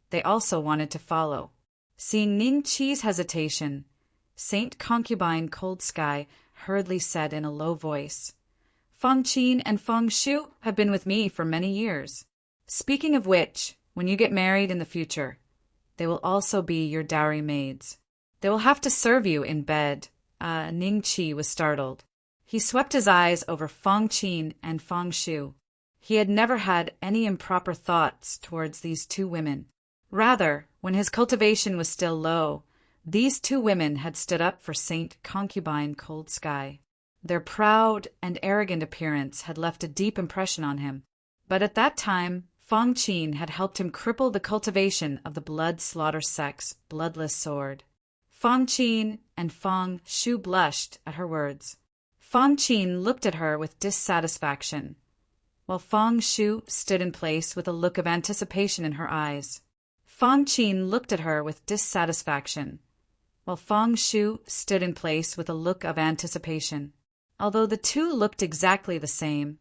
they also wanted to follow. Seeing Ning Qi's hesitation, Saint Concubine Cold Sky hurriedly said in a low voice, Feng Qin and Feng Shu have been with me for many years. Speaking of which, when you get married in the future, they will also be your dowry maids. They will have to serve you in bed. Ning Qi was startled. He swept his eyes over Feng Qin and Feng Shu. He had never had any improper thoughts towards these two women. Rather, when his cultivation was still low, these two women had stood up for Saint Concubine Cold Sky. Their proud and arrogant appearance had left a deep impression on him. But at that time, Feng Qin had helped him cripple the cultivation of the blood slaughter sect's bloodless sword. Feng Qin and Feng Shu blushed at her words. Feng Qin looked at her with dissatisfaction, while Feng Shu stood in place with a look of anticipation in her eyes. Feng Qin looked at her with dissatisfaction, while Feng Shu stood in place with a look of anticipation. Although the two looked exactly the same,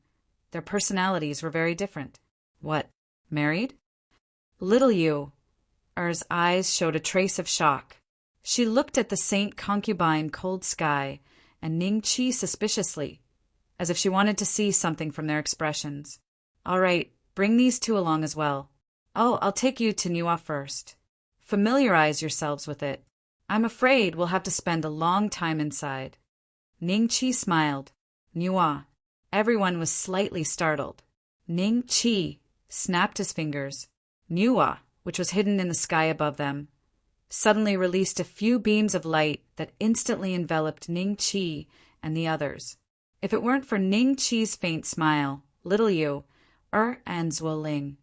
their personalities were very different. What, married? Little Yu's eyes showed a trace of shock. She looked at the Saint Concubine Cold Sky and Ning Qi suspiciously, as if she wanted to see something from their expressions. All right, bring these two along as well. Oh, I'll take you to Nuwa first. Familiarize yourselves with it. I'm afraid we'll have to spend a long time inside. Ning Qi smiled. Nuwa. Everyone was slightly startled. Ning Qi snapped his fingers. Nuwa, which was hidden in the sky above them, suddenly released a few beams of light that instantly enveloped Ning Qi and the others. If it weren't for Ning Qi's faint smile, little Yu, and Zhuo Ling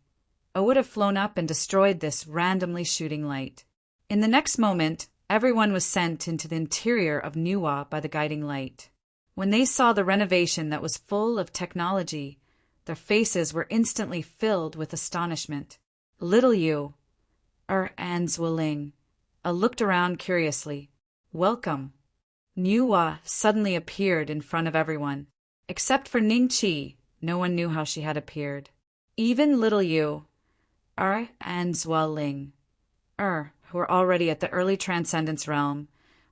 would have flown up and destroyed this randomly shooting light. In the next moment, everyone was sent into the interior of Nuwa by the guiding light. When they saw the renovation that was full of technology, their faces were instantly filled with astonishment. Little Yu, and Zhuo Ling looked around curiously. Welcome. Nuwa suddenly appeared in front of everyone. Except for Ning Qi, no one knew how she had appeared. Even little Yu, and Zhuo Ling, who were already at the early transcendence realm,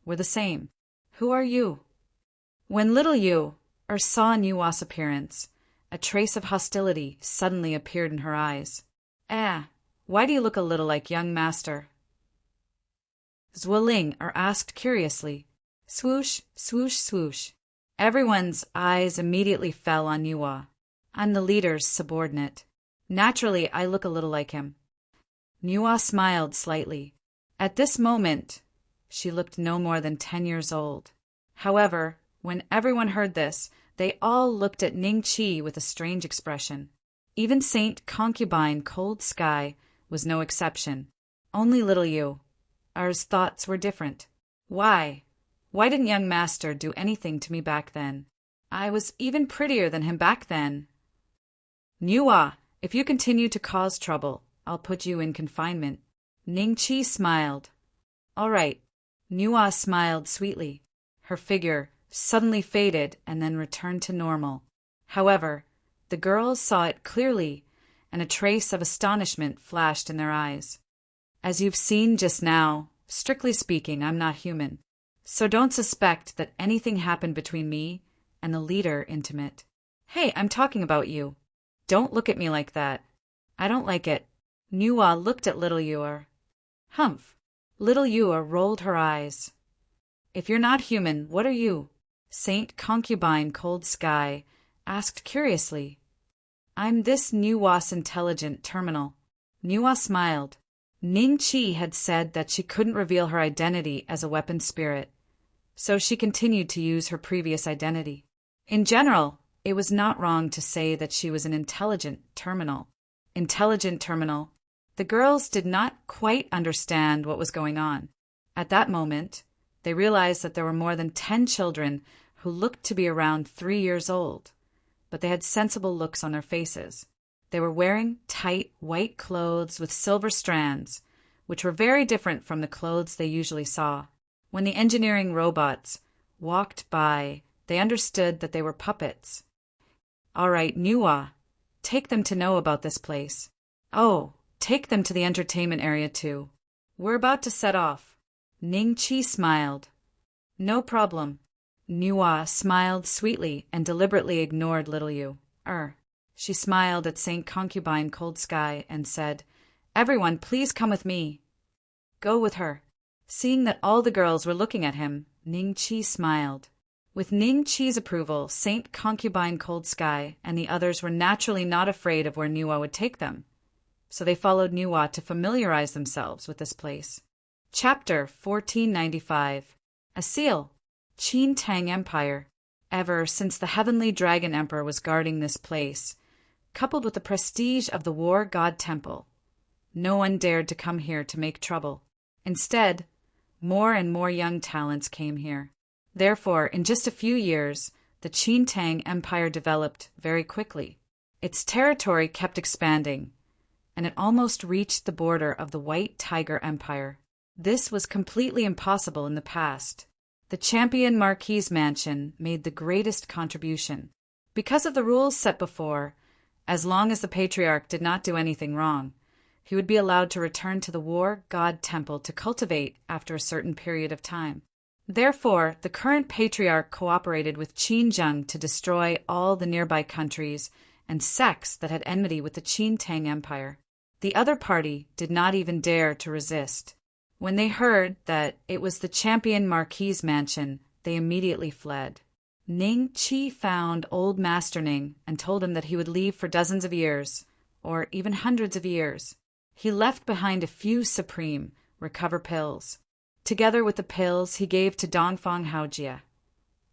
were the same. Who are you? When little Yu, saw Nuwa's appearance, a trace of hostility suddenly appeared in her eyes. Why do you look a little like young master? Zhuo Ling asked curiously. Swoosh, swoosh, swoosh. Everyone's eyes immediately fell on Nuwa. I'm the leader's subordinate. Naturally, I look a little like him. Nuwa smiled slightly. At this moment, she looked no more than 10 years old. However, when everyone heard this, they all looked at Ning Qi with a strange expression. Even Saint Concubine Cold Sky was no exception. Only little Yu's thoughts were different. Why? Why didn't young master do anything to me back then? I was even prettier than him back then. Nuwa, if you continue to cause trouble, I'll put you in confinement. Ning Qi smiled. All right. Nuwa smiled sweetly. Her figure suddenly faded and then returned to normal. However, the girls saw it clearly, and a trace of astonishment flashed in their eyes. As you've seen just now, strictly speaking, I'm not human. So don't suspect that anything happened between me and the leader intimate. Hey, I'm talking about you. Don't look at me like that. I don't like it. Nuwa looked at little Yua. Humph. Little Yua rolled her eyes. If you're not human, what are you? Saint Concubine Cold Sky asked curiously. I'm this Nuwa's intelligent terminal. Nuwa smiled. Ning Chi had said that she couldn't reveal her identity as a weapon spirit, so she continued to use her previous identity. In general, it was not wrong to say that she was an intelligent terminal. Intelligent terminal. The girls did not quite understand what was going on. At that moment, they realized that there were more than 10 children who looked to be around 3 years old, but they had sensible looks on their faces. They were wearing tight white clothes with silver strands, which were very different from the clothes they usually saw. When the engineering robots walked by, they understood that they were puppets. All right, Nuwa, take them to know about this place. Oh, take them to the entertainment area too. We're about to set off. Ning Chi smiled. No problem. Nuwa smiled sweetly and deliberately ignored little Yu. She smiled at Saint Concubine Cold Sky and said, Everyone, please come with me. Go with her. Seeing that all the girls were looking at him, Ning Chi smiled. With Ning Chi's approval, Saint Concubine Cold Sky and the others were naturally not afraid of where Nuwa would take them, so they followed Nuwa to familiarize themselves with this place. Chapter 1495. A Seal. Qin Tang Empire. Ever since the Heavenly Dragon Emperor was guarding this place, coupled with the prestige of the War God Temple, no one dared to come here to make trouble. Instead, more and more young talents came here. Therefore, in just a few years, the Qin Tang Empire developed very quickly. Its territory kept expanding, and it almost reached the border of the White Tiger Empire. This was completely impossible in the past. The Champion Marquis Mansion made the greatest contribution. Because of the rules set before, as long as the Patriarch did not do anything wrong, he would be allowed to return to the War God Temple to cultivate after a certain period of time. Therefore, the current Patriarch cooperated with Qin Zheng to destroy all the nearby countries and sects that had enmity with the Qin Tang Empire. The other party did not even dare to resist. When they heard that it was the Champion Marquis Mansion, they immediately fled. Ning Chi found old Master Ning and told him that he would leave for dozens of years, or even hundreds of years. He left behind a few supreme recover pills. Together with the pills he gave to Dongfang Haojia.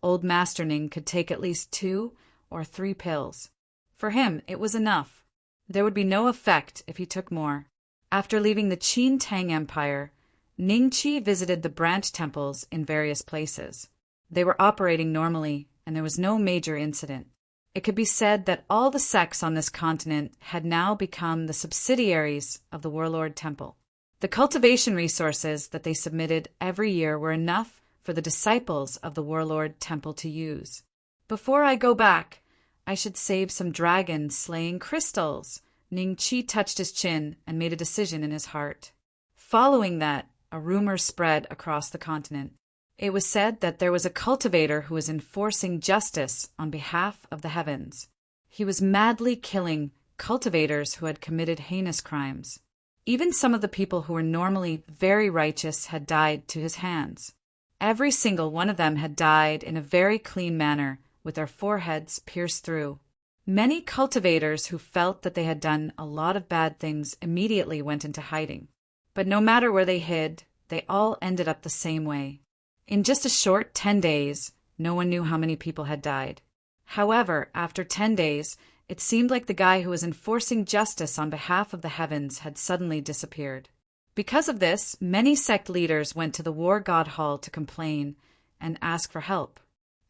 Old Master Ning could take at least 2 or 3 pills. For him, it was enough. There would be no effect if he took more. After leaving the Qin Tang Empire, Ning Chi visited the branch temples in various places. They were operating normally, and there was no major incident. It could be said that all the sects on this continent had now become the subsidiaries of the Warlord Temple. The cultivation resources that they submitted every year were enough for the disciples of the Warlord Temple to use. Before I go back, I should save some dragon-slaying crystals. Ning Chi touched his chin and made a decision in his heart. Following that, a rumor spread across the continent. It was said that there was a cultivator who was enforcing justice on behalf of the heavens. He was madly killing cultivators who had committed heinous crimes. Even some of the people who were normally very righteous had died to his hands. Every single one of them had died in a very clean manner, with their foreheads pierced through. Many cultivators who felt that they had done a lot of bad things immediately went into hiding. But no matter where they hid, they all ended up the same way. In just a short 10 days, no one knew how many people had died. However, after 10 days, it seemed like the guy who was enforcing justice on behalf of the heavens had suddenly disappeared. Because of this, many sect leaders went to the War God Hall to complain and ask for help.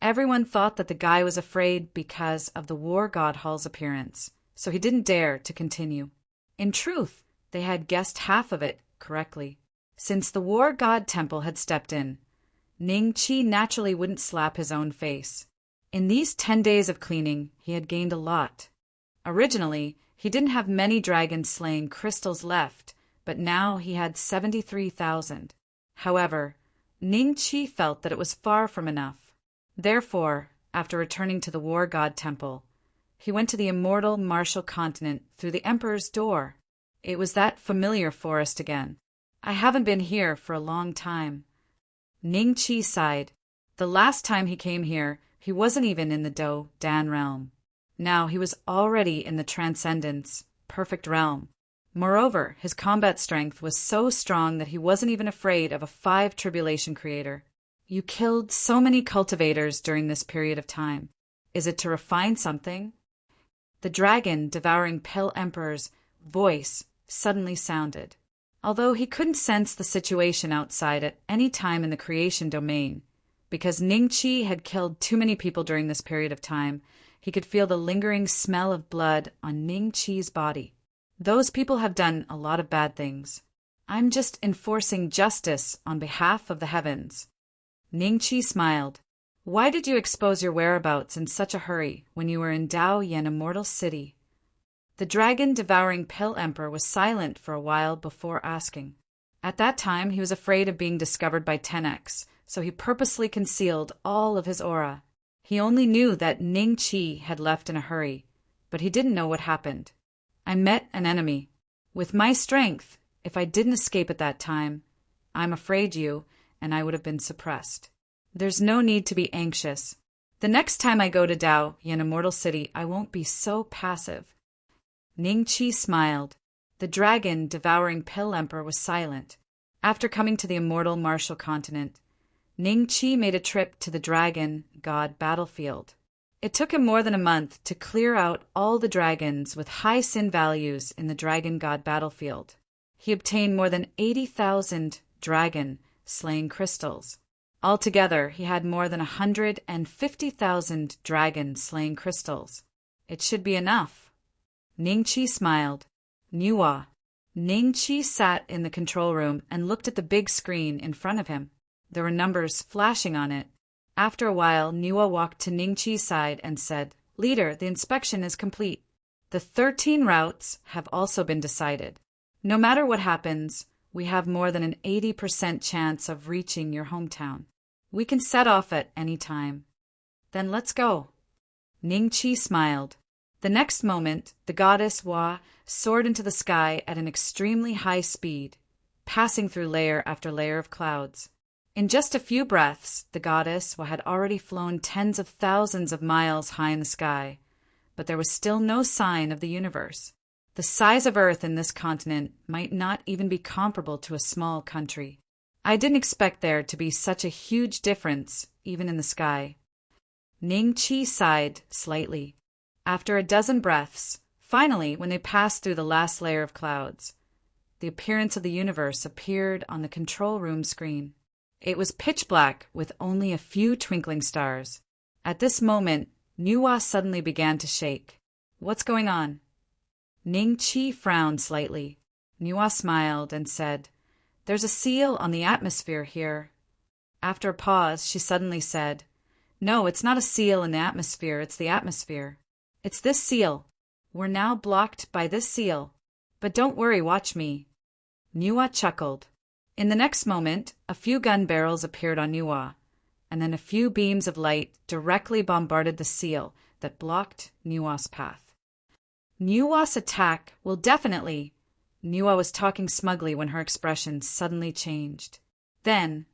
Everyone thought that the guy was afraid because of the War God Hall's appearance, so he didn't dare to continue. In truth, they had guessed half of it correctly. Since the War God Temple had stepped in, Ning Chi naturally wouldn't slap his own face. In these 10 days of cleaning, he had gained a lot. Originally, he didn't have many dragon-slaying crystals left, but now he had 73,000. However, Ning Chi felt that it was far from enough. Therefore, after returning to the war god temple. He went to the immortal martial continent through the Emperor's door. It was that familiar forest again. I haven't been here for a long time. Ning Qi sighed. The last time he came here, he wasn't even in the Do Dan realm. Now he was already in the Transcendence, perfect realm. Moreover, his combat strength was so strong that he wasn't even afraid of a 5 tribulation creator. You killed so many cultivators during this period of time. Is it to refine something? The dragon devouring Pale Emperor's voice suddenly sounded. Although he couldn't sense the situation outside at any time in the creation domain, because Ning Qi had killed too many people during this period of time, he could feel the lingering smell of blood on Ning Qi's body. Those people have done a lot of bad things. I'm just enforcing justice on behalf of the heavens. Ning Qi smiled. Why did you expose your whereabouts in such a hurry when you were in Dao Yan Immortal City? The dragon-devouring Pale Emperor was silent for a while before asking. At that time, he was afraid of being discovered by 10X, so he purposely concealed all of his aura. He only knew that Ning Qi had left in a hurry, but he didn't know what happened. I met an enemy. With my strength, if I didn't escape at that time, I'm afraid you, and I would have been suppressed. There's no need to be anxious. The next time I go to Dao Yan Immortal City, I won't be so passive. Ning Qi smiled. The dragon-devouring Pale Emperor was silent. After coming to the immortal martial continent, Ning Qi made a trip to the dragon god battlefield. It took him more than a month to clear out all the dragons with high sin values in the dragon god battlefield. He obtained more than 80,000 dragon-slaying crystals. Altogether, he had more than 150,000 dragon-slaying crystals. It should be enough. Ning Qi smiled. Nuwa. Ning Qi sat in the control room and looked at the big screen in front of him. There were numbers flashing on it. After a while, Nuwa walked to Ning Qi's side and said, Leader, the inspection is complete. The 13 routes have also been decided. No matter what happens, we have more than an 80% chance of reaching your hometown. We can set off at any time. Then let's go. Ning Qi smiled. The next moment, the goddess Hua soared into the sky at an extremely high speed, passing through layer after layer of clouds. In just a few breaths, the goddess Hua had already flown tens of thousands of miles high in the sky, but there was still no sign of the universe. The size of Earth in this continent might not even be comparable to a small country. I didn't expect there to be such a huge difference, even in the sky. Ning Qi sighed slightly. After a dozen breaths, finally, when they passed through the last layer of clouds, the appearance of the universe appeared on the control room screen. It was pitch black with only a few twinkling stars. At this moment, Nuwa suddenly began to shake. What's going on? Ning Qi frowned slightly. Nuwa smiled and said, There's a seal on the atmosphere here. After a pause, she suddenly said, No, it's not a seal in the atmosphere, it's the atmosphere. It's this seal. We're now blocked by this seal. But don't worry, watch me. Nuwa chuckled. In the next moment, a few gun barrels appeared on Nuwa, and then a few beams of light directly bombarded the seal that blocked Nuwa's path. Nuwa's attack will definitely... Nuwa was talking smugly when her expression suddenly changed. Then,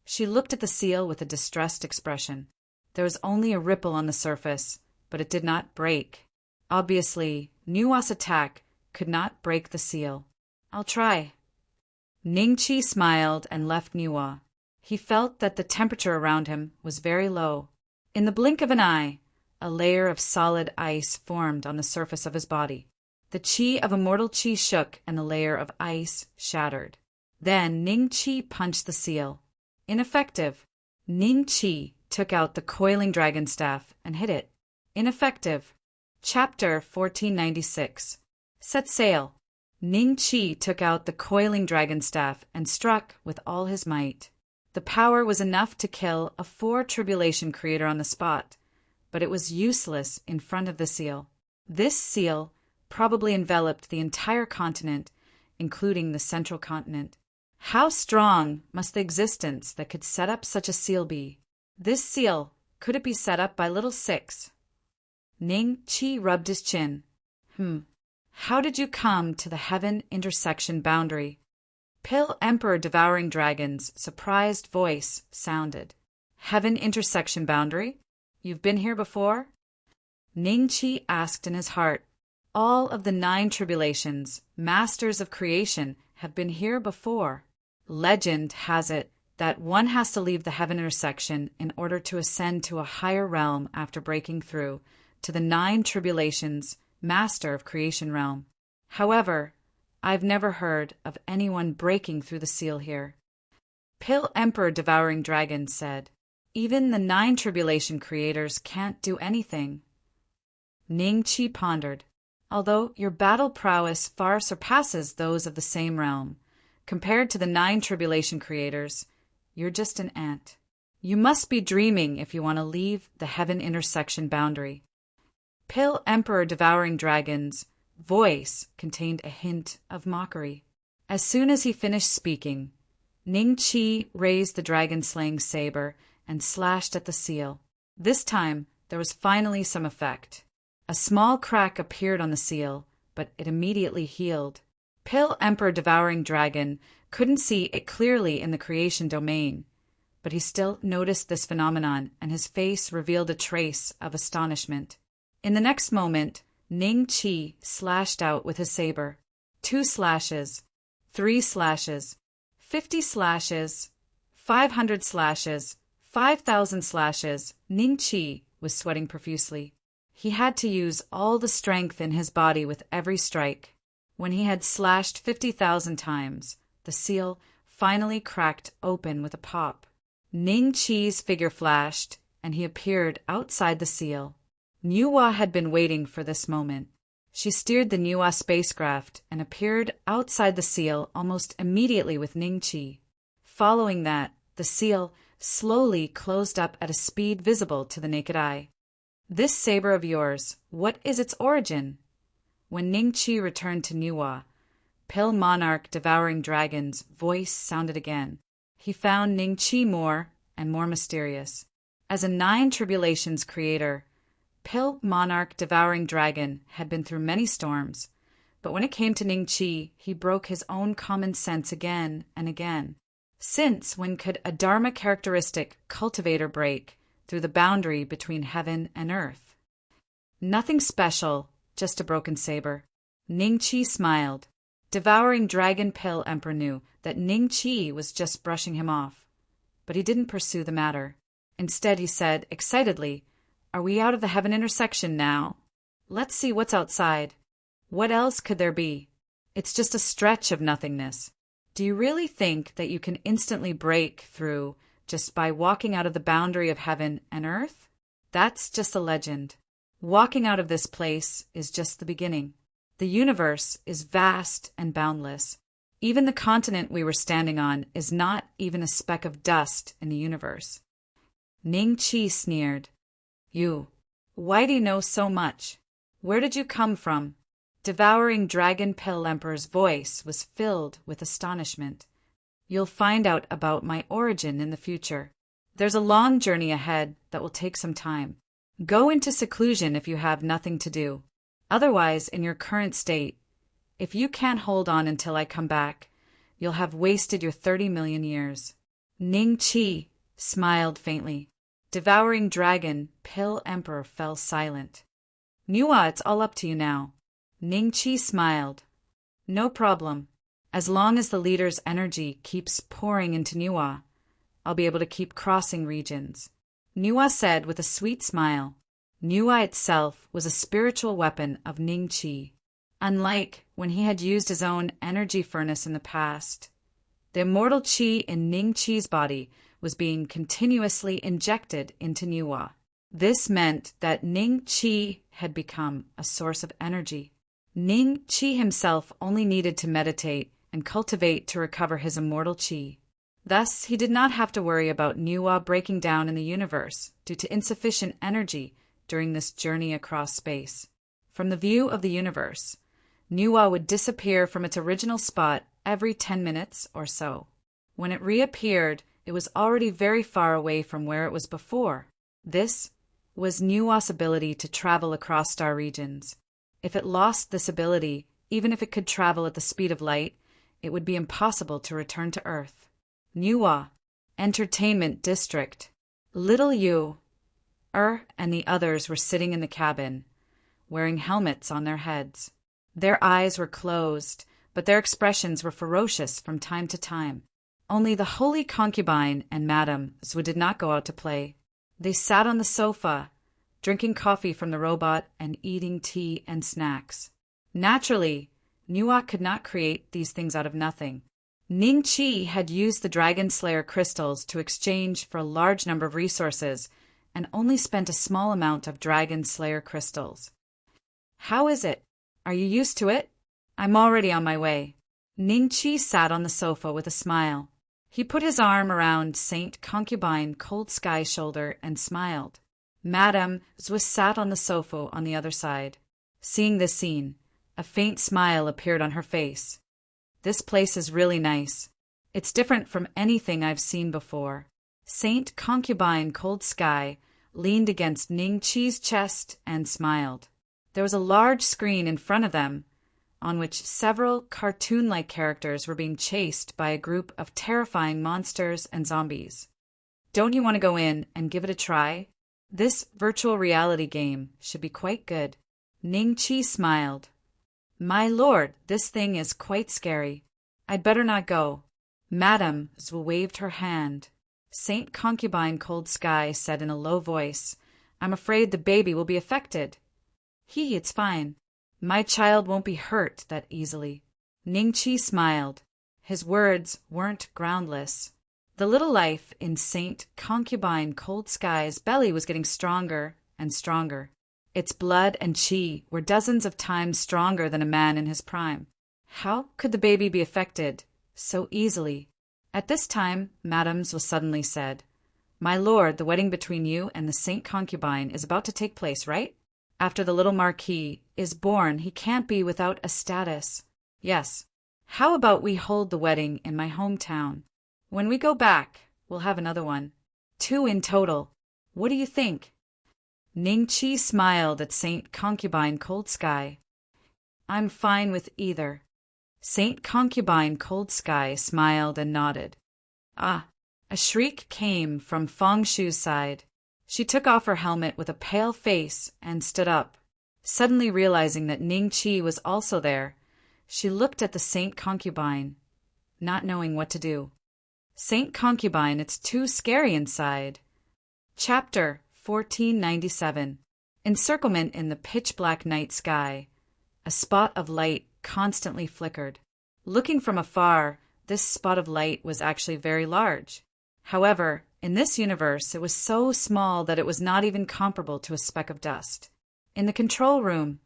she looked at the seal with a distressed expression. There was only a ripple on the surface, but it did not break. Obviously, Nuwa's attack could not break the seal. I'll try. Ning Qi smiled and left Nuwa. He felt that the temperature around him was very low. In the blink of an eye, a layer of solid ice formed on the surface of his body. The qi of immortal qi shook and the layer of ice shattered. Then Ning Qi punched the seal. Ineffective. Ning Qi took out the coiling dragon staff and hit it. Ineffective. Chapter 1496. Set sail. Ning Qi took out the coiling dragon staff and struck with all his might. The power was enough to kill a 4 tribulation creator on the spot, but it was useless in front of the seal. This seal probably enveloped the entire continent, including the central continent. How strong must the existence that could set up such a seal be? This seal Could it be set up by little Six? Ning Qi rubbed his chin. How did you come to the heaven intersection boundary? Pill Emperor Devouring Dragon's surprised voice sounded. Heaven intersection boundary? You've been here before? Ning Qi asked in his heart. All of the 9 tribulations, masters of creation, have been here before. Legend has it that one has to leave the heaven intersection in order to ascend to a higher realm after breaking through to the 9 tribulations, master of creation realm. However, I've never heard of anyone breaking through the seal here. Pill Emperor Devouring Dragon said, even the 9 tribulation creators can't do anything. Ning Qi pondered. Although your battle prowess far surpasses those of the same realm, compared to the 9 tribulation creators, you're just an ant. You must be dreaming if you want to leave the heaven intersection boundary. Pill Emperor Devouring Dragon's voice contained a hint of mockery. As soon as he finished speaking, Ning Qi raised the dragon-slaying saber and slashed at the seal. This time, there was finally some effect. A small crack appeared on the seal, but it immediately healed. Pill Emperor Devouring Dragon couldn't see it clearly in the creation domain, but he still noticed this phenomenon, and his face revealed a trace of astonishment. In the next moment, Ning Qi slashed out with his saber. 2 slashes, 3 slashes, 50 slashes, 500 slashes, 5,000 slashes. Ning Qi was sweating profusely. He had to use all the strength in his body with every strike. When he had slashed 50,000 times, the seal finally cracked open with a pop. Ning Qi's figure flashed, and he appeared outside the seal. Nuwa had been waiting for this moment. She steered the Nuwa spacecraft and appeared outside the seal almost immediately with Ning Qi. Following that, the seal slowly closed up at a speed visible to the naked eye. This saber of yours, what is its origin? When Ning Qi returned to Nuwa, Pill Monarch Devouring Dragon's voice sounded again. He found Ning Qi more and more mysterious. As a 9 tribulations creator, Pill Monarch Devouring Dragon had been through many storms, but when it came to Ning Qi, he broke his own common sense again and again. Since when could a Dharma characteristic cultivator break through the boundary between heaven and earth? Nothing special, just a broken saber. Ning Qi smiled. Devouring Dragon Pill Emperor knew that Ning Qi was just brushing him off, but he didn't pursue the matter. Instead, he said excitedly, "Are we out of the heaven intersection now? Let's see what's outside. What else could there be? It's just a stretch of nothingness. Do you really think that you can instantly break through just by walking out of the boundary of heaven and earth? That's just a legend. Walking out of this place is just the beginning. The universe is vast and boundless. Even the continent we were standing on is not even a speck of dust in the universe." Ning Qi sneered. Why do you know so much? Where did you come from?" Devouring Dragon Pill Emperor's voice was filled with astonishment. "You'll find out about my origin in the future. There's a long journey ahead that will take some time. Go into seclusion if you have nothing to do. Otherwise, in your current state, if you can't hold on until I come back, you'll have wasted your 30 million years." Ning Qi smiled faintly. Devouring Dragon Pill Emperor fell silent. "Nuwa, it's all up to you now." Ning Qi smiled. "No problem. As long as the leader's energy keeps pouring into Nuwa, I'll be able to keep crossing regions." Nuwa said with a sweet smile. Nuwa itself was a spiritual weapon of Ning Qi. Unlike when he had used his own energy furnace in the past, the immortal Qi in Ning Qi's body was being continuously injected into Nuwa. This meant that Ning Qi had become a source of energy. Ning Qi himself only needed to meditate and cultivate to recover his immortal Qi. Thus, he did not have to worry about Nuwa breaking down in the universe due to insufficient energy during this journey across space. From the view of the universe, Nuwa would disappear from its original spot every 10 minutes or so. When it reappeared, it was already very far away from where it was before. This was Nuwa's ability to travel across star regions. If it lost this ability, even if it could travel at the speed of light, it would be impossible to return to Earth. Nuwa, Entertainment District. Little Yu, and the others were sitting in the cabin, wearing helmets on their heads. Their eyes were closed, but their expressions were ferocious from time to time. Only the holy concubine and Madame Zhu did not go out to play. They sat on the sofa, drinking coffee from the robot and eating tea and snacks. Naturally, Nuwa could not create these things out of nothing. Ning Qi had used the Dragon Slayer crystals to exchange for a large number of resources and only spent a small amount of Dragon Slayer crystals. How is it? Are you used to it? I'm already on my way. Ning Qi sat on the sofa with a smile. He put his arm around Saint Concubine Cold Sky's shoulder and smiled. Madame Zhu sat on the sofa on the other side. Seeing this scene, a faint smile appeared on her face. This place is really nice. It's different from anything I've seen before. Saint Concubine Cold Sky leaned against Ning Qi's chest and smiled. There was a large screen in front of them, on which several cartoon-like characters were being chased by a group of terrifying monsters and zombies. Don't you want to go in and give it a try? This virtual reality game should be quite good. Ning Qi smiled. My lord, this thing is quite scary. I'd better not go. Madame Zhu waved her hand. Saint Concubine Cold Sky said in a low voice, I'm afraid the baby will be affected. It's fine. My child won't be hurt that easily. Ning Qi smiled. His words weren't groundless. The little life in Saint Concubine Cold Sky's belly was getting stronger and stronger. Its blood and qi were dozens of times stronger than a man in his prime. How could the baby be affected so easily? At this time, Madame's was suddenly said, My lord, the wedding between you and the Saint Concubine is about to take place, right? After the little Marquis is born, he can't be without a status. Yes. How about we hold the wedding in my hometown? When we go back, we'll have another one. 2 in total. What do you think? Ning Qi smiled at Saint Concubine Cold Sky. I'm fine with either. Saint Concubine Cold Sky smiled and nodded. A shriek came from Feng Shu's side. She took off her helmet with a pale face and stood up. Suddenly realizing that Ning Qi was also there, she looked at the Saint Concubine, not knowing what to do. Saint Concubine, it's too scary inside. Chapter 1497. Encirclement in the pitch-black night sky. A spot of light constantly flickered. Looking from afar, this spot of light was actually very large. However, in this universe, it was so small that it was not even comparable to a speck of dust. In the control room,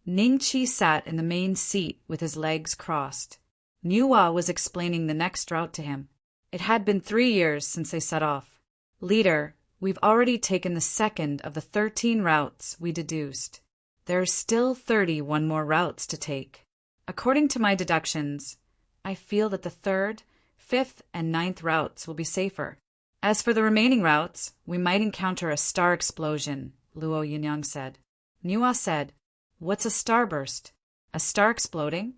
Ning Qi sat in the main seat with his legs crossed. Nuwa was explaining the next route to him. It had been 3 years since they set off. Leader, we've already taken the second of the 13 routes we deduced. There are still 31 more routes to take. According to my deductions, I feel that the 3rd, 5th, and 9th routes will be safer. As for the remaining routes, we might encounter a star explosion, Luo Yunyang said. Nuwa said, What's a starburst? A star exploding?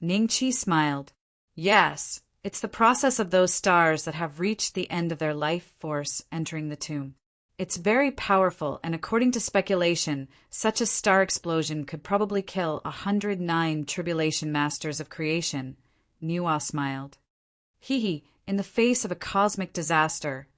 Ning Qi smiled. Yes, it's the process of those stars that have reached the end of their life force entering the tomb. It's very powerful, and according to speculation, such a star explosion could probably kill 109 Tribulation Masters of Creation. Nuwa smiled. In the face of a cosmic disaster,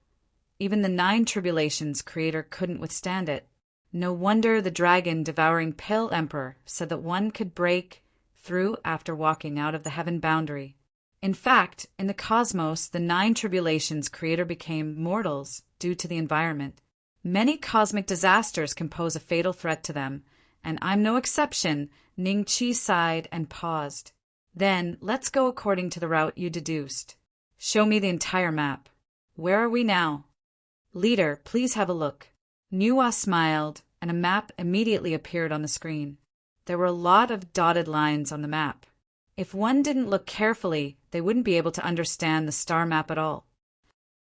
even the 9 Tribulations creator couldn't withstand it. No wonder the dragon devouring Pale Emperor said that one could break through after walking out of the heaven boundary. In fact, in the cosmos, the 9 Tribulations creator became mortals due to the environment. Many cosmic disasters can pose a fatal threat to them, and I'm no exception. Ning Qi sighed and paused. Then, let's go according to the route you deduced. Show me the entire map. Where are we now? Leader, please have a look. Nuwa smiled, and a map immediately appeared on the screen. There were a lot of dotted lines on the map. If one didn't look carefully, they wouldn't be able to understand the star map at all.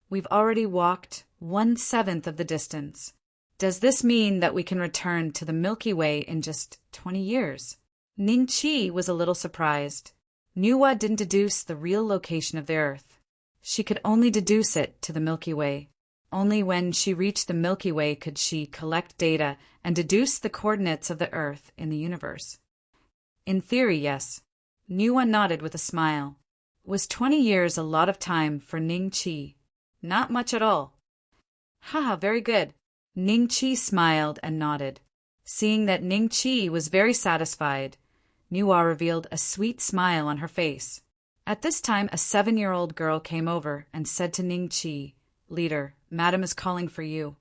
We've already walked 1/7 of the distance. Does this mean that we can return to the Milky Way in just 20 years? Ning Qi was a little surprised. Nuwa didn't deduce the real location of the Earth. She could only deduce it to the Milky Way. Only when she reached the Milky Way could she collect data and deduce the coordinates of the Earth in the universe. In theory, yes. Nuwa nodded with a smile. Was 20 years a lot of time for Ning Qi? Not much at all. Haha, very good. Ning Qi smiled and nodded. Seeing that Ning Qi was very satisfied, Nuwa revealed a sweet smile on her face. At this time, a 7-year-old girl came over and said to Ning Qi, "Leader, Madam is calling for you."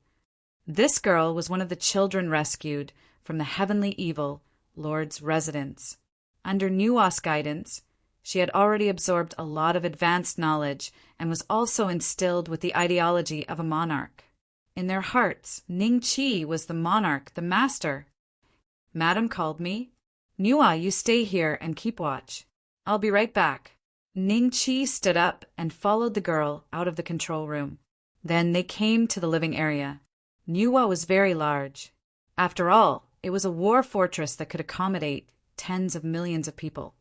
This girl was one of the children rescued from the heavenly evil Lord's residence. Under Nuwa's guidance, she had already absorbed a lot of advanced knowledge and was also instilled with the ideology of a monarch. In their hearts, Ning Qi was the monarch, the master. "Madam called me. Nuwa, you stay here and keep watch. I'll be right back." Ning Qi stood up and followed the girl out of the control room. Then they came to the living area. Nuwa was very large. After all, it was a war fortress that could accommodate tens of millions of people.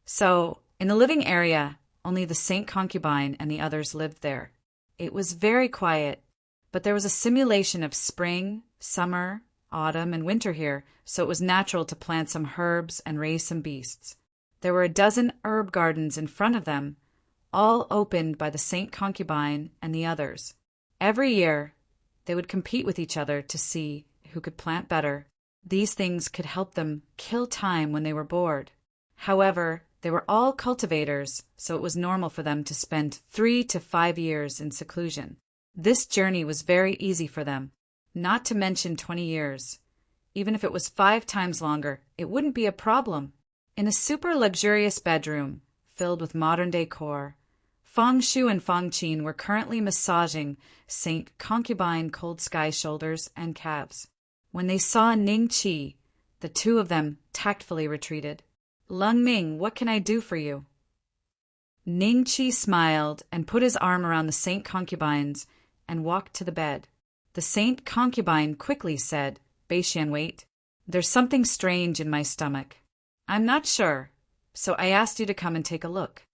So, in the living area, only the Saint Concubine and the others lived there. It was very quiet, but there was a simulation of spring, summer, autumn, and winter here, so it was natural to plant some herbs and raise some beasts. There were a dozen herb gardens in front of them, all opened by the Saint Concubine and the others. Every year, they would compete with each other to see who could plant better. These things could help them kill time when they were bored. However, they were all cultivators, so it was normal for them to spend 3 to 5 years in seclusion. This journey was very easy for them, not to mention 20 years. Even if it was 5 times longer, it wouldn't be a problem. In a super luxurious bedroom, filled with modern decor, Feng Shu and Feng Qin were currently massaging Saint Concubine Cold Sky's shoulders and calves. When they saw Ning Qi, the two of them tactfully retreated. "Lung Ming, what can I do for you?" Ning Qi smiled and put his arm around the Saint Concubines and walked to the bed. The Saint Concubine quickly said, "Beishian, wait. There's something strange in my stomach. I'm not sure, so I asked you to come and take a look."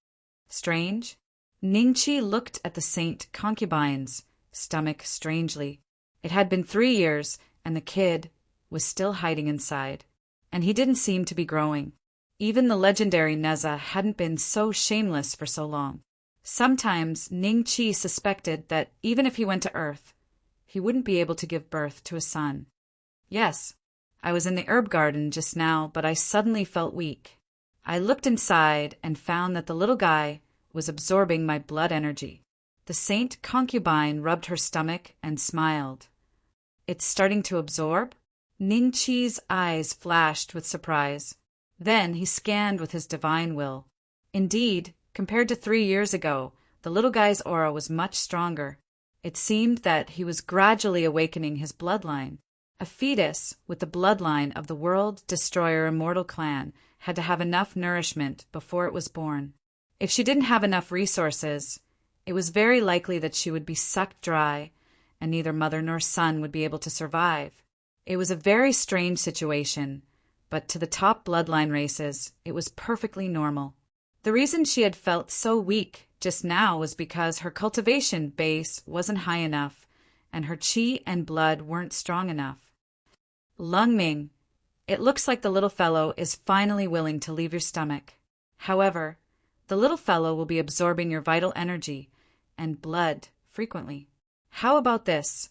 Strange? Ning Qi looked at the Saint Concubine's stomach strangely. It had been 3 years, and the kid was still hiding inside, and he didn't seem to be growing. Even the legendary Neza hadn't been so shameless for so long. Sometimes Ning Qi suspected that even if he went to Earth, he wouldn't be able to give birth to a son. "Yes, I was in the herb garden just now, but I suddenly felt weak. I looked inside and found that the little guy was absorbing my blood energy." The Saint Concubine rubbed her stomach and smiled. "It's starting to absorb?" Ning Qi's eyes flashed with surprise. Then he scanned with his divine will. Indeed, compared to 3 years ago, the little guy's aura was much stronger. It seemed that he was gradually awakening his bloodline. A fetus with the bloodline of the World Destroyer Immortal Clan had to have enough nourishment before it was born. If she didn't have enough resources, it was very likely that she would be sucked dry, and neither mother nor son would be able to survive. It was a very strange situation, but to the top bloodline races, it was perfectly normal. The reason she had felt so weak just now was because her cultivation base wasn't high enough, and her qi and blood weren't strong enough. "Lung Ming, it looks like the little fellow is finally willing to leave your stomach. However, the little fellow will be absorbing your vital energy and blood frequently. How about this?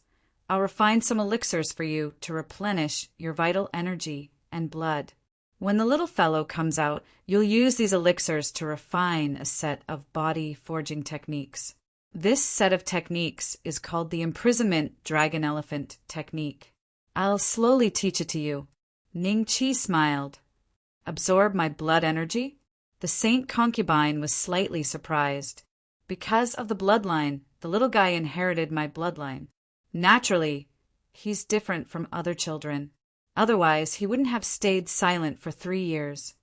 I'll refine some elixirs for you to replenish your vital energy and blood. When the little fellow comes out, you'll use these elixirs to refine a set of body forging techniques. This set of techniques is called the imprisonment dragon elephant technique. I'll slowly teach it to you." Ning Qi smiled. "Absorb my blood energy?" The Saint Concubine was slightly surprised. "Because of the bloodline, the little guy inherited my bloodline. Naturally, he's different from other children. Otherwise, he wouldn't have stayed silent for 3 years."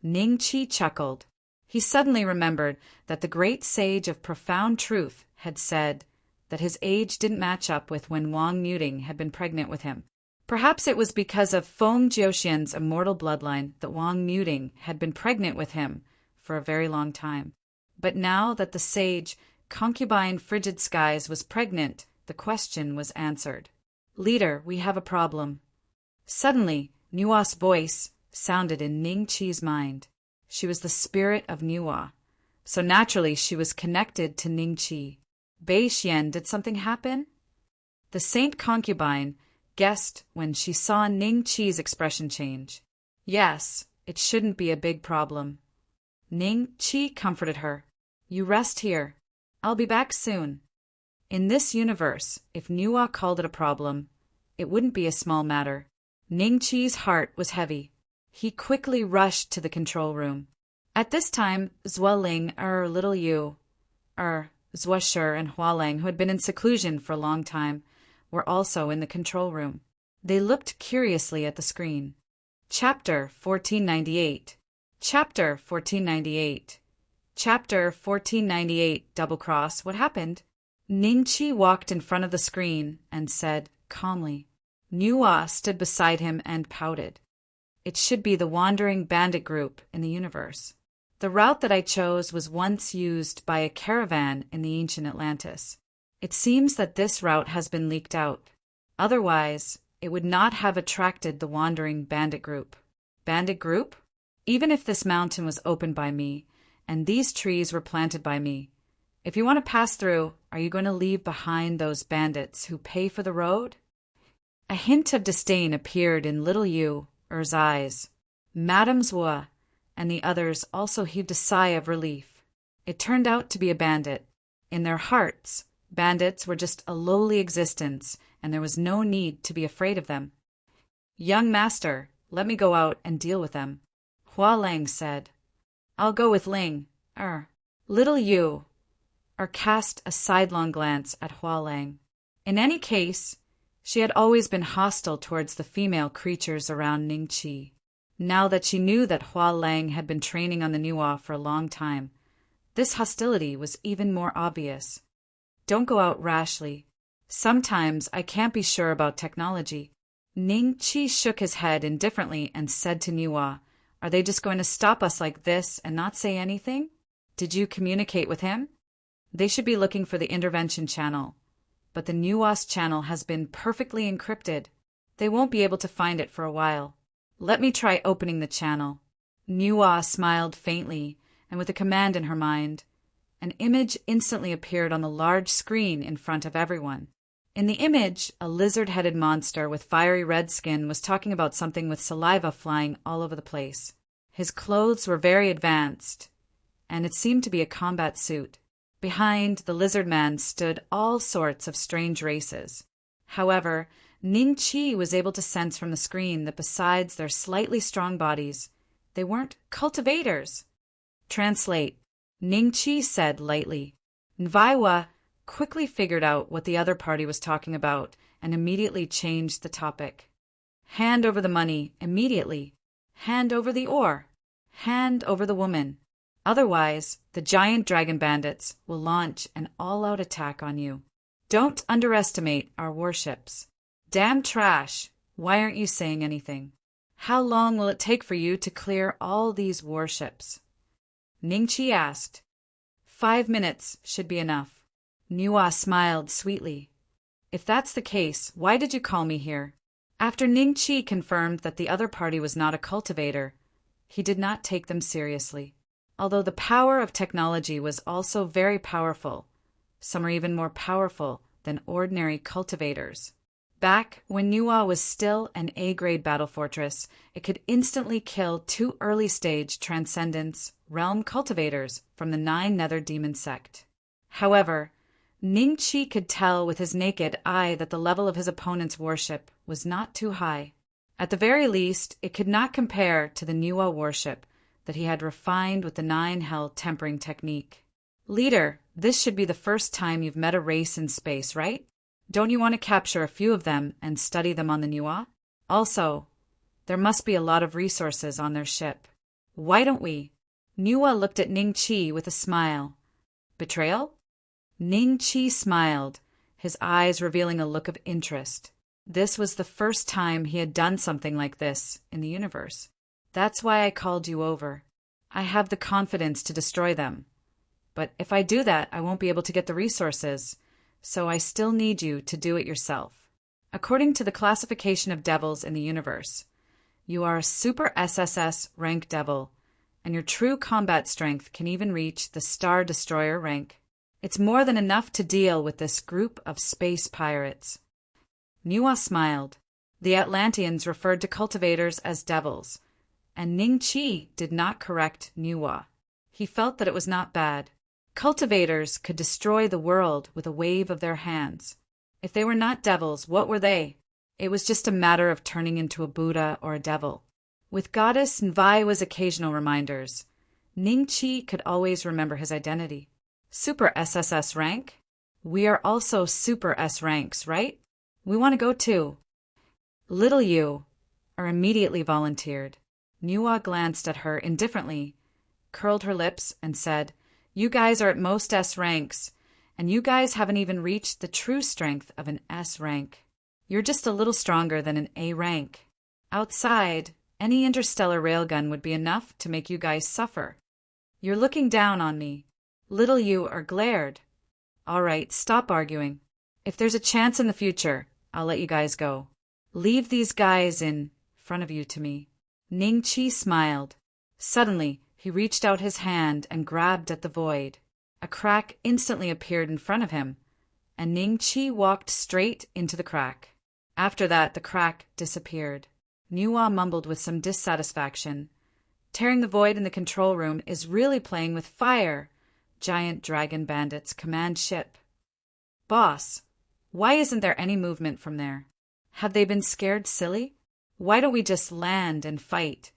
Ning Qi chuckled. He suddenly remembered that the great sage of profound truth had said, that his age didn't match up with when Wang Muting had been pregnant with him. Perhaps it was because of Feng Jiuxian's immortal bloodline that Wang Muting had been pregnant with him for a very long time. But now that the sage, concubine Frigid Skies was pregnant, the question was answered. "Leader, we have a problem." Suddenly, Nua's voice sounded in Ning Qi's mind. She was the spirit of Nua, so naturally she was connected to Ning Qi. Bei Xian, did something happen? The saint concubine guessed when she saw Ning Qi's expression change. Yes, it shouldn't be a big problem. Ning Qi comforted her. "You rest here. I'll be back soon." In this universe, if Nua called it a problem, it wouldn't be a small matter. Ning Qi's heart was heavy. He quickly rushed to the control room. At this time, Zueling, Little Yu, Zuosher, and Hualang, who had been in seclusion for a long time, were also in the control room. They looked curiously at the screen. Chapter 1498. Chapter 1498. Chapter 1498. Double cross. What happened? Ning Qi walked in front of the screen and said calmly. Nua stood beside him and pouted. "It should be the wandering bandit group in the universe. The route that I chose was once used by a caravan in the ancient Atlantis. It seems that this route has been leaked out. Otherwise, it would not have attracted the wandering bandit group." Bandit group? Even if this mountain was opened by me, and these trees were planted by me, if you want to pass through, are you going to leave behind those bandits who pay for the road? A hint of disdain appeared in Little Yu's eyes. Madame Zua and the others also heaved a sigh of relief. It turned out to be a bandit. In their hearts, bandits were just a lowly existence, and there was no need to be afraid of them. "Young master, let me go out and deal with them," Hualang said. "I'll go with Ling. Little Yu cast a sidelong glance at Hualang. In any case, she had always been hostile towards the female creatures around Ning Qi. Now that she knew that Hualang had been training on the Nua for a long time, this hostility was even more obvious. "Don't go out rashly. Sometimes I can't be sure about technology." Ning Qi shook his head indifferently and said to Nua, "Are they just going to stop us like this and not say anything? Did you communicate with him?" "They should be looking for the intervention channel. But the Nua's channel has been perfectly encrypted. They won't be able to find it for a while. Let me try opening the channel." Nua smiled faintly, and with a command in her mind, an image instantly appeared on the large screen in front of everyone. In the image, a lizard-headed monster with fiery red skin was talking about something with saliva flying all over the place. His clothes were very advanced, and it seemed to be a combat suit. Behind the lizard man stood all sorts of strange races. However, Ning Qi was able to sense from the screen that besides their slightly strong bodies, they weren't cultivators. Translate. Ning Qi said lightly. Nvaiwa quickly figured out what the other party was talking about and immediately changed the topic. "Hand over the money immediately. Hand over the ore. Hand over the woman. Otherwise, the giant dragon bandits will launch an all-out attack on you. Don't underestimate our warships." "Damn trash. Why aren't you saying anything? How long will it take for you to clear all these warships?" Ning Qi asked. 5 minutes should be enough. Nua smiled sweetly. "If that's the case, why did you call me here?" After Ning Qi confirmed that the other party was not a cultivator, he did not take them seriously. Although the power of technology was also very powerful, some are even more powerful than ordinary cultivators. Back when Nua was still an A-grade battle fortress, it could instantly kill 2 early-stage Transcendence realm cultivators from the 9 Nether Demon sect. However, Ning Qi could tell with his naked eye that the level of his opponent's warship was not too high. At the very least, it could not compare to the Nua warship that he had refined with the 9 Hell tempering technique. "Leader, this should be the first time you've met a race in space, right? Don't you want to capture a few of them and study them on the Nua? Also, there must be a lot of resources on their ship. Why don't we?" Nua looked at Ning Qi with a smile. "Betrayal?" Ning Qi smiled, his eyes revealing a look of interest. This was the first time he had done something like this in the universe. That's why I called you over. I have the confidence to destroy them. But if I do that, I won't be able to get the resources, so I still need you to do it yourself. According to the classification of devils in the universe, you are a Super SSS rank devil, and your true combat strength can even reach the Star Destroyer rank. It's more than enough to deal with this group of space pirates. Niwa smiled. The Atlanteans referred to cultivators as devils, and Ning Chi did not correct Niwa. He felt that it was not bad. Cultivators could destroy the world with a wave of their hands. If they were not devils, what were they? It was just a matter of turning into a Buddha or a devil. With Goddess Nvai's occasional reminders, Ning Chi could always remember his identity. Super SSS rank? We are also Super S ranks, right? We want to go too. Little you immediately volunteered. Niwa glanced at her indifferently, curled her lips, and said, You guys are at most S ranks, and you guys haven't even reached the true strength of an S rank. You're just a little stronger than an A rank. Outside, any interstellar railgun would be enough to make you guys suffer. You're looking down on me. Little you are glared. All right, stop arguing. If there's a chance in the future, I'll let you guys go. Leave these guys in front of you to me. Ning Chi smiled. Suddenly, he reached out his hand and grabbed at the void. A crack instantly appeared in front of him, and Ning Chi walked straight into the crack. After that, the crack disappeared. Niwa mumbled with some dissatisfaction. Tearing the void in the control room is really playing with fire. Giant dragon bandits command ship. Boss, why isn't there any movement from there? Have they been scared silly? Why don't we just land and fight?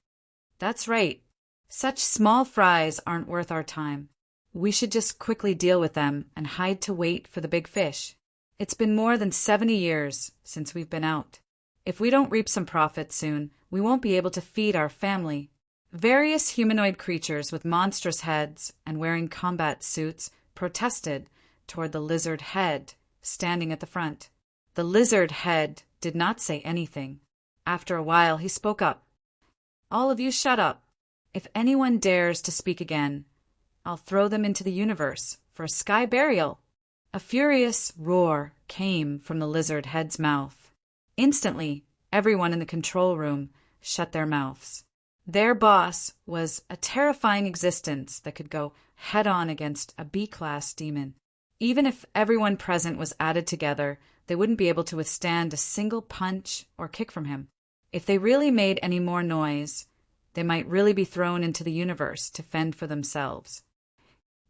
That's right. Such small fries aren't worth our time. We should just quickly deal with them and hide to wait for the big fish. It's been more than 70 years since we've been out. If we don't reap some profit soon, we won't be able to feed our family. Various humanoid creatures with monstrous heads and wearing combat suits protested toward the lizard head standing at the front. The lizard head did not say anything. After a while, he spoke up. All of you shut up. If anyone dares to speak again, I'll throw them into the universe for a sky burial. A furious roar came from the lizard head's mouth. Instantly, everyone in the control room shut their mouths. Their boss was a terrifying existence that could go head-on against a B-class demon. Even if everyone present was added together, they wouldn't be able to withstand a single punch or kick from him. If they really made any more noise, they might really be thrown into the universe to fend for themselves.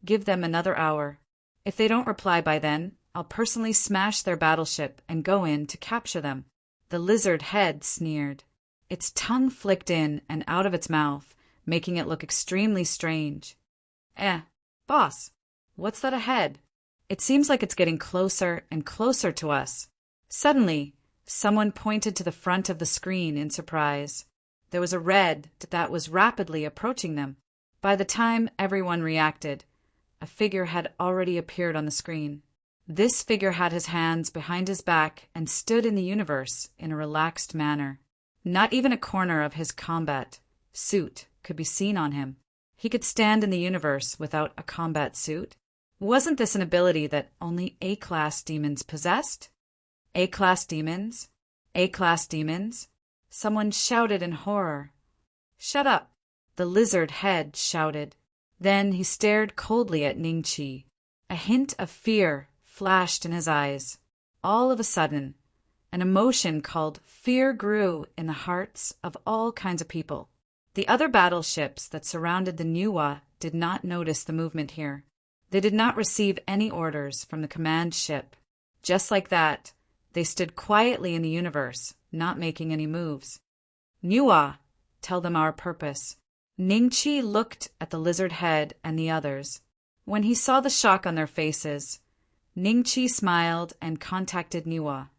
Give them another hour. If they don't reply by then, I'll personally smash their battleship and go in to capture them. The lizard head sneered. Its tongue flicked in and out of its mouth, making it look extremely strange. Boss, what's that ahead? It seems like it's getting closer and closer to us. Suddenly, someone pointed to the front of the screen in surprise. There was a red that was rapidly approaching them. By the time everyone reacted, a figure had already appeared on the screen. This figure had his hands behind his back and stood in the universe in a relaxed manner. Not even a corner of his combat suit could be seen on him. He could stand in the universe without a combat suit. Wasn't this an ability that only A-class demons possessed? A-class demons? A-class demons? Someone shouted in horror. Shut up, the lizard head shouted. Then he stared coldly at Ning Chi. A hint of fear flashed in his eyes. All of a sudden, an emotion called fear grew in the hearts of all kinds of people. The other battleships that surrounded the Niwa did not notice the movement here. They did not receive any orders from the command ship. Just like that, they stood quietly in the universe, not making any moves. Niwa, tell them our purpose. Ning Chi looked at the lizard head and the others. When he saw the shock on their faces, Ning Chi smiled and contacted Niwa.